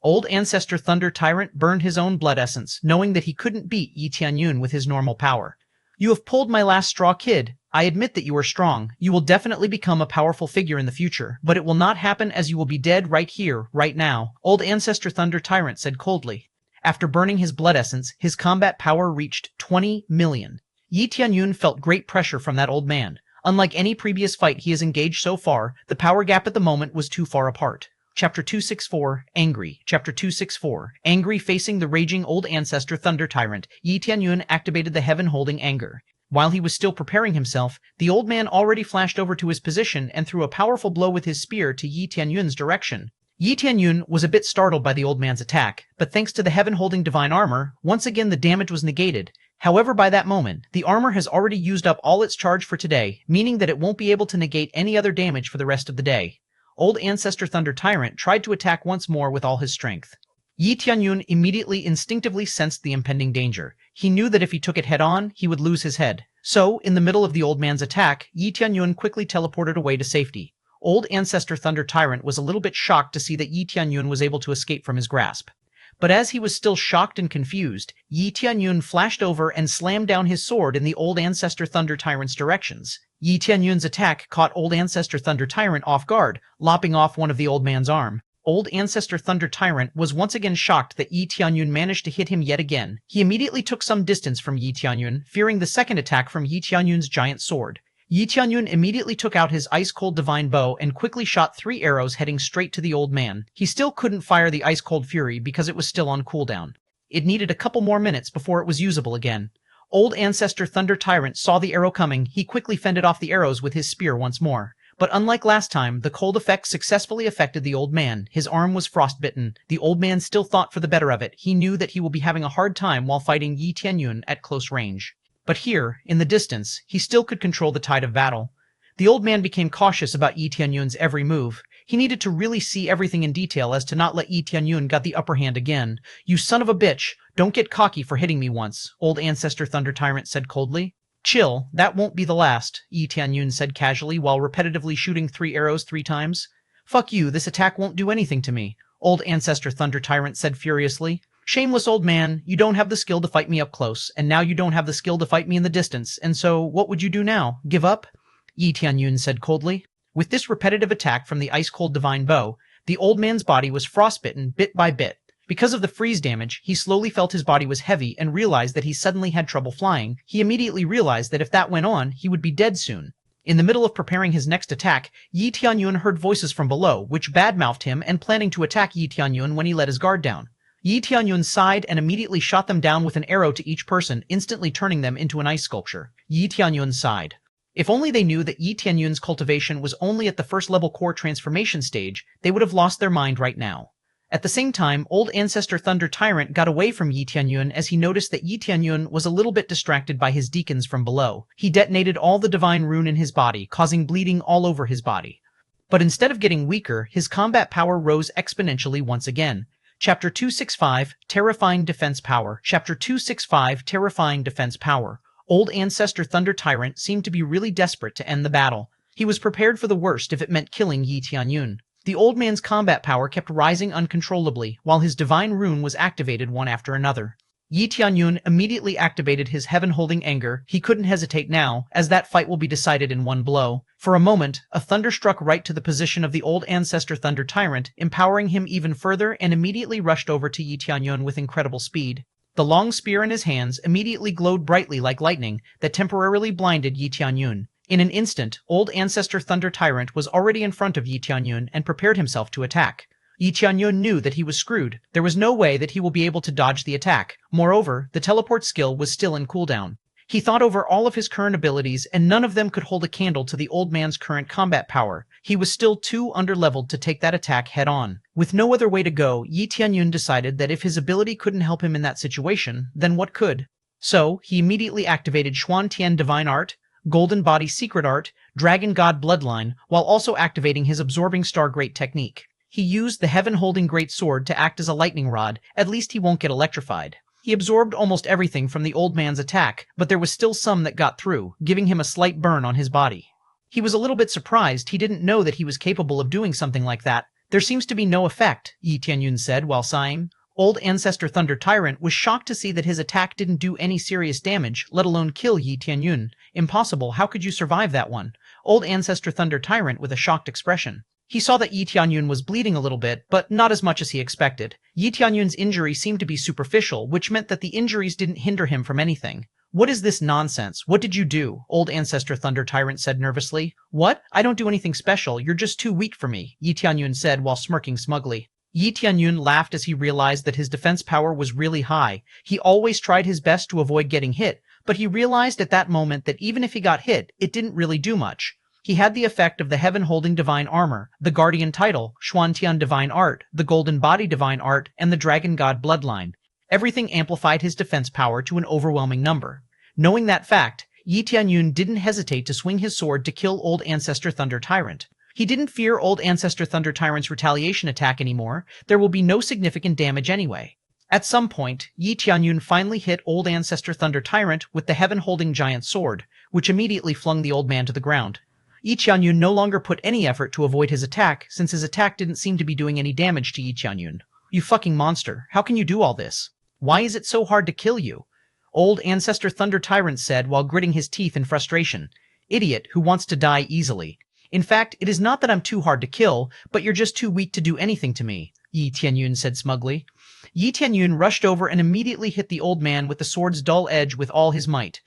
Old ancestor Thunder Tyrant burned his own blood essence, knowing that he couldn't beat Yi Tianyun with his normal power. You have pulled my last straw, kid. I admit that you are strong. You will definitely become a powerful figure in the future, but it will not happen as you will be dead right here, right now, old ancestor Thunder Tyrant said coldly. After burning his blood essence, his combat power reached 20 million. Yi Tianyun felt great pressure from that old man. Unlike any previous fight he has engaged so far, the power gap at the moment was too far apart. Chapter 264, Angry. Chapter 264, Angry. Facing the raging old ancestor Thunder Tyrant, Yi Tianyun activated the heaven-holding anger. While he was still preparing himself, the old man already flashed over to his position and threw a powerful blow with his spear to Yi Tianyun's direction. Yi Tianyun was a bit startled by the old man's attack, but thanks to the heaven-holding divine armor, once again the damage was negated. However, by that moment, the armor has already used up all its charge for today, meaning that it won't be able to negate any other damage for the rest of the day. Old ancestor Thunder Tyrant tried to attack once more with all his strength. Yi Tianyun immediately instinctively sensed the impending danger. He knew that if he took it head-on, he would lose his head. So, in the middle of the old man's attack, Yi Tianyun quickly teleported away to safety. Old ancestor Thunder Tyrant was a little bit shocked to see that Yi Tianyun was able to escape from his grasp. But as he was still shocked and confused, Yi Tianyun flashed over and slammed down his sword in the old ancestor Thunder Tyrant's directions. Yi Tianyun's attack caught old ancestor Thunder Tyrant off guard, lopping off one of the old man's arm. Old ancestor Thunder Tyrant was once again shocked that Yi Tianyun managed to hit him yet again. He immediately took some distance from Yi Tianyun, fearing the second attack from Yi Tianyun's giant sword. Yi Tianyun immediately took out his ice-cold divine bow and quickly shot 3 arrows heading straight to the old man. He still couldn't fire the ice-cold fury because it was still on cooldown. It needed a couple more minutes before it was usable again. Old ancestor Thunder Tyrant saw the arrow coming. He quickly fended off the arrows with his spear once more. But unlike last time, the cold effect successfully affected the old man. His arm was frostbitten. The old man still thought for the better of it. He knew that he will be having a hard time while fighting Yi Tianyun at close range. But here, in the distance, he still could control the tide of battle. The old man became cautious about Yi Tianyun's every move. He needed to really see everything in detail as to not let Yi Tianyun get the upper hand again. You son of a bitch, don't get cocky for hitting me once, old ancestor Thunder Tyrant said coldly. Chill, that won't be the last, Yi Tianyun said casually while repetitively shooting 3 arrows 3 times. Fuck you, this attack won't do anything to me, old ancestor Thunder Tyrant said furiously. Shameless old man, you don't have the skill to fight me up close, and now you don't have the skill to fight me in the distance, and so what would you do now? Give up? Yi Tianyun said coldly. With this repetitive attack from the ice-cold divine bow, the old man's body was frostbitten bit by bit. Because of the freeze damage, he slowly felt his body was heavy and realized that he suddenly had trouble flying. He immediately realized that if that went on, he would be dead soon. In the middle of preparing his next attack, Yi Tianyun heard voices from below, which badmouthed him and planning to attack Yi Tianyun when he let his guard down. Yi Tianyun sighed and immediately shot them down with an arrow to each person, instantly turning them into an ice sculpture. Yi Tianyun sighed. If only they knew that Yi Tianyun's cultivation was only at the first-level core transformation stage, they would have lost their mind right now. At the same time, old ancestor Thunder Tyrant got away from Yi Tianyun as he noticed that Yi Tianyun was a little bit distracted by his deacons from below. He detonated all the divine rune in his body, causing bleeding all over his body. But instead of getting weaker, his combat power rose exponentially once again. Chapter 265, Terrifying Defense Power. Chapter 265, Terrifying Defense Power. Old ancestor Thunder Tyrant seemed to be really desperate to end the battle. He was prepared for the worst if it meant killing Yi Tianyun. The old man's combat power kept rising uncontrollably, while his divine rune was activated one after another. Yi Tianyun immediately activated his heaven-holding anger. He couldn't hesitate now, as that fight will be decided in one blow. For a moment, a thunder struck right to the position of the old ancestor Thunder Tyrant, empowering him even further, and immediately rushed over to Yi Tianyun with incredible speed. The long spear in his hands immediately glowed brightly like lightning that temporarily blinded Yi Tianyun. In an instant, old ancestor Thunder Tyrant was already in front of Yi Tianyun and prepared himself to attack. Yi Tianyun knew that he was screwed. There was no way that he will be able to dodge the attack. Moreover, the teleport skill was still in cooldown. He thought over all of his current abilities, and none of them could hold a candle to the old man's current combat power. He was still too underleveled to take that attack head-on. With no other way to go, Yi Tianyun decided that if his ability couldn't help him in that situation, then what could? So, he immediately activated Xuan Tian Divine Art, Golden Body Secret Art, Dragon God Bloodline, while also activating his Absorbing Star Great technique. He used the Heaven-holding Great Sword to act as a lightning rod. At least he won't get electrified. He absorbed almost everything from the old man's attack, but there was still some that got through, giving him a slight burn on his body. He was a little bit surprised. He didn't know that he was capable of doing something like that. There seems to be no effect, Yi Tianyun said while sighing. Old Ancestor Thunder Tyrant was shocked to see that his attack didn't do any serious damage, let alone kill Yi Tianyun. Impossible, how could you survive that one? Old Ancestor Thunder Tyrant with a shocked expression. He saw that Yi Tianyun was bleeding a little bit, but not as much as he expected. Yi Tianyun's injury seemed to be superficial, which meant that the injuries didn't hinder him from anything. What is this nonsense? What did you do? Old Ancestor Thunder Tyrant said nervously. What? I don't do anything special. You're just too weak for me, Yi Tianyun said while smirking smugly. Yi Tianyun laughed as he realized that his defense power was really high. He always tried his best to avoid getting hit, but he realized at that moment that even if he got hit, it didn't really do much. He had the effect of the Heaven-holding Divine Armor, the Guardian Title, Xuantian Divine Art, the Golden Body Divine Art, and the Dragon God Bloodline. Everything amplified his defense power to an overwhelming number. Knowing that fact, Yi Tianyun didn't hesitate to swing his sword to kill Old Ancestor Thunder Tyrant. He didn't fear Old Ancestor Thunder Tyrant's retaliation attack anymore. There will be no significant damage anyway. At some point, Yi Tianyun finally hit Old Ancestor Thunder Tyrant with the Heaven-holding Giant Sword, which immediately flung the old man to the ground. Yi Tianyun no longer put any effort to avoid his attack, since his attack didn't seem to be doing any damage to Yi Tianyun. You fucking monster, how can you do all this? Why is it so hard to kill you? Old Ancestor Thunder Tyrant said while gritting his teeth in frustration. Idiot who wants to die easily. In fact, it is not that I'm too hard to kill, but you're just too weak to do anything to me, Yi Tianyun said smugly. Yi Tianyun rushed over and immediately hit the old man with the sword's dull edge with all his might.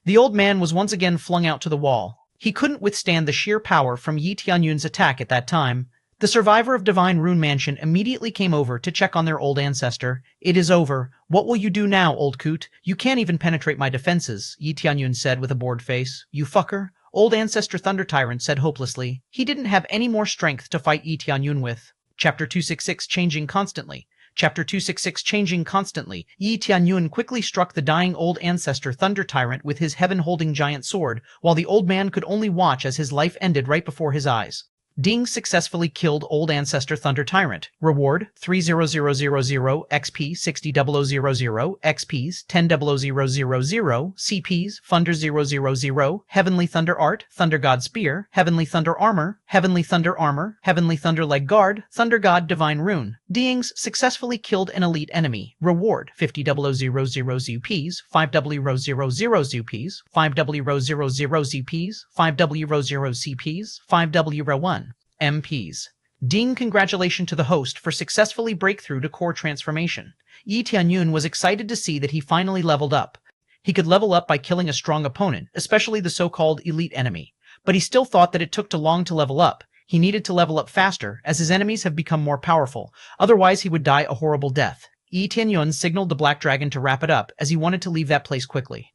The old man was once again flung out to the wall. He couldn't withstand the sheer power from Yi Tianyun's attack at that time. The survivor of Divine Rune Mansion immediately came over to check on their old ancestor. It is over. What will you do now, old coot? You can't even penetrate my defenses, Yi Tianyun said with a bored face. You fucker. Old Ancestor Thunder Tyrant said hopelessly. He didn't have any more strength to fight Yi Tianyun with. Chapter 266 Changing Constantly. Chapter 266 Changing Constantly. Yi Tianyun quickly struck the dying Old Ancestor Thunder Tyrant with his heaven-holding giant sword, while the old man could only watch as his life ended right before his eyes. Ding successfully killed Old Ancestor Thunder Tyrant. Reward 30000 XP 60000 XPs 100000 CPs Thunder 000 Heavenly Thunder Art Thunder God Spear Heavenly Thunder Armor Heavenly Thunder Armor Heavenly Thunder Leg Guard Thunder God Divine Rune. Dings successfully killed an elite enemy. Reward 50,000 ZPs 5W00 ZPs 5W00 ZPs 5W00 CPs 5W01 MPs. Ding congratulations to the host for successfully breakthrough to core transformation. Yi Tianyun was excited to see that he finally leveled up. He could level up by killing a strong opponent, especially the so-called elite enemy. But he still thought that it took too long to level up. He needed to level up faster, as his enemies have become more powerful. Otherwise he would die a horrible death. Yi Tianyun signaled the Black Dragon to wrap it up, as he wanted to leave that place quickly.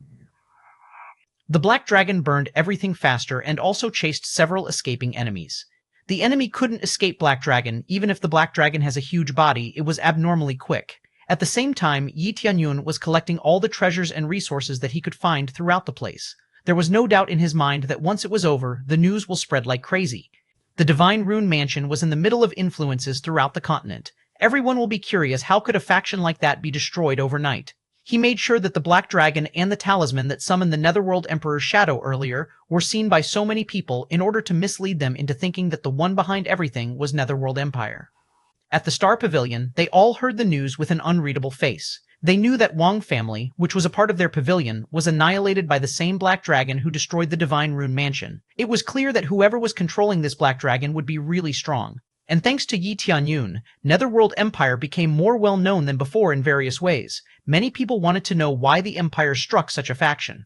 The Black Dragon burned everything faster and also chased several escaping enemies. The enemy couldn't escape Black Dragon. Even if the Black Dragon has a huge body, it was abnormally quick. At the same time, Yi Tianyun was collecting all the treasures and resources that he could find throughout the place. There was no doubt in his mind that once it was over, the news will spread like crazy. The Divine Rune Mansion was in the middle of influences throughout the continent. Everyone will be curious, how could a faction like that be destroyed overnight? He made sure that the Black Dragon and the talisman that summoned the Netherworld Emperor's shadow earlier were seen by so many people in order to mislead them into thinking that the one behind everything was Netherworld Empire. At the Star Pavilion, they all heard the news with an unreadable face. They knew that Wang family, which was a part of their pavilion, was annihilated by the same Black Dragon who destroyed the Divine Rune Mansion. It was clear that whoever was controlling this Black Dragon would be really strong. And thanks to Yi Tianyun, Netherworld Empire became more well known than before in various ways. Many people wanted to know why the Empire struck such a faction.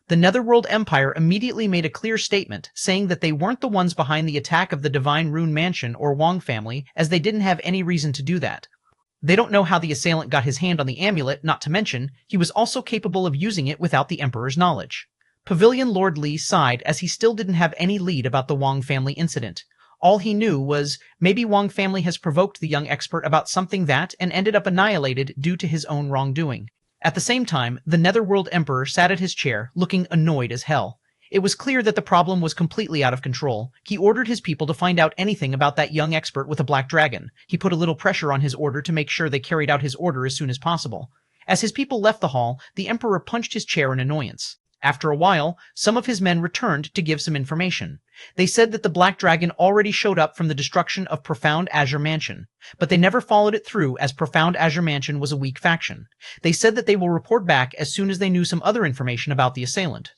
The Netherworld Empire immediately made a clear statement, saying that they weren't the ones behind the attack of the Divine Rune Mansion or Wang family, as they didn't have any reason to do that. They don't know how the assailant got his hand on the amulet, not to mention, he was also capable of using it without the Emperor's knowledge. Pavilion Lord Li sighed as he still didn't have any lead about the Wang family incident. All he knew was, maybe Wang family has provoked the young expert about something that and ended up annihilated due to his own wrongdoing. At the same time, the Netherworld Emperor sat at his chair, looking annoyed as hell. It was clear that the problem was completely out of control. He ordered his people to find out anything about that young expert with a black dragon. He put a little pressure on his order to make sure they carried out his order as soon as possible. As his people left the hall, the Emperor punched his chair in annoyance. After a while, some of his men returned to give some information. They said that the Black Dragon already showed up from the destruction of Profound Azure Mansion, but they never followed it through as Profound Azure Mansion was a weak faction. They said that they will report back as soon as they knew some other information about the assailant.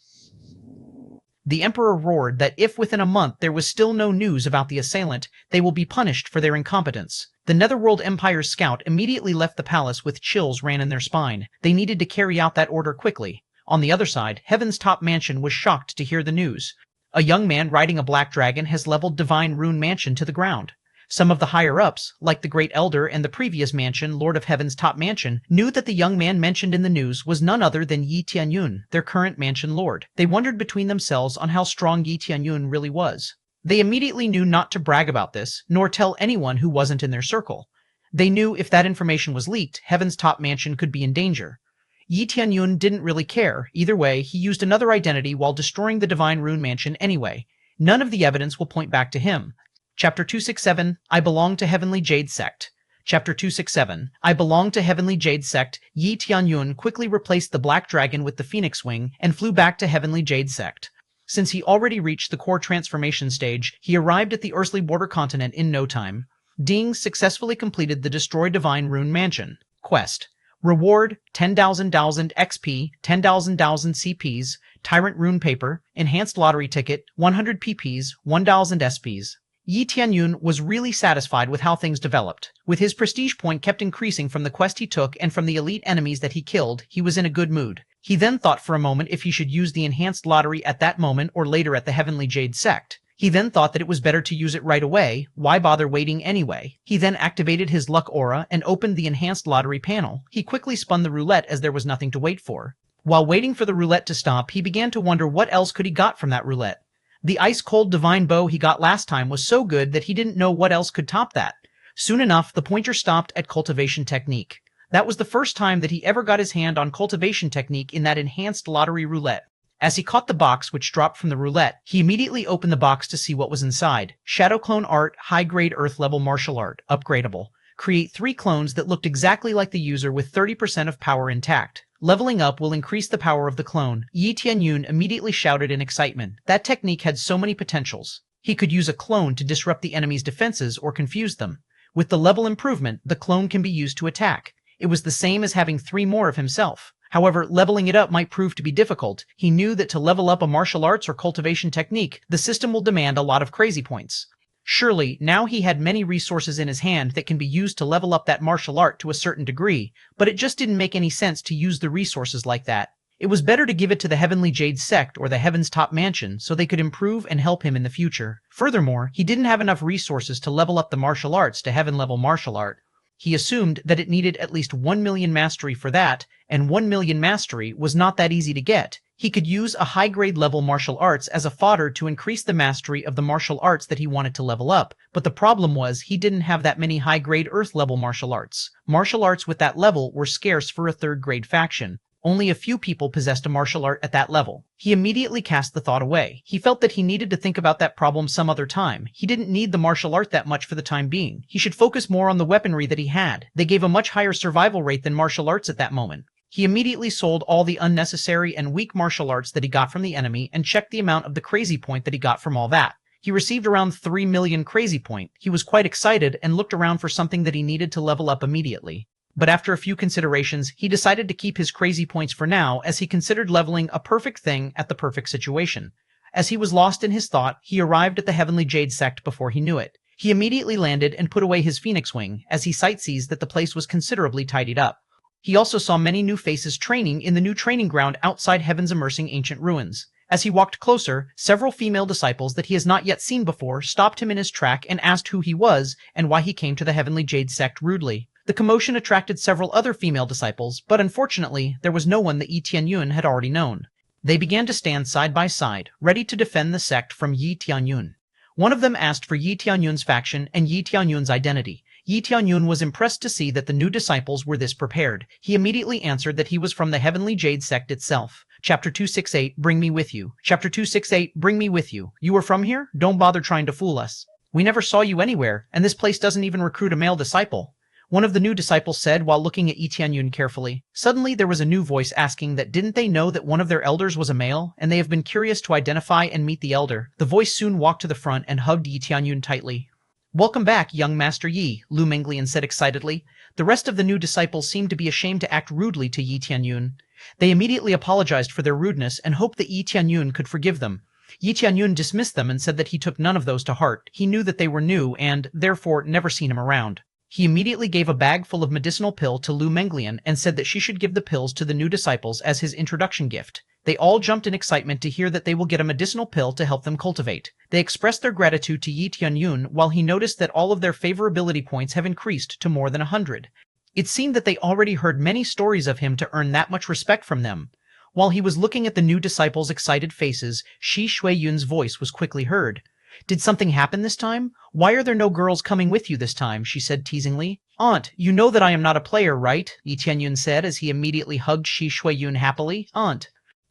The Emperor roared that if within a month there was still no news about the assailant, they will be punished for their incompetence. The Netherworld Empire's scout immediately left the palace with chills ran in their spine. They needed to carry out that order quickly. On the other side, Heaven's top mansion was shocked to hear the news. A young man riding a black dragon has leveled Divine Rune Mansion to the ground. Some of the higher-ups, like the Great Elder and the previous mansion, Lord of Heaven's top mansion, knew that the young man mentioned in the news was none other than Yi Tianyun, their current mansion lord. They wondered between themselves on how strong Yi Tianyun really was. They immediately knew not to brag about this, nor tell anyone who wasn't in their circle. They knew if that information was leaked, Heaven's top mansion could be in danger. Yi Tianyun didn't really care. Either way, he used another identity while destroying the Divine Rune Mansion anyway. None of the evidence will point back to him. Chapter 267, I belong to Heavenly Jade Sect. Chapter 267, I belong to Heavenly Jade Sect. Yi Tianyun quickly replaced the Black Dragon with the Phoenix Wing and flew back to Heavenly Jade Sect. Since he already reached the core transformation stage, he arrived at the earthly border continent in no time. Ding successfully completed the Destroy Divine Rune Mansion quest. Reward, 10,000 XP, 10,000 CPs, Tyrant Rune Paper, Enhanced Lottery Ticket, 100 PPs, 1,000 SPs. Yi Tianyun was really satisfied with how things developed. With his prestige point kept increasing from the quest he took and from the elite enemies that he killed, he was in a good mood. He then thought for a moment if he should use the enhanced lottery at that moment or later at the Heavenly Jade Sect. He then thought that it was better to use it right away. Why bother waiting anyway? He then activated his luck aura and opened the enhanced lottery panel. He quickly spun the roulette as there was nothing to wait for. While waiting for the roulette to stop, he began to wonder what else could he got from that roulette. The ice-cold divine bow he got last time was so good that he didn't know what else could top that. Soon enough, the pointer stopped at Cultivation Technique. That was the first time that he ever got his hand on Cultivation Technique in that enhanced lottery roulette. As he caught the box which dropped from the roulette, he immediately opened the box to see what was inside. Shadow Clone Art, High-Grade Earth-Level Martial Art, Upgradable. Create 3 clones that looked exactly like the user with 30% of power intact. Leveling up will increase the power of the clone. Yi Tianyun immediately shouted in excitement. That technique had so many potentials. He could use a clone to disrupt the enemy's defenses or confuse them. With the level improvement, the clone can be used to attack. It was the same as having 3 more of himself. However, leveling it up might prove to be difficult. He knew that to level up a martial arts or cultivation technique, the system will demand a lot of crazy points. Surely, now he had many resources in his hand that can be used to level up that martial art to a certain degree, but it just didn't make any sense to use the resources like that. It was better to give it to the Heavenly Jade Sect or the Heaven's Top Mansion so they could improve and help him in the future. Furthermore, he didn't have enough resources to level up the martial arts to heaven-level martial art. He assumed that it needed at least 1 million mastery for that, and 1 million mastery was not that easy to get. He could use a high-grade level martial arts as a fodder to increase the mastery of the martial arts that he wanted to level up, but the problem was he didn't have that many high-grade earth-level martial arts. Martial arts with that level were scarce for a third-grade faction. Only a few people possessed a martial art at that level. He immediately cast the thought away. He felt that he needed to think about that problem some other time. He didn't need the martial art that much for the time being. He should focus more on the weaponry that he had. They gave a much higher survival rate than martial arts at that moment. He immediately sold all the unnecessary and weak martial arts that he got from the enemy and checked the amount of the crazy point that he got from all that. He received around 3 million crazy point. He was quite excited and looked around for something that he needed to level up immediately. But after a few considerations, he decided to keep his crazy points for now as he considered leveling a perfect thing at the perfect situation. As he was lost in his thought, he arrived at the Heavenly Jade Sect before he knew it. He immediately landed and put away his Phoenix Wing as he sightsees that the place was considerably tidied up. He also saw many new faces training in the new training ground outside Heaven's immersing ancient ruins. As he walked closer, several female disciples that he has not yet seen before stopped him in his track and asked who he was and why he came to the Heavenly Jade Sect rudely. The commotion attracted several other female disciples, but unfortunately, there was no one that Yi Tianyun had already known. They began to stand side by side, ready to defend the sect from Yi Tianyun. One of them asked for Yi Tianyun's faction and Yi Tianyun's identity. Yi Tianyun was impressed to see that the new disciples were this prepared. He immediately answered that he was from the Heavenly Jade sect itself. Chapter 268, Bring me with you. Chapter 268, Bring me with you. You are from here? Don't bother trying to fool us. We never saw you anywhere, and this place doesn't even recruit a male disciple. One of the new disciples said while looking at Yi Tianyun carefully. Suddenly there was a new voice asking that didn't they know that one of their elders was a male, and they have been curious to identify and meet the elder. The voice soon walked to the front and hugged Yi Tianyun tightly. Welcome back, young Master Yi, Lu Menglian said excitedly. The rest of the new disciples seemed to be ashamed to act rudely to Yi Tianyun. They immediately apologized for their rudeness and hoped that Yi Tianyun could forgive them. Yi Tianyun dismissed them and said that he took none of those to heart. He knew that they were new and, therefore, never seen him around. He immediately gave a bag full of medicinal pill to Lu Menglian and said that she should give the pills to the new disciples as his introduction gift. They all jumped in excitement to hear that they will get a medicinal pill to help them cultivate. They expressed their gratitude to Yi Tianyun while he noticed that all of their favorability points have increased to more than 100. It seemed that they already heard many stories of him to earn that much respect from them. While he was looking at the new disciples' excited faces, ch201's voice was quickly heard. Did something happen this time? Why are there no girls coming with you this time? She said teasingly. Aunt, you know that I am not a player, right? Yi Tianyun said as he immediately hugged ch201 happily. Aunt,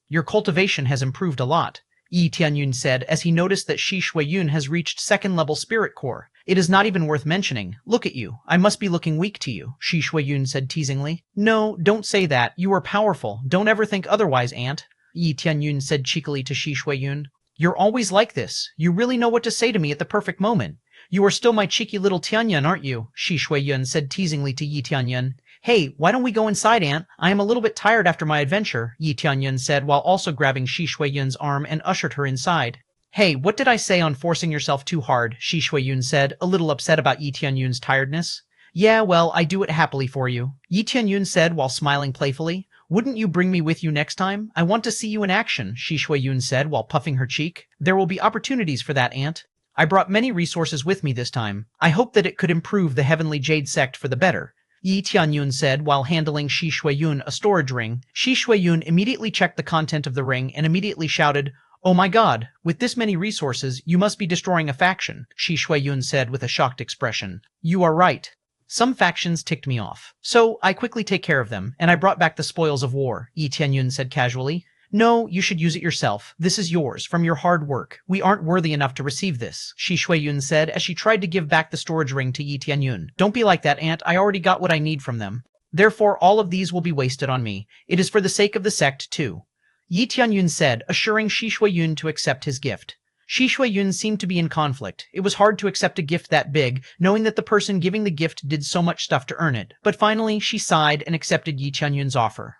your cultivation has improved a lot, Yi Tianyun said as he noticed that ch201 has reached second-level spirit core. It is not even worth mentioning. Look at you. I must be looking weak to you, ch201 said teasingly. No, don't say that. You are powerful. Don't ever think otherwise, Aunt, Yi Tianyun said cheekily to ch201. You're always like this. You really know what to say to me at the perfect moment. You are still my cheeky little Tianyun, aren't you? ch201 said teasingly to Yi Tianyun. Hey, why don't we go inside, Aunt? I am a little bit tired after my adventure, Yi Tianyun said while also grabbing ch201's arm and ushered her inside. Hey, what did I say on forcing yourself too hard? ch201 said, a little upset about Yi Tianyun's tiredness. Yeah, well, I do it happily for you, Yi Tianyun said while smiling playfully. Wouldn't you bring me with you next time? I want to see you in action, ch201 said while puffing her cheek. There will be opportunities for that, Aunt. I brought many resources with me this time. I hope that it could improve the Heavenly Jade sect for the better, Yi Tianyun said while handling ch201 a storage ring. ch201 immediately checked the content of the ring and immediately shouted, Oh my god, with this many resources, you must be destroying a faction, ch201 said with a shocked expression. You are right. Some factions ticked me off, so I quickly take care of them, and I brought back the spoils of war, Yi Tianyun said casually. No, you should use it yourself. This is yours, from your hard work. We aren't worthy enough to receive this, ch201 said as she tried to give back the storage ring to Yi Tianyun. Don't be like that, Aunt. I already got what I need from them. Therefore, all of these will be wasted on me. It is for the sake of the sect, too, Yi Tianyun said, assuring ch201 to accept his gift. ch201 seemed to be in conflict. It was hard to accept a gift that big, knowing that the person giving the gift did so much stuff to earn it. But finally, she sighed and accepted Yi Tianyun's offer.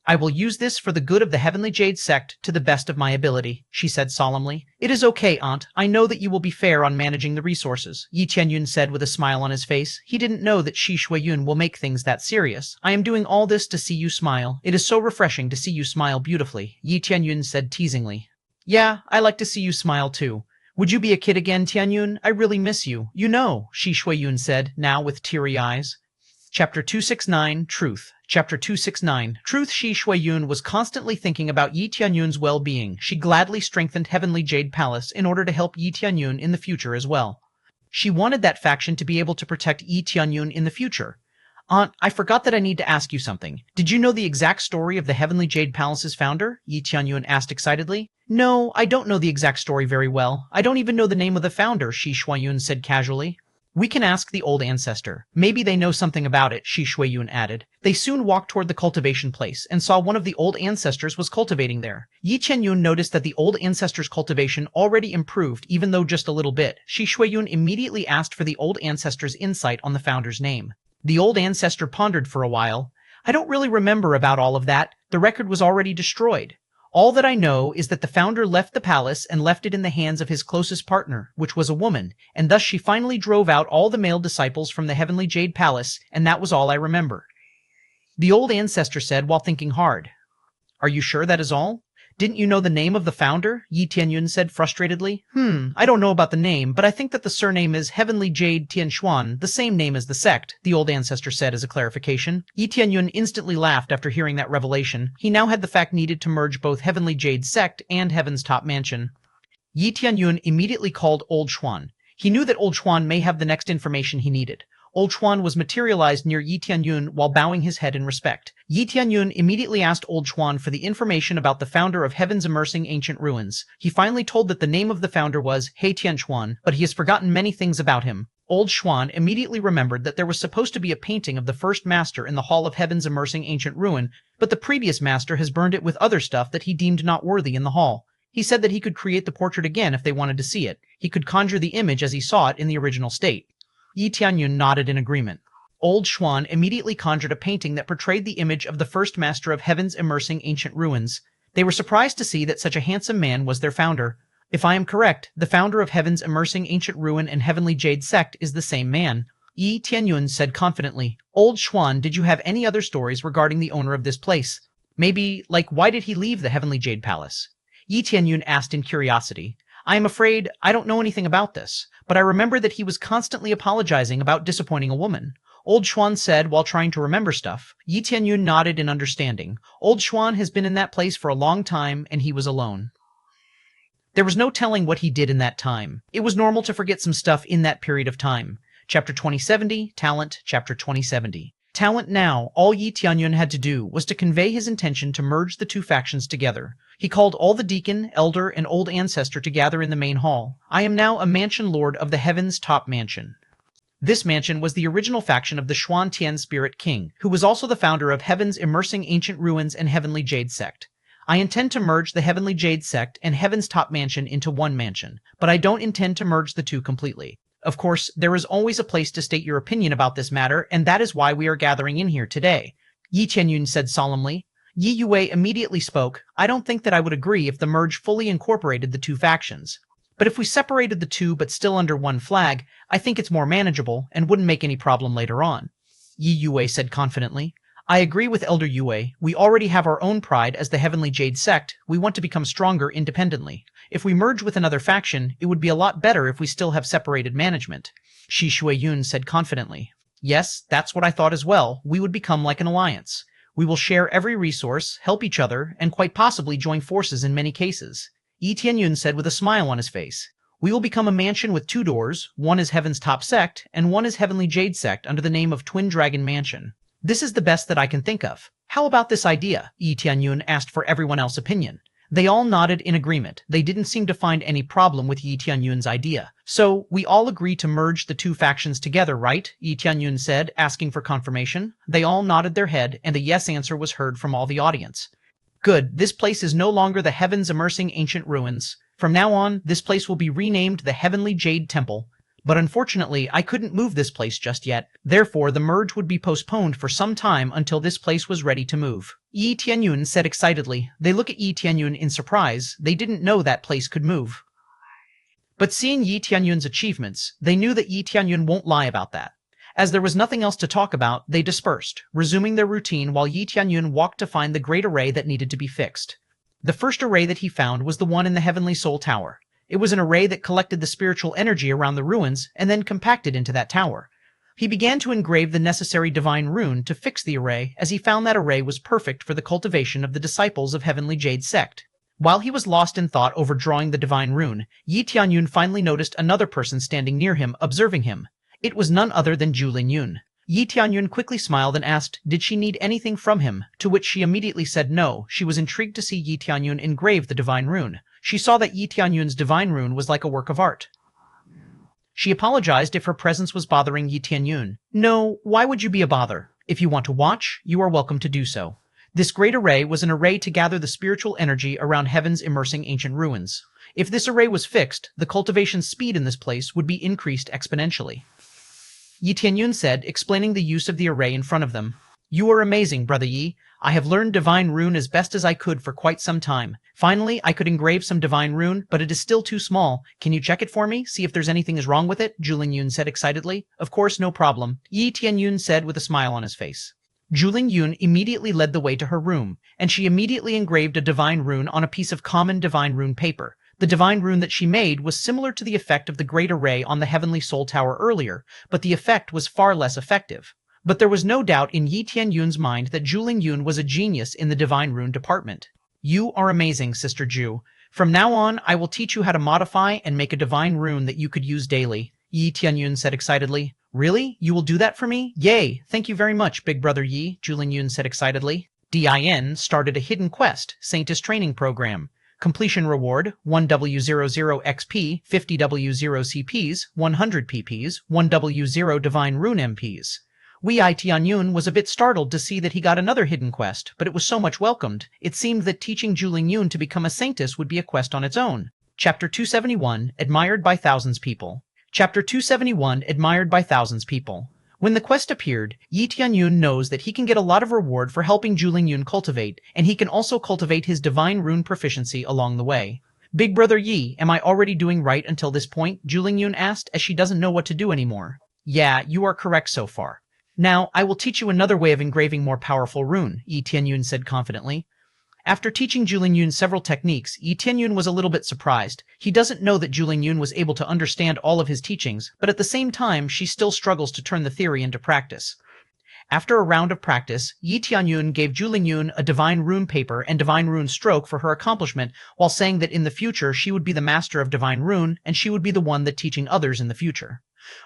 I will use this for the good of the Heavenly Jade sect to the best of my ability, she said solemnly. It is okay, Aunt. I know that you will be fair on managing the resources, Yi Tianyun said with a smile on his face. He didn't know that ch201 will make things that serious. I am doing all this to see you smile. It is so refreshing to see you smile beautifully, Yi Tianyun said teasingly. Yeah, I like to see you smile too. Would you be a kid again, Tianyun? I really miss you. You know, ch201 said, now with teary eyes. Chapter 269, Truth. Chapter 269, Truth. ch201 was constantly thinking about Yi Tianyun's well-being. She gladly strengthened Heavenly Jade Palace in order to help Yi Tianyun in the future as well. She wanted that faction to be able to protect Yi Tianyun in the future. Aunt, I forgot that I need to ask you something. Did you know the exact story of the Heavenly Jade Palace's founder? Yi Tianyun asked excitedly. No, I don't know the exact story very well. I don't even know the name of the founder, ch201 said casually. We can ask the old ancestor. Maybe they know something about it, ch201 added. They soon walked toward the cultivation place and saw one of the old ancestors was cultivating there. Yi Tianyun noticed that the old ancestor's cultivation already improved, even though just a little bit. ch201 immediately asked for the old ancestor's insight on the founder's name. The old ancestor pondered for a while. I don't really remember about all of that. The record was already destroyed. All that I know is that the founder left the palace and left it in the hands of his closest partner, which was a woman, and thus she finally drove out all the male disciples from the Heavenly Jade Palace, and that was all I remember. The old ancestor said while thinking hard. Are you sure that is all? Didn't you know the name of the founder? Yi Tianyun said frustratedly. I don't know about the name, but I think that the surname is Heavenly Jade Tianxuan, the same name as the sect, the old ancestor said as a clarification. Yi Tianyun instantly laughed after hearing that revelation. He now had the fact needed to merge both Heavenly Jade sect and Heaven's top mansion. Yi Tianyun immediately called Old Xuan. He knew that Old Xuan may have the next information he needed. Old Xuan was materialized near Yi Tianyun while bowing his head in respect. Yi Tianyun immediately asked Old Xuan for the information about the founder of Heaven's Immersing Ancient Ruins. He finally told that the name of the founder was He Tianxuan, but he has forgotten many things about him. Old Xuan immediately remembered that there was supposed to be a painting of the first master in the Hall of Heaven's Immersing Ancient Ruin, but the previous master has burned it with other stuff that he deemed not worthy in the hall. He said that he could create the portrait again if they wanted to see it. He could conjure the image as he saw it in the original state. Yi Tianyun nodded in agreement. Old Xuan immediately conjured a painting that portrayed the image of the first master of Heaven's Immersing Ancient Ruins. They were surprised to see that such a handsome man was their founder. If I am correct, the founder of Heaven's Immersing Ancient Ruin and Heavenly Jade sect is the same man. Yi Tianyun said confidently. Old Xuan, did you have any other stories regarding the owner of this place? Maybe, like, why did he leave the Heavenly Jade Palace? Yi Tianyun asked in curiosity. I am afraid I don't know anything about this, but I remember that he was constantly apologizing about disappointing a woman. Old Xuan said while trying to remember stuff. Yi Tianyun nodded in understanding. Old Xuan has been in that place for a long time, and he was alone. There was no telling what he did in that time. It was normal to forget some stuff in that period of time. Chapter 2070, Talent, Chapter 2070. Talent now, all Yi Tianyun had to do was to convey his intention to merge the two factions together. He called all the deacon, elder, and old ancestor to gather in the main hall. I am now a mansion lord of the Heaven's Top Mansion. This mansion was the original faction of the Xuan Tian Spirit King, who was also the founder of Heaven's Immersing Ancient Ruins and Heavenly Jade sect. I intend to merge the Heavenly Jade sect and Heaven's Top Mansion into one mansion, but I don't intend to merge the two completely. Of course, there is always a place to state your opinion about this matter, and that is why we are gathering in here today. Yi Tianyun said solemnly. Yi Yue immediately spoke. I don't think that I would agree if the merge fully incorporated the two factions. But if we separated the two but still under one flag, I think it's more manageable and wouldn't make any problem later on. Yi Yue said confidently. I agree with Elder Yue. We already have our own pride as the Heavenly Jade sect. We want to become stronger independently. If we merge with another faction, it would be a lot better if we still have separated management. Shi Shuiyun said confidently. Yes, that's what I thought as well. We would become like an alliance. We will share every resource, help each other, and quite possibly join forces in many cases. Yi Tianyun said with a smile on his face. We will become a mansion with two doors. One is Heaven's Top Sect, and one is Heavenly Jade Sect under the name of Twin Dragon Mansion. This is the best that I can think of. How about this idea? Yi Tianyun asked for everyone else's opinion. They all nodded in agreement. They didn't seem to find any problem with Yi Tianyun's idea. So, we all agree to merge the two factions together, right? Yi Tianyun said, asking for confirmation. They all nodded their head, and a yes answer was heard from all the audience. Good, this place is no longer the Heaven's Immersing Ancient Ruins. From now on, this place will be renamed the Heavenly Jade Temple. But unfortunately, I couldn't move this place just yet. Therefore, the merge would be postponed for some time until this place was ready to move. Yi Tianyun said excitedly. They look at Yi Tianyun in surprise. They didn't know that place could move. But seeing Yi Tianyun's achievements, they knew that Yi Tianyun won't lie about that. As there was nothing else to talk about, they dispersed, resuming their routine while Yi Tianyun walked to find the great array that needed to be fixed. The first array that he found was the one in the Heavenly Soul Tower. It was an array that collected the spiritual energy around the ruins and then compacted into that tower. He began to engrave the necessary divine rune to fix the array, as he found that array was perfect for the cultivation of the disciples of Heavenly Jade sect. While he was lost in thought over drawing the divine rune, Yi Tianyun finally noticed another person standing near him, observing him. It was none other than Zhu Lingyun. Yi Tianyun quickly smiled and asked, did she need anything from him, to which she immediately said no. She was intrigued to see Yi Tianyun engrave the divine rune. She saw that Yi Tianyun's divine rune was like a work of art. She apologized if her presence was bothering Yi Tianyun. No, why would you be a bother? If you want to watch, you are welcome to do so. This great array was an array to gather the spiritual energy around Heaven's Immersing Ancient Ruins. If this array was fixed, the cultivation speed in this place would be increased exponentially. Yi Tianyun said, explaining the use of the array in front of them. You are amazing, Brother Yi. I have learned divine rune as best as I could for quite some time. Finally, I could engrave some divine rune, but it is still too small. Can you check it for me? See if there's anything is wrong with it? Zhu Lingyun said excitedly. Of course, no problem. Yi Tianyun said with a smile on his face. Juling-Yun immediately led the way to her room, and she immediately engraved a divine rune on a piece of common divine rune paper. The divine rune that she made was similar to the effect of the Great Array on the Heavenly Soul Tower earlier, but the effect was far less effective. But there was no doubt in Yi Tianyun's mind that Juling-Yun was a genius in the divine rune department. You are amazing, Sister Ju. From now on, I will teach you how to modify and make a divine rune that you could use daily, Yi Tianyun said excitedly. Really? You will do that for me? Yay! Thank you very much, Big Brother Yi, Juling-Yun said excitedly. DIN started a hidden quest, Saintess Training Program. Completion reward, 1W00 XP, 50W0 CPs, 100 PPs, 1W0 Divine Rune MPs. Yi Tianyun was a bit startled to see that he got another hidden quest, but it was so much welcomed. It seemed that teaching Juling-Yun to become a saintess would be a quest on its own. Chapter 271, Admired by Thousands People. Chapter 271, Admired by Thousands People. When the quest appeared, Yi Tianyun knows that he can get a lot of reward for helping Juling-Yun cultivate, and he can also cultivate his divine rune proficiency along the way. Big Brother Yi, am I already doing right until this point? Juling-Yun asked, as she doesn't know what to do anymore. Yeah, you are correct so far. Now, I will teach you another way of engraving more powerful rune, Yi Tianyun said confidently. After teaching Juling-Yun several techniques, Yi Tianyun was a little bit surprised. He doesn't know that Juling-Yun was able to understand all of his teachings, but at the same time, she still struggles to turn the theory into practice. After a round of practice, Yi Tianyun gave Juling-Yun a divine rune paper and divine rune stroke for her accomplishment, while saying that in the future she would be the master of divine rune, and she would be the one that teaching others in the future.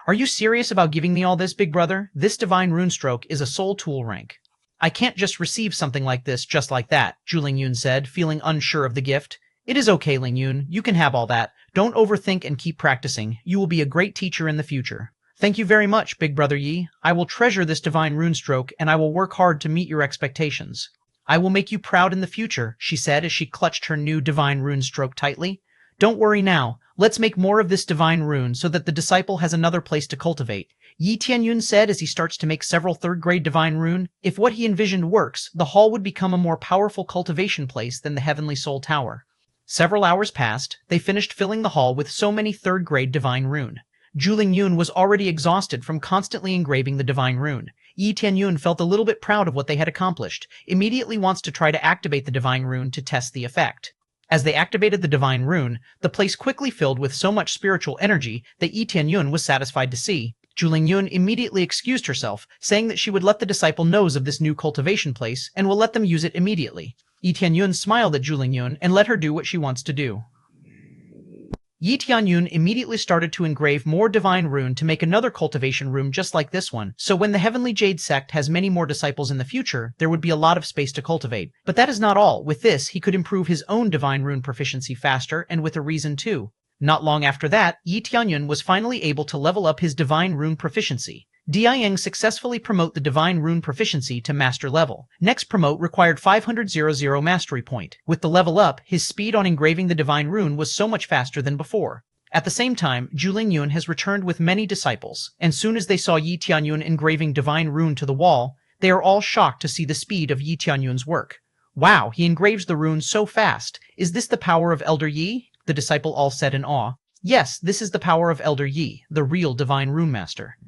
Are you serious about giving me all this, Big Brother? This divine rune stroke is a soul tool rank. I can't just receive something like this just like that, Juling-Yun said, feeling unsure of the gift. It is okay, Ling-Yun. You can have all that. Don't overthink and keep practicing. You will be a great teacher in the future. Thank you very much, Big Brother Yi. I will treasure this divine rune stroke, and I will work hard to meet your expectations. I will make you proud in the future, she said as she clutched her new divine rune stroke tightly. Don't worry now. Let's make more of this divine rune so that the disciple has another place to cultivate. Yi Tianyun said as he starts to make several third-grade divine rune. If what he envisioned works, the hall would become a more powerful cultivation place than the Heavenly Soul Tower. Several hours passed. They finished filling the hall with so many third-grade divine rune. Juling-Yun was already exhausted from constantly engraving the divine rune. Yi Tianyun felt a little bit proud of what they had accomplished, immediately wants to try to activate the divine rune to test the effect. As they activated the divine rune, the place quickly filled with so much spiritual energy that Yi Tianyun was satisfied to see. Juling-Yun immediately excused herself, saying that she would let the disciple know of this new cultivation place and will let them use it immediately. Yi Tianyun smiled at Juling-Yun and let her do what she wants to do. Yi Tianyun immediately started to engrave more divine rune to make another cultivation room just like this one, so when the Heavenly Jade sect has many more disciples in the future, there would be a lot of space to cultivate. But that is not all. With this, he could improve his own divine rune proficiency faster, and with a reason too. Not long after that, Yi Tianyun was finally able to level up his divine rune proficiency. Diang successfully promote the divine rune proficiency to master level. Next promote required 500 mastery point. With the level up, his speed on engraving the divine rune was so much faster than before. At the same time, Juling-Yun has returned with many disciples, and soon as they saw Yi Tianyun engraving divine rune to the wall, they are all shocked to see the speed of Yi Tianyun's work. Wow, he engraves the rune so fast. Is this the power of Elder Yi? The disciple all said in awe. Yes, this is the power of Elder Yi, the real divine rune master.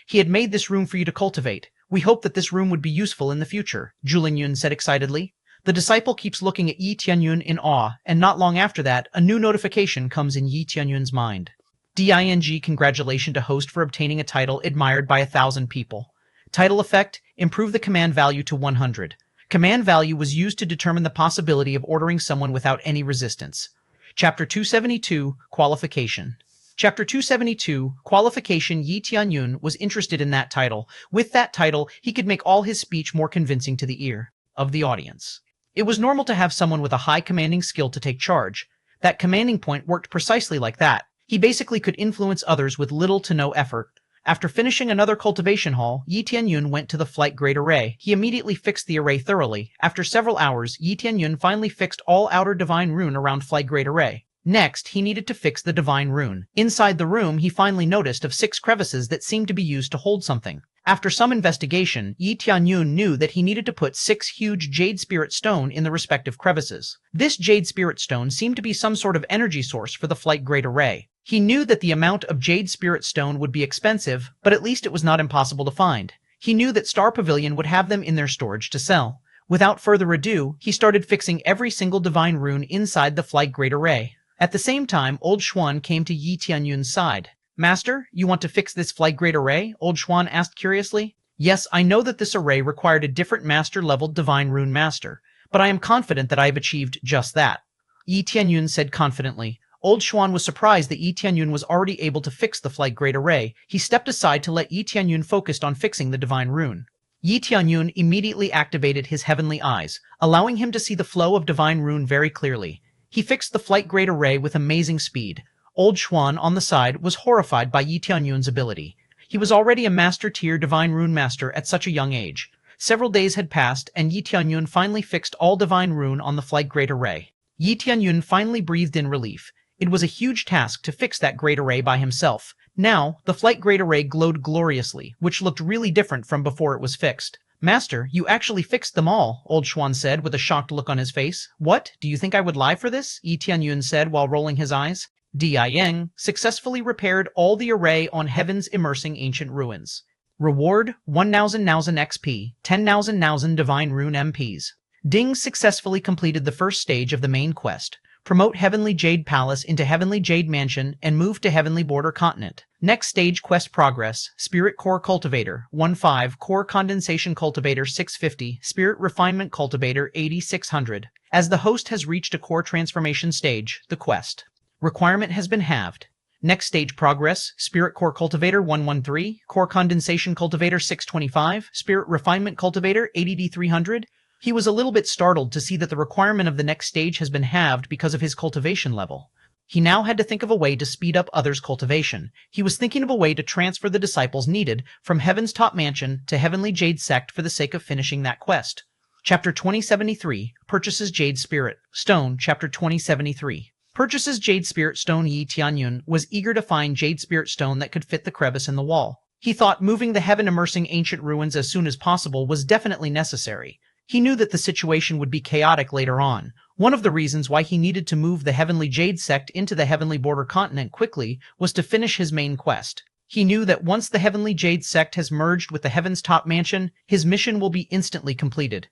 He had made this room for you to cultivate. We hope that this room would be useful in the future, Juling-Yun said excitedly. The disciple keeps looking at Yi Tianyun in awe, and not long after that, a new notification comes in Yi Tianyun's mind. DING congratulation to host for obtaining a title admired by 1,000 people. Title effect, improve the command value to 100. Command value was used to determine the possibility of ordering someone without any resistance. Chapter 272, Qualification. Chapter 272, Qualification. Yi Tianyun was interested in that title. With that title, he could make all his speech more convincing to the ear of the audience. It was normal to have someone with a high commanding skill to take charge. That commanding point worked precisely like that. He basically could influence others with little to no effort. After finishing another cultivation hall, Yi Tianyun went to the flight grade array. He immediately fixed the array thoroughly. After several hours, Yi Tianyun finally fixed all outer divine rune around flight grade array. Next, he needed to fix the divine rune. Inside the room, he finally noticed of 6 crevices that seemed to be used to hold something. After some investigation, Yi Tianyun knew that he needed to put 6 huge jade spirit stone in the respective crevices. This jade spirit stone seemed to be some sort of energy source for the flight grade array. He knew that the amount of jade spirit stone would be expensive, but at least it was not impossible to find. He knew that Star Pavilion would have them in their storage to sell. Without further ado, he started fixing every single divine rune inside the flight grade array. At the same time, Old Xuan came to Yi Tianyun's side. Master, you want to fix this flight grade array? Old Xuan asked curiously. Yes, I know that this array required a different master-leveled divine rune master, but I am confident that I have achieved just that. Yi Tianyun said confidently. Old Xuan was surprised that Yi Tianyun was already able to fix the flight grade array. He stepped aside to let Yi Tianyun focus on fixing the divine rune. Yi Tianyun immediately activated his heavenly eyes, allowing him to see the flow of divine rune very clearly. He fixed the flight grade array with amazing speed. Old Xuan, on the side, was horrified by Yi Tianyun's ability. He was already a master-tier divine rune master at such a young age. Several days had passed, and Yi Tianyun finally fixed all divine rune on the flight grade array. Yi Tianyun finally breathed in relief. It was a huge task to fix that grade array by himself. Now, the flight grade array glowed gloriously, which looked really different from before it was fixed. Master, you actually fixed them all, Old Xuan said with a shocked look on his face. What? Do you think I would lie for this? Yi Tianyun said while rolling his eyes. Diyang successfully repaired all the array on Heaven's Immersing Ancient Ruins. Reward, 1,000 XP, 10,000 Divine Rune MPs. Ding successfully completed the first stage of the main quest. Promote Heavenly Jade Palace into Heavenly Jade Mansion and move to Heavenly Border Continent. Next stage quest progress, Spirit Core Cultivator, 1.5, Core Condensation Cultivator 650, Spirit Refinement Cultivator 8600. As the host has reached a core transformation stage, the quest requirement has been halved. Next stage progress, Spirit Core Cultivator 113, Core Condensation Cultivator 625, Spirit Refinement Cultivator 80D300. He was a little bit startled to see that the requirement of the next stage has been halved because of his cultivation level. He now had to think of a way to speed up others' cultivation. He was thinking of a way to transfer the disciples needed from Heaven's Top Mansion to Heavenly Jade Sect for the sake of finishing that quest. Chapter 2073, Purchases Jade Spirit Stone, Chapter 2073. Purchases Jade Spirit Stone. Yi Tianyun was eager to find Jade Spirit Stone that could fit the crevice in the wall. He thought moving the heaven-immersing ancient ruins as soon as possible was definitely necessary. He knew that the situation would be chaotic later on. One of the reasons why he needed to move the Heavenly Jade Sect into the Heavenly Border Continent quickly was to finish his main quest. He knew that once the Heavenly Jade Sect has merged with the Heaven's Top Mansion, his mission will be instantly completed.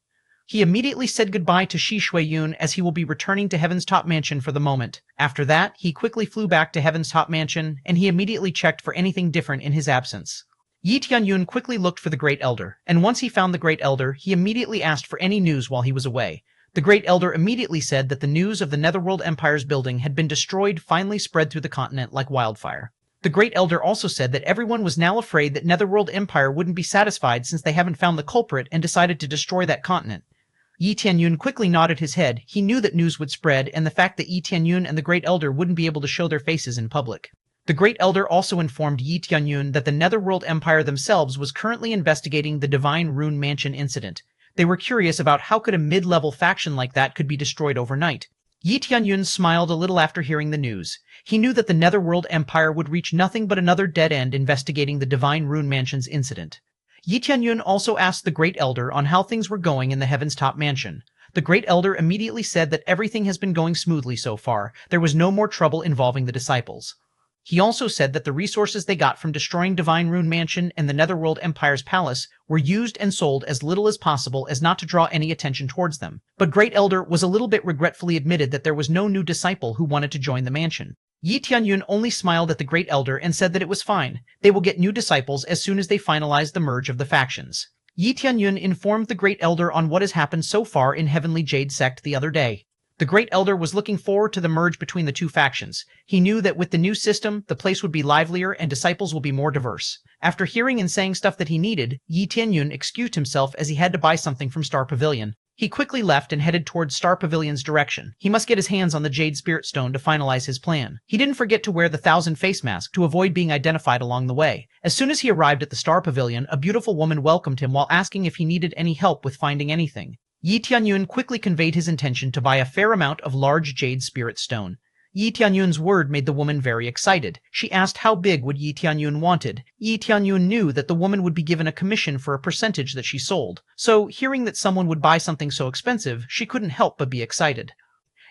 He immediately said goodbye to ch201 as he will be returning to Heaven's Top Mansion for the moment. After that, he quickly flew back to Heaven's Top Mansion, and he immediately checked for anything different in his absence. Yi Tianyun quickly looked for the Great Elder, and once he found the Great Elder, he immediately asked for any news while he was away. The Great Elder immediately said that the news of the Netherworld Empire's building had been destroyed finally spread through the continent like wildfire. The Great Elder also said that everyone was now afraid that Netherworld Empire wouldn't be satisfied since they haven't found the culprit and decided to destroy that continent. Yi Tianyun quickly nodded his head. He knew that news would spread, and the fact that Yi Tianyun and the Great Elder wouldn't be able to show their faces in public. The Great Elder also informed Yi Tianyun that the Netherworld Empire themselves was currently investigating the Divine Rune Mansion incident. They were curious about how could a mid-level faction like that could be destroyed overnight. Yi Tianyun smiled a little after hearing the news. He knew that the Netherworld Empire would reach nothing but another dead end investigating the Divine Rune Mansion's incident. Yi Tianyun also asked the Great Elder on how things were going in the Heaven's Top Mansion. The Great Elder immediately said that everything has been going smoothly so far. There was no more trouble involving the disciples. He also said that the resources they got from destroying Divine Rune Mansion and the Netherworld Empire's palace were used and sold as little as possible as not to draw any attention towards them. But Great Elder was a little bit regretfully admitted that there was no new disciple who wanted to join the mansion. Yi Tianyun only smiled at the Great Elder and said that it was fine. They will get new disciples as soon as they finalize the merge of the factions. Yi Tianyun informed the Great Elder on what has happened so far in Heavenly Jade Sect the other day. The Great Elder was looking forward to the merge between the two factions. He knew that with the new system, the place would be livelier and disciples will be more diverse. After hearing and saying stuff that he needed, Yi Tianyun excused himself as he had to buy something from Star Pavilion. He quickly left and headed towards Star Pavilion's direction. He must get his hands on the Jade Spirit Stone to finalize his plan. He didn't forget to wear the 1,000 face mask to avoid being identified along the way. As soon as he arrived at the Star Pavilion, a beautiful woman welcomed him while asking if he needed any help with finding anything. Yi Tianyun quickly conveyed his intention to buy a fair amount of large Jade Spirit Stone. Yi Tianyun's word made the woman very excited. She asked how big would Yi Tianyun wanted. Yi Tianyun knew that the woman would be given a commission for a percentage that she sold. So, hearing that someone would buy something so expensive, she couldn't help but be excited.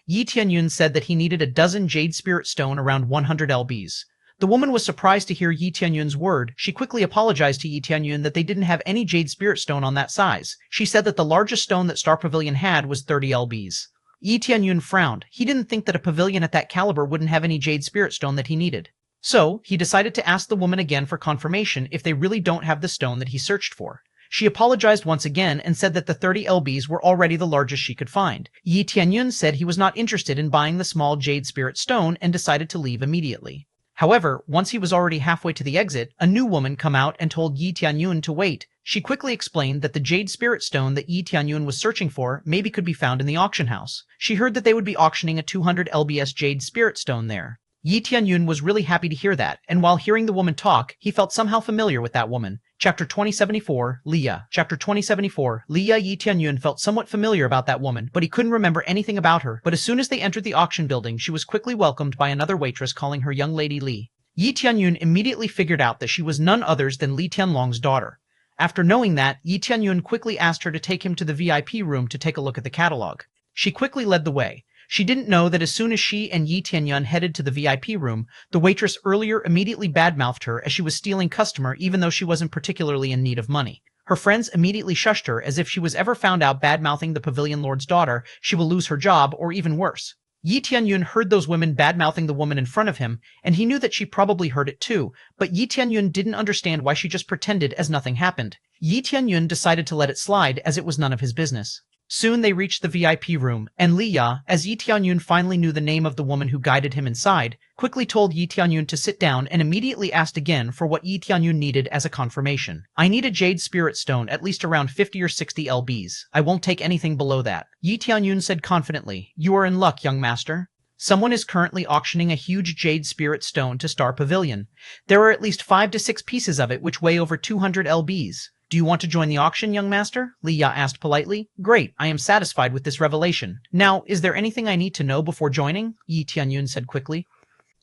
Yi Tianyun said that he needed a dozen Jade Spirit Stone around 100 lbs. The woman was surprised to hear Yi Tianyun's word. She quickly apologized to Yi Tianyun that they didn't have any jade spirit stone on that size. She said that the largest stone that Star Pavilion had was 30 lbs. Yi Tianyun frowned. He didn't think that a pavilion at that caliber wouldn't have any jade spirit stone that he needed. So, he decided to ask the woman again for confirmation if they really don't have the stone that he searched for. She apologized once again and said that the 30 lbs were already the largest she could find. Yi Tianyun said he was not interested in buying the small jade spirit stone and decided to leave immediately. However, once he was already halfway to the exit, a new woman come out and told Yi Tianyun to wait. She quickly explained that the jade spirit stone that Yi Tianyun was searching for maybe could be found in the auction house. She heard that they would be auctioning a 200 lbs jade spirit stone there. Yi Tianyun was really happy to hear that, and while hearing the woman talk, he felt somehow familiar with that woman. Chapter 2074, Leah. Chapter 2074, Leah. Yi Tianyun felt somewhat familiar about that woman, but he couldn't remember anything about her. But as soon as they entered the auction building, she was quickly welcomed by another waitress calling her young lady Li. Yi Tianyun immediately figured out that she was none other than Li Tianlong's daughter. After knowing that, Yi Tianyun quickly asked her to take him to the VIP room to take a look at the catalog. She quickly led the way. She didn't know that as soon as she and Yi Tianyun headed to the VIP room, the waitress earlier immediately badmouthed her as she was stealing customer even though she wasn't particularly in need of money. Her friends immediately shushed her as if she was ever found out badmouthing the pavilion lord's daughter, she will lose her job or even worse. Yi Tianyun heard those women badmouthing the woman in front of him, and he knew that she probably heard it too, but Yi Tianyun didn't understand why she just pretended as nothing happened. Yi Tianyun decided to let it slide as it was none of his business. Soon they reached the VIP room, and Li Ya, as Yi Tianyun finally knew the name of the woman who guided him inside, quickly told Yi Tianyun to sit down and immediately asked again for what Yi Tianyun needed as a confirmation. I need a jade spirit stone at least around 50 or 60 lbs. I won't take anything below that. Yi Tianyun said confidently, You are in luck, young master. Someone is currently auctioning a huge jade spirit stone to Star Pavilion. There are at least 5 to 6 pieces of it which weigh over 200 lbs. Do you want to join the auction, young master? Li Ya asked politely. Great, I am satisfied with this revelation. Now, is there anything I need to know before joining? Yi Tianyun said quickly.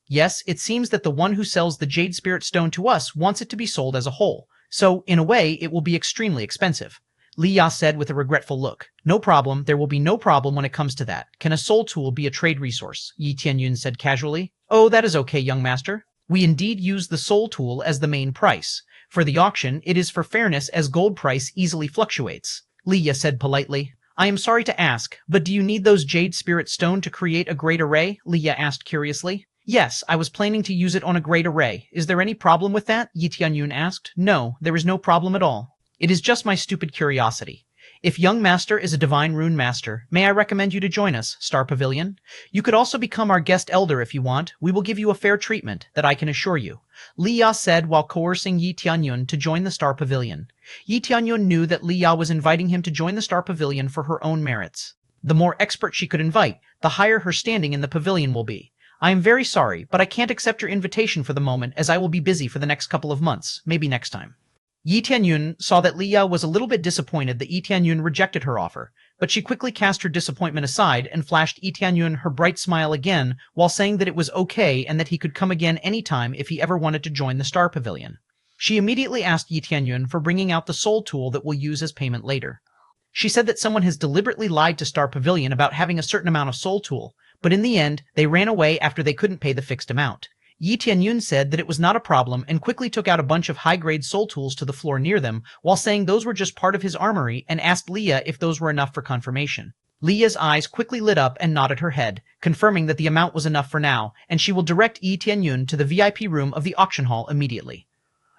Yes, it seems that the one who sells the jade spirit stone to us wants it to be sold as a whole. So, in a way, it will be extremely expensive. Li Ya said with a regretful look. No problem, there will be no problem when it comes to that. Can a soul tool be a trade resource? Yi Tianyun said casually. Oh, that is okay, young master. We indeed use the soul tool as the main price. For the auction, it is for fairness as gold price easily fluctuates. Li Ya said politely. I am sorry to ask, but do you need those jade spirit stone to create a great array? Li Ya asked curiously. Yes, I was planning to use it on a great array. Is there any problem with that? Yi Tianyun asked. No, there is no problem at all. It is just my stupid curiosity. If young master is a divine rune master, may I recommend you to join us, Star Pavilion? You could also become our guest elder if you want. We will give you a fair treatment, that I can assure you. Li Ya said while coercing Yi Tianyun to join the Star Pavilion. Yi Tianyun knew that Li Ya was inviting him to join the Star Pavilion for her own merits. The more expert she could invite, the higher her standing in the pavilion will be. I am very sorry, but I can't accept your invitation for the moment as I will be busy for the next couple of months. Maybe next time. Yi Tianyun saw that Li Ya was a little bit disappointed that Yi Tianyun rejected her offer, but she quickly cast her disappointment aside and flashed Yi Tianyun her bright smile again while saying that it was okay and that he could come again anytime if he ever wanted to join the Star Pavilion. She immediately asked Yi Tianyun for bringing out the soul tool that we'll use as payment later. She said that someone has deliberately lied to Star Pavilion about having a certain amount of soul tool, but in the end, they ran away after they couldn't pay the fixed amount. Yi Tianyun said that it was not a problem and quickly took out a bunch of high-grade soul tools to the floor near them while saying those were just part of his armory and asked Li Ya if those were enough for confirmation. Li Ya's eyes quickly lit up and nodded her head, confirming that the amount was enough for now, and she will direct Yi Tianyun to the VIP room of the auction hall immediately.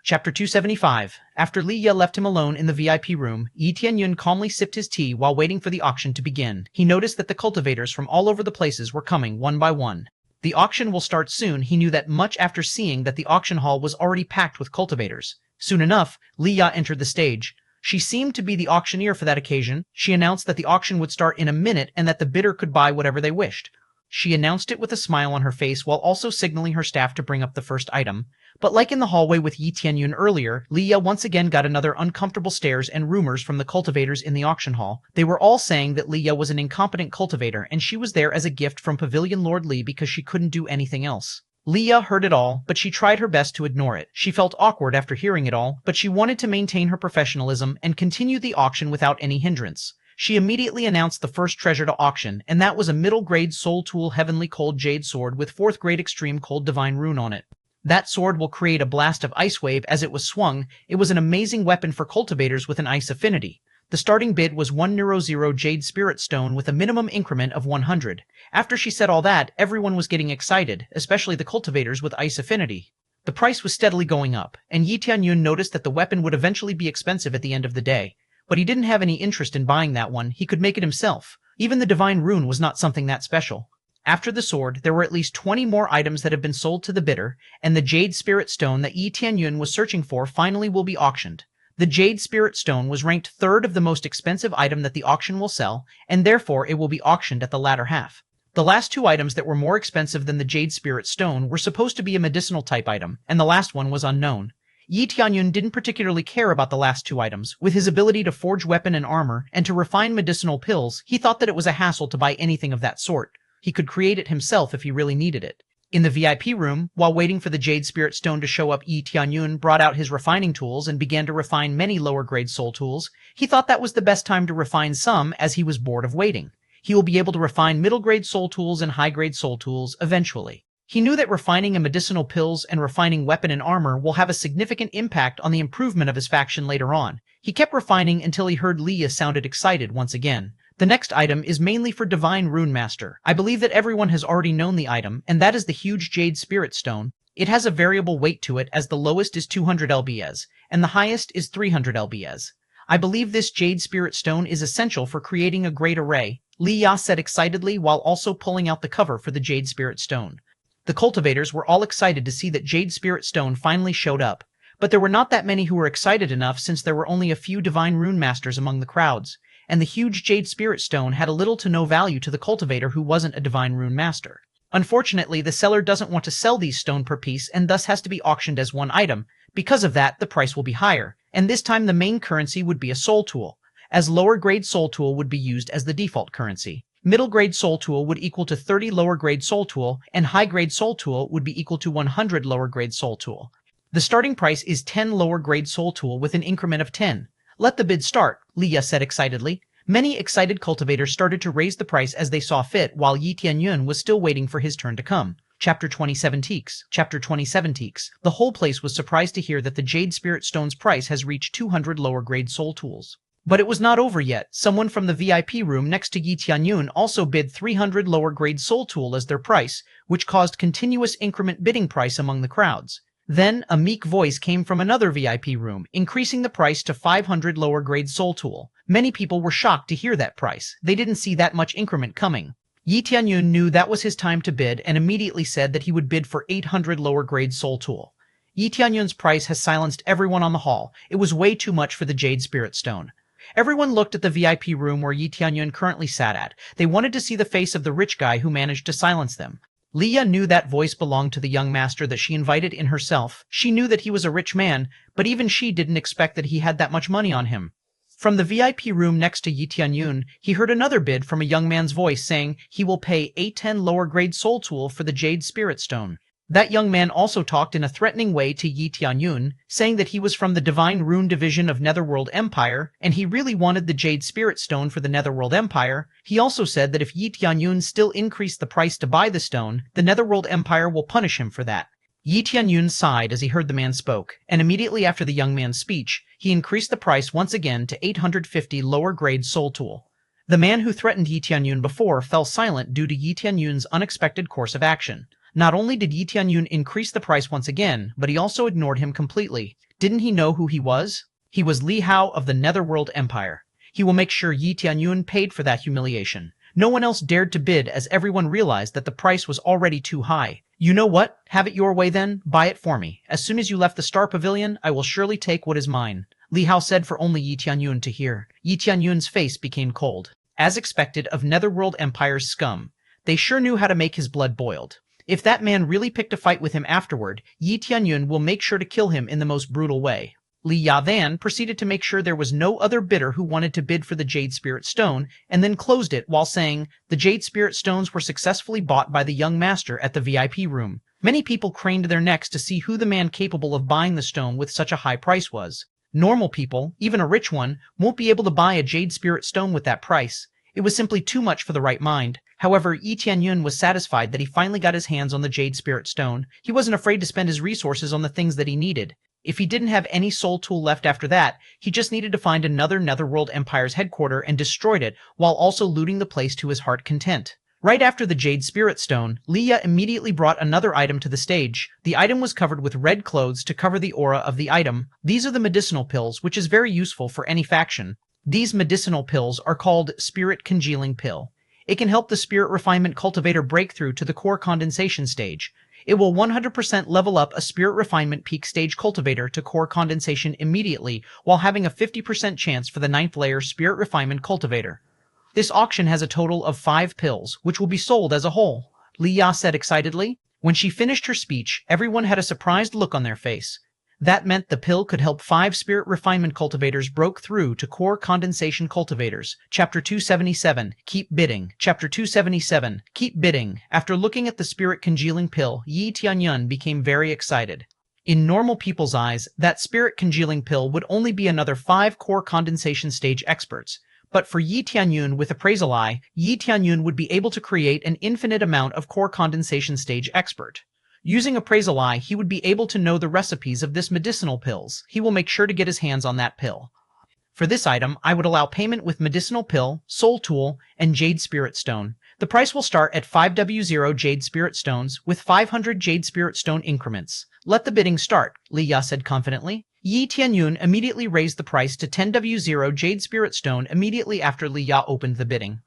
Chapter 275. After Li Ya left him alone in the VIP room, Yi Tianyun calmly sipped his tea while waiting for the auction to begin. He noticed that the cultivators from all over the places were coming one by one. The auction will start soon. He knew that much after seeing that the auction hall was already packed with cultivators. Soon enough, Li Ya entered the stage. She seemed to be the auctioneer for that occasion. She announced that the auction would start in a minute and that the bidder could buy whatever they wished. She announced it with a smile on her face while also signaling her staff to bring up the first item. But like in the hallway with Yi Tianyun earlier, Li Ya once again got another uncomfortable stares and rumors from the cultivators in the auction hall. They were all saying that Li Ya was an incompetent cultivator and she was there as a gift from Pavilion Lord Li because she couldn't do anything else. Li Ya heard it all, but she tried her best to ignore it. She felt awkward after hearing it all, but she wanted to maintain her professionalism and continue the auction without any hindrance. She immediately announced the first treasure to auction, and that was a middle-grade soul tool heavenly cold jade sword with 4th grade extreme cold divine rune on it. That sword will create a blast of ice wave as it was swung. It was an amazing weapon for cultivators with an ice affinity. The starting bid was 100 Jade Spirit Stone with a minimum increment of 100. After she said all that, everyone was getting excited, especially the cultivators with ice affinity. The price was steadily going up, and Yi Tianyun noticed that the weapon would eventually be expensive at the end of the day. But he didn't have any interest in buying that one. He could make it himself. Even the divine rune was not something that special. After the sword, there were at least 20 more items that have been sold to the bidder, and the Jade Spirit Stone that Yi Tianyun was searching for finally will be auctioned. The Jade Spirit Stone was ranked third of the most expensive item that the auction will sell, and therefore it will be auctioned at the latter half. The last two items that were more expensive than the Jade Spirit Stone were supposed to be a medicinal type item, and the last one was unknown. Yi Tianyun didn't particularly care about the last two items. With his ability to forge weapon and armor, and to refine medicinal pills, he thought that it was a hassle to buy anything of that sort. He could create it himself if he really needed it. In the VIP room, while waiting for the Jade Spirit Stone to show up, Yi Tianyun brought out his refining tools and began to refine many lower-grade soul tools. He thought that was the best time to refine some, as he was bored of waiting. He will be able to refine middle-grade soul tools and high-grade soul tools eventually. He knew that refining medicinal pills and refining weapon and armor will have a significant impact on the improvement of his faction later on. He kept refining until he heard Leah sounded excited once again. The next item is mainly for Divine Rune Master. I believe that everyone has already known the item, and that is the huge Jade Spirit Stone. It has a variable weight to it, as the lowest is 200 lbs, and the highest is 300 lbs. I believe this Jade Spirit Stone is essential for creating a great array, Li Ya said excitedly while also pulling out the cover for the Jade Spirit Stone. The cultivators were all excited to see that Jade Spirit Stone finally showed up, but there were not that many who were excited enough since there were only a few Divine Rune Masters among the crowds, and the huge Jade Spirit Stone had a little to no value to the cultivator who wasn't a Divine Rune Master. Unfortunately, the seller doesn't want to sell these stone per piece and thus has to be auctioned as one item. Because of that, the price will be higher, and this time the main currency would be a soul tool, as lower grade soul tool would be used as the default currency. Middle grade soul tool would equal to 30 lower grade soul tool, and high grade soul tool would be equal to 100 lower grade soul tool. The starting price is 10 lower grade soul tool with an increment of 10. Let the bid start, Leah said excitedly. Many excited cultivators started to raise the price as they saw fit, while Yi Tianyun was still waiting for his turn to come. Chapter 27 Teaks. Chapter 27 Teaks. The whole place was surprised to hear that the Jade Spirit Stone's price has reached 200 lower grade soul tools. But it was not over yet. Someone from the VIP room next to Yi Tianyun also bid 300 lower grade soul tool as their price, which caused continuous increment bidding price among the crowds. Then, a meek voice came from another VIP room, increasing the price to 500 lower grade soul tool. Many people were shocked to hear that price. They didn't see that much increment coming. Yi Tianyun knew that was his time to bid and immediately said that he would bid for 800 lower grade soul tool. Yi Tianyun's price has silenced everyone on the hall. It was way too much for the Jade Spirit Stone. Everyone looked at the VIP room where Yi Tianyun currently sat at. They wanted to see the face of the rich guy who managed to silence them. Leah knew that voice belonged to the young master that she invited in herself. She knew that he was a rich man, but even she didn't expect that he had that much money on him. From the VIP room next to Yi Tianyun, he heard another bid from a young man's voice saying he will pay 810 lower grade soul tool for the Jade Spirit Stone. That young man also talked in a threatening way to Yi Tianyun, saying that he was from the Divine Rune Division of Netherworld Empire, and he really wanted the Jade Spirit Stone for the Netherworld Empire. He also said that if Yi Tianyun still increased the price to buy the stone, the Netherworld Empire will punish him for that. Yi Tianyun sighed as he heard the man spoke, and immediately after the young man's speech, he increased the price once again to 850 lower grade soul tool. The man who threatened Yi Tianyun before fell silent due to Yi Tianyun's unexpected course of action. Not only did Yi Tianyun increase the price once again, but he also ignored him completely. Didn't he know who he was? He was Li Hao of the Netherworld Empire. He will make sure Yi Tianyun paid for that humiliation. No one else dared to bid as everyone realized that the price was already too high. You know what? Have it your way then. Buy it for me. As soon as you left the Star Pavilion, I will surely take what is mine. Li Hao said for only Yi Tianyun to hear. Yi Tianyun's face became cold. As expected of Netherworld Empire's scum, they sure knew how to make his blood boiled. If that man really picked a fight with him afterward, Yi Tianyun will make sure to kill him in the most brutal way. Li Ya then proceeded to make sure there was no other bidder who wanted to bid for the Jade Spirit Stone, and then closed it while saying, the Jade Spirit Stones were successfully bought by the young master at the VIP room. Many people craned their necks to see who the man capable of buying the stone with such a high price was. Normal people, even a rich one, won't be able to buy a Jade Spirit Stone with that price. It was simply too much for the right mind. However, Yi Tianyun was satisfied that he finally got his hands on the Jade Spirit Stone. He wasn't afraid to spend his resources on the things that he needed. If he didn't have any soul tool left after that, he just needed to find another Netherworld Empire's headquarters and destroyed it, while also looting the place to his heart content. Right after the Jade Spirit Stone, Leah immediately brought another item to the stage. The item was covered with red clothes to cover the aura of the item. These are the medicinal pills, which is very useful for any faction. These medicinal pills are called Spirit Congealing Pill. It can help the Spirit Refinement Cultivator break through to the core condensation stage. It will 100% level up a Spirit Refinement Peak Stage Cultivator to core condensation immediately, while having a 50% chance for the 9th layer Spirit Refinement Cultivator. This auction has a total of 5 pills, which will be sold as a whole, Leah said excitedly. When she finished her speech, everyone had a surprised look on their face. That meant the pill could help 5 Spirit Refinement Cultivators broke through to Core Condensation Cultivators. Chapter 277, Keep Bidding. Chapter 277, Keep Bidding. After looking at the Spirit Congealing Pill, Yi Tianyun became very excited. In normal people's eyes, that Spirit Congealing Pill would only be another 5 Core Condensation Stage experts. But for Yi Tianyun with Appraisal Eye, Yi Tianyun would be able to create an infinite amount of Core Condensation Stage expert. Using Appraisal Eye, he would be able to know the recipes of this medicinal pills. He will make sure to get his hands on that pill. For this item, I would allow payment with Medicinal Pill, Soul Tool, and Jade Spirit Stone. The price will start at 5W0 Jade Spirit Stones, with 500 Jade Spirit Stone increments. Let the bidding start, Leah said confidently. Yi Tianyun immediately raised the price to 10W0 Jade Spirit Stone immediately after Leah opened the bidding.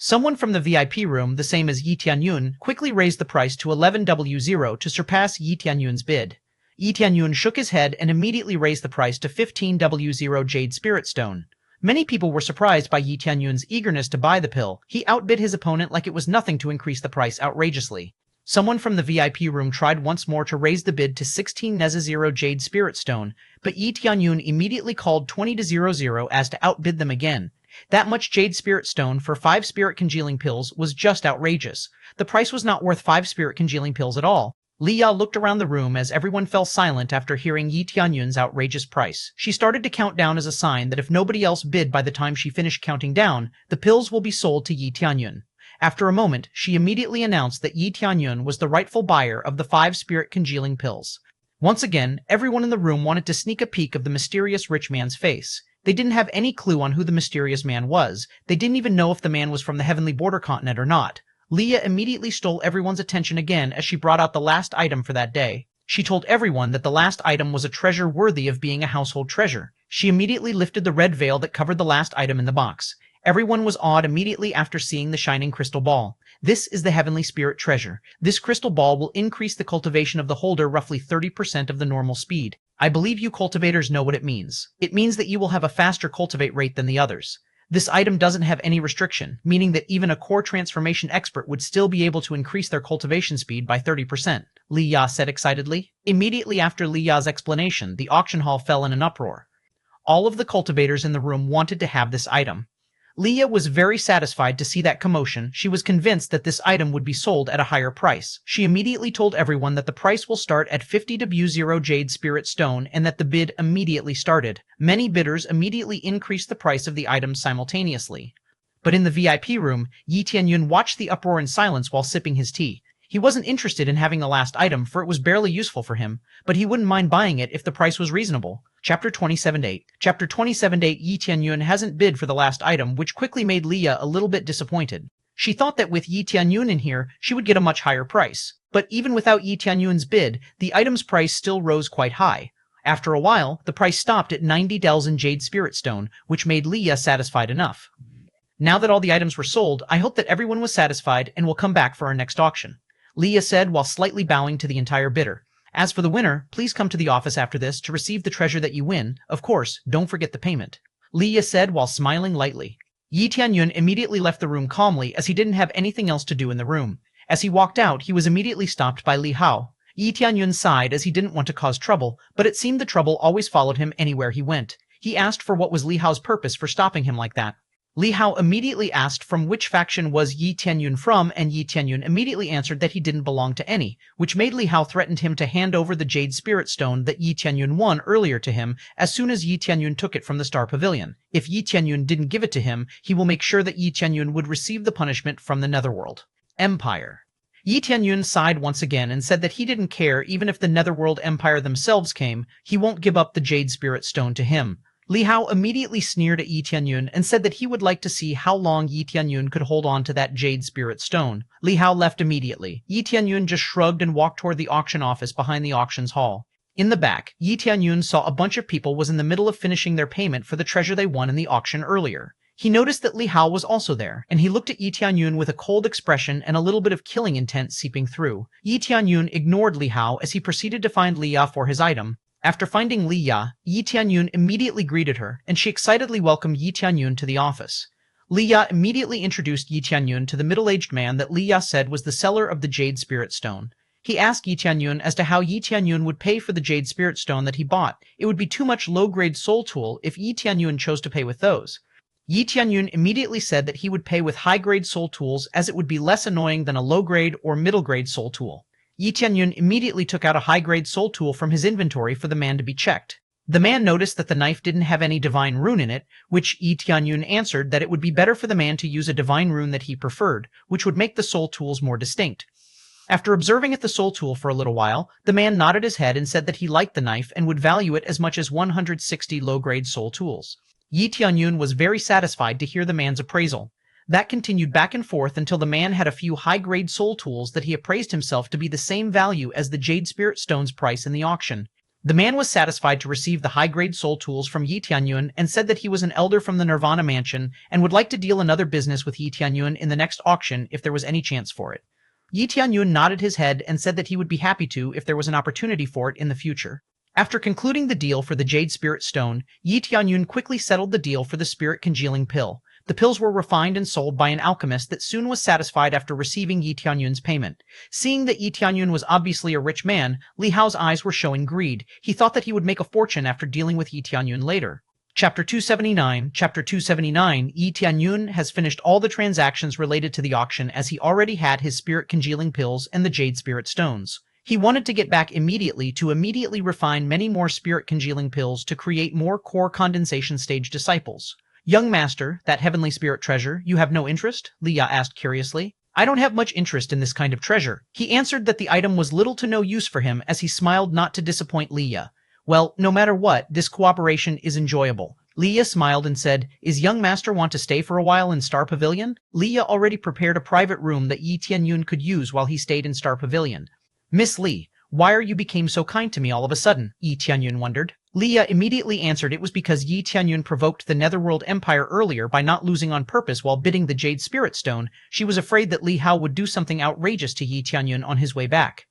Someone from the VIP room, the same as Yi Tianyun, quickly raised the price to 11W0 to surpass Yi Tianyun's bid. Yi Tianyun shook his head and immediately raised the price to 15W0 Jade Spirit Stone. Many people were surprised by Yi Tianyun's eagerness to buy the pill. He outbid his opponent like it was nothing to increase the price outrageously. Someone from the VIP room tried once more to raise the bid to 16W0 Jade Spirit Stone, but Yi Tianyun immediately called 20W0 as to outbid them again. That much Jade Spirit Stone for 5 Spirit Congealing Pills was just outrageous. The price was not worth 5 Spirit Congealing Pills at all. Leah looked around the room as everyone fell silent after hearing Yi Tianyun's outrageous price. She started to count down as a sign that if nobody else bid by the time she finished counting down, the pills will be sold to Yi Tianyun. After a moment, she immediately announced that Yi Tianyun was the rightful buyer of the 5 Spirit Congealing Pills. Once again, everyone in the room wanted to sneak a peek of the mysterious rich man's face. They didn't have any clue on who the mysterious man was. They didn't even know if the man was from the Heavenly Border continent or not. Leah immediately stole everyone's attention again as she brought out the last item for that day. She told everyone that the last item was a treasure worthy of being a household treasure. She immediately lifted the red veil that covered the last item in the box. Everyone was awed immediately after seeing the shining crystal ball. This is the Heavenly Spirit Treasure. This crystal ball will increase the cultivation of the holder roughly 30% of the normal speed. I believe you cultivators know what it means. It means that you will have a faster cultivate rate than the others. This item doesn't have any restriction, meaning that even a core transformation expert would still be able to increase their cultivation speed by 30%, Leah said excitedly. Immediately after Leah's explanation, the auction hall fell in an uproar. All of the cultivators in the room wanted to have this item. Leah was very satisfied to see that commotion. She was convinced that this item would be sold at a higher price. She immediately told everyone that the price will start at 50W0 Jade Spirit Stone and that the bid immediately started. Many bidders immediately increased the price of the items simultaneously. But in the VIP room, Yi Tianyun watched the uproar in silence while sipping his tea. He wasn't interested in having the last item, for it was barely useful for him, but he wouldn't mind buying it if the price was reasonable. Chapter 278. Chapter 278. Yi Tianyun hasn't bid for the last item, which quickly made Leah a little bit disappointed. She thought that with Yi Tianyun in here, she would get a much higher price. But even without Yi Tianyun's bid, the item's price still rose quite high. After a while, the price stopped at 90 Jade Spirit Stone, which made Leah satisfied enough. Now that all the items were sold, I hope that everyone was satisfied and will come back for our next auction, Leah said while slightly bowing to the entire bidder. As for the winner, please come to the office after this to receive the treasure that you win. Of course, don't forget the payment, Leah said while smiling lightly. Yi Tianyun immediately left the room calmly as he didn't have anything else to do in the room. As he walked out, he was immediately stopped by Li Hao. Yi Tianyun sighed as he didn't want to cause trouble, but it seemed the trouble always followed him anywhere he went. He asked for what was Li Hao's purpose for stopping him like that. Li Hao immediately asked from which faction was Yi Tianyun from, and Yi Tianyun immediately answered that he didn't belong to any, which made Li Hao threaten him to hand over the Jade Spirit Stone that Yi Tianyun won earlier to him as soon as Yi Tianyun took it from the Star Pavilion. If Yi Tianyun didn't give it to him, he will make sure that Yi Tianyun would receive the punishment from the Netherworld Empire. Yi Tianyun sighed once again and said that he didn't care even if the Netherworld Empire themselves came, he won't give up the Jade Spirit Stone to him. Li Hao immediately sneered at Yi Tianyun and said that he would like to see how long Yi Tianyun could hold on to that Jade Spirit Stone. Li Hao left immediately. Yi Tianyun just shrugged and walked toward the auction office behind the auctions hall. In the back, Yi Tianyun saw a bunch of people was in the middle of finishing their payment for the treasure they won in the auction earlier. He noticed that Li Hao was also there, and he looked at Yi Tianyun with a cold expression and a little bit of killing intent seeping through. Yi Tianyun ignored Li Hao as he proceeded to find Li Ya for his item. After finding Li Ya, Yi Tianyun immediately greeted her, and she excitedly welcomed Yi Tianyun to the office. Li Ya immediately introduced Yi Tianyun to the middle-aged man that Li Ya said was the seller of the Jade Spirit Stone. He asked Yi Tianyun as to how Yi Tianyun would pay for the Jade Spirit Stone that he bought. It would be too much low-grade soul tool if Yi Tianyun chose to pay with those. Yi Tianyun immediately said that he would pay with high-grade soul tools as it would be less annoying than a low-grade or middle-grade soul tool. Yi Tianyun immediately took out a high-grade soul tool from his inventory for the man to be checked. The man noticed that the knife didn't have any divine rune in it, which Yi Tianyun answered that it would be better for the man to use a divine rune that he preferred, which would make the soul tools more distinct. After observing at the soul tool for a little while, the man nodded his head and said that he liked the knife and would value it as much as 160 low-grade soul tools. Yi Tianyun was very satisfied to hear the man's appraisal. That continued back and forth until the man had a few high-grade soul tools that he appraised himself to be the same value as the Jade Spirit Stone's price in the auction. The man was satisfied to receive the high-grade soul tools from Yi Tianyun and said that he was an elder from the Nirvana Mansion and would like to deal another business with Yi Tianyun in the next auction if there was any chance for it. Yi Tianyun nodded his head and said that he would be happy to if there was an opportunity for it in the future. After concluding the deal for the Jade Spirit Stone, Yi Tianyun quickly settled the deal for the Spirit Congealing Pill. The pills were refined and sold by an alchemist that soon was satisfied after receiving Yi Tianyun's payment. Seeing that Yi Tianyun was obviously a rich man, Li Hao's eyes were showing greed. He thought that he would make a fortune after dealing with Yi Tianyun later. Chapter 279. Chapter 279. Yi Tianyun has finished all the transactions related to the auction as he already had his Spirit Congealing Pills and the Jade Spirit Stones. He wanted to get back immediately to immediately refine many more Spirit Congealing Pills to create more core condensation stage disciples. Young master, that heavenly spirit treasure, you have no interest? Li Ya asked curiously. I don't have much interest in this kind of treasure. He answered that the item was little to no use for him as he smiled not to disappoint Li Ya. Well, no matter what, this cooperation is enjoyable. Li Ya smiled and said, Is young master want to stay for a while in Star Pavilion? Li Ya already prepared a private room that Yi Tianyun could use while he stayed in Star Pavilion. Miss Li, why are you became so kind to me all of a sudden? Yi Tianyun wondered. Li Ya immediately answered it was because Yi Tianyun provoked the Netherworld Empire earlier by not losing on purpose while bidding the Jade Spirit Stone. She was afraid that Li Hao would do something outrageous to Yi Tianyun on his way back.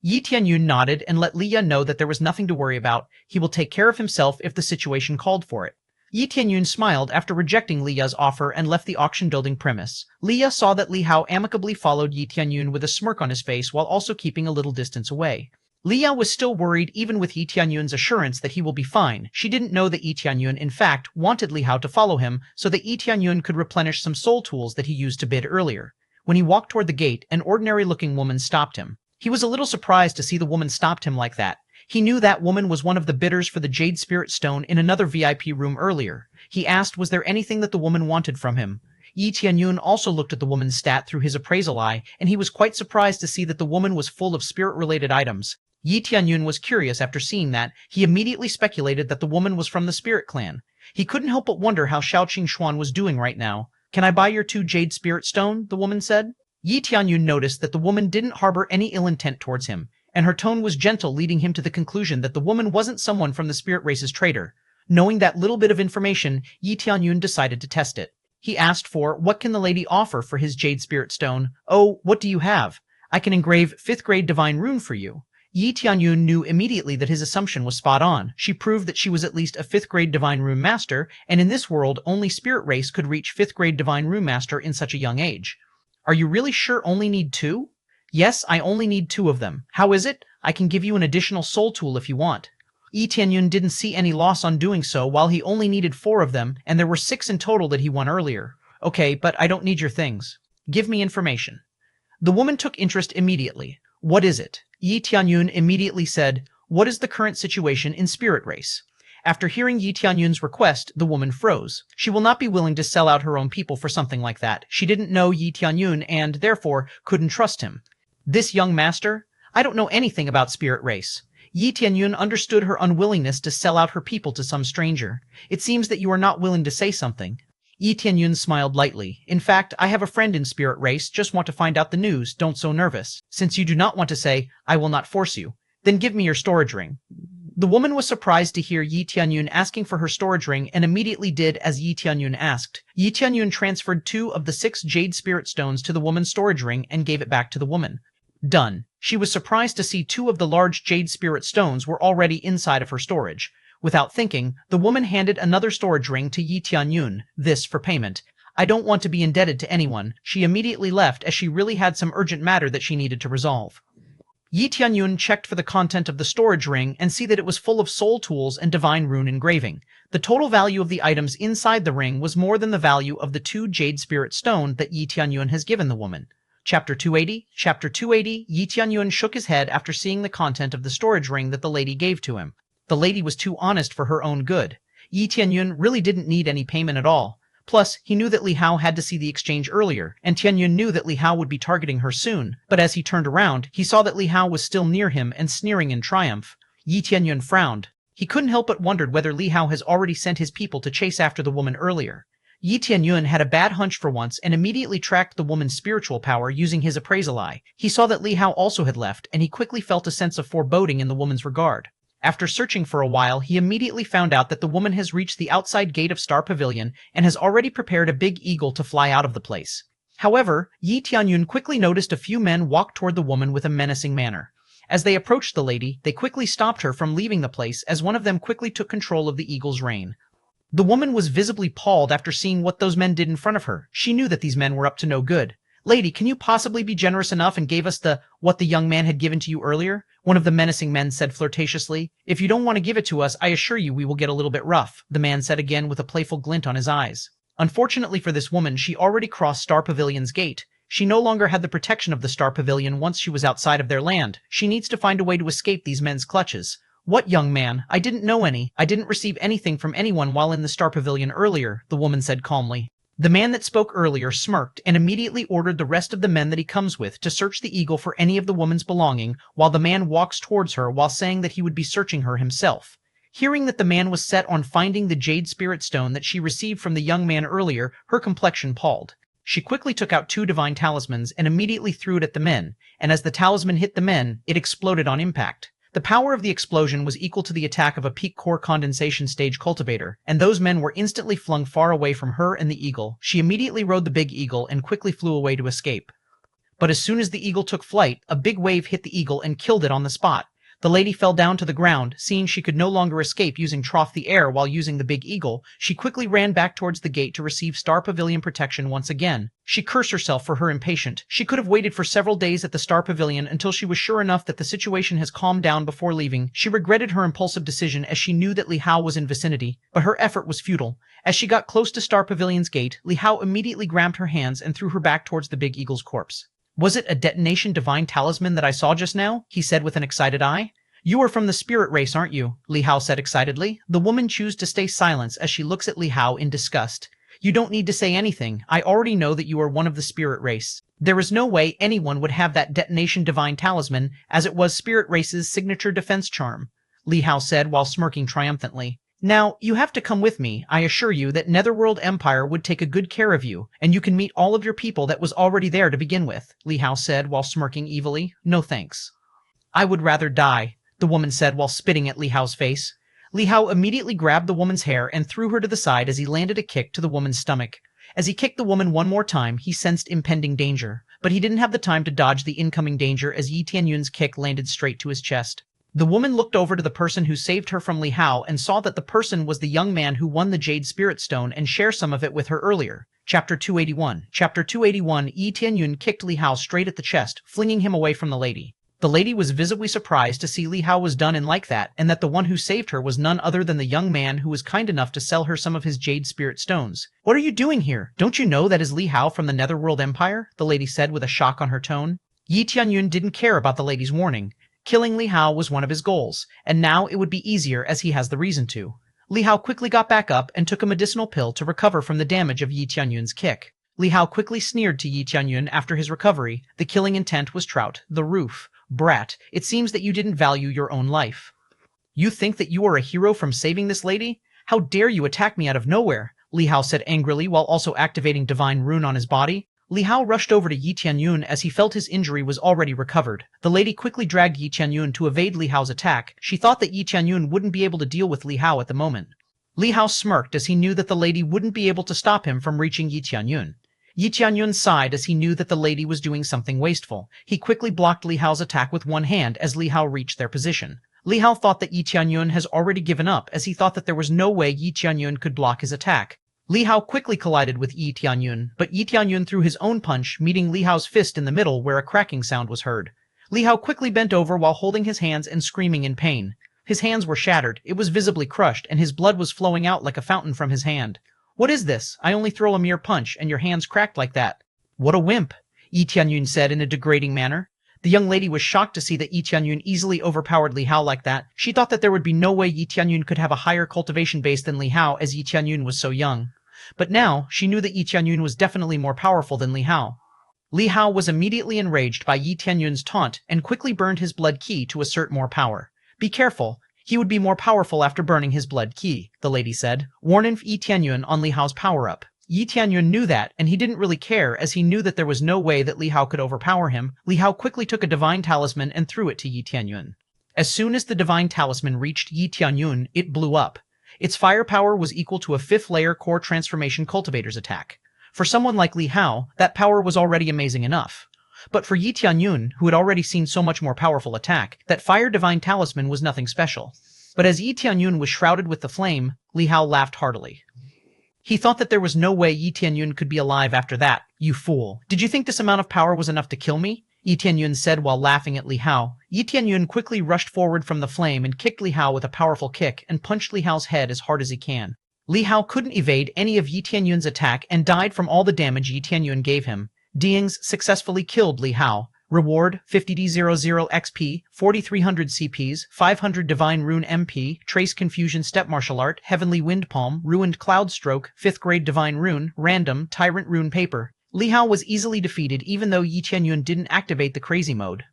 Yi Tianyun nodded and let Li Ya know that there was nothing to worry about. He will take care of himself if the situation called for it. Yi Tianyun smiled after rejecting Li Ya's offer and left the auction building premise. Li Ya saw that Li Hao amicably followed Yi Tianyun with a smirk on his face while also keeping a little distance away. Li Ya was still worried even with Yi Tianyun's assurance that he will be fine. She didn't know that Yi Tianyun in fact wanted Li Hao to follow him so that Yi Tianyun could replenish some soul tools that he used to bid earlier. When he walked toward the gate, an ordinary-looking woman stopped him. He was a little surprised to see the woman stopped him like that. He knew that woman was one of the bidders for the Jade Spirit Stone in another VIP room earlier. He asked was there anything that the woman wanted from him. Yi Tianyun also looked at the woman's stat through his appraisal eye, and he was quite surprised to see that the woman was full of spirit-related items. Yi Tianyun was curious after seeing that. He immediately speculated that the woman was from the Spirit Clan. He couldn't help but wonder how Xiao Qingxuan was doing right now. Can I buy your 2 Jade Spirit Stone? The woman said. Yi Tianyun noticed that the woman didn't harbor any ill intent towards him, and her tone was gentle, leading him to the conclusion that the woman wasn't someone from the Spirit Race's trader. Knowing that little bit of information, Yi Tianyun decided to test it. He asked for, what can the lady offer for his Jade Spirit Stone? Oh, what do you have? I can engrave 5th grade Divine Rune for you. Yi Tianyun knew immediately that his assumption was spot on. She proved that she was at least a 5th grade Divine Rune Master, and in this world, only Spirit Race could reach 5th grade Divine Rune Master in such a young age. Are you really sure only need 2? Yes, I only need 2 of them. How is it? I can give you an additional soul tool if you want. Yi Tianyun didn't see any loss on doing so while he only needed 4 of them, and there were 6 in total that he won earlier. Okay, but I don't need your things. Give me information. The woman took interest immediately. What is it? Yi Tianyun immediately said, what is the current situation in Spirit Race? After hearing Yi Tianyun's request, the woman froze. She will not be willing to sell out her own people for something like that. She didn't know Yi Tianyun and, therefore, couldn't trust him. This young master? I don't know anything about Spirit Race. Yi Tianyun understood her unwillingness to sell out her people to some stranger. It seems that you are not willing to say something. Yi Tianyun smiled lightly. In fact, I have a friend in Spirit Race, just want to find out the news, don't so nervous. Since you do not want to say, I will not force you. Then give me your storage ring. The woman was surprised to hear Yi Tianyun asking for her storage ring and immediately did as Yi Tianyun asked. Yi Tianyun transferred 2 of the 6 jade spirit stones to the woman's storage ring and gave it back to the woman. Done. She was surprised to see 2 of the large jade spirit stones were already inside of her storage. Without thinking, the woman handed another storage ring to Yi Tianyun, this for payment. I don't want to be indebted to anyone. She immediately left as she really had some urgent matter that she needed to resolve. Yi Tianyun checked for the content of the storage ring and see that it was full of soul tools and divine rune engraving. The total value of the items inside the ring was more than the value of the 2 jade spirit stone that Yi Tianyun has given the woman. Chapter 280. Chapter 280. Yi Tianyun shook his head after seeing the content of the storage ring that the lady gave to him. The lady was too honest for her own good. Yi Tianyun really didn't need any payment at all. Plus, he knew that Li Hao had to see the exchange earlier, and Tianyun knew that Li Hao would be targeting her soon, but as he turned around, he saw that Li Hao was still near him and sneering in triumph. Yi Tianyun frowned. He couldn't help but wondered whether Li Hao has already sent his people to chase after the woman earlier. Yi Tianyun had a bad hunch for once and immediately tracked the woman's spiritual power using his appraisal eye. He saw that Li Hao also had left, and he quickly felt a sense of foreboding in the woman's regard. After searching for a while, he immediately found out that the woman has reached the outside gate of Star Pavilion and has already prepared a big eagle to fly out of the place. However, Yi Tianyun quickly noticed a few men walk toward the woman with a menacing manner. As they approached the lady, they quickly stopped her from leaving the place as one of them quickly took control of the eagle's reign. The woman was visibly appalled after seeing what those men did in front of her. She knew that these men were up to no good. Lady, can you possibly be generous enough and give us what the young man had given to you earlier? One of the menacing men said flirtatiously. If you don't want to give it to us, I assure you we will get a little bit rough, the man said again with a playful glint on his eyes. Unfortunately for this woman, she already crossed Star Pavilion's gate. She no longer had the protection of the Star Pavilion once she was outside of their land. She needs to find a way to escape these men's clutches. What young man? I didn't know any. I didn't receive anything from anyone while in the Star Pavilion earlier, the woman said calmly. The man that spoke earlier smirked and immediately ordered the rest of the men that he comes with to search the eagle for any of the woman's belonging while the man walks towards her while saying that he would be searching her himself. Hearing that the man was set on finding the jade spirit stone that she received from the young man earlier, her complexion palled. She quickly took out 2 divine talismans and immediately threw it at the men, and as the talisman hit the men, it exploded on impact. The power of the explosion was equal to the attack of a peak core condensation stage cultivator, and those men were instantly flung far away from her and the eagle. She immediately rode the big eagle and quickly flew away to escape. But as soon as the eagle took flight, a big wave hit the eagle and killed it on the spot. The lady fell down to the ground, seeing she could no longer escape using Trough the Air while using the big eagle. She quickly ran back towards the gate to receive Star Pavilion protection once again. She cursed herself for her impatience. She could have waited for several days at the Star Pavilion until she was sure enough that the situation has calmed down before leaving. She regretted her impulsive decision as she knew that Li Hao was in vicinity, but her effort was futile. As she got close to Star Pavilion's gate, Li Hao immediately grabbed her hands and threw her back towards the big eagle's corpse. Was it a detonation divine talisman that I saw just now? He said with an excited eye. You are from the spirit race, aren't you? Li Hao said excitedly. The woman chose to stay silent as she looks at Li Hao in disgust. You don't need to say anything. I already know that you are one of the spirit race. There is no way anyone would have that detonation divine talisman, as it was spirit race's signature defense charm, Li Hao said while smirking triumphantly. Now, you have to come with me. I assure you that Netherworld Empire would take a good care of you, and you can meet all of your people that was already there to begin with, Li Hao said while smirking evilly. No thanks. I would rather die, the woman said while spitting at Li Hao's face. Li Hao immediately grabbed the woman's hair and threw her to the side as he landed a kick to the woman's stomach. As he kicked the woman one more time, he sensed impending danger, but he didn't have the time to dodge the incoming danger as Yi Tianyun's kick landed straight to his chest. The woman looked over to the person who saved her from Li Hao and saw that the person was the young man who won the Jade Spirit Stone and shared some of it with her earlier. Chapter 281. Chapter 281. Yi Tianyun kicked Li Hao straight at the chest, flinging him away from the lady. The lady was visibly surprised to see Li Hao was done in like that, and that the one who saved her was none other than the young man who was kind enough to sell her some of his jade spirit stones. "What are you doing here? Don't you know that is Li Hao from the Netherworld Empire?" the lady said with a shock on her tone. Yi Tianyun didn't care about the lady's warning. Killing Li Hao was one of his goals, and now it would be easier as he has the reason to. Li Hao quickly got back up and took a medicinal pill to recover from the damage of Yi Tianyun's kick. Li Hao quickly sneered to Yi Tianyun after his recovery. The killing intent was trout, the roof. "Brat, it seems that you didn't value your own life. You think that you are a hero from saving this lady? How dare you attack me out of nowhere?" Li Hao said angrily while also activating Divine Rune on his body. Li Hao rushed over to Yi Tianyun as he felt his injury was already recovered. The lady quickly dragged Yi Tianyun to evade Li Hao's attack. She thought that Yi Tianyun wouldn't be able to deal with Li Hao at the moment. Li Hao smirked as he knew that the lady wouldn't be able to stop him from reaching Yi Tianyun. Yi Tianyun sighed as he knew that the lady was doing something wasteful. He quickly blocked Li Hao's attack with one hand as Li Hao reached their position. Li Hao thought that Yi Tianyun has already given up as he thought that there was no way Yi Tianyun could block his attack. Li Hao quickly collided with Yi Tianyun, but Yi Tianyun threw his own punch, meeting Li Hao's fist in the middle where a cracking sound was heard. Li Hao quickly bent over while holding his hands and screaming in pain. His hands were shattered, it was visibly crushed, and his blood was flowing out like a fountain from his hand. "What is this? I only throw a mere punch, and your hands cracked like that." "What a wimp," Yi Tianyun said in a degrading manner. The young lady was shocked to see that Yi Tianyun easily overpowered Li Hao like that. She thought that there would be no way Yi Tianyun could have a higher cultivation base than Li Hao as Yi Tianyun was so young. But now, she knew that Yi Tianyun was definitely more powerful than Li Hao. Li Hao was immediately enraged by Yi Tianyun's taunt and quickly burned his blood key to assert more power. "Be careful. He would be more powerful after burning his blood key," the lady said. "Warn Yi Tianyun on Li Hao's power-up." Yi Tianyun knew that, and he didn't really care as he knew that there was no way that Li Hao could overpower him. Li Hao quickly took a divine talisman and threw it to Yi Tianyun. As soon as the divine talisman reached Yi Tianyun, it blew up. Its firepower was equal to a 5th-layer core transformation cultivator's attack. For someone like Li Hao, that power was already amazing enough. But for Yi Tianyun, who had already seen so much more powerful attack, that fire divine talisman was nothing special. But as Yi Tianyun was shrouded with the flame, Li Hao laughed heartily. He thought that there was no way Yi Tianyun could be alive after that. "You fool. Did you think this amount of power was enough to kill me?" Yi Tianyun said while laughing at Li Hao. Yi Tianyun quickly rushed forward from the flame and kicked Li Hao with a powerful kick and punched Li Hao's head as hard as he can. Li Hao couldn't evade any of Yi Tianyun's attack and died from all the damage Yi Tianyun gave him. Deings successfully killed Li Hao. Reward 50D00 XP, 4300 CPs, 500 Divine Rune MP, Trace Confusion Step Martial Art, Heavenly Wind Palm, Ruined Cloud Stroke, 5th Grade Divine Rune, Random, Tyrant Rune Paper. Li Hao was easily defeated even though Yi Tianyun didn't activate the crazy mode.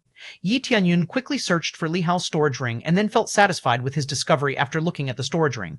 Yi Tianyun quickly searched for Li Hao's storage ring and then felt satisfied with his discovery after looking at the storage ring.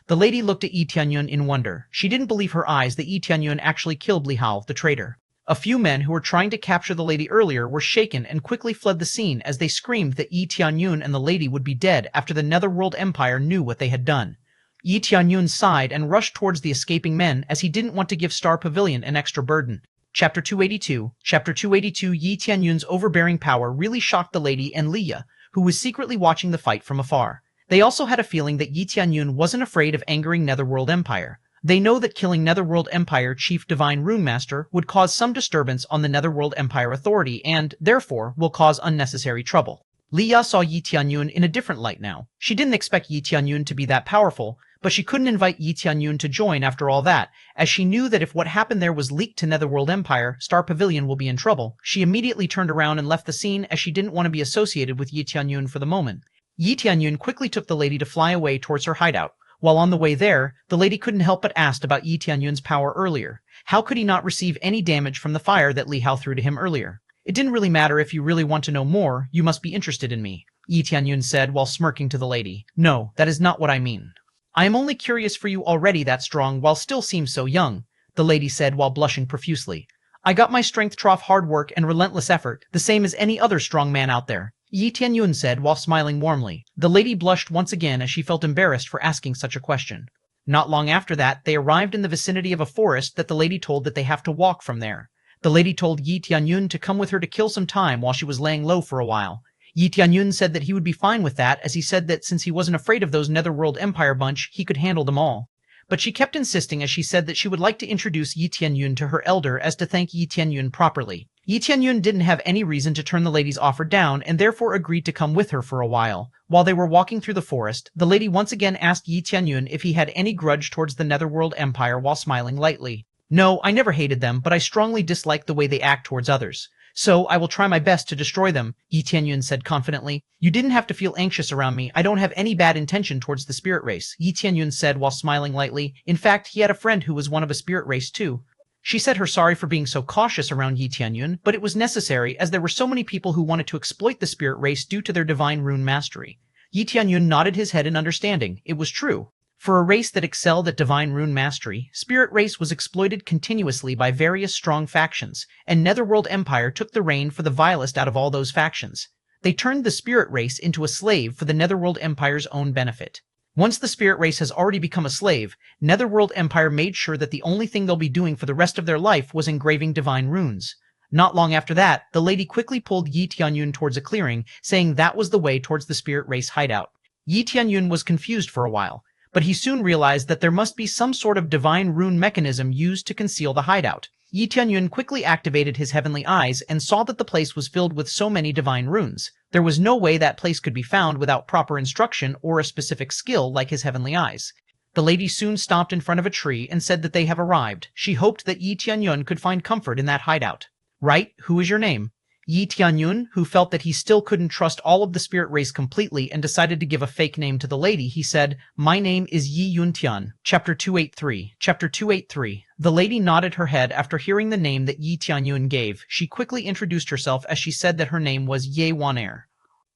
The lady looked at Yi Tianyun in wonder. She didn't believe her eyes that Yi Tianyun actually killed Li Hao, the traitor. A few men who were trying to capture the lady earlier were shaken and quickly fled the scene as they screamed that Yi Tianyun and the lady would be dead after the Netherworld Empire knew what they had done. Yi Tianyun sighed and rushed towards the escaping men as he didn't want to give Star Pavilion an extra burden. Chapter 282. Chapter 282. Yi Tianyun's overbearing power really shocked the lady and Liya, who was secretly watching the fight from afar. They also had a feeling that Yi Tianyun wasn't afraid of angering Netherworld Empire. They know that killing Netherworld Empire Chief Divine Rune Master would cause some disturbance on the Netherworld Empire Authority and, therefore, will cause unnecessary trouble. Liya saw Yi Tianyun in a different light now. She didn't expect Yi Tianyun to be that powerful, but she couldn't invite Yi Tianyun to join after all that, as she knew that if what happened there was leaked to Netherworld Empire, Star Pavilion will be in trouble. She immediately turned around and left the scene as she didn't want to be associated with Yi Tianyun for the moment. Yi Tianyun quickly took the lady to fly away towards her hideout. While on the way there, the lady couldn't help but ask about Yi Tianyun's power earlier. How could he not receive any damage from the fire that Li Hao threw to him earlier? "It didn't really matter. If you really want to know more, you must be interested in me," Yi Tianyun said while smirking to the lady. "No, that is not what I mean. I am only curious for you already that strong while still seem so young," the lady said while blushing profusely. "I got my strength trough hard work and relentless effort, the same as any other strong man out there," Yi Tianyun said while smiling warmly. The lady blushed once again as she felt embarrassed for asking such a question. Not long after that, they arrived in the vicinity of a forest that the lady told that they have to walk from there. The lady told Yi Tianyun to come with her to kill some time while she was laying low for a while. Yi Tianyun said that he would be fine with that, as he said that since he wasn't afraid of those Netherworld Empire bunch, he could handle them all. but she kept insisting as she said that she would like to introduce Yi Tianyun to her elder as to thank Yi Tianyun properly. Yi Tianyun didn't have any reason to turn the lady's offer down and therefore agreed to come with her for a while. While they were walking through the forest, the lady once again asked Yi Tianyun if he had any grudge towards the Netherworld Empire while smiling lightly. No, I never hated them, but I strongly dislike the way they act towards others. So I will try my best to destroy them, Yi Tianyun said confidently. You didn't have to feel anxious around me. I don't have any bad intention towards the spirit race, Yi Tianyun said while smiling lightly. In fact, he had a friend who was one of a spirit race too. She said her sorry for being so cautious around Yi Tianyun, but it was necessary as there were so many people who wanted to exploit the spirit race due to their divine rune mastery. Yi Tianyun nodded his head in understanding. It was true. For a race that excelled at divine rune mastery, spirit race was exploited continuously by various strong factions, and Netherworld Empire took the reign for the vilest out of all those factions. They turned the spirit race into a slave for the Netherworld Empire's own benefit. Once the spirit race has already become a slave, Netherworld Empire made sure that the only thing they'll be doing for the rest of their life was engraving divine runes. Not long after that, the lady quickly pulled Yi Tianyun towards a clearing, saying that was the way towards the spirit race hideout. Yi Tianyun was confused for a while, but he soon realized that there must be some sort of divine rune mechanism used to conceal the hideout. Yi Tianyun quickly activated his heavenly eyes and saw that the place was filled with so many divine runes. There was no way that place could be found without proper instruction or a specific skill like his heavenly eyes. The lady soon stopped in front of a tree and said that they have arrived. She hoped that Yi Tianyun could find comfort in that hideout. Right, who is your name? Yi Tianyun, who felt that he still couldn't trust all of the spirit race completely and decided to give a fake name to the lady, he said, My name is Yi Tianyun. Chapter 283. Chapter 283. The lady nodded her head after hearing the name that Yi Tianyun gave. She quickly introduced herself as she said that her name was Yi Tianyun.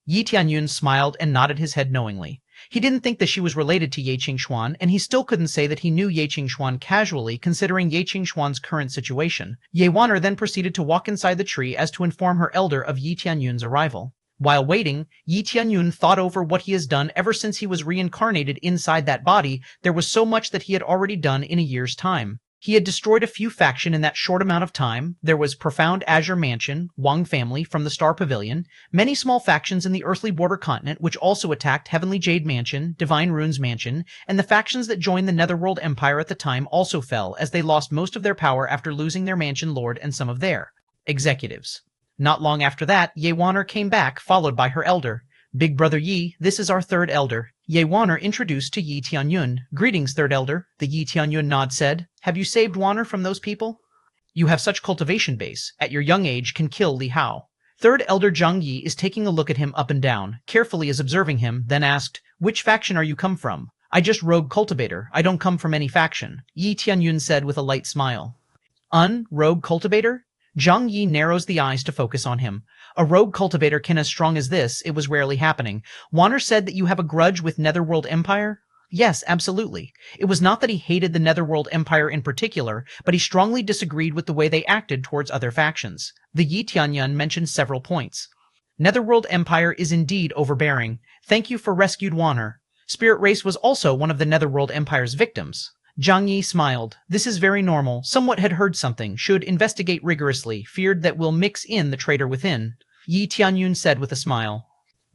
Yi Tianyun smiled and nodded his head knowingly. He didn't think that she was related to Ye Qingshuan, and he still couldn't say that he knew Ye Qingshuan casually considering Ye Qingshuan's current situation. Ye Waner then proceeded to walk inside the tree as to inform her elder of Yi Tianyun's arrival. While waiting, Yi Tianyun thought over what he has done ever since he was reincarnated inside that body. There was so much that he had already done in a year's time. He had destroyed a few factions in that short amount of time. There was Profound Azure Mansion, Wang family from the Star Pavilion, many small factions in the Earthly Border Continent which also attacked Heavenly Jade Mansion, Divine Runes Mansion, and the factions that joined the Netherworld Empire at the time also fell as they lost most of their power after losing their mansion lord and some of their executives. Not long after that, Ye Waner came back, followed by her elder. Big Brother Yi, this is our third elder. Ye Waner introduced to Yi Tianyun. Greetings, third elder, the Yi Tianyun nod said. Have you saved Waner from those people? You have such cultivation base. At your young age can kill Li Hao. Third elder Zhang Yi is taking a look at him up and down, carefully as observing him, then asked, Which faction are you come from? I just rogue cultivator. I don't come from any faction, Yi Tianyun said with a light smile. Rogue cultivator? Zhang Yi narrows the eyes to focus on him. A rogue cultivator can as strong as this, it was rarely happening. Waner said that you have a grudge with Netherworld Empire? Yes, absolutely. It was not that he hated the Netherworld Empire in particular, but he strongly disagreed with the way they acted towards other factions. The Yi Tianyun mentioned several points. Netherworld Empire is indeed overbearing. Thank you for rescued Waner. Spirit Race was also one of the Netherworld Empire's victims. Zhang Yi smiled. This is very normal. Somewhat had heard something. Should investigate rigorously. Feared that will mix in the traitor within. Yi Tianyun said with a smile.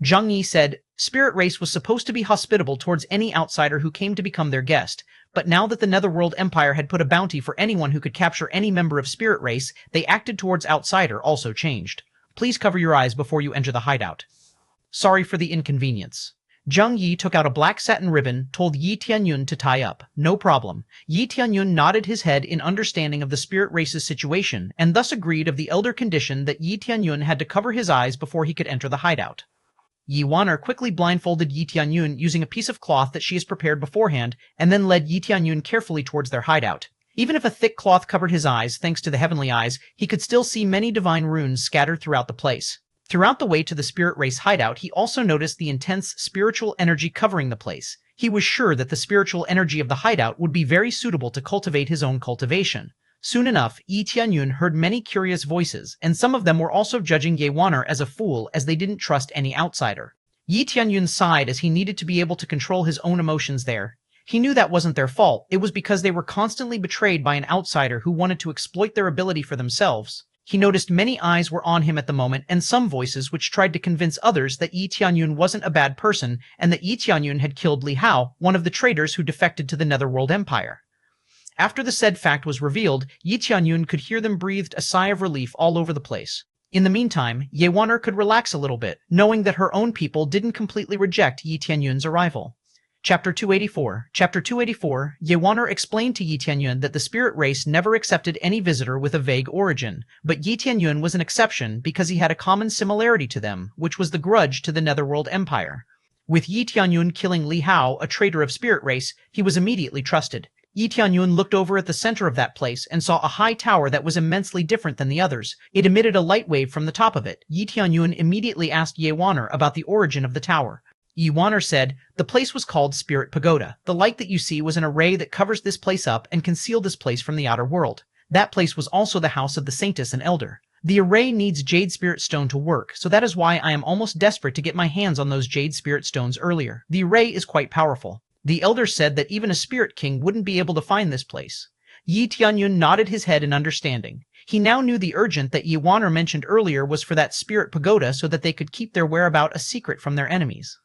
Zhang Yi said, Spirit Race was supposed to be hospitable towards any outsider who came to become their guest, but now that the Netherworld Empire had put a bounty for anyone who could capture any member of Spirit Race, they acted towards outsider also changed. Please cover your eyes before you enter the hideout. Sorry for the inconvenience. Zhang Yi took out a black satin ribbon, told Yi Tianyun to tie up. No problem. Yi Tianyun nodded his head in understanding of the Spirit Race's situation, and thus agreed of the elder condition that Yi Tianyun had to cover his eyes before he could enter the hideout. Yi Waner quickly blindfolded Yi Tianyun using a piece of cloth that she has prepared beforehand, and then led Yi Tianyun carefully towards their hideout. Even if a thick cloth covered his eyes, thanks to the heavenly eyes, he could still see many divine runes scattered throughout the place. Throughout the way to the Spirit Race hideout, he also noticed the intense spiritual energy covering the place. He was sure that the spiritual energy of the hideout would be very suitable to cultivate his own cultivation. Soon enough, Yi Tianyun heard many curious voices, and some of them were also judging Ye Waner as a fool as they didn't trust any outsider. Yi Tianyun sighed as he needed to be able to control his own emotions there. He knew that wasn't their fault. It was because they were constantly betrayed by an outsider who wanted to exploit their ability for themselves. He noticed many eyes were on him at the moment and some voices which tried to convince others that Yi Tianyun wasn't a bad person and that Yi Tianyun had killed Li Hao, one of the traitors who defected to the Netherworld Empire. After the said fact was revealed, Yi Tianyun could hear them breathed a sigh of relief all over the place. In the meantime, Ye Waner could relax a little bit, knowing that her own people didn't completely reject Yi Tianyun's arrival. Chapter 284. Chapter 284, Ye Waner explained to Yi Tianyun that the spirit race never accepted any visitor with a vague origin, but Yi Tianyun was an exception because he had a common similarity to them, which was the grudge to the Netherworld Empire. With Yi Tianyun killing Li Hao, a traitor of spirit race, he was immediately trusted. Yi Tianyun looked over at the center of that place and saw a high tower that was immensely different than the others. It emitted a light wave from the top of it. Yi Tianyun immediately asked Ye Waner about the origin of the tower. Yi Waner said, the place was called Spirit Pagoda. The light that you see was an array that covers this place up and concealed this place from the outer world. That place was also the house of the Saintess and Elder. The array needs Jade Spirit Stone to work, so that is why I am almost desperate to get my hands on those Jade Spirit Stones earlier. The array is quite powerful. The elder said that even a spirit king wouldn't be able to find this place. Yi Tianyun nodded his head in understanding. He now knew the urgent that Ye Waner mentioned earlier was for that spirit pagoda so that they could keep their whereabout a secret from their enemies.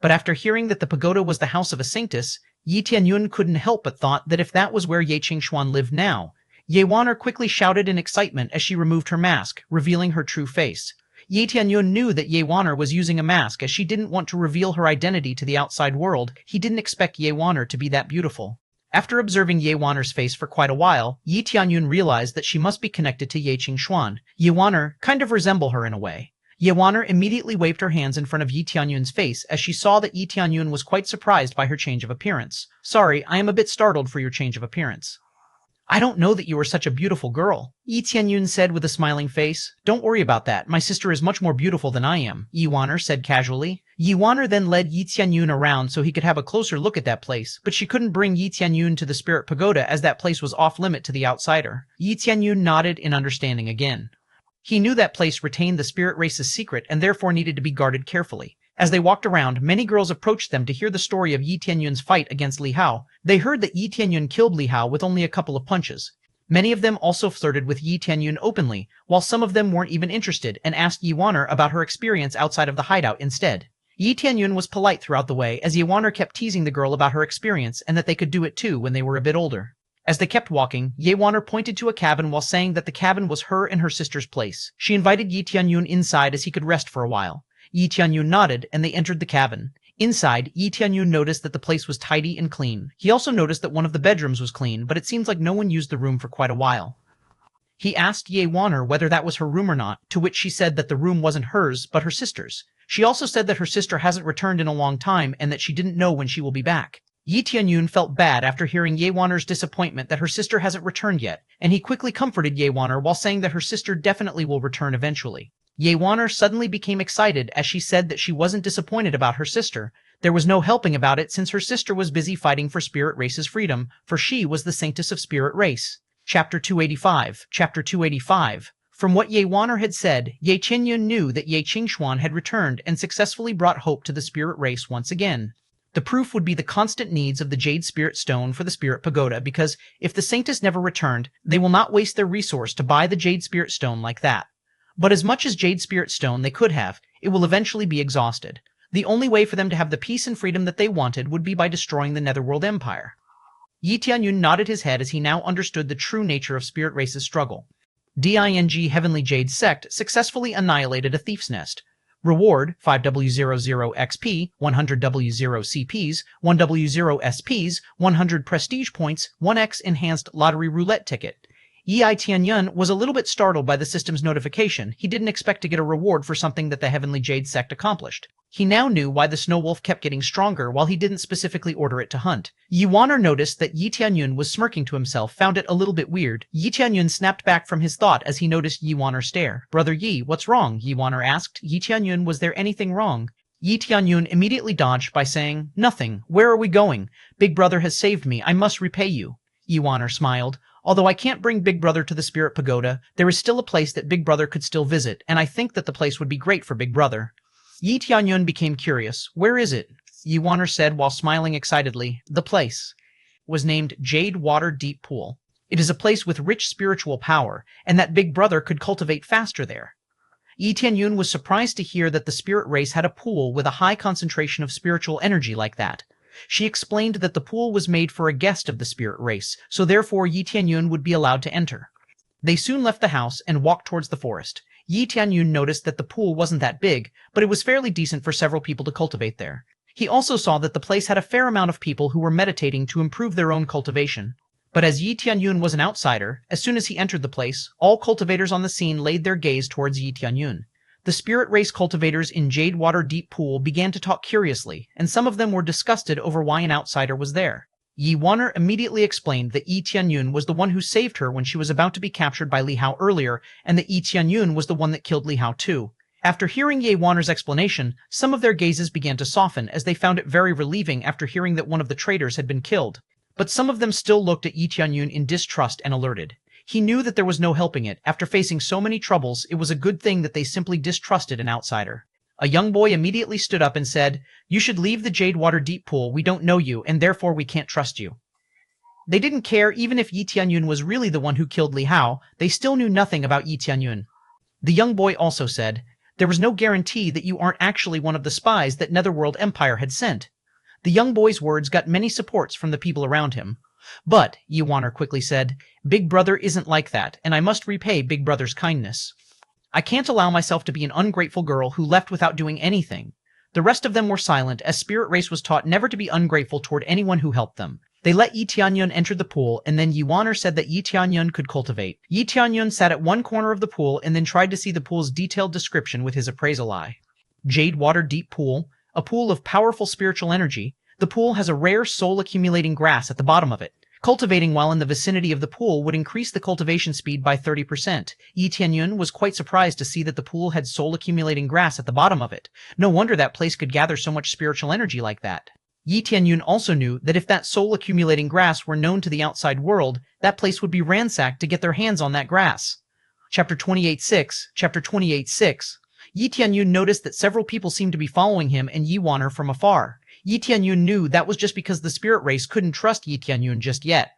But after hearing that the pagoda was the house of a saintess, Yi Tianyun couldn't help but thought that if that was where Ye Qingshuan lived now. Ye Waner quickly shouted in excitement as she removed her mask, revealing her true face. Yi Tianyun knew that Ye Waner was using a mask as she didn't want to reveal her identity to the outside world. He didn't expect Ye Waner to be that beautiful. After observing Ye Waner's face for quite a while, Yi Tianyun realized that she must be connected to Ye Qingshuan. Ye Waner kind of resemble her in a way. Ye Waner immediately waved her hands in front of Yi Tianyun's face as she saw that Yi Tianyun was quite surprised by her change of appearance. Sorry, I am a bit startled for your change of appearance. I don't know that you are such a beautiful girl, Yi Tianyun said with a smiling face. Don't worry about that. My sister is much more beautiful than I am, Yi Waner said casually. Yi Waner then led Yi Tianyun around so he could have a closer look at that place, but she couldn't bring Yi Tianyun to the Spirit Pagoda as that place was off-limit to the outsider. Yi Tianyun nodded in understanding again. He knew that place retained the spirit race's secret and therefore needed to be guarded carefully. As they walked around, many girls approached them to hear the story of Yi Tianyun's fight against Li Hao. They heard that Yi Tianyun killed Li Hao with only a couple of punches. Many of them also flirted with Yi Tianyun openly, while some of them weren't even interested and asked Ye Waner about her experience outside of the hideout instead. Yi Tianyun was polite throughout the way as Ye Waner kept teasing the girl about her experience and that they could do it too when they were a bit older. As they kept walking, Ye Waner pointed to a cabin while saying that the cabin was her and her sister's place. She invited Yi Tianyun inside as he could rest for a while. Yi Tianyun nodded, and they entered the cabin. Inside, Yi Tianyun noticed that the place was tidy and clean. He also noticed that one of the bedrooms was clean, but it seems like no one used the room for quite a while. He asked Ye Waner whether that was her room or not, to which she said that the room wasn't hers, but her sister's. She also said that her sister hasn't returned in a long time and that she didn't know when she will be back. Yi Tianyun felt bad after hearing Ye Waner's disappointment that her sister hasn't returned yet, and he quickly comforted Ye Waner while saying that her sister definitely will return eventually. Ye Waner suddenly became excited as she said that she wasn't disappointed about her sister. There was no helping about it since her sister was busy fighting for Spirit Race's freedom, for she was the Saintess of Spirit Race. Chapter 285. Chapter 285. From what Ye Waner had said, Ye Tianyun knew that Ye Qingshuan had returned and successfully brought hope to the Spirit Race once again. The proof would be the constant needs of the Jade Spirit Stone for the Spirit Pagoda, because if the Saintess never returned, they will not waste their resource to buy the Jade Spirit Stone like that. But as much as Jade Spirit Stone they could have, it will eventually be exhausted. The only way for them to have the peace and freedom that they wanted would be by destroying the Netherworld Empire. Yi Tianyun nodded his head as he now understood the true nature of Spirit Race's struggle. DING Heavenly Jade Sect successfully annihilated a thief's nest. Reward, 5W00 XP, 100W0 CPs, 1W0 SPs, 100 Prestige Points, 1X Enhanced Lottery Roulette Ticket. Yi Tianyun was a little bit startled by the system's notification. He didn't expect to get a reward for something that the Heavenly Jade Sect accomplished. He now knew why the Snow Wolf kept getting stronger while he didn't specifically order it to hunt. Yi Waner noticed that Yi Tianyun was smirking to himself, found it a little bit weird. Yi Tianyun snapped back from his thought as he noticed Yi Waner stare. Brother Yi, what's wrong? Yi Waner asked. Yi Tianyun, was there anything wrong? Yi Tianyun immediately dodged by saying, nothing. Where are we going? Big Brother has saved me. I must repay you. Yi Waner smiled. Although I can't bring Big Brother to the Spirit Pagoda, there is still a place that Big Brother could still visit, and I think that the place would be great for Big Brother. Yi Tianyun became curious. Where is it? Yi Waner said while smiling excitedly. The place was named Jade Water Deep Pool. It is a place with rich spiritual power, and that Big Brother could cultivate faster there. Yi Tianyun was surprised to hear that the spirit race had a pool with a high concentration of spiritual energy like that. She explained that the pool was made for a guest of the spirit race, so therefore Yi Tianyun would be allowed to enter. They soon left the house and walked towards the forest. Yi Tianyun noticed that the pool wasn't that big, but it was fairly decent for several people to cultivate there. He also saw that the place had a fair amount of people who were meditating to improve their own cultivation. But as Yi Tianyun was an outsider, as soon as he entered the place, all cultivators on the scene laid their gaze towards Yi Tianyun. The spirit race cultivators in Jade Water Deep Pool began to talk curiously, and some of them were disgusted over why an outsider was there. Yi Waner immediately explained that Yi Tianyun was the one who saved her when she was about to be captured by Li Hao earlier, and that Yi Tianyun was the one that killed Li Hao too. After hearing Yi Waner's explanation, some of their gazes began to soften as they found it very relieving after hearing that one of the traitors had been killed. But some of them still looked at Yi Tianyun in distrust and alerted. He knew that there was no helping it. After facing so many troubles, it was a good thing that they simply distrusted an outsider. A young boy immediately stood up and said, "You should leave the Jade Water Deep Pool. We don't know you, and therefore we can't trust you." They didn't care even if Yi Tianyun was really the one who killed Li Hao. They still knew nothing about Yi Tianyun. The young boy also said, "There was no guarantee that you aren't actually one of the spies that Netherworld Empire had sent." The young boy's words got many supports from the people around him. "But," Yi Waner quickly said, "Big Brother isn't like that, and I must repay Big Brother's kindness. I can't allow myself to be an ungrateful girl who left without doing anything." The rest of them were silent, as Spirit Race was taught never to be ungrateful toward anyone who helped them. They let Yi Tianyun enter the pool, and then Yi Waner said that Yi Tianyun could cultivate. Yi Tianyun sat at one corner of the pool and then tried to see the pool's detailed description with his appraisal eye. Jade Water Deep Pool, a pool of powerful spiritual energy. The pool has a rare soul-accumulating grass at the bottom of it. Cultivating while in the vicinity of the pool would increase the cultivation speed by 30%. Yi Tianyun was quite surprised to see that the pool had soul-accumulating grass at the bottom of it. No wonder that place could gather so much spiritual energy like that. Yi Tianyun also knew that if that soul-accumulating grass were known to the outside world, that place would be ransacked to get their hands on that grass. Chapter 28.6 Yi Tianyun noticed that several people seemed to be following him and Yi Waner from afar. Yi Tianyun knew that was just because the spirit race couldn't trust Yi Tianyun just yet.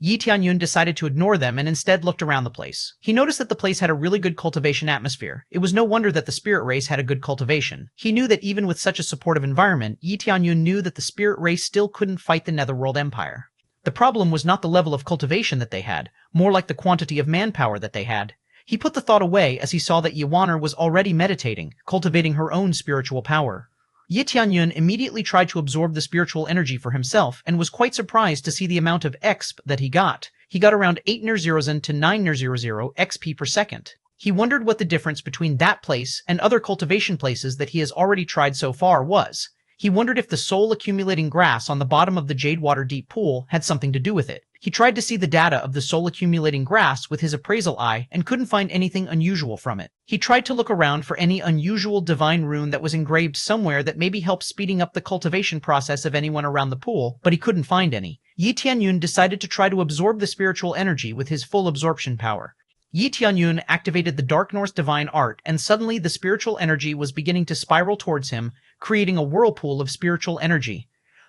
Yi Tianyun decided to ignore them and instead looked around the place. He noticed that the place had a really good cultivation atmosphere. It was no wonder that the spirit race had a good cultivation. He knew that even with such a supportive environment, Yi Tianyun knew that the spirit race still couldn't fight the Netherworld Empire. The problem was not the level of cultivation that they had, more like the quantity of manpower that they had. He put the thought away as he saw that Yi Waner was already meditating, cultivating her own spiritual power. Yi Tianyun immediately tried to absorb the spiritual energy for himself and was quite surprised to see the amount of exp that he got. He got around 800 to 900 XP per second. He wondered what the difference between that place and other cultivation places that he has already tried so far was. He wondered if the soul-accumulating grass on the bottom of the Jade Water Deep Pool had something to do with it. He tried to see the data of the soul-accumulating grass with his appraisal eye and couldn't find anything unusual from it. He tried to look around for any unusual divine rune that was engraved somewhere that maybe helped speeding up the cultivation process of anyone around the pool, but he couldn't find any. Yi Tianyun decided to try to absorb the spiritual energy with his full absorption power. Yi Tianyun activated the Dark North Divine Art, and suddenly the spiritual energy was beginning to spiral towards him, creating a whirlpool of spiritual energy.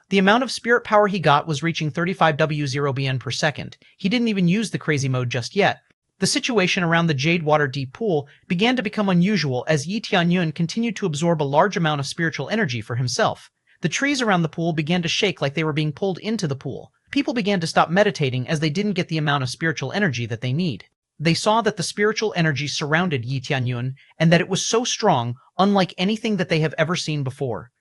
The amount of spirit power he got was reaching 35W0BN per second. He didn't even use the crazy mode just yet. The situation around the Jade Water Deep Pool began to become unusual as Yi Tianyun continued to absorb a large amount of spiritual energy for himself. The trees around the pool began to shake like they were being pulled into the pool. People began to stop meditating as they didn't get the amount of spiritual energy that they need. They saw that the spiritual energy surrounded Yi Tianyun and that it was so strong, unlike anything that they have ever seen before.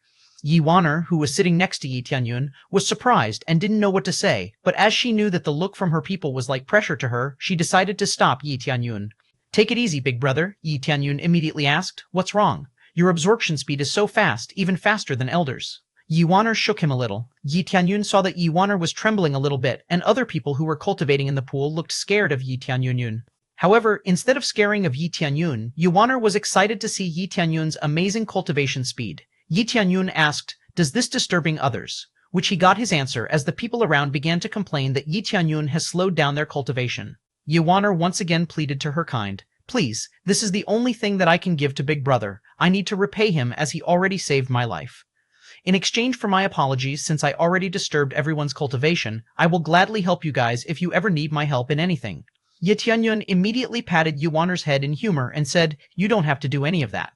Yi Waner, who was sitting next to Yi Tianyun, was surprised and didn't know what to say, but as she knew that the look from her people was like pressure to her, she decided to stop Yi Tianyun. "Take it easy, big brother," Yi Tianyun immediately asked. "What's wrong? Your absorption speed is so fast, even faster than elders." Yi Waner shook him a little. Yi Tianyun saw that Yi Waner was trembling a little bit, and other people who were cultivating in the pool looked scared of Yi Tianyun. However, instead of scaring of Yi Tianyun, Yi Waner was excited to see Yi Tianyun's amazing cultivation speed. Yi Tianyun asked, "Does this disturbing others?" Which he got his answer as the people around began to complain that Yi Tianyun has slowed down their cultivation. Yi Waner once again pleaded to her kind, "Please, this is the only thing that I can give to Big Brother. I need to repay him as he already saved my life." In exchange for my apologies, since I already disturbed everyone's cultivation, I will gladly help you guys if you ever need my help in anything. Yi Tianyun immediately patted Yuaner's head in humor and said, "You don't have to do any of that.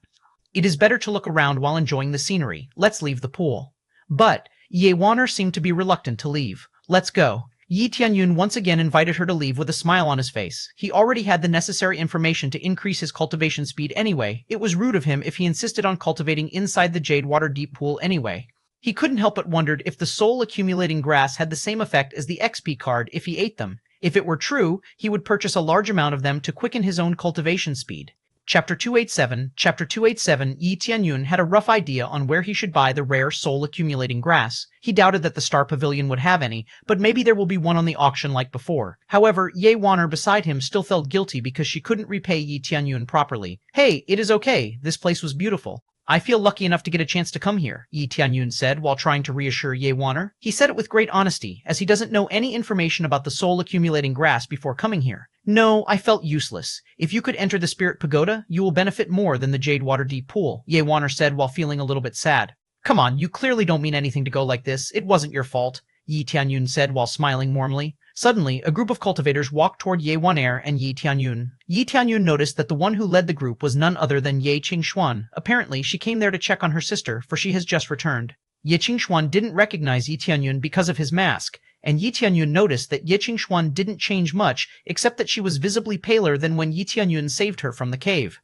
It is better to look around while enjoying the scenery. Let's leave the pool." But Yuaner seemed to be reluctant to leave. "Let's go." Yi Tianyun once again invited her to leave with a smile on his face. He already had the necessary information to increase his cultivation speed anyway. It was rude of him if he insisted on cultivating inside the Jade Water Deep Pool anyway. He couldn't help but wondered if the soul accumulating grass had the same effect as the XP card if he ate them. If it were true, he would purchase a large amount of them to quicken his own cultivation speed. Chapter 287 Yi Tianyun had a rough idea on where he should buy the rare soul-accumulating grass. He doubted that the Star Pavilion would have any, but maybe there will be one on the auction like before. However, Yuaner beside him still felt guilty because she couldn't repay Yi Tianyun properly. "Hey, it is okay. This place was beautiful. I feel lucky enough to get a chance to come here," Yi Tianyun said while trying to reassure Yuaner. He said it with great honesty, as he doesn't know any information about the soul-accumulating grass before coming here. "No, I felt useless. If you could enter the Spirit Pagoda, you will benefit more than the Jade Water Deep Pool," Yuaner said while feeling a little bit sad. "Come on, you clearly don't mean anything to go like this. It wasn't your fault," Yi Tianyun said while smiling warmly. Suddenly, a group of cultivators walked toward Yuaner and Yi Tianyun. Yi Tianyun noticed that the one who led the group was none other than Yi Qingshuan. Apparently, she came there to check on her sister, for she has just returned. Yi Qingshuan didn't recognize Yi Tianyun because of his mask, and Yi Tianyun noticed that Yi Qingshuan didn't change much, except that she was visibly paler than when Yi Tianyun saved her from the cave.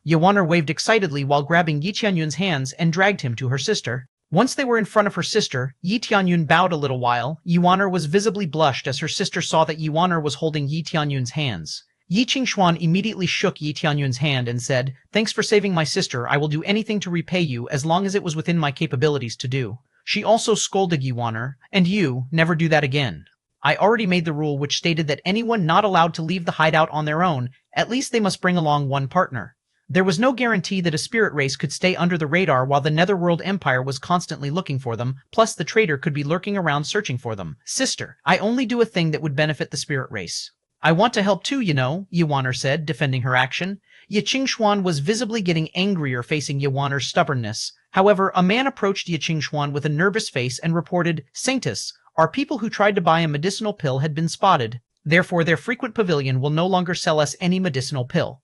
Yuaner waved excitedly while grabbing Yi Tianyun's hands and dragged him to her sister. Once they were in front of her sister, Yi Tianyun bowed a little while. Yuaner was visibly blushed as her sister saw that Yuaner was holding Yi Tianyun's hands. Yi Qingshuan immediately shook Yi Tianyun's hand and said, "Thanks for saving my sister. I will do anything to repay you as long as it was within my capabilities to do." She also scolded Yuaner, "And you, never do that again. I already made the rule which stated that anyone not allowed to leave the hideout on their own, at least they must bring along one partner. There was no guarantee that a spirit race could stay under the radar while the Netherworld Empire was constantly looking for them, plus the traitor could be lurking around searching for them. Sister, I only do a thing that would benefit the spirit race." "I want to help too, you know," Yuaner said, defending her action. Yi Qingshuan was visibly getting angrier facing Yuaner's stubbornness. However, a man approached Yi Qingshuan with a nervous face and reported, "Saintus, our people who tried to buy a medicinal pill had been spotted. Therefore, their frequent pavilion will no longer sell us any medicinal pill."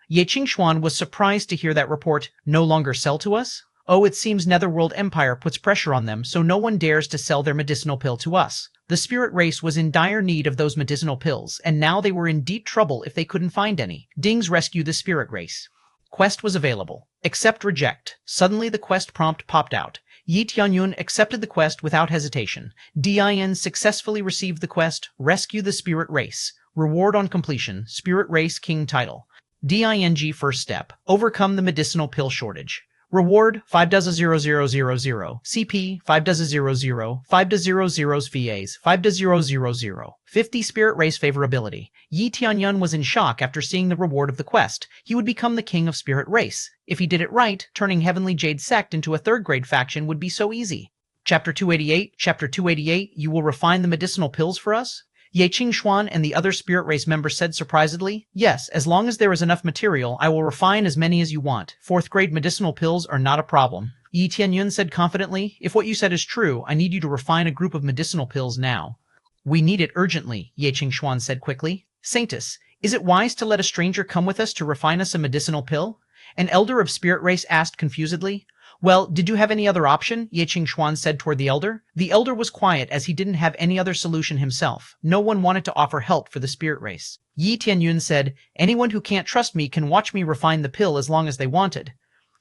Yi Qingshuan was surprised to hear that report. "No longer sell to us? Oh, it seems Netherworld Empire puts pressure on them, so no one dares to sell their medicinal pill to us." The spirit race was in dire need of those medicinal pills, and now they were in deep trouble if they couldn't find any. Ding's rescue the spirit race. Quest was available. Accept, reject. Suddenly the quest prompt popped out. Yi Tianyun accepted the quest without hesitation. Din successfully received the quest, rescue the spirit race. Reward on completion, spirit race king title. DING first step, overcome the medicinal pill shortage. Reward 5,000,000, CP 5,000,000, 5,000,000 VAs, 5,000,000. 50 spirit race favorability. Yi Tianyun was in shock after seeing the reward of the quest. He would become the king of spirit race. If he did it right, turning Heavenly Jade Sect into a third-grade faction would be so easy. Chapter 288, you will refine the medicinal pills for us? Yi Qingshuan and the other spirit race members said surprisedly, "Yes, as long as there is enough material, I will refine as many as you want. Fourth-grade medicinal pills are not a problem." Yi Tianyun said confidently, "If what you said is true, I need you to refine a group of medicinal pills now." "We need it urgently," Yi Qingshuan said quickly. "Saintus, is it wise to let a stranger come with us to refine us a medicinal pill?" An elder of spirit race asked confusedly. "Well, did you have any other option?" Yi Qingshuan said toward the elder. The elder was quiet as he didn't have any other solution himself. No one wanted to offer help for the spirit race. Yi Tianyun said, "Anyone who can't trust me can watch me refine the pill as long as they wanted."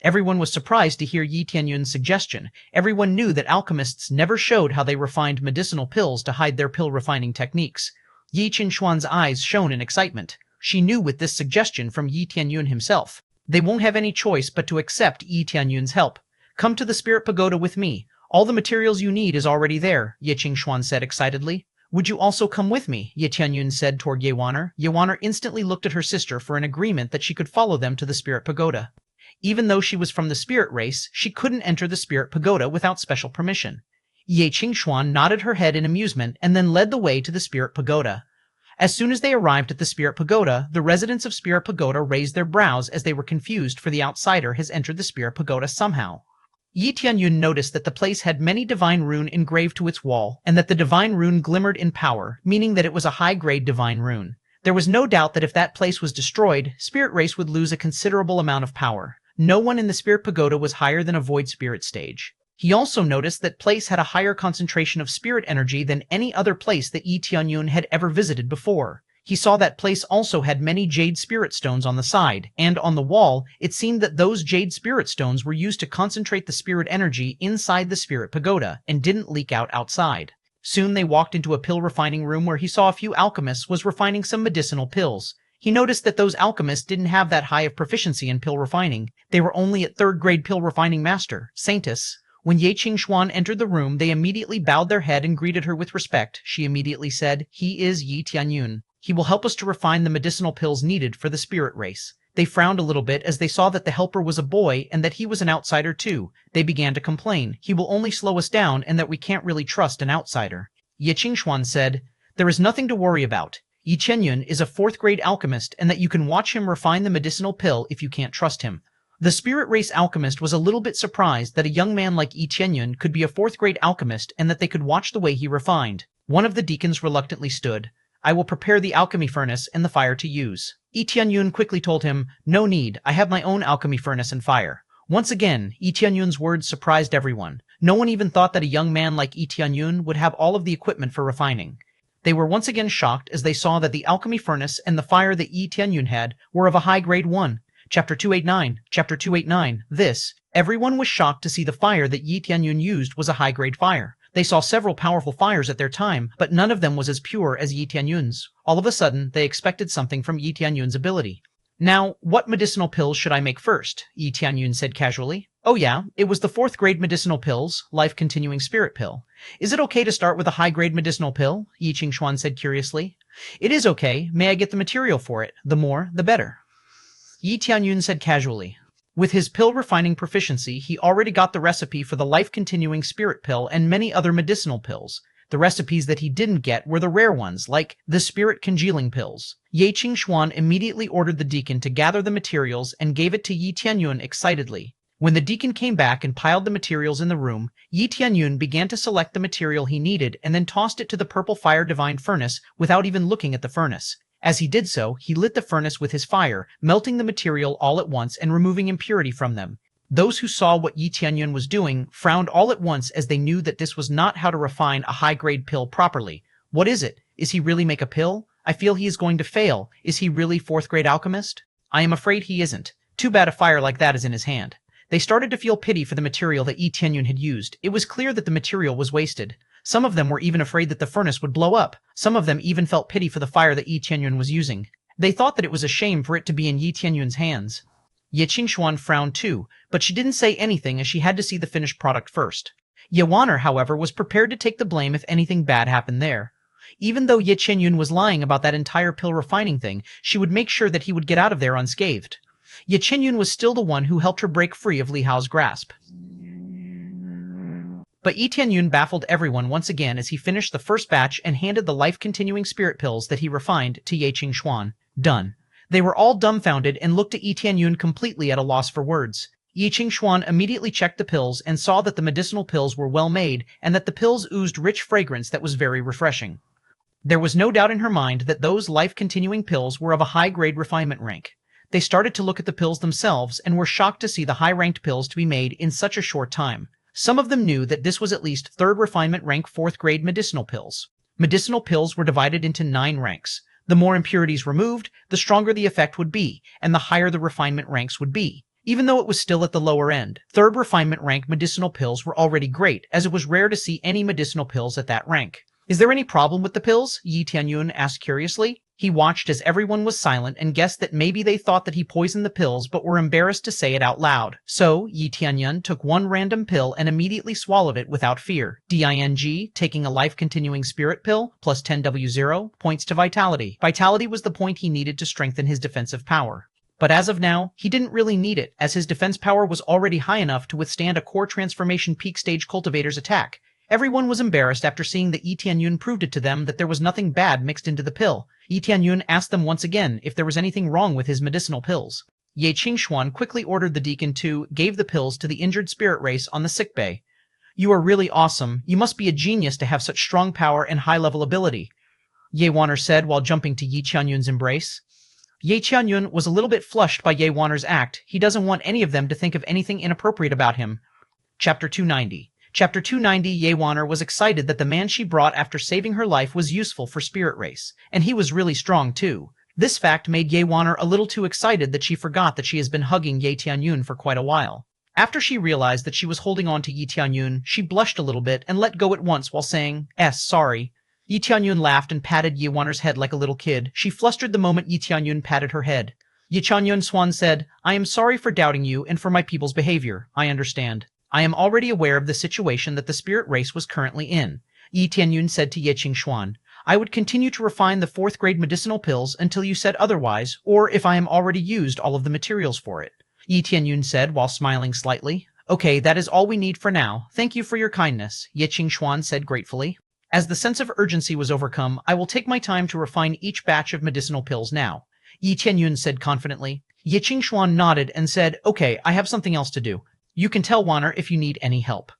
Everyone was surprised to hear Yi Tianyun's suggestion. Everyone knew that alchemists never showed how they refined medicinal pills to hide their pill refining techniques. Yi Qingshuan's eyes shone in excitement. She knew with this suggestion from Yi Tianyun himself. They won't have any choice but to accept Yi Tianyun's help. "Come to the Spirit Pagoda with me. All the materials you need is already there," Yi Qingshuan said excitedly. "Would you also come with me?" Yi Tianyun said toward Yuaner. Yuaner instantly looked at her sister for an agreement that she could follow them to the Spirit Pagoda. Even though she was from the spirit race, she couldn't enter the Spirit Pagoda without special permission. Yi Qingshuan nodded her head in amusement and then led the way to the Spirit Pagoda. As soon as they arrived at the Spirit Pagoda, the residents of Spirit Pagoda raised their brows as they were confused, for the outsider has entered the Spirit Pagoda somehow. Yi Tianyun noticed that the place had many divine rune engraved to its wall, and that the divine rune glimmered in power, meaning that it was a high-grade divine rune. There was no doubt that if that place was destroyed, Spirit Race would lose a considerable amount of power. No one in the Spirit Pagoda was higher than a Void Spirit stage. He also noticed that place had a higher concentration of spirit energy than any other place that Yi Tianyun had ever visited before. He saw that place also had many jade spirit stones on the side, and on the wall, it seemed that those jade spirit stones were used to concentrate the spirit energy inside the Spirit Pagoda, and didn't leak out outside. Soon they walked into a pill refining room where he saw a few alchemists was refining some medicinal pills. He noticed that those alchemists didn't have that high of proficiency in pill refining. They were only at third-grade pill refining master, Saintus. When Ye Qingxuan entered the room, they immediately bowed their head and greeted her with respect. She immediately said, "He is Yi Tianyun. He will help us to refine the medicinal pills needed for the spirit race." They frowned a little bit as they saw that the helper was a boy and that he was an outsider too. They began to complain. "He will only slow us down and that we can't really trust an outsider." Ye Qingxuan said, "There is nothing to worry about. Yi Tianyun is a fourth-grade alchemist and that you can watch him refine the medicinal pill if you can't trust him." The spirit race alchemist was a little bit surprised that a young man like Yi Tianyun could be a fourth-grade alchemist and that they could watch the way he refined. One of the deacons reluctantly stood. "I will prepare the alchemy furnace and the fire to use." Yi Tianyun quickly told him, "No need, I have my own alchemy furnace and fire." Once again, Yi Tianyun's words surprised everyone. No one even thought that a young man like Yi Tianyun would have all of the equipment for refining. They were once again shocked as they saw that the alchemy furnace and the fire that Yi Tianyun had were of a high grade 1. Chapter 289, Chapter 289, everyone was shocked to see the fire that Yi Tianyun used was a high-grade fire. They saw several powerful fires at their time, but none of them was as pure as Yi Tianyun's. All of a sudden, they expected something from Yi Tianyun's ability. "Now, what medicinal pills should I make first?" Yi Tianyun said casually. "Oh yeah, it was the fourth-grade medicinal pills, life-continuing spirit pill. Is it okay to start with a high-grade medicinal pill?" Yi Qingxuan said curiously. "It is okay. May I get the material for it? The more, the better." Yi Tianyun said casually. With his pill refining proficiency, he already got the recipe for the life-continuing spirit pill and many other medicinal pills. The recipes that he didn't get were the rare ones, like the spirit congealing pills. Ye Qingxuan immediately ordered the deacon to gather the materials and gave it to Yi Tianyun excitedly. When the deacon came back and piled the materials in the room, Yi Tianyun began to select the material he needed and then tossed it to the purple fire divine furnace without even looking at the furnace. As he did so, he lit the furnace with his fire, melting the material all at once and removing impurity from them. Those who saw what Yi Tianyun was doing frowned all at once as they knew that this was not how to refine a high-grade pill properly. What is it? Is he really make a pill? I feel he is going to fail. Is he really fourth-grade alchemist? I am afraid he isn't. Too bad a fire like that is in his hand. They started to feel pity for the material that Yi Tianyun had used. It was clear that the material was wasted. Some of them were even afraid that the furnace would blow up. Some of them even felt pity for the fire that Yi Tianyun was using. They thought that it was a shame for it to be in Yi Tianyun's hands. Ye Qingxuan frowned too, but she didn't say anything as she had to see the finished product first. Ye Waner, however, was prepared to take the blame if anything bad happened there. Even though Yi Tianyun was lying about that entire pill refining thing, she would make sure that he would get out of there unscathed. Yi Tianyun was still the one who helped her break free of Li Hao's grasp. But Yi Tianyun baffled everyone once again as he finished the first batch and handed the life-continuing spirit pills that he refined to Ye Qingxuan. Done. They were all dumbfounded and looked at Yi Tianyun completely at a loss for words. Yi Qingxuan immediately checked the pills and saw that the medicinal pills were well made and that the pills oozed rich fragrance that was very refreshing. There was no doubt in her mind that those life-continuing pills were of a high-grade refinement rank. They started to look at the pills themselves and were shocked to see the high-ranked pills to be made in such a short time. Some of them knew that this was at least third refinement rank fourth-grade medicinal pills. Medicinal pills were divided into 9 ranks. The more impurities removed, the stronger the effect would be, and the higher the refinement ranks would be. Even though it was still at the lower end, third refinement rank medicinal pills were already great, as it was rare to see any medicinal pills at that rank. "Is there any problem with the pills?" Yi Tianyun asked curiously. He watched as everyone was silent and guessed that maybe they thought that he poisoned the pills but were embarrassed to say it out loud. So, Yi Tianyun took one random pill and immediately swallowed it without fear. Ding, taking a life-continuing spirit pill, plus 10W0, points to vitality. Vitality was the point he needed to strengthen his defensive power. But as of now, he didn't really need it, as his defense power was already high enough to withstand a core transformation peak stage cultivator's attack. Everyone was embarrassed after seeing that Yi Tianyun proved it to them that there was nothing bad mixed into the pill. Yi Tianyun asked them once again if there was anything wrong with his medicinal pills. Ye Qingxuan quickly ordered the deacon to give the pills to the injured spirit race on the sickbay. You are really awesome. You must be a genius to have such strong power and high-level ability, Ye Waner said while jumping to Yi Tianyun's embrace. Ye Tianyun was a little bit flushed by Ye Waner's act. He doesn't want any of them to think of anything inappropriate about him. Chapter 290. Chapter 290. Ye Waner was excited that the man she brought after saving her life was useful for spirit race, and he was really strong too. This fact made Ye Waner a little too excited that she forgot that she has been hugging Ye Tianyun for quite a while. After she realized that she was holding on to Yi Tianyun, she blushed a little bit and let go at once while saying, sorry. Yi Tianyun laughed and patted Ye Waner's head like a little kid. She flustered the moment Yi Tianyun patted her head. Yi Tianyun Swan said, I am sorry for doubting you and for my people's behavior. I understand. I am already aware of the situation that the spirit race was currently in. Yi Tianyun said to Ye Qingxuan, I would continue to refine the 4th grade medicinal pills until you said otherwise, or if I am already used all of the materials for it. Yi Tianyun said while smiling slightly. Okay, that is all we need for now. Thank you for your kindness, Ye Qingxuan said gratefully. As the sense of urgency was overcome, I will take my time to refine each batch of medicinal pills now, Yi Tianyun said confidently. Ye Qingxuan nodded and said, Okay, I have something else to do. You can tell Waner if you need any help.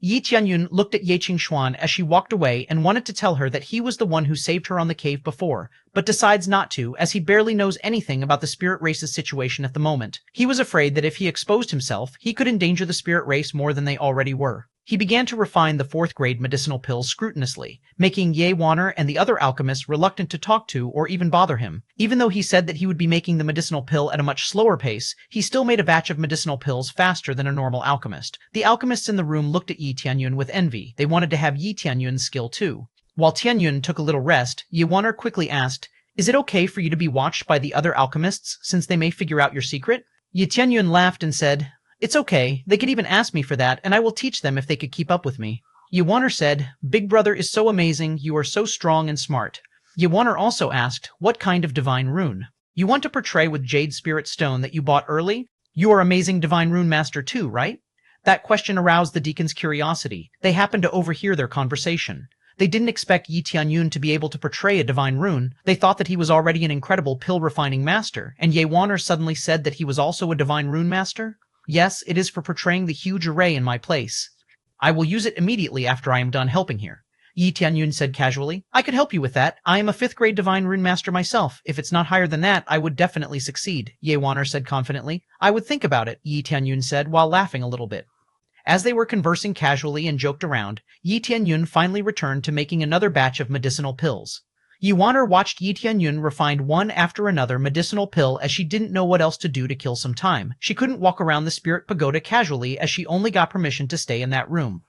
Yi Tianyun looked at Ye Qingxuan as she walked away and wanted to tell her that he was the one who saved her on the cave before, but decides not to as he barely knows anything about the spirit race's situation at the moment. He was afraid that if he exposed himself, he could endanger the spirit race more than they already were. He began to refine the 4th grade medicinal pills scrupulously, making Ye Waner and the other alchemists reluctant to talk to or even bother him. Even though he said that he would be making the medicinal pill at a much slower pace, he still made a batch of medicinal pills faster than a normal alchemist. The alchemists in the room looked at Yi Tianyun with envy. They wanted to have Yi Tianyun's skill too. While Tianyun took a little rest, Ye Waner quickly asked, Is it okay for you to be watched by the other alchemists since they may figure out your secret? Yi Tianyun laughed and said, It's okay, they could even ask me for that, and I will teach them if they could keep up with me. Ye Waner said, Big brother is so amazing, you are so strong and smart. Ye Waner also asked, What kind of divine rune? You want to portray with Jade Spirit Stone that you bought early? You are amazing divine rune master too, right? That question aroused the deacon's curiosity. They happened to overhear their conversation. They didn't expect Yi Tianyun to be able to portray a divine rune. They thought that he was already an incredible pill-refining master, and Ye Waner suddenly said that he was also a divine rune master? Yes, it is for portraying the huge array in my place. I will use it immediately after I am done helping here. Yi Tianyun said casually. I could help you with that. I am a 5th grade divine rune master myself. If it's not higher than that, I would definitely succeed, Ye Waner said confidently. I would think about it, Yi Tianyun said while laughing a little bit. As they were conversing casually and joked around, Yi Tianyun finally returned to making another batch of medicinal pills. Ye Waner watched Yi Tianyun refine one after another medicinal pill as she didn't know what else to do to kill some time. She couldn't walk around the spirit pagoda casually as she only got permission to stay in that room.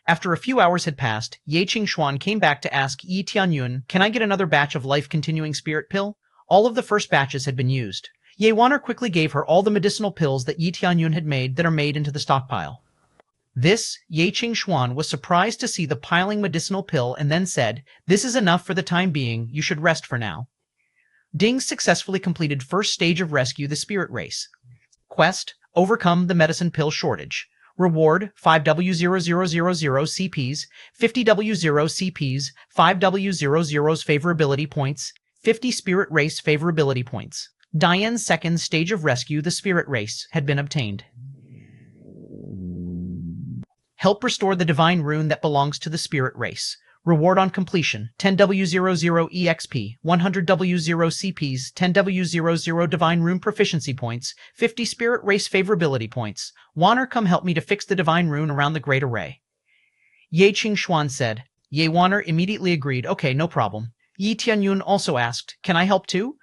After a few hours had passed, Ye Qingxuan came back to ask Yi Tianyun, Can I get another batch of life-continuing spirit pill? All of the first batches had been used. Ye Waner quickly gave her all the medicinal pills that Yi Tianyun had made that are made into the stockpile. This, Ye Qingxuan was surprised to see the piling medicinal pill and then said, This is enough for the time being, you should rest for now. Ding successfully completed first stage of rescue the spirit race. Quest, overcome the medicine pill shortage. Reward, 5W0000 CPs, 50W0 CPs, 5W00's favorability points, 50 spirit race favorability points. Diane's second stage of rescue the spirit race had been obtained. Help restore the divine rune that belongs to the spirit race. Reward on completion, 10W00 EXP, 100W0 CPs, 10W00 divine rune proficiency points, 50 spirit race favorability points. Waner, come help me to fix the divine rune around the great array. Ye Qingxuan said. Ye Waner immediately agreed, okay, no problem. Yi Tianyun also asked, Can I help too?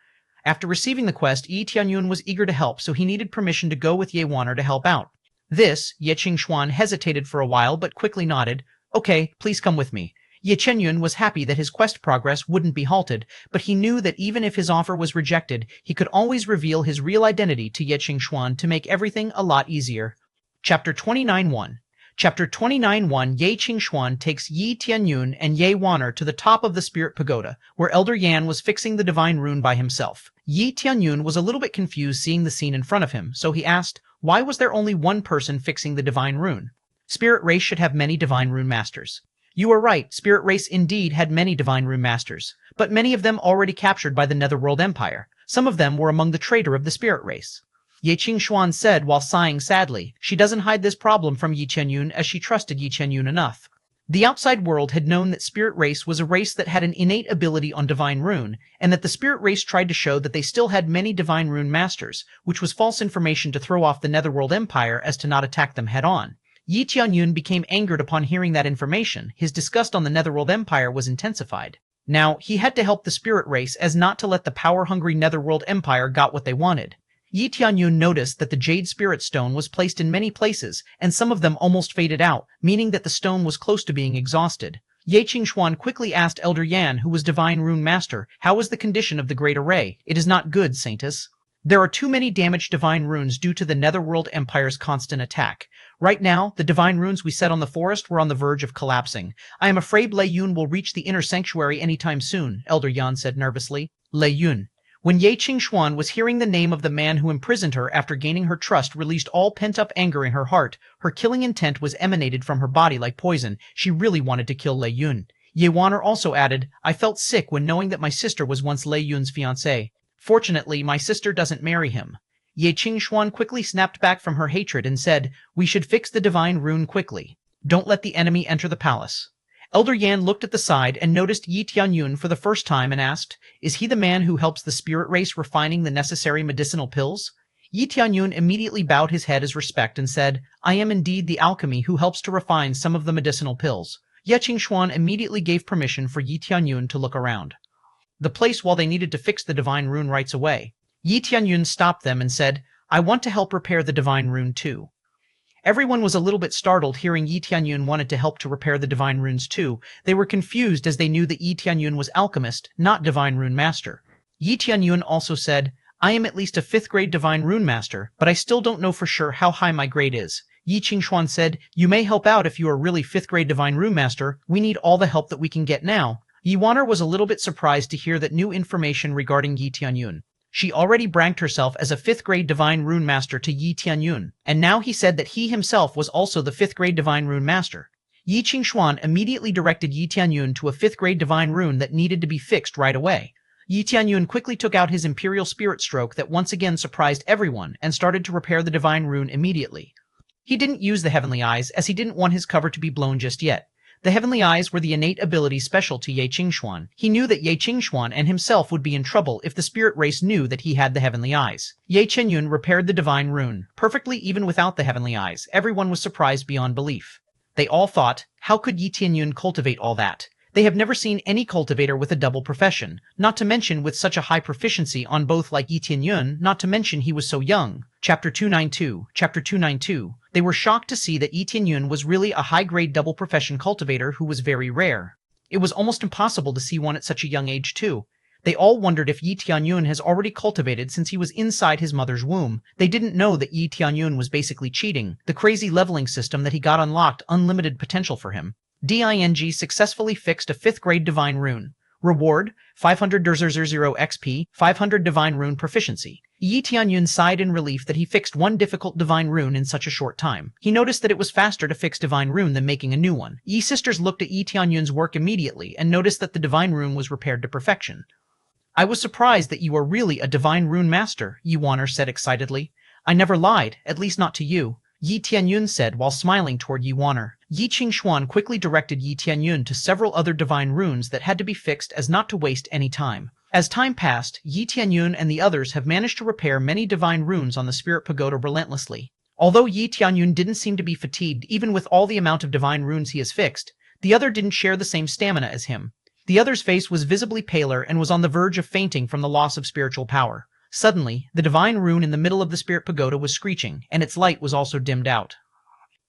After receiving the quest, Yi Tianyun was eager to help, so he needed permission to go with Ye Waner to help out. This, Ye Qingxuan hesitated for a while but quickly nodded. Okay, please come with me. Ye Tianyun was happy that his quest progress wouldn't be halted, but he knew that even if his offer was rejected, he could always reveal his real identity to Ye Qingxuan to make everything a lot easier. Chapter 29.1. Chapter 29.1. Ye Qingxuan takes Yi Tianyun and Ye Waner to the top of the Spirit Pagoda, where Elder Yan was fixing the divine rune by himself. Yi Tianyun was a little bit confused seeing the scene in front of him, so he asked, why was there only one person fixing the divine rune? Spirit race should have many divine rune masters. You are right, Spirit race indeed had many divine rune masters, but many of them already captured by the Netherworld Empire. Some of them were among the traitor of the spirit race. Ye Qingxuan said while sighing sadly. She doesn't hide this problem from Yi Tianyun as she trusted Yi Tianyun enough. The outside world had known that spirit race was a race that had an innate ability on divine rune, and that the spirit race tried to show that they still had many divine rune masters, which was false information to throw off the Netherworld Empire as to not attack them head-on. Yi Tianyun became angered upon hearing that information. His disgust on the Netherworld Empire was intensified. Now, he had to help the spirit race as not to let the power-hungry Netherworld Empire got what they wanted. Yi Tianyun noticed that the Jade Spirit Stone was placed in many places, and some of them almost faded out, meaning that the stone was close to being exhausted. Ye Qingxuan quickly asked Elder Yan, who was Divine Rune Master, "How is the condition of the Great Array? It is not good, Saintess. There are too many damaged divine runes due to the Netherworld Empire's constant attack. Right now, the divine runes we set on the forest were on the verge of collapsing. I am afraid Lei Yun will reach the inner sanctuary anytime soon," Elder Yan said nervously. Lei Yun. When Ye Qingxuan was hearing the name of the man who imprisoned her after gaining her trust released all pent-up anger in her heart, her killing intent was emanated from her body like poison. She really wanted to kill Lei Yun. Ye Waner also added, "I felt sick when knowing that my sister was once Lei Yun's fiancée. Fortunately, my sister doesn't marry him." Ye Qingxuan quickly snapped back from her hatred and said, "We should fix the divine rune quickly. Don't let the enemy enter the palace." Elder Yan looked at the side and noticed Yi Tianyun for the first time and asked, "Is he the man who helps the spirit race refining the necessary medicinal pills?" Yi Tianyun immediately bowed his head as respect and said, "I am indeed the alchemy who helps to refine some of the medicinal pills." Ye Qingxuan immediately gave permission for Yi Tianyun to look around the place while they needed to fix the divine rune rights away. Yi Tianyun stopped them and said, "I want to help repair the divine rune too." Everyone was a little bit startled hearing Yi Tianyun wanted to help to repair the divine runes too. They were confused as they knew that Yi Tianyun was alchemist, not divine rune master. Yi Tianyun also said, "I am at least a 5th grade divine rune master, but I still don't know for sure how high my grade is." Yi Qingxuan said, "You may help out if you are really 5th grade divine rune master. We need all the help that we can get now." Yi Waner was a little bit surprised to hear that new information regarding Yi Tianyun. She already bragged herself as a 5th grade divine rune master to Yi Tianyun, and now he said that he himself was also the 5th grade divine rune master. Yi Qingxuan immediately directed Yi Tianyun to a 5th grade divine rune that needed to be fixed right away. Yi Tianyun quickly took out his imperial spirit stroke that once again surprised everyone and started to repair the divine rune immediately. He didn't use the heavenly eyes as he didn't want his cover to be blown just yet. The heavenly eyes were the innate ability special to Ye Qingxuan. He knew that Ye Qingxuan and himself would be in trouble if the spirit race knew that he had the heavenly eyes. Ye Tianyun repaired the divine rune, perfectly even without the heavenly eyes. Everyone was surprised beyond belief. They all thought, how could Yi Tianyun cultivate all that? They have never seen any cultivator with a double profession, not to mention with such a high proficiency on both like Yi Tianyun, not to mention he was so young. Chapter 292, Chapter 292. They were shocked to see that Yi Tianyun was really a high-grade double profession cultivator who was very rare. It was almost impossible to see one at such a young age too. They all wondered if Yi Tianyun has already cultivated since he was inside his mother's womb. They didn't know that Yi Tianyun was basically cheating. The crazy leveling system that he got unlocked unlimited potential for him. DING successfully fixed a 5th grade divine rune. Reward, 500 000 XP, 500 divine rune proficiency. Yi Tianyun sighed in relief that he fixed one difficult divine rune in such a short time. He noticed that it was faster to fix divine rune than making a new one. Yi sisters looked at Yi Tianyun's work immediately and noticed that the divine rune was repaired to perfection. "I was surprised that you are really a divine rune master," Yi Waner said excitedly. "I never lied, at least not to you," Yi Tianyun said while smiling toward Yi Waner. Yi Qingxuan quickly directed Yi Tianyun to several other divine runes that had to be fixed as not to waste any time. As time passed, Yi Tianyun and the others have managed to repair many divine runes on the Spirit Pagoda relentlessly. Although Yi Tianyun didn't seem to be fatigued even with all the amount of divine runes he has fixed, the other didn't share the same stamina as him. The other's face was visibly paler and was on the verge of fainting from the loss of spiritual power. Suddenly, the divine rune in the middle of the Spirit Pagoda was screeching, and its light was also dimmed out.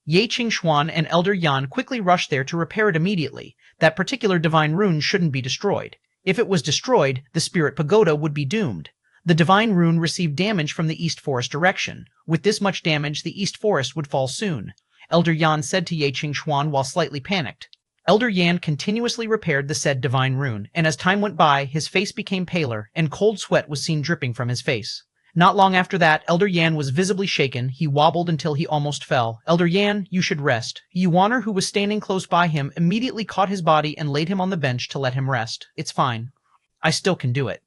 Ye Qingxuan and Elder Yan quickly rushed there to repair it immediately. That particular divine rune shouldn't be destroyed. If it was destroyed, the Spirit Pagoda would be doomed. The divine rune received damage from the East Forest direction. With this much damage, the East Forest would fall soon. Elder Yan said to Ye Qingxuan while slightly panicked. Elder Yan continuously repaired the said divine rune, and as time went by, his face became paler, and cold sweat was seen dripping from his face. Not long after that, Elder Yan was visibly shaken. He wobbled until he almost fell. "Elder Yan, you should rest." Yi Waner, who was standing close by him, immediately caught his body and laid him on the bench to let him rest. "It's fine. I still can do it."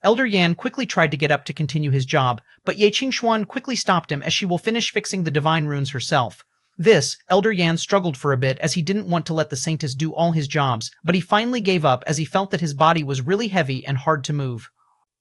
Elder Yan quickly tried to get up to continue his job, but Ye Qingxuan quickly stopped him as she will finish fixing the divine runes herself. Elder Yan struggled for a bit as he didn't want to let the Saintess do all his jobs, but he finally gave up as he felt that his body was really heavy and hard to move.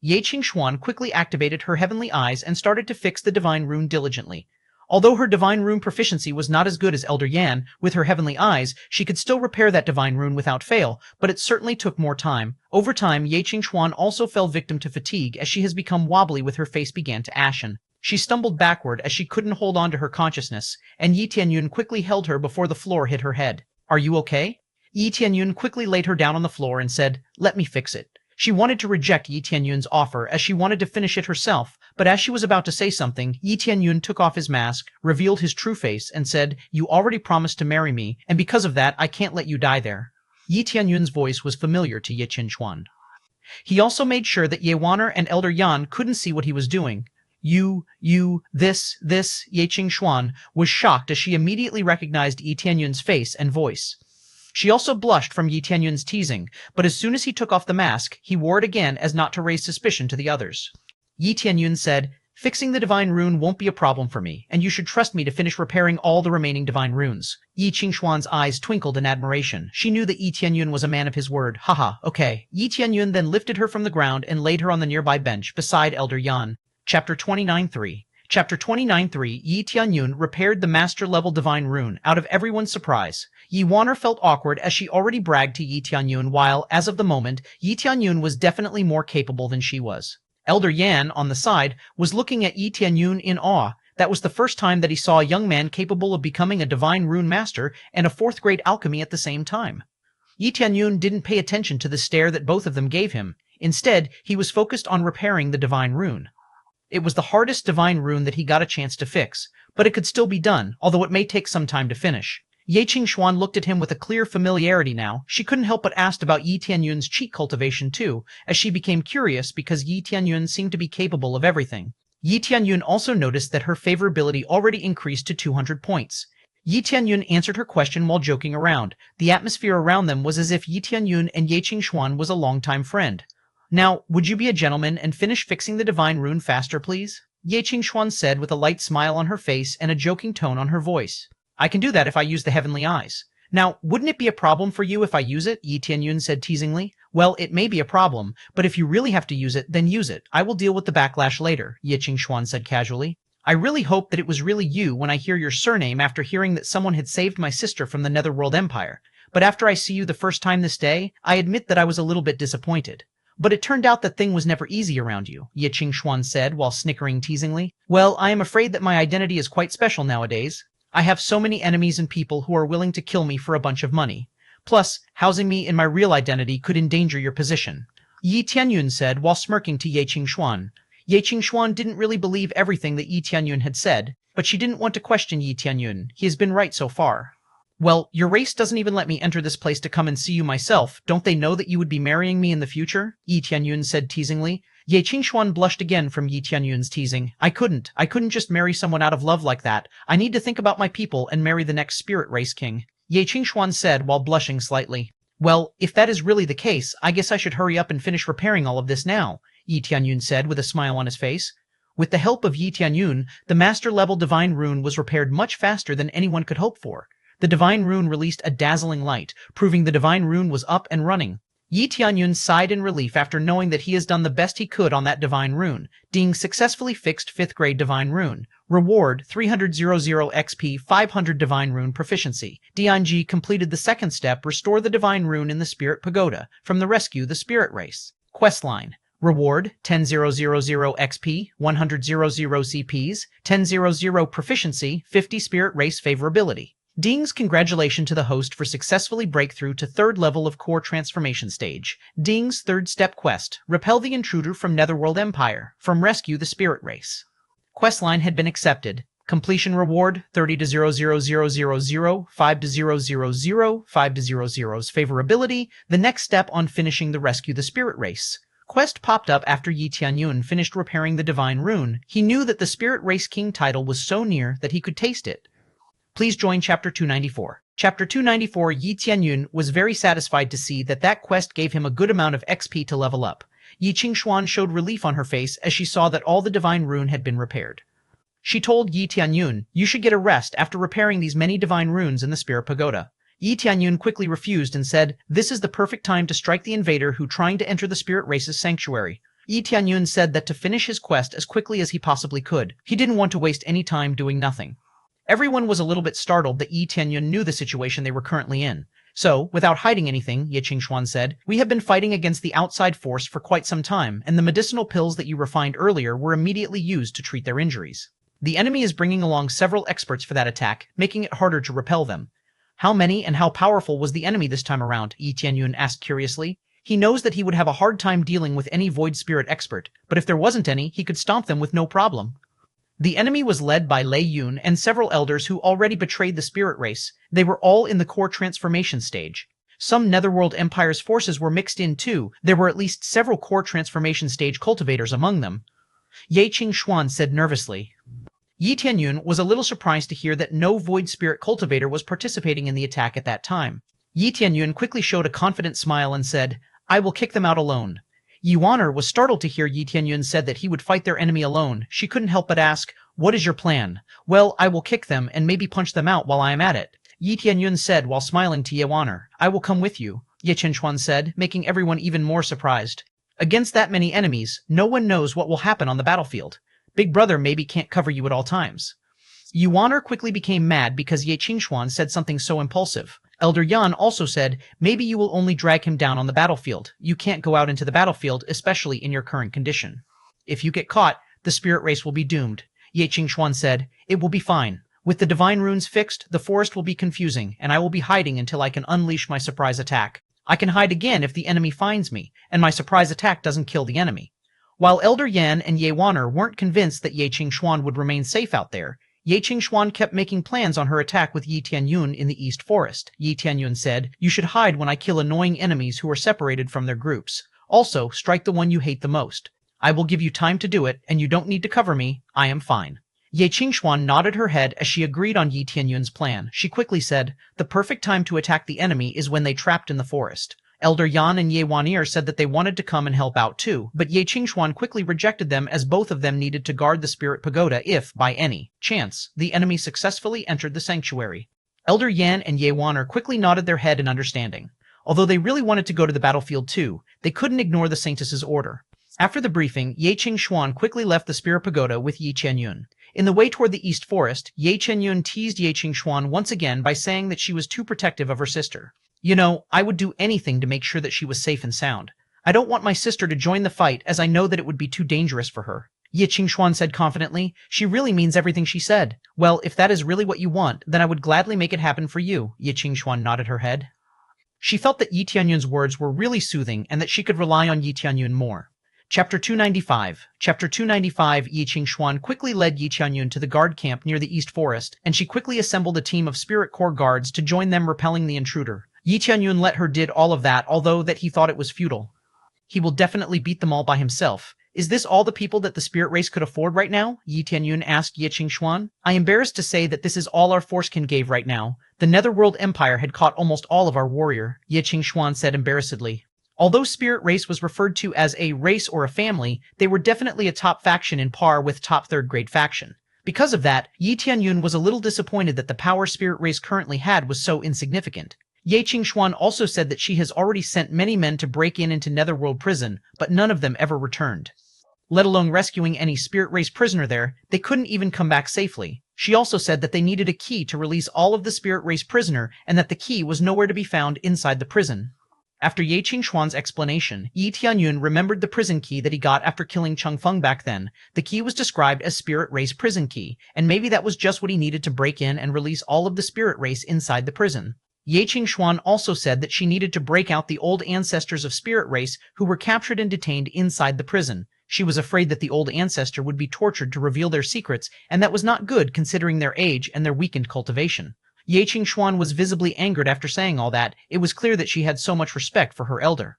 Ye Qingxuan quickly activated her heavenly eyes and started to fix the divine rune diligently. Although her divine rune proficiency was not as good as Elder Yan, with her heavenly eyes, she could still repair that divine rune without fail, but it certainly took more time. Over time, Ye Qingxuan also fell victim to fatigue as she has become wobbly with her face began to ashen. She stumbled backward as she couldn't hold on to her consciousness, and Yi Tianyun quickly held her before the floor hit her head. "Are you okay?" Yi Tianyun quickly laid her down on the floor and said, "Let me fix it." She wanted to reject Yi Tianyun's offer as she wanted to finish it herself, but as she was about to say something, Yi Tianyun took off his mask, revealed his true face, and said, "You already promised to marry me, and because of that, I can't let you die there." Yi Tianyun's voice was familiar to Ye Qingxuan. He also made sure that Ye Waner and Elder Yan couldn't see what he was doing. This, Ye Qingxuan was shocked as she immediately recognized Yi Tianyun's face and voice. She also blushed from Yi Tianyun's teasing, but as soon as he took off the mask, he wore it again as not to raise suspicion to the others. Yi Tianyun said, "Fixing the divine rune won't be a problem for me, and you should trust me to finish repairing all the remaining divine runes." Yi Qingxuan's eyes twinkled in admiration. She knew that Yi Tianyun was a man of his word. Haha, okay. Yi Tianyun then lifted her from the ground and laid her on the nearby bench beside Elder Yan. Chapter 29.3 Chapter 29.3 Yi Tianyun repaired the master-level divine rune, out of everyone's surprise. Yi Waner felt awkward as she already bragged to Yi Tianyun while, as of the moment, Yi Tianyun was definitely more capable than she was. Elder Yan, on the side, was looking at Yi Tianyun in awe. That was the first time that he saw a young man capable of becoming a divine rune master and a fourth-grade alchemy at the same time. Yi Tianyun didn't pay attention to the stare that both of them gave him. Instead, he was focused on repairing the divine rune. It was the hardest divine rune that he got a chance to fix, but it could still be done, although it may take some time to finish. Ye Qingxuan looked at him with a clear familiarity now. She couldn't help but ask about Yi Tianyun's cheat cultivation too, as she became curious because Yi Tianyun seemed to be capable of everything. Yi Tianyun also noticed that her favorability already increased to 200 points. Yi Tianyun answered her question while joking around. The atmosphere around them was as if Yi Tianyun and Ye Qingxuan was a longtime friend. "Now, would you be a gentleman and finish fixing the divine rune faster, please?" Ye Qingxuan said with a light smile on her face and a joking tone on her voice. "I can do that if I use the heavenly eyes." "Now, wouldn't it be a problem for you if I use it?" Yi Tianyun said teasingly. "Well, it may be a problem, but if you really have to use it, then use it. I will deal with the backlash later," Ye Qingxuan said casually. "I really hope that it was really you when I hear your surname after hearing that someone had saved my sister from the Netherworld Empire. But after I see you the first time this day, I admit that I was a little bit disappointed." "But it turned out that thing was never easy around you," Ye Qingxuan said while snickering teasingly. "Well, I am afraid that my identity is quite special nowadays. I have so many enemies and people who are willing to kill me for a bunch of money. Plus, housing me in my real identity could endanger your position," Yi Tianyun said while smirking to Ye Qingxuan. Ye Qingxuan didn't really believe everything that Yi Tianyun had said, but she didn't want to question Yi Tianyun. He has been right so far. "Well, your race doesn't even let me enter this place to come and see you myself. Don't they know that you would be marrying me in the future?" Yi Tianyun said teasingly. Ye Qingxuan blushed again from Yi Tianyun's teasing. I couldn't just marry someone out of love like that. I need to think about my people and marry the next spirit race king," Ye Qingxuan said while blushing slightly. "Well, if that is really the case, I guess I should hurry up and finish repairing all of this now," Yi Tianyun said with a smile on his face. With the help of Yi Tianyun, the master-level divine rune was repaired much faster than anyone could hope for. The divine rune released a dazzling light, proving the divine rune was up and running. Yi Tianyun sighed in relief after knowing that he has done the best he could on that divine rune. Ding successfully fixed 5th grade divine rune. Reward 300 XP 500 divine rune proficiency. Dianji completed the second step, restore the divine rune in the spirit pagoda from the rescue the spirit race. Questline. Reward 10,000 XP, 100 CPs, 10,000 proficiency, 50 spirit race favorability. Ding's congratulation to the host for successfully breakthrough to 3rd level of core transformation stage. Ding's 3rd step quest, repel the intruder from Netherworld Empire, from rescue the spirit race. Questline had been accepted. Completion reward 30 to 00000, 5 to 000, 5 to 00's favorability, the next step on finishing the rescue the spirit race. Quest popped up after Yi Tianyun finished repairing the divine rune. He knew that the spirit race king title was so near that he could taste it. Please join Chapter 294. Chapter 294 Yi Tianyun was very satisfied to see that quest gave him a good amount of XP to level up. Yi Tianyun showed relief on her face as she saw that all the divine rune had been repaired. She told Yi Tianyun, "You should get a rest after repairing these many divine runes in the Spirit Pagoda." Yi Tianyun quickly refused and said, "This is the perfect time to strike the invader who trying to enter the spirit race's sanctuary." Yi Tianyun said that to finish his quest as quickly as he possibly could. He didn't want to waste any time doing nothing. Everyone was a little bit startled that Yi Tianyun knew the situation they were currently in. So, without hiding anything, Yi Tianyun said, "We have been fighting against the outside force for quite some time, and the medicinal pills that you refined earlier were immediately used to treat their injuries. The enemy is bringing along several experts for that attack, making it harder to repel them." "How many and how powerful was the enemy this time around?" Yi Tianyun asked curiously. He knows that he would have a hard time dealing with any void spirit expert, but if there wasn't any, he could stomp them with no problem. The enemy was led by Lei Yun and several elders who already betrayed the spirit race. They were all in the core transformation stage. Some Netherworld Empire's forces were mixed in too. There were at least several core transformation stage cultivators among them. Ye Qingxuan said nervously. Yi Tianyun was a little surprised to hear that no void spirit cultivator was participating in the attack at that time. Yi Tianyun quickly showed a confident smile and said, "I will kick them out alone." Yuaner was startled to hear Yi Tianyun said that he would fight their enemy alone. She couldn't help but ask, "What is your plan?" "Well, I will kick them and maybe punch them out while I am at it," Yi Tianyun said while smiling to Yuaner. "I will come with you," Ye Qingxuan said, making everyone even more surprised. Against that many enemies, no one knows what will happen on the battlefield. Big Brother maybe can't cover you at all times. Yuaner quickly became mad because Ye Qingxuan said something so impulsive. Elder Yan also said, "Maybe you will only drag him down on the battlefield. You can't go out into the battlefield, especially in your current condition. If you get caught, the spirit race will be doomed." Ye Qingxuan said, "It will be fine. With the divine runes fixed, the forest will be confusing, and I will be hiding until I can unleash my surprise attack. I can hide again if the enemy finds me, and my surprise attack doesn't kill the enemy." While Elder Yan and Ye Waner weren't convinced that Ye Qingxuan would remain safe out there, Ye Qingxuan kept making plans on her attack with Yi Tianyun in the East Forest. Yi Tianyun said, "You should hide when I kill annoying enemies who are separated from their groups. Also, strike the one you hate the most. I will give you time to do it, and you don't need to cover me. I am fine." Ye Qingxuan nodded her head as she agreed on Yi Tianyun's plan. She quickly said, "The perfect time to attack the enemy is when they trapped in the forest." Elder Yan and Ye Wanir said that they wanted to come and help out too, but Ye Qingxuan quickly rejected them as both of them needed to guard the Spirit Pagoda if, by any chance, the enemy successfully entered the sanctuary. Elder Yan and Ye Wanir quickly nodded their head in understanding. Although they really wanted to go to the battlefield too, they couldn't ignore the Saintess's order. After the briefing, Ye Qingxuan quickly left the Spirit Pagoda with Yi Tianyun. In the way toward the East Forest, Ye Tianyun teased Ye Qingxuan once again by saying that she was too protective of her sister. "You know, I would do anything to make sure that she was safe and sound. I don't want my sister to join the fight as I know that it would be too dangerous for her," Ye Qingxuan said confidently. "She really means everything she said." "Well, if that is really what you want, then I would gladly make it happen for you," Ye Qingxuan nodded her head. She felt that Yi Tianyun's words were really soothing and that she could rely on Yi Tianyun more. Chapter 295. Chapter 295. Yi Qingxuan quickly led Yi Tianyun to the guard camp near the East Forest, and she quickly assembled a team of Spirit Corps guards to join them repelling the intruder. Yi Tianyun let her did all of that, although that he thought it was futile. He will definitely beat them all by himself. "Is this all the people that the spirit race could afford right now?" Yi Tianyun asked Ye Qingxuan. "I am embarrassed to say that this is all our force can give right now. The Netherworld Empire had caught almost all of our warrior," Ye Qingxuan said embarrassedly. Although spirit race was referred to as a race or a family, they were definitely a top faction in par with top third-grade faction. Because of that, Yi Tianyun was a little disappointed that the power spirit race currently had was so insignificant. Ye Qingxuan also said that she has already sent many men to break into Netherworld prison, but none of them ever returned. Let alone rescuing any spirit race prisoner there, they couldn't even come back safely. She also said that they needed a key to release all of the spirit race prisoner and that the key was nowhere to be found inside the prison. After Ye Qingxuan's explanation, Yi Tianyun remembered the prison key that he got after killing Cheng Feng back then. The key was described as spirit race prison key, and maybe that was just what he needed to break in and release all of the spirit race inside the prison. Ye Qingxuan also said that she needed to break out the old ancestors of spirit race who were captured and detained inside the prison. She was afraid that the old ancestor would be tortured to reveal their secrets, and that was not good considering their age and their weakened cultivation. Ye Qingxuan was visibly angered after saying all that. It was clear that she had so much respect for her elder.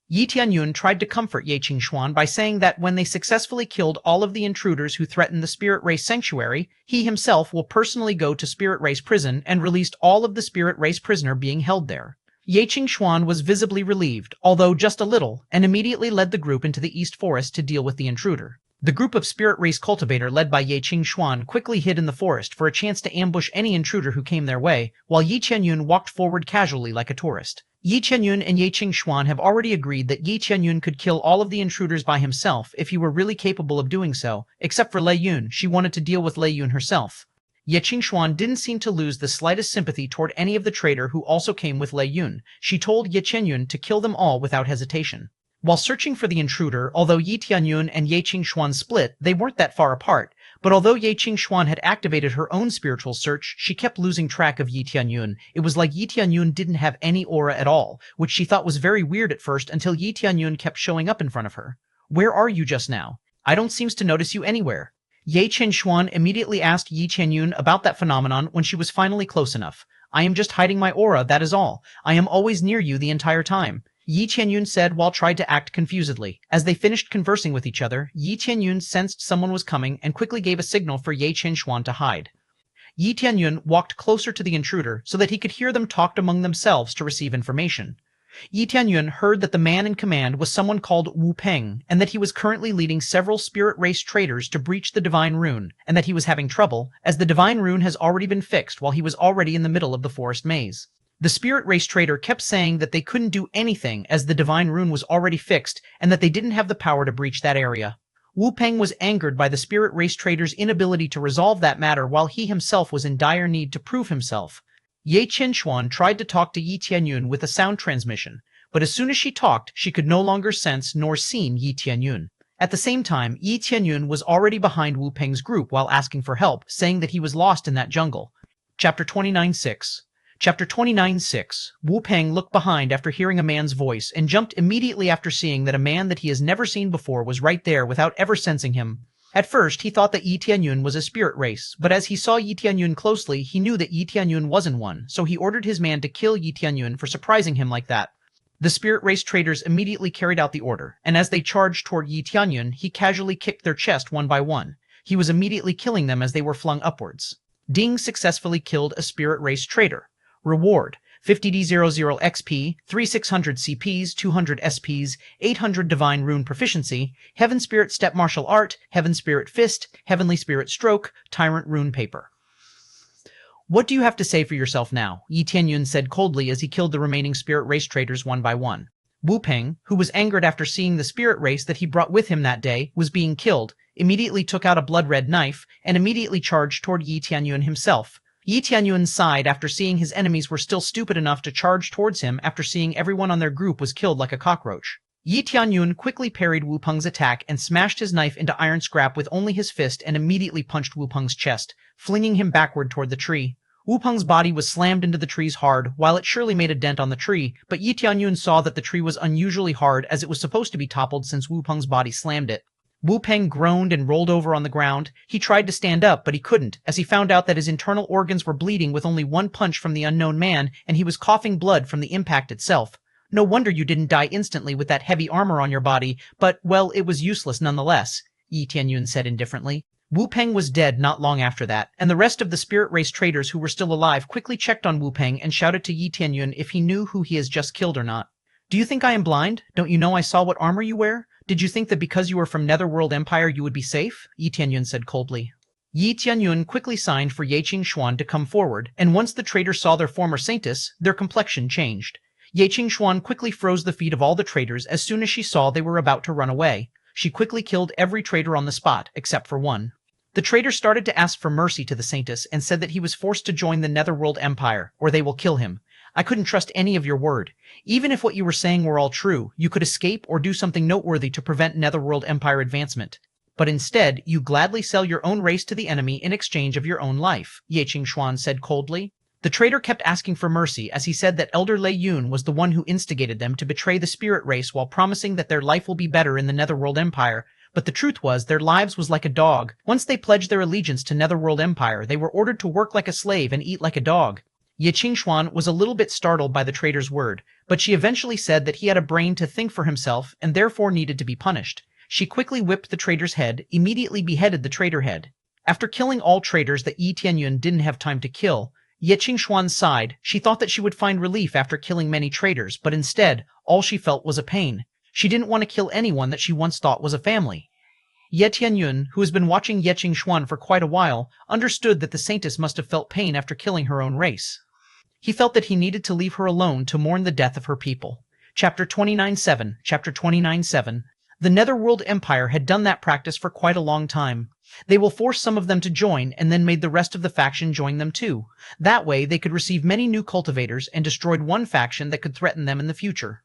Yi Tianyun tried to comfort Ye Qingxuan by saying that when they successfully killed all of the intruders who threatened the Spirit Race Sanctuary, he himself will personally go to Spirit Race Prison and release all of the Spirit Race prisoner being held there. Ye Xuan was visibly relieved, although just a little, and immediately led the group into the East Forest to deal with the intruder. The group of spirit race cultivator led by Ye Xuan quickly hid in the forest for a chance to ambush any intruder who came their way, while Yi Tianyun walked forward casually like a tourist. Yi Tianyun and Ye Xuan have already agreed that Yi Tianyun could kill all of the intruders by himself if he were really capable of doing so, except for Lei Yun. She wanted to deal with Lei Yun herself. Ye Xuan didn't seem to lose the slightest sympathy toward any of the traitor who also came with Lei Yun. She told Ye Tianyun to kill them all without hesitation. While searching for the intruder, although Yi Tianyun and Ye Xuan split, they weren't that far apart. But although Ye Xuan had activated her own spiritual search, she kept losing track of Yi Tianyun. It was like Yi Tianyun didn't have any aura at all, which she thought was very weird at first until Yi Tianyun kept showing up in front of her. "Where are you just now? I don't seem to notice you anywhere." Ye Xuan immediately asked Yi Tianyun about that phenomenon when she was finally close enough. "I am just hiding my aura, that is all. I am always near you the entire time," Yi Tianyun said while tried to act confusedly. As they finished conversing with each other, Yi Tianyun sensed someone was coming and quickly gave a signal for Ye Xuan to hide. Yi Tianyun walked closer to the intruder so that he could hear them talk among themselves to receive information. Yi Tianyun heard that the man in command was someone called Wu Peng, and that he was currently leading several spirit race traders to breach the Divine Rune, and that he was having trouble, as the Divine Rune has already been fixed while he was already in the middle of the forest maze. The spirit race trader kept saying that they couldn't do anything as the Divine Rune was already fixed, and that they didn't have the power to breach that area. Wu Peng was angered by the spirit race trader's inability to resolve that matter while he himself was in dire need to prove himself. Ye Xuan tried to talk to Yi Tianyun with a sound transmission, but as soon as she talked, she could no longer sense nor see Yi Tianyun. At the same time, Yi Tianyun was already behind Wu Peng's group while asking for help, saying that he was lost in that jungle. Chapter 29:6. Chapter 29:6. Wu Peng looked behind after hearing a man's voice and jumped immediately after seeing that a man that he has never seen before was right there without ever sensing him. At first, he thought that Yi Tianyun was a spirit race, but as he saw Yi Tianyun closely, he knew that Yi Tianyun wasn't one, so he ordered his man to kill Yi Tianyun for surprising him like that. The spirit race traders immediately carried out the order, and as they charged toward Yi Tianyun, he casually kicked their chest one by one. He was immediately killing them as they were flung upwards. Ding successfully killed a spirit race trader. Reward: 50D00 XP, 3600 CPs, 200 SPs, 800 Divine Rune Proficiency, Heaven Spirit Step Martial Art, Heaven Spirit Fist, Heavenly Spirit Stroke, Tyrant Rune Paper. "What do you have to say for yourself now?" Yi Tianyun said coldly as he killed the remaining spirit race traders one by one. Wu Peng, who was angered after seeing the spirit race that he brought with him that day was being killed, immediately took out a blood-red knife and immediately charged toward Yi Tianyun himself. Yi Tianyun sighed after seeing his enemies were still stupid enough to charge towards him after seeing everyone on their group was killed like a cockroach. Yi Tianyun quickly parried Wu Peng's attack and smashed his knife into iron scrap with only his fist and immediately punched Wu Peng's chest, flinging him backward toward the tree. Wu Peng's body was slammed into the trees hard, while it surely made a dent on the tree, but Yi Tianyun saw that the tree was unusually hard as it was supposed to be toppled since Wu Peng's body slammed it. Wu Peng groaned and rolled over on the ground. He tried to stand up, but he couldn't, as he found out that his internal organs were bleeding with only one punch from the unknown man, and he was coughing blood from the impact itself. "No wonder you didn't die instantly with that heavy armor on your body, but, well, it was useless nonetheless," Yi Tianyun said indifferently. Wu Peng was dead not long after that, and the rest of the spirit race traders who were still alive quickly checked on Wu Peng and shouted to Yi Tianyun if he knew who he has just killed or not. "Do you think I am blind? Don't you know I saw what armor you wear? Did you think that because you were from Netherworld Empire you would be safe?" Yi Tianyun said coldly. Yi Tianyun quickly signed for Ye Xuan to come forward, and once the traders saw their former saintess, their complexion changed. Ye Xuan quickly froze the feet of all the traders as soon as she saw they were about to run away. She quickly killed every trader on the spot, except for one. The trader started to ask for mercy to the saintess and said that he was forced to join the Netherworld Empire, or they will kill him. "I couldn't trust any of your word. Even if what you were saying were all true, you could escape or do something noteworthy to prevent Netherworld Empire advancement. But instead, you gladly sell your own race to the enemy in exchange of your own life," Ye Xuan said coldly. The traitor kept asking for mercy as he said that Elder Lei Yun was the one who instigated them to betray the spirit race while promising that their life will be better in the Netherworld Empire. But the truth was, their lives was like a dog. Once they pledged their allegiance to Netherworld Empire, they were ordered to work like a slave and eat like a dog. Ye Xuan was a little bit startled by the traitor's word, but she eventually said that he had a brain to think for himself and therefore needed to be punished. She quickly whipped the traitor's head, immediately beheaded the traitor head. After killing all traitors that Yi Tianyun didn't have time to kill, Ye Qingshuan sighed. She thought that she would find relief after killing many traitors, but instead, all she felt was a pain. She didn't want to kill anyone that she once thought was a family. Yi Tianyun, who has been watching Ye Qingshuan for quite a while, understood that the saintess must have felt pain after killing her own race. He felt that he needed to leave her alone to mourn the death of her people. Chapter 29:7. Chapter 29:7. The Netherworld Empire had done that practice for quite a long time. They will force some of them to join and then made the rest of the faction join them too. That way they could receive many new cultivators and destroyed one faction that could threaten them in the future.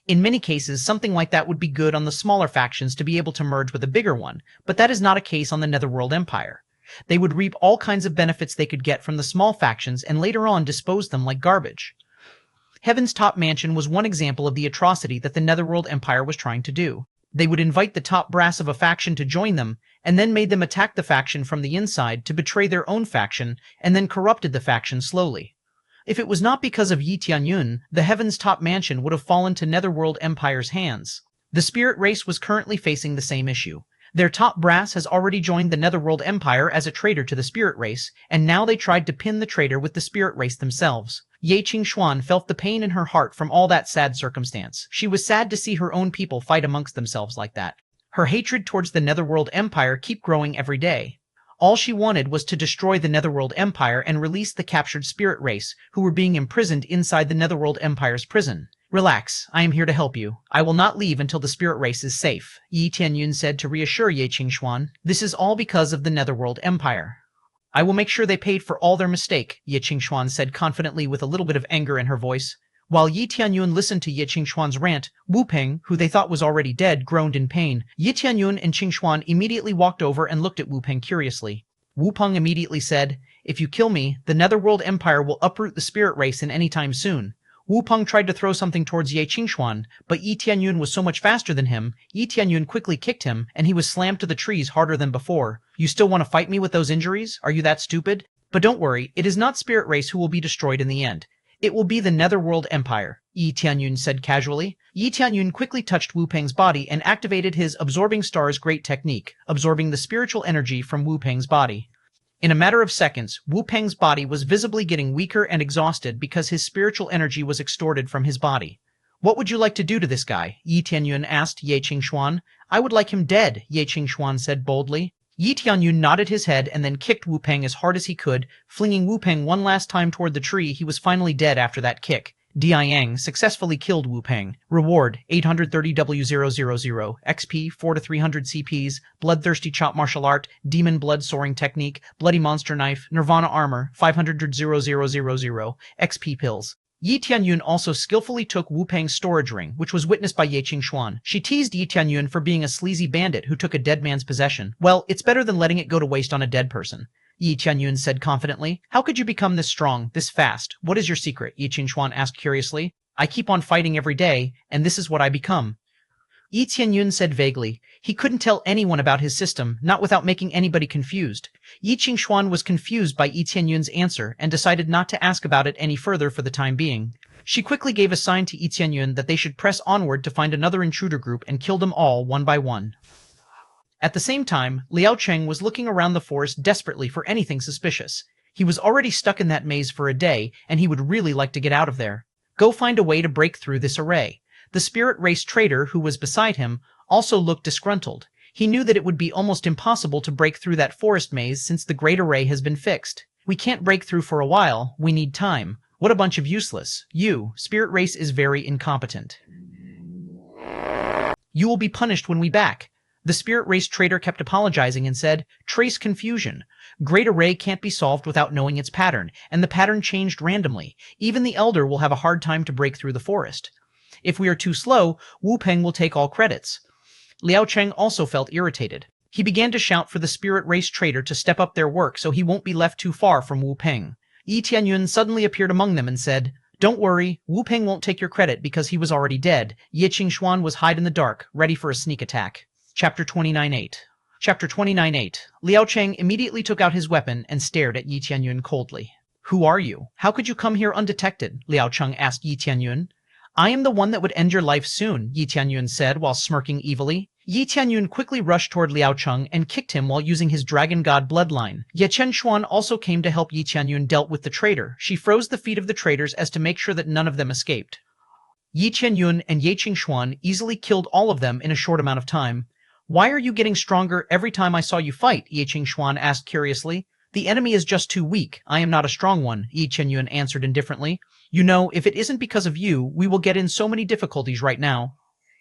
In many cases, something like that would be good on the smaller factions to be able to merge with a bigger one, but that is not a case on the Netherworld Empire. They would reap all kinds of benefits they could get from the small factions and later on dispose them like garbage. Heaven's Top Mansion was one example of the atrocity that the Netherworld Empire was trying to do. They would invite the top brass of a faction to join them, and then made them attack the faction from the inside to betray their own faction, and then corrupted the faction slowly. If it was not because of Yi Tianyun, the Heaven's Top Mansion would have fallen to Netherworld Empire's hands. The spirit race was currently facing the same issue. Their top brass has already joined the Netherworld Empire as a traitor to the spirit race, and now they tried to pin the traitor with the spirit race themselves. Ye Qingshuan felt the pain in her heart from all that sad circumstance. She was sad to see her own people fight amongst themselves like that. Her hatred towards the Netherworld Empire kept growing every day. All she wanted was to destroy the Netherworld Empire and release the captured spirit race, who were being imprisoned inside the Netherworld Empire's prison. Relax, I am here to help you. I will not leave until the spirit race is safe, Yi Tianyun said to reassure Ye Qingshuan. This is all because of the Netherworld Empire. I will make sure they paid for all their mistake, Ye Qingshuan said confidently with a little bit of anger in her voice. While Yi Tianyun listened to Ye Qingshuan's rant, Wu Peng, who they thought was already dead, groaned in pain. Yi Tianyun and Qingshuan immediately walked over and looked at Wu Peng curiously. Wu Peng immediately said, If you kill me, the Netherworld Empire will uproot the spirit race in any time soon. Wu Peng tried to throw something towards Ye Qingshuan, but Yi Tianyun was so much faster than him. Yi Tianyun quickly kicked him, and he was slammed to the trees harder than before. You still want to fight me with those injuries? Are you that stupid? But don't worry, it is not spirit race who will be destroyed in the end. It will be the Netherworld Empire, Yi Tianyun said casually. Yi Tianyun quickly touched Wu Peng's body and activated his Absorbing Stars Great Technique, absorbing the spiritual energy from Wu Peng's body. In a matter of seconds, Wu Peng's body was visibly getting weaker and exhausted because his spiritual energy was extorted from his body. What would you like to do to this guy? Yi Tianyun asked Ye Qingshuan. I would like him dead, Ye Qingshuan said boldly. Yi Tianyun nodded his head and then kicked Wu Peng as hard as he could, flinging Wu Peng one last time toward the tree. He was finally dead after that kick. Diang successfully killed Wu Peng. Reward, 830W000, XP, 4 to 300 CPs, Bloodthirsty Chop Martial Art, Demon Blood Soaring Technique, Bloody Monster Knife, Nirvana Armor, 500,000, XP Pills. Yi Tianyun also skillfully took Wu Peng's storage ring, which was witnessed by Ye Qingshuan. She teased Yi Tianyun for being a sleazy bandit who took a dead man's possession. Well, it's better than letting it go to waste on a dead person. Yi Tianyun said confidently. How could you become this strong, this fast? What is your secret? Yi Qingshuan asked curiously. I keep on fighting every day, and this is what I become. Yi Tianyun said vaguely. He couldn't tell anyone about his system, not without making anybody confused. Yi Qingshuan was confused by Yi Tianyun's answer and decided not to ask about it any further for the time being. She quickly gave a sign to Yi Tianyun that they should press onward to find another intruder group and kill them all one by one. At the same time, Liao Cheng was looking around the forest desperately for anything suspicious. He was already stuck in that maze for a day, and he would really like to get out of there. Go find a way to break through this array. The spirit race traitor, who was beside him, also looked disgruntled. He knew that it would be almost impossible to break through that forest maze since the great array has been fixed. We can't break through for a while. We need time. What a bunch of useless. You, spirit race, is very incompetent. You will be punished when we back. The spirit race traitor kept apologizing and said, Trace confusion. Great array can't be solved without knowing its pattern, and the pattern changed randomly. Even the elder will have a hard time to break through the forest. If we are too slow, Wu Peng will take all credits. Liao Cheng also felt irritated. He began to shout for the spirit race traitor to step up their work so he won't be left too far from Wu Peng. Yi Tianyun suddenly appeared among them and said, Don't worry, Wu Peng won't take your credit because he was already dead. Ye Qingshuan was hide in the dark, ready for a sneak attack. Chapter 29:8. Chapter 29:8. Liao Cheng immediately took out his weapon and stared at Yi Tianyun coldly. Who are you? How could you come here undetected? Liao Cheng asked Yi Tianyun. I am the one that would end your life soon, Yi Tianyun said while smirking evilly. Yi Tianyun quickly rushed toward Liao Cheng and kicked him while using his dragon god bloodline. Ye Chen also came to help Yi Tianyun dealt with the traitor. She froze the feet of the traitors as to make sure that none of them escaped. Yi Tianyun and Ye Xuan easily killed all of them in a short amount of time. Why are you getting stronger every time I saw you fight? Ye Xuan asked curiously. The enemy is just too weak. I am not a strong one, Yi Tianyun answered indifferently. You know, if it isn't because of you, we will get in so many difficulties right now.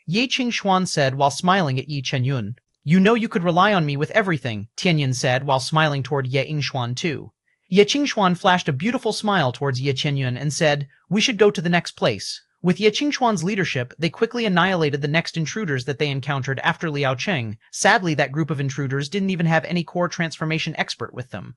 Ye Xuan said while smiling at Yi Tianyun. You know you could rely on me with everything, Tianyun said while smiling toward Ye Xuan too. Ye Xuan flashed a beautiful smile towards Ye Tianyun and said, we should go to the next place. With Ye Xuan's leadership, they quickly annihilated the next intruders that they encountered after Liao Cheng. Sadly, that group of intruders didn't even have any core transformation expert with them.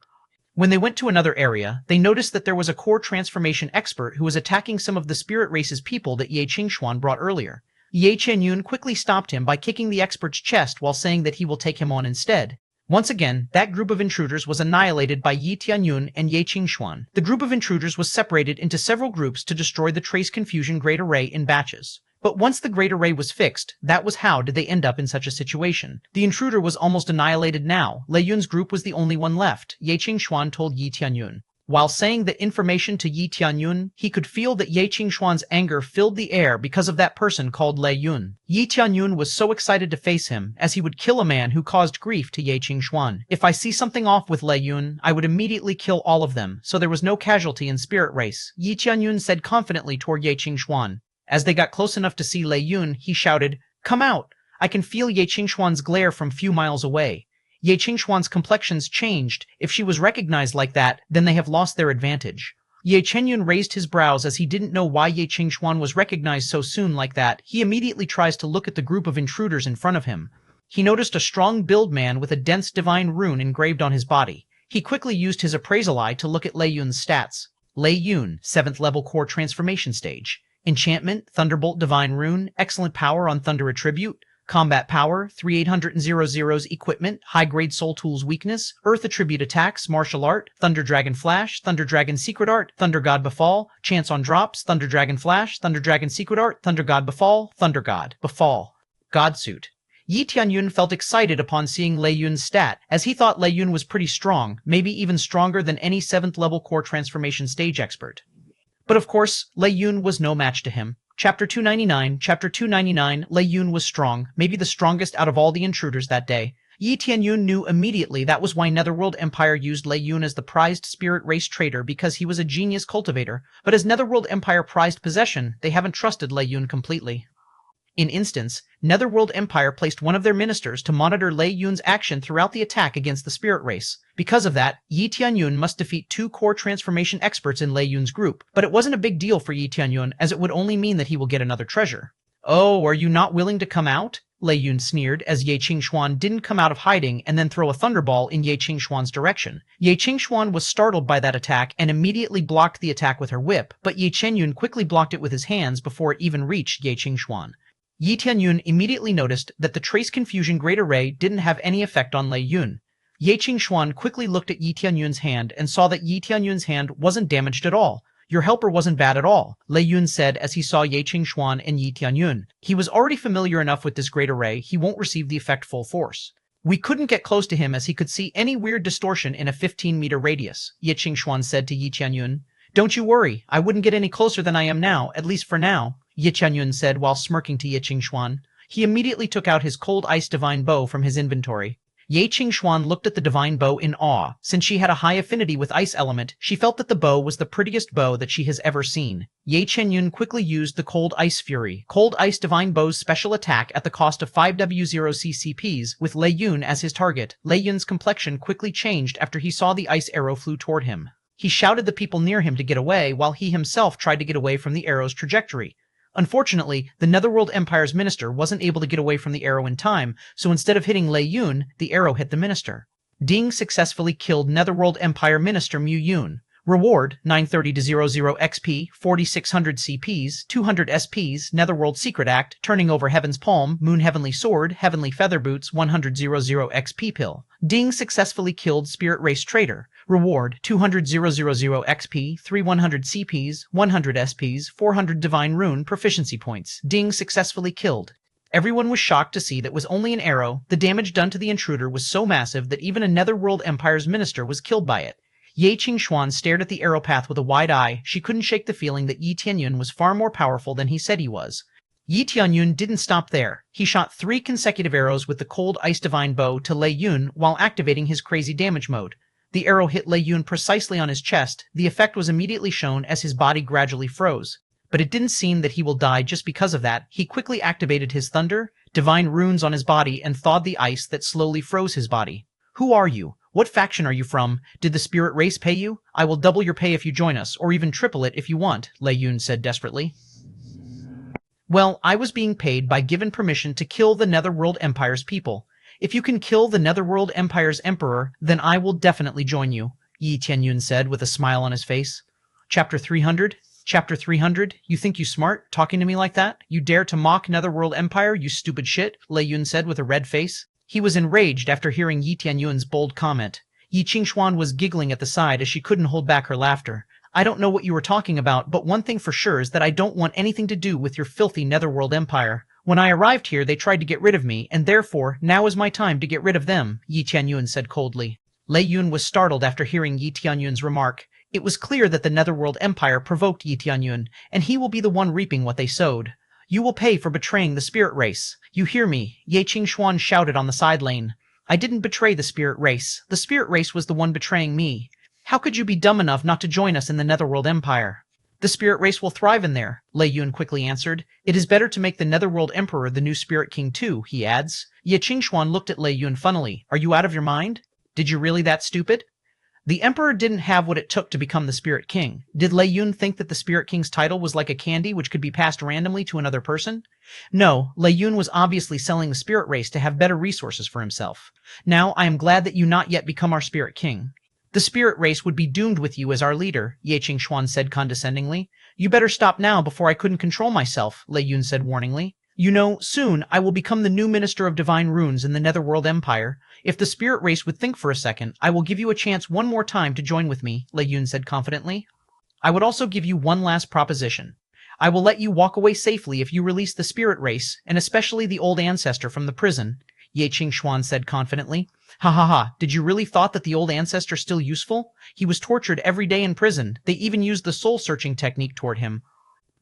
When they went to another area, they noticed that there was a core transformation expert who was attacking some of the spirit race's people that Ye Xuan brought earlier. Ye Tianyun quickly stopped him by kicking the expert's chest while saying that he will take him on instead. Once again, that group of intruders was annihilated by Yi Tianyun and Ye Xuan. The group of intruders was separated into several groups to destroy the Trace Confusion Great Array in batches. But once the Great Array was fixed, that was how did they end up in such a situation. The intruder was almost annihilated now. Lei Yun's group was the only one left, Ye Xuan told Yi Tianyun. While saying the information to Yi Tianyun, he could feel that Ye Xuan's anger filled the air because of that person called Lei Yun. Yi Tianyun was so excited to face him, as he would kill a man who caused grief to Ye Xuan. If I see something off with Lei Yun, I would immediately kill all of them, so there was no casualty in Spirit Race, Yi Tianyun said confidently toward Ye Xuan. As they got close enough to see Lei Yun, he shouted, Come out! I can feel Ye Xuan's glare from few miles away. Ye Xuan's complexions changed. If she was recognized like that, then they have lost their advantage. Ye Tianyun raised his brows as he didn't know why Ye Xuan was recognized so soon like that. He immediately tries to look at the group of intruders in front of him. He noticed a strong-build man with a dense divine rune engraved on his body. He quickly used his appraisal eye to look at Lei Yun's stats. Lei Yun, 7th level core transformation stage. Enchantment, Thunderbolt Divine Rune, excellent power on Thunder Attribute. Combat Power, 3800's Equipment, High-Grade Soul Tools Weakness, Earth Attribute Attacks, Martial Art, Thunder Dragon Flash, Thunder Dragon Secret Art, Thunder God Befall, Chance on Drops, Thunder Dragon Flash, Thunder Dragon Secret Art, Thunder God Befall, Thunder God, Befall. Godsuit. Yi Tianyun felt excited upon seeing Lei Yun's stat, as he thought Lei Yun was pretty strong, maybe even stronger than any 7th level core transformation stage expert. But of course, Lei Yun was no match to him. Chapter 299, Lei Yun was strong, maybe the strongest out of all the intruders that day. Yi Tianyun knew immediately that was why Netherworld Empire used Lei Yun as the prized spirit race trader because he was a genius cultivator, but as Netherworld Empire prized possession, they haven't trusted Lei Yun completely. In instance, Netherworld Empire placed one of their ministers to monitor Lei Yun's action throughout the attack against the spirit race. Because of that, Yi Tianyun must defeat 2 core transformation experts in Lei Yun's group, but it wasn't a big deal for Yi Tianyun as it would only mean that he will get another treasure. Oh, are you not willing to come out? Lei Yun sneered as Ye Xuan didn't come out of hiding and then throw a thunderball in Ye Xuan's direction. Ye Xuan was startled by that attack and immediately blocked the attack with her whip, but Ye Tianyun quickly blocked it with his hands before it even reached Ye Xuan. Yi Tianyun immediately noticed that the Trace Confusion Great Array didn't have any effect on Lei Yun. Ye Xuan quickly looked at Yi Tianyun's hand and saw that Yi Tianyun's hand wasn't damaged at all. Your helper wasn't bad at all, Lei Yun said as he saw Ye Xuan and Yi Tianyun. He was already familiar enough with this Great Array, he won't receive the effect full force. We couldn't get close to him as he could see any weird distortion in a 15-meter radius, Ye Xuan said to Yi Tianyun. Don't you worry, I wouldn't get any closer than I am now, at least for now, Yi Tianyun said while smirking to Ye Xuan. He immediately took out his Cold Ice Divine Bow from his inventory. Ye Xuan looked at the divine bow in awe. Since she had a high affinity with ice element, she felt that the bow was the prettiest bow that she has ever seen. Ye Tianyun quickly used the Cold Ice Fury, Cold Ice Divine Bow's special attack at the cost of 5W0 CCPs, with Lei Yun as his target. Lei Yun's complexion quickly changed after he saw the ice arrow flew toward him. He shouted the people near him to get away while he himself tried to get away from the arrow's trajectory. Unfortunately, the Netherworld Empire's minister wasn't able to get away from the arrow in time, so instead of hitting Lei Yun, the arrow hit the minister. Ding successfully killed Netherworld Empire Minister Mu Yun. Reward, 930-00 XP, 4600 CPs, 200 SPs, Netherworld Secret Act, Turning Over Heaven's Palm, Moon Heavenly Sword, Heavenly Feather Boots, 100-00 XP Pill. Ding successfully killed Spirit Race Traitor. Reward, 200-000 XP, 3100 CPs, 100 SPs, 400 Divine Rune Proficiency Points. Ding successfully killed. Everyone was shocked to see that was only an arrow. The damage done to the intruder was so massive that even a Netherworld Empire's minister was killed by it. Ye Qingxuan stared at the arrow path with a wide eye. She couldn't shake the feeling that Yi Tianyun was far more powerful than he said he was. Yi Tianyun didn't stop there. He shot 3 consecutive arrows with the cold ice divine bow to Lei Yun while activating his crazy damage mode. The arrow hit Lei Yun precisely on his chest. The effect was immediately shown as his body gradually froze. But it didn't seem that he will die just because of that. He quickly activated his thunder, divine runes on his body, and thawed the ice that slowly froze his body. Who are you? What faction are you from? Did the spirit race pay you? I will double your pay if you join us, or even triple it if you want, Lei Yun said desperately. Well, I was being paid by given permission to kill the Netherworld Empire's people. If you can kill the Netherworld Empire's emperor, then I will definitely join you, Yi Tianyun said with a smile on his face. Chapter 300? Chapter 300, you think you smart, talking to me like that? You dare to mock Netherworld Empire, you stupid shit, Lei Yun said with a red face. He was enraged after hearing Yi Tianyun's bold comment. Yi Qingxuan was giggling at the side as she couldn't hold back her laughter. I don't know what you were talking about, but one thing for sure is that I don't want anything to do with your filthy Netherworld Empire. When I arrived here, they tried to get rid of me, and therefore, now is my time to get rid of them, Yi Tianyun said coldly. Lei Yun was startled after hearing Yi Tianyun's remark. It was clear that the Netherworld Empire provoked Yi Tianyun, and he will be the one reaping what they sowed. You will pay for betraying the spirit race. You hear me? Ye Qingxuan shouted on the side lane. I didn't betray the spirit race. The spirit race was the one betraying me. How could you be dumb enough not to join us in the Netherworld Empire? The spirit race will thrive in there, Lei Yun quickly answered. It is better to make the Netherworld Emperor the new Spirit King too, he adds. Ye Qingxuan looked at Lei Yun funnily. Are you out of your mind? Did you really that stupid? The Emperor didn't have what it took to become the Spirit King. Did Lei Yun think that the Spirit King's title was like a candy which could be passed randomly to another person? No, Lei Yun was obviously selling the spirit race to have better resources for himself. Now, I am glad that you not yet become our Spirit King. The spirit race would be doomed with you as our leader, Ye Qingxuan said condescendingly. You better stop now before I couldn't control myself, Lei Yun said warningly. You know, soon I will become the new Minister of Divine Runes in the Netherworld Empire. If the spirit race would think for a second, I will give you a chance one more time to join with me, Lei Yun said confidently. I would also give you one last proposition. I will let you walk away safely if you release the spirit race, and especially the old ancestor from the prison, Ye Qingxuan said confidently. Ha ha ha, did you really thought that the old ancestor still useful? He was tortured every day in prison. They even used the soul-searching technique toward him.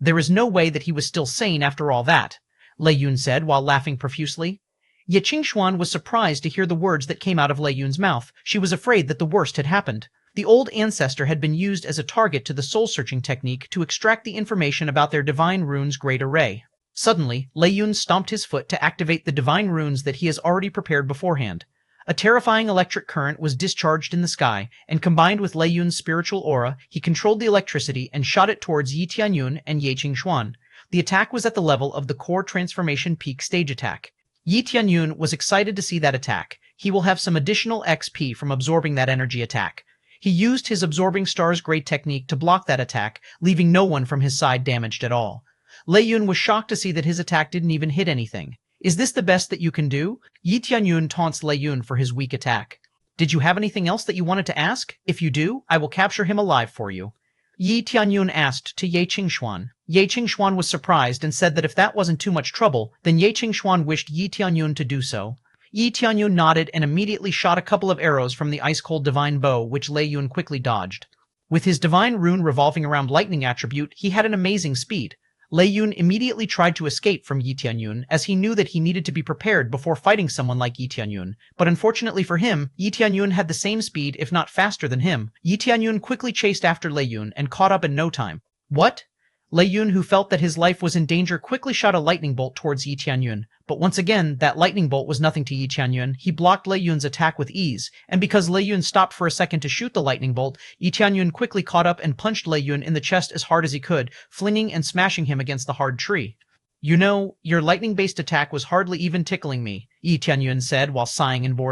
There is no way that he was still sane after all that, Lei Yun said while laughing profusely. Ye Qingxuan was surprised to hear the words that came out of Lei Yun's mouth. She was afraid that the worst had happened. The old ancestor had been used as a target to the soul-searching technique to extract the information about their divine runes' great array. Suddenly, Lei Yun stomped his foot to activate the divine runes that he has already prepared beforehand. A terrifying electric current was discharged in the sky, and combined with Lei Yun's spiritual aura, he controlled the electricity and shot it towards Yi Tianyun and Ye Qingxuan. The attack was at the level of the core transformation peak stage attack. Yi Tianyun was excited to see that attack. He will have some additional XP from absorbing that energy attack. He used his absorbing star's great technique to block that attack, leaving no one from his side damaged at all. Lei Yun was shocked to see that his attack didn't even hit anything. Is this the best that you can do? Yi Tianyun taunts Lei Yun for his weak attack. Did you have anything else that you wanted to ask? If you do, I will capture him alive for you. Yi Tianyun asked to Ye Qingxuan. Ye Qingxuan was surprised and said that if that wasn't too much trouble, then Ye Qingxuan wished Yi Tianyun to do so. Yi Tianyun nodded and immediately shot a couple of arrows from the ice-cold divine bow, which Lei Yun quickly dodged. With his divine rune revolving around lightning attribute, he had an amazing speed. Lei Yun immediately tried to escape from Yi Tianyun, as he knew that he needed to be prepared before fighting someone like Yi Tianyun. But unfortunately for him, Yi Tianyun had the same speed, if not faster than him. Yi Tianyun quickly chased after Lei Yun and caught up in no time. What? Lei Yun, who felt that his life was in danger, quickly shot a lightning bolt towards Yi Tianyun. But once again, that lightning bolt was nothing to Yi Tianyun. He blocked Lei Yun's attack with ease, and because Lei Yun stopped for a second to shoot the lightning bolt, Yi Tianyun quickly caught up and punched Lei Yun in the chest as hard as he could, flinging and smashing him against the hard tree. You know, your lightning-based attack was hardly even tickling me, Yi Tianyun said while sighing in boredom.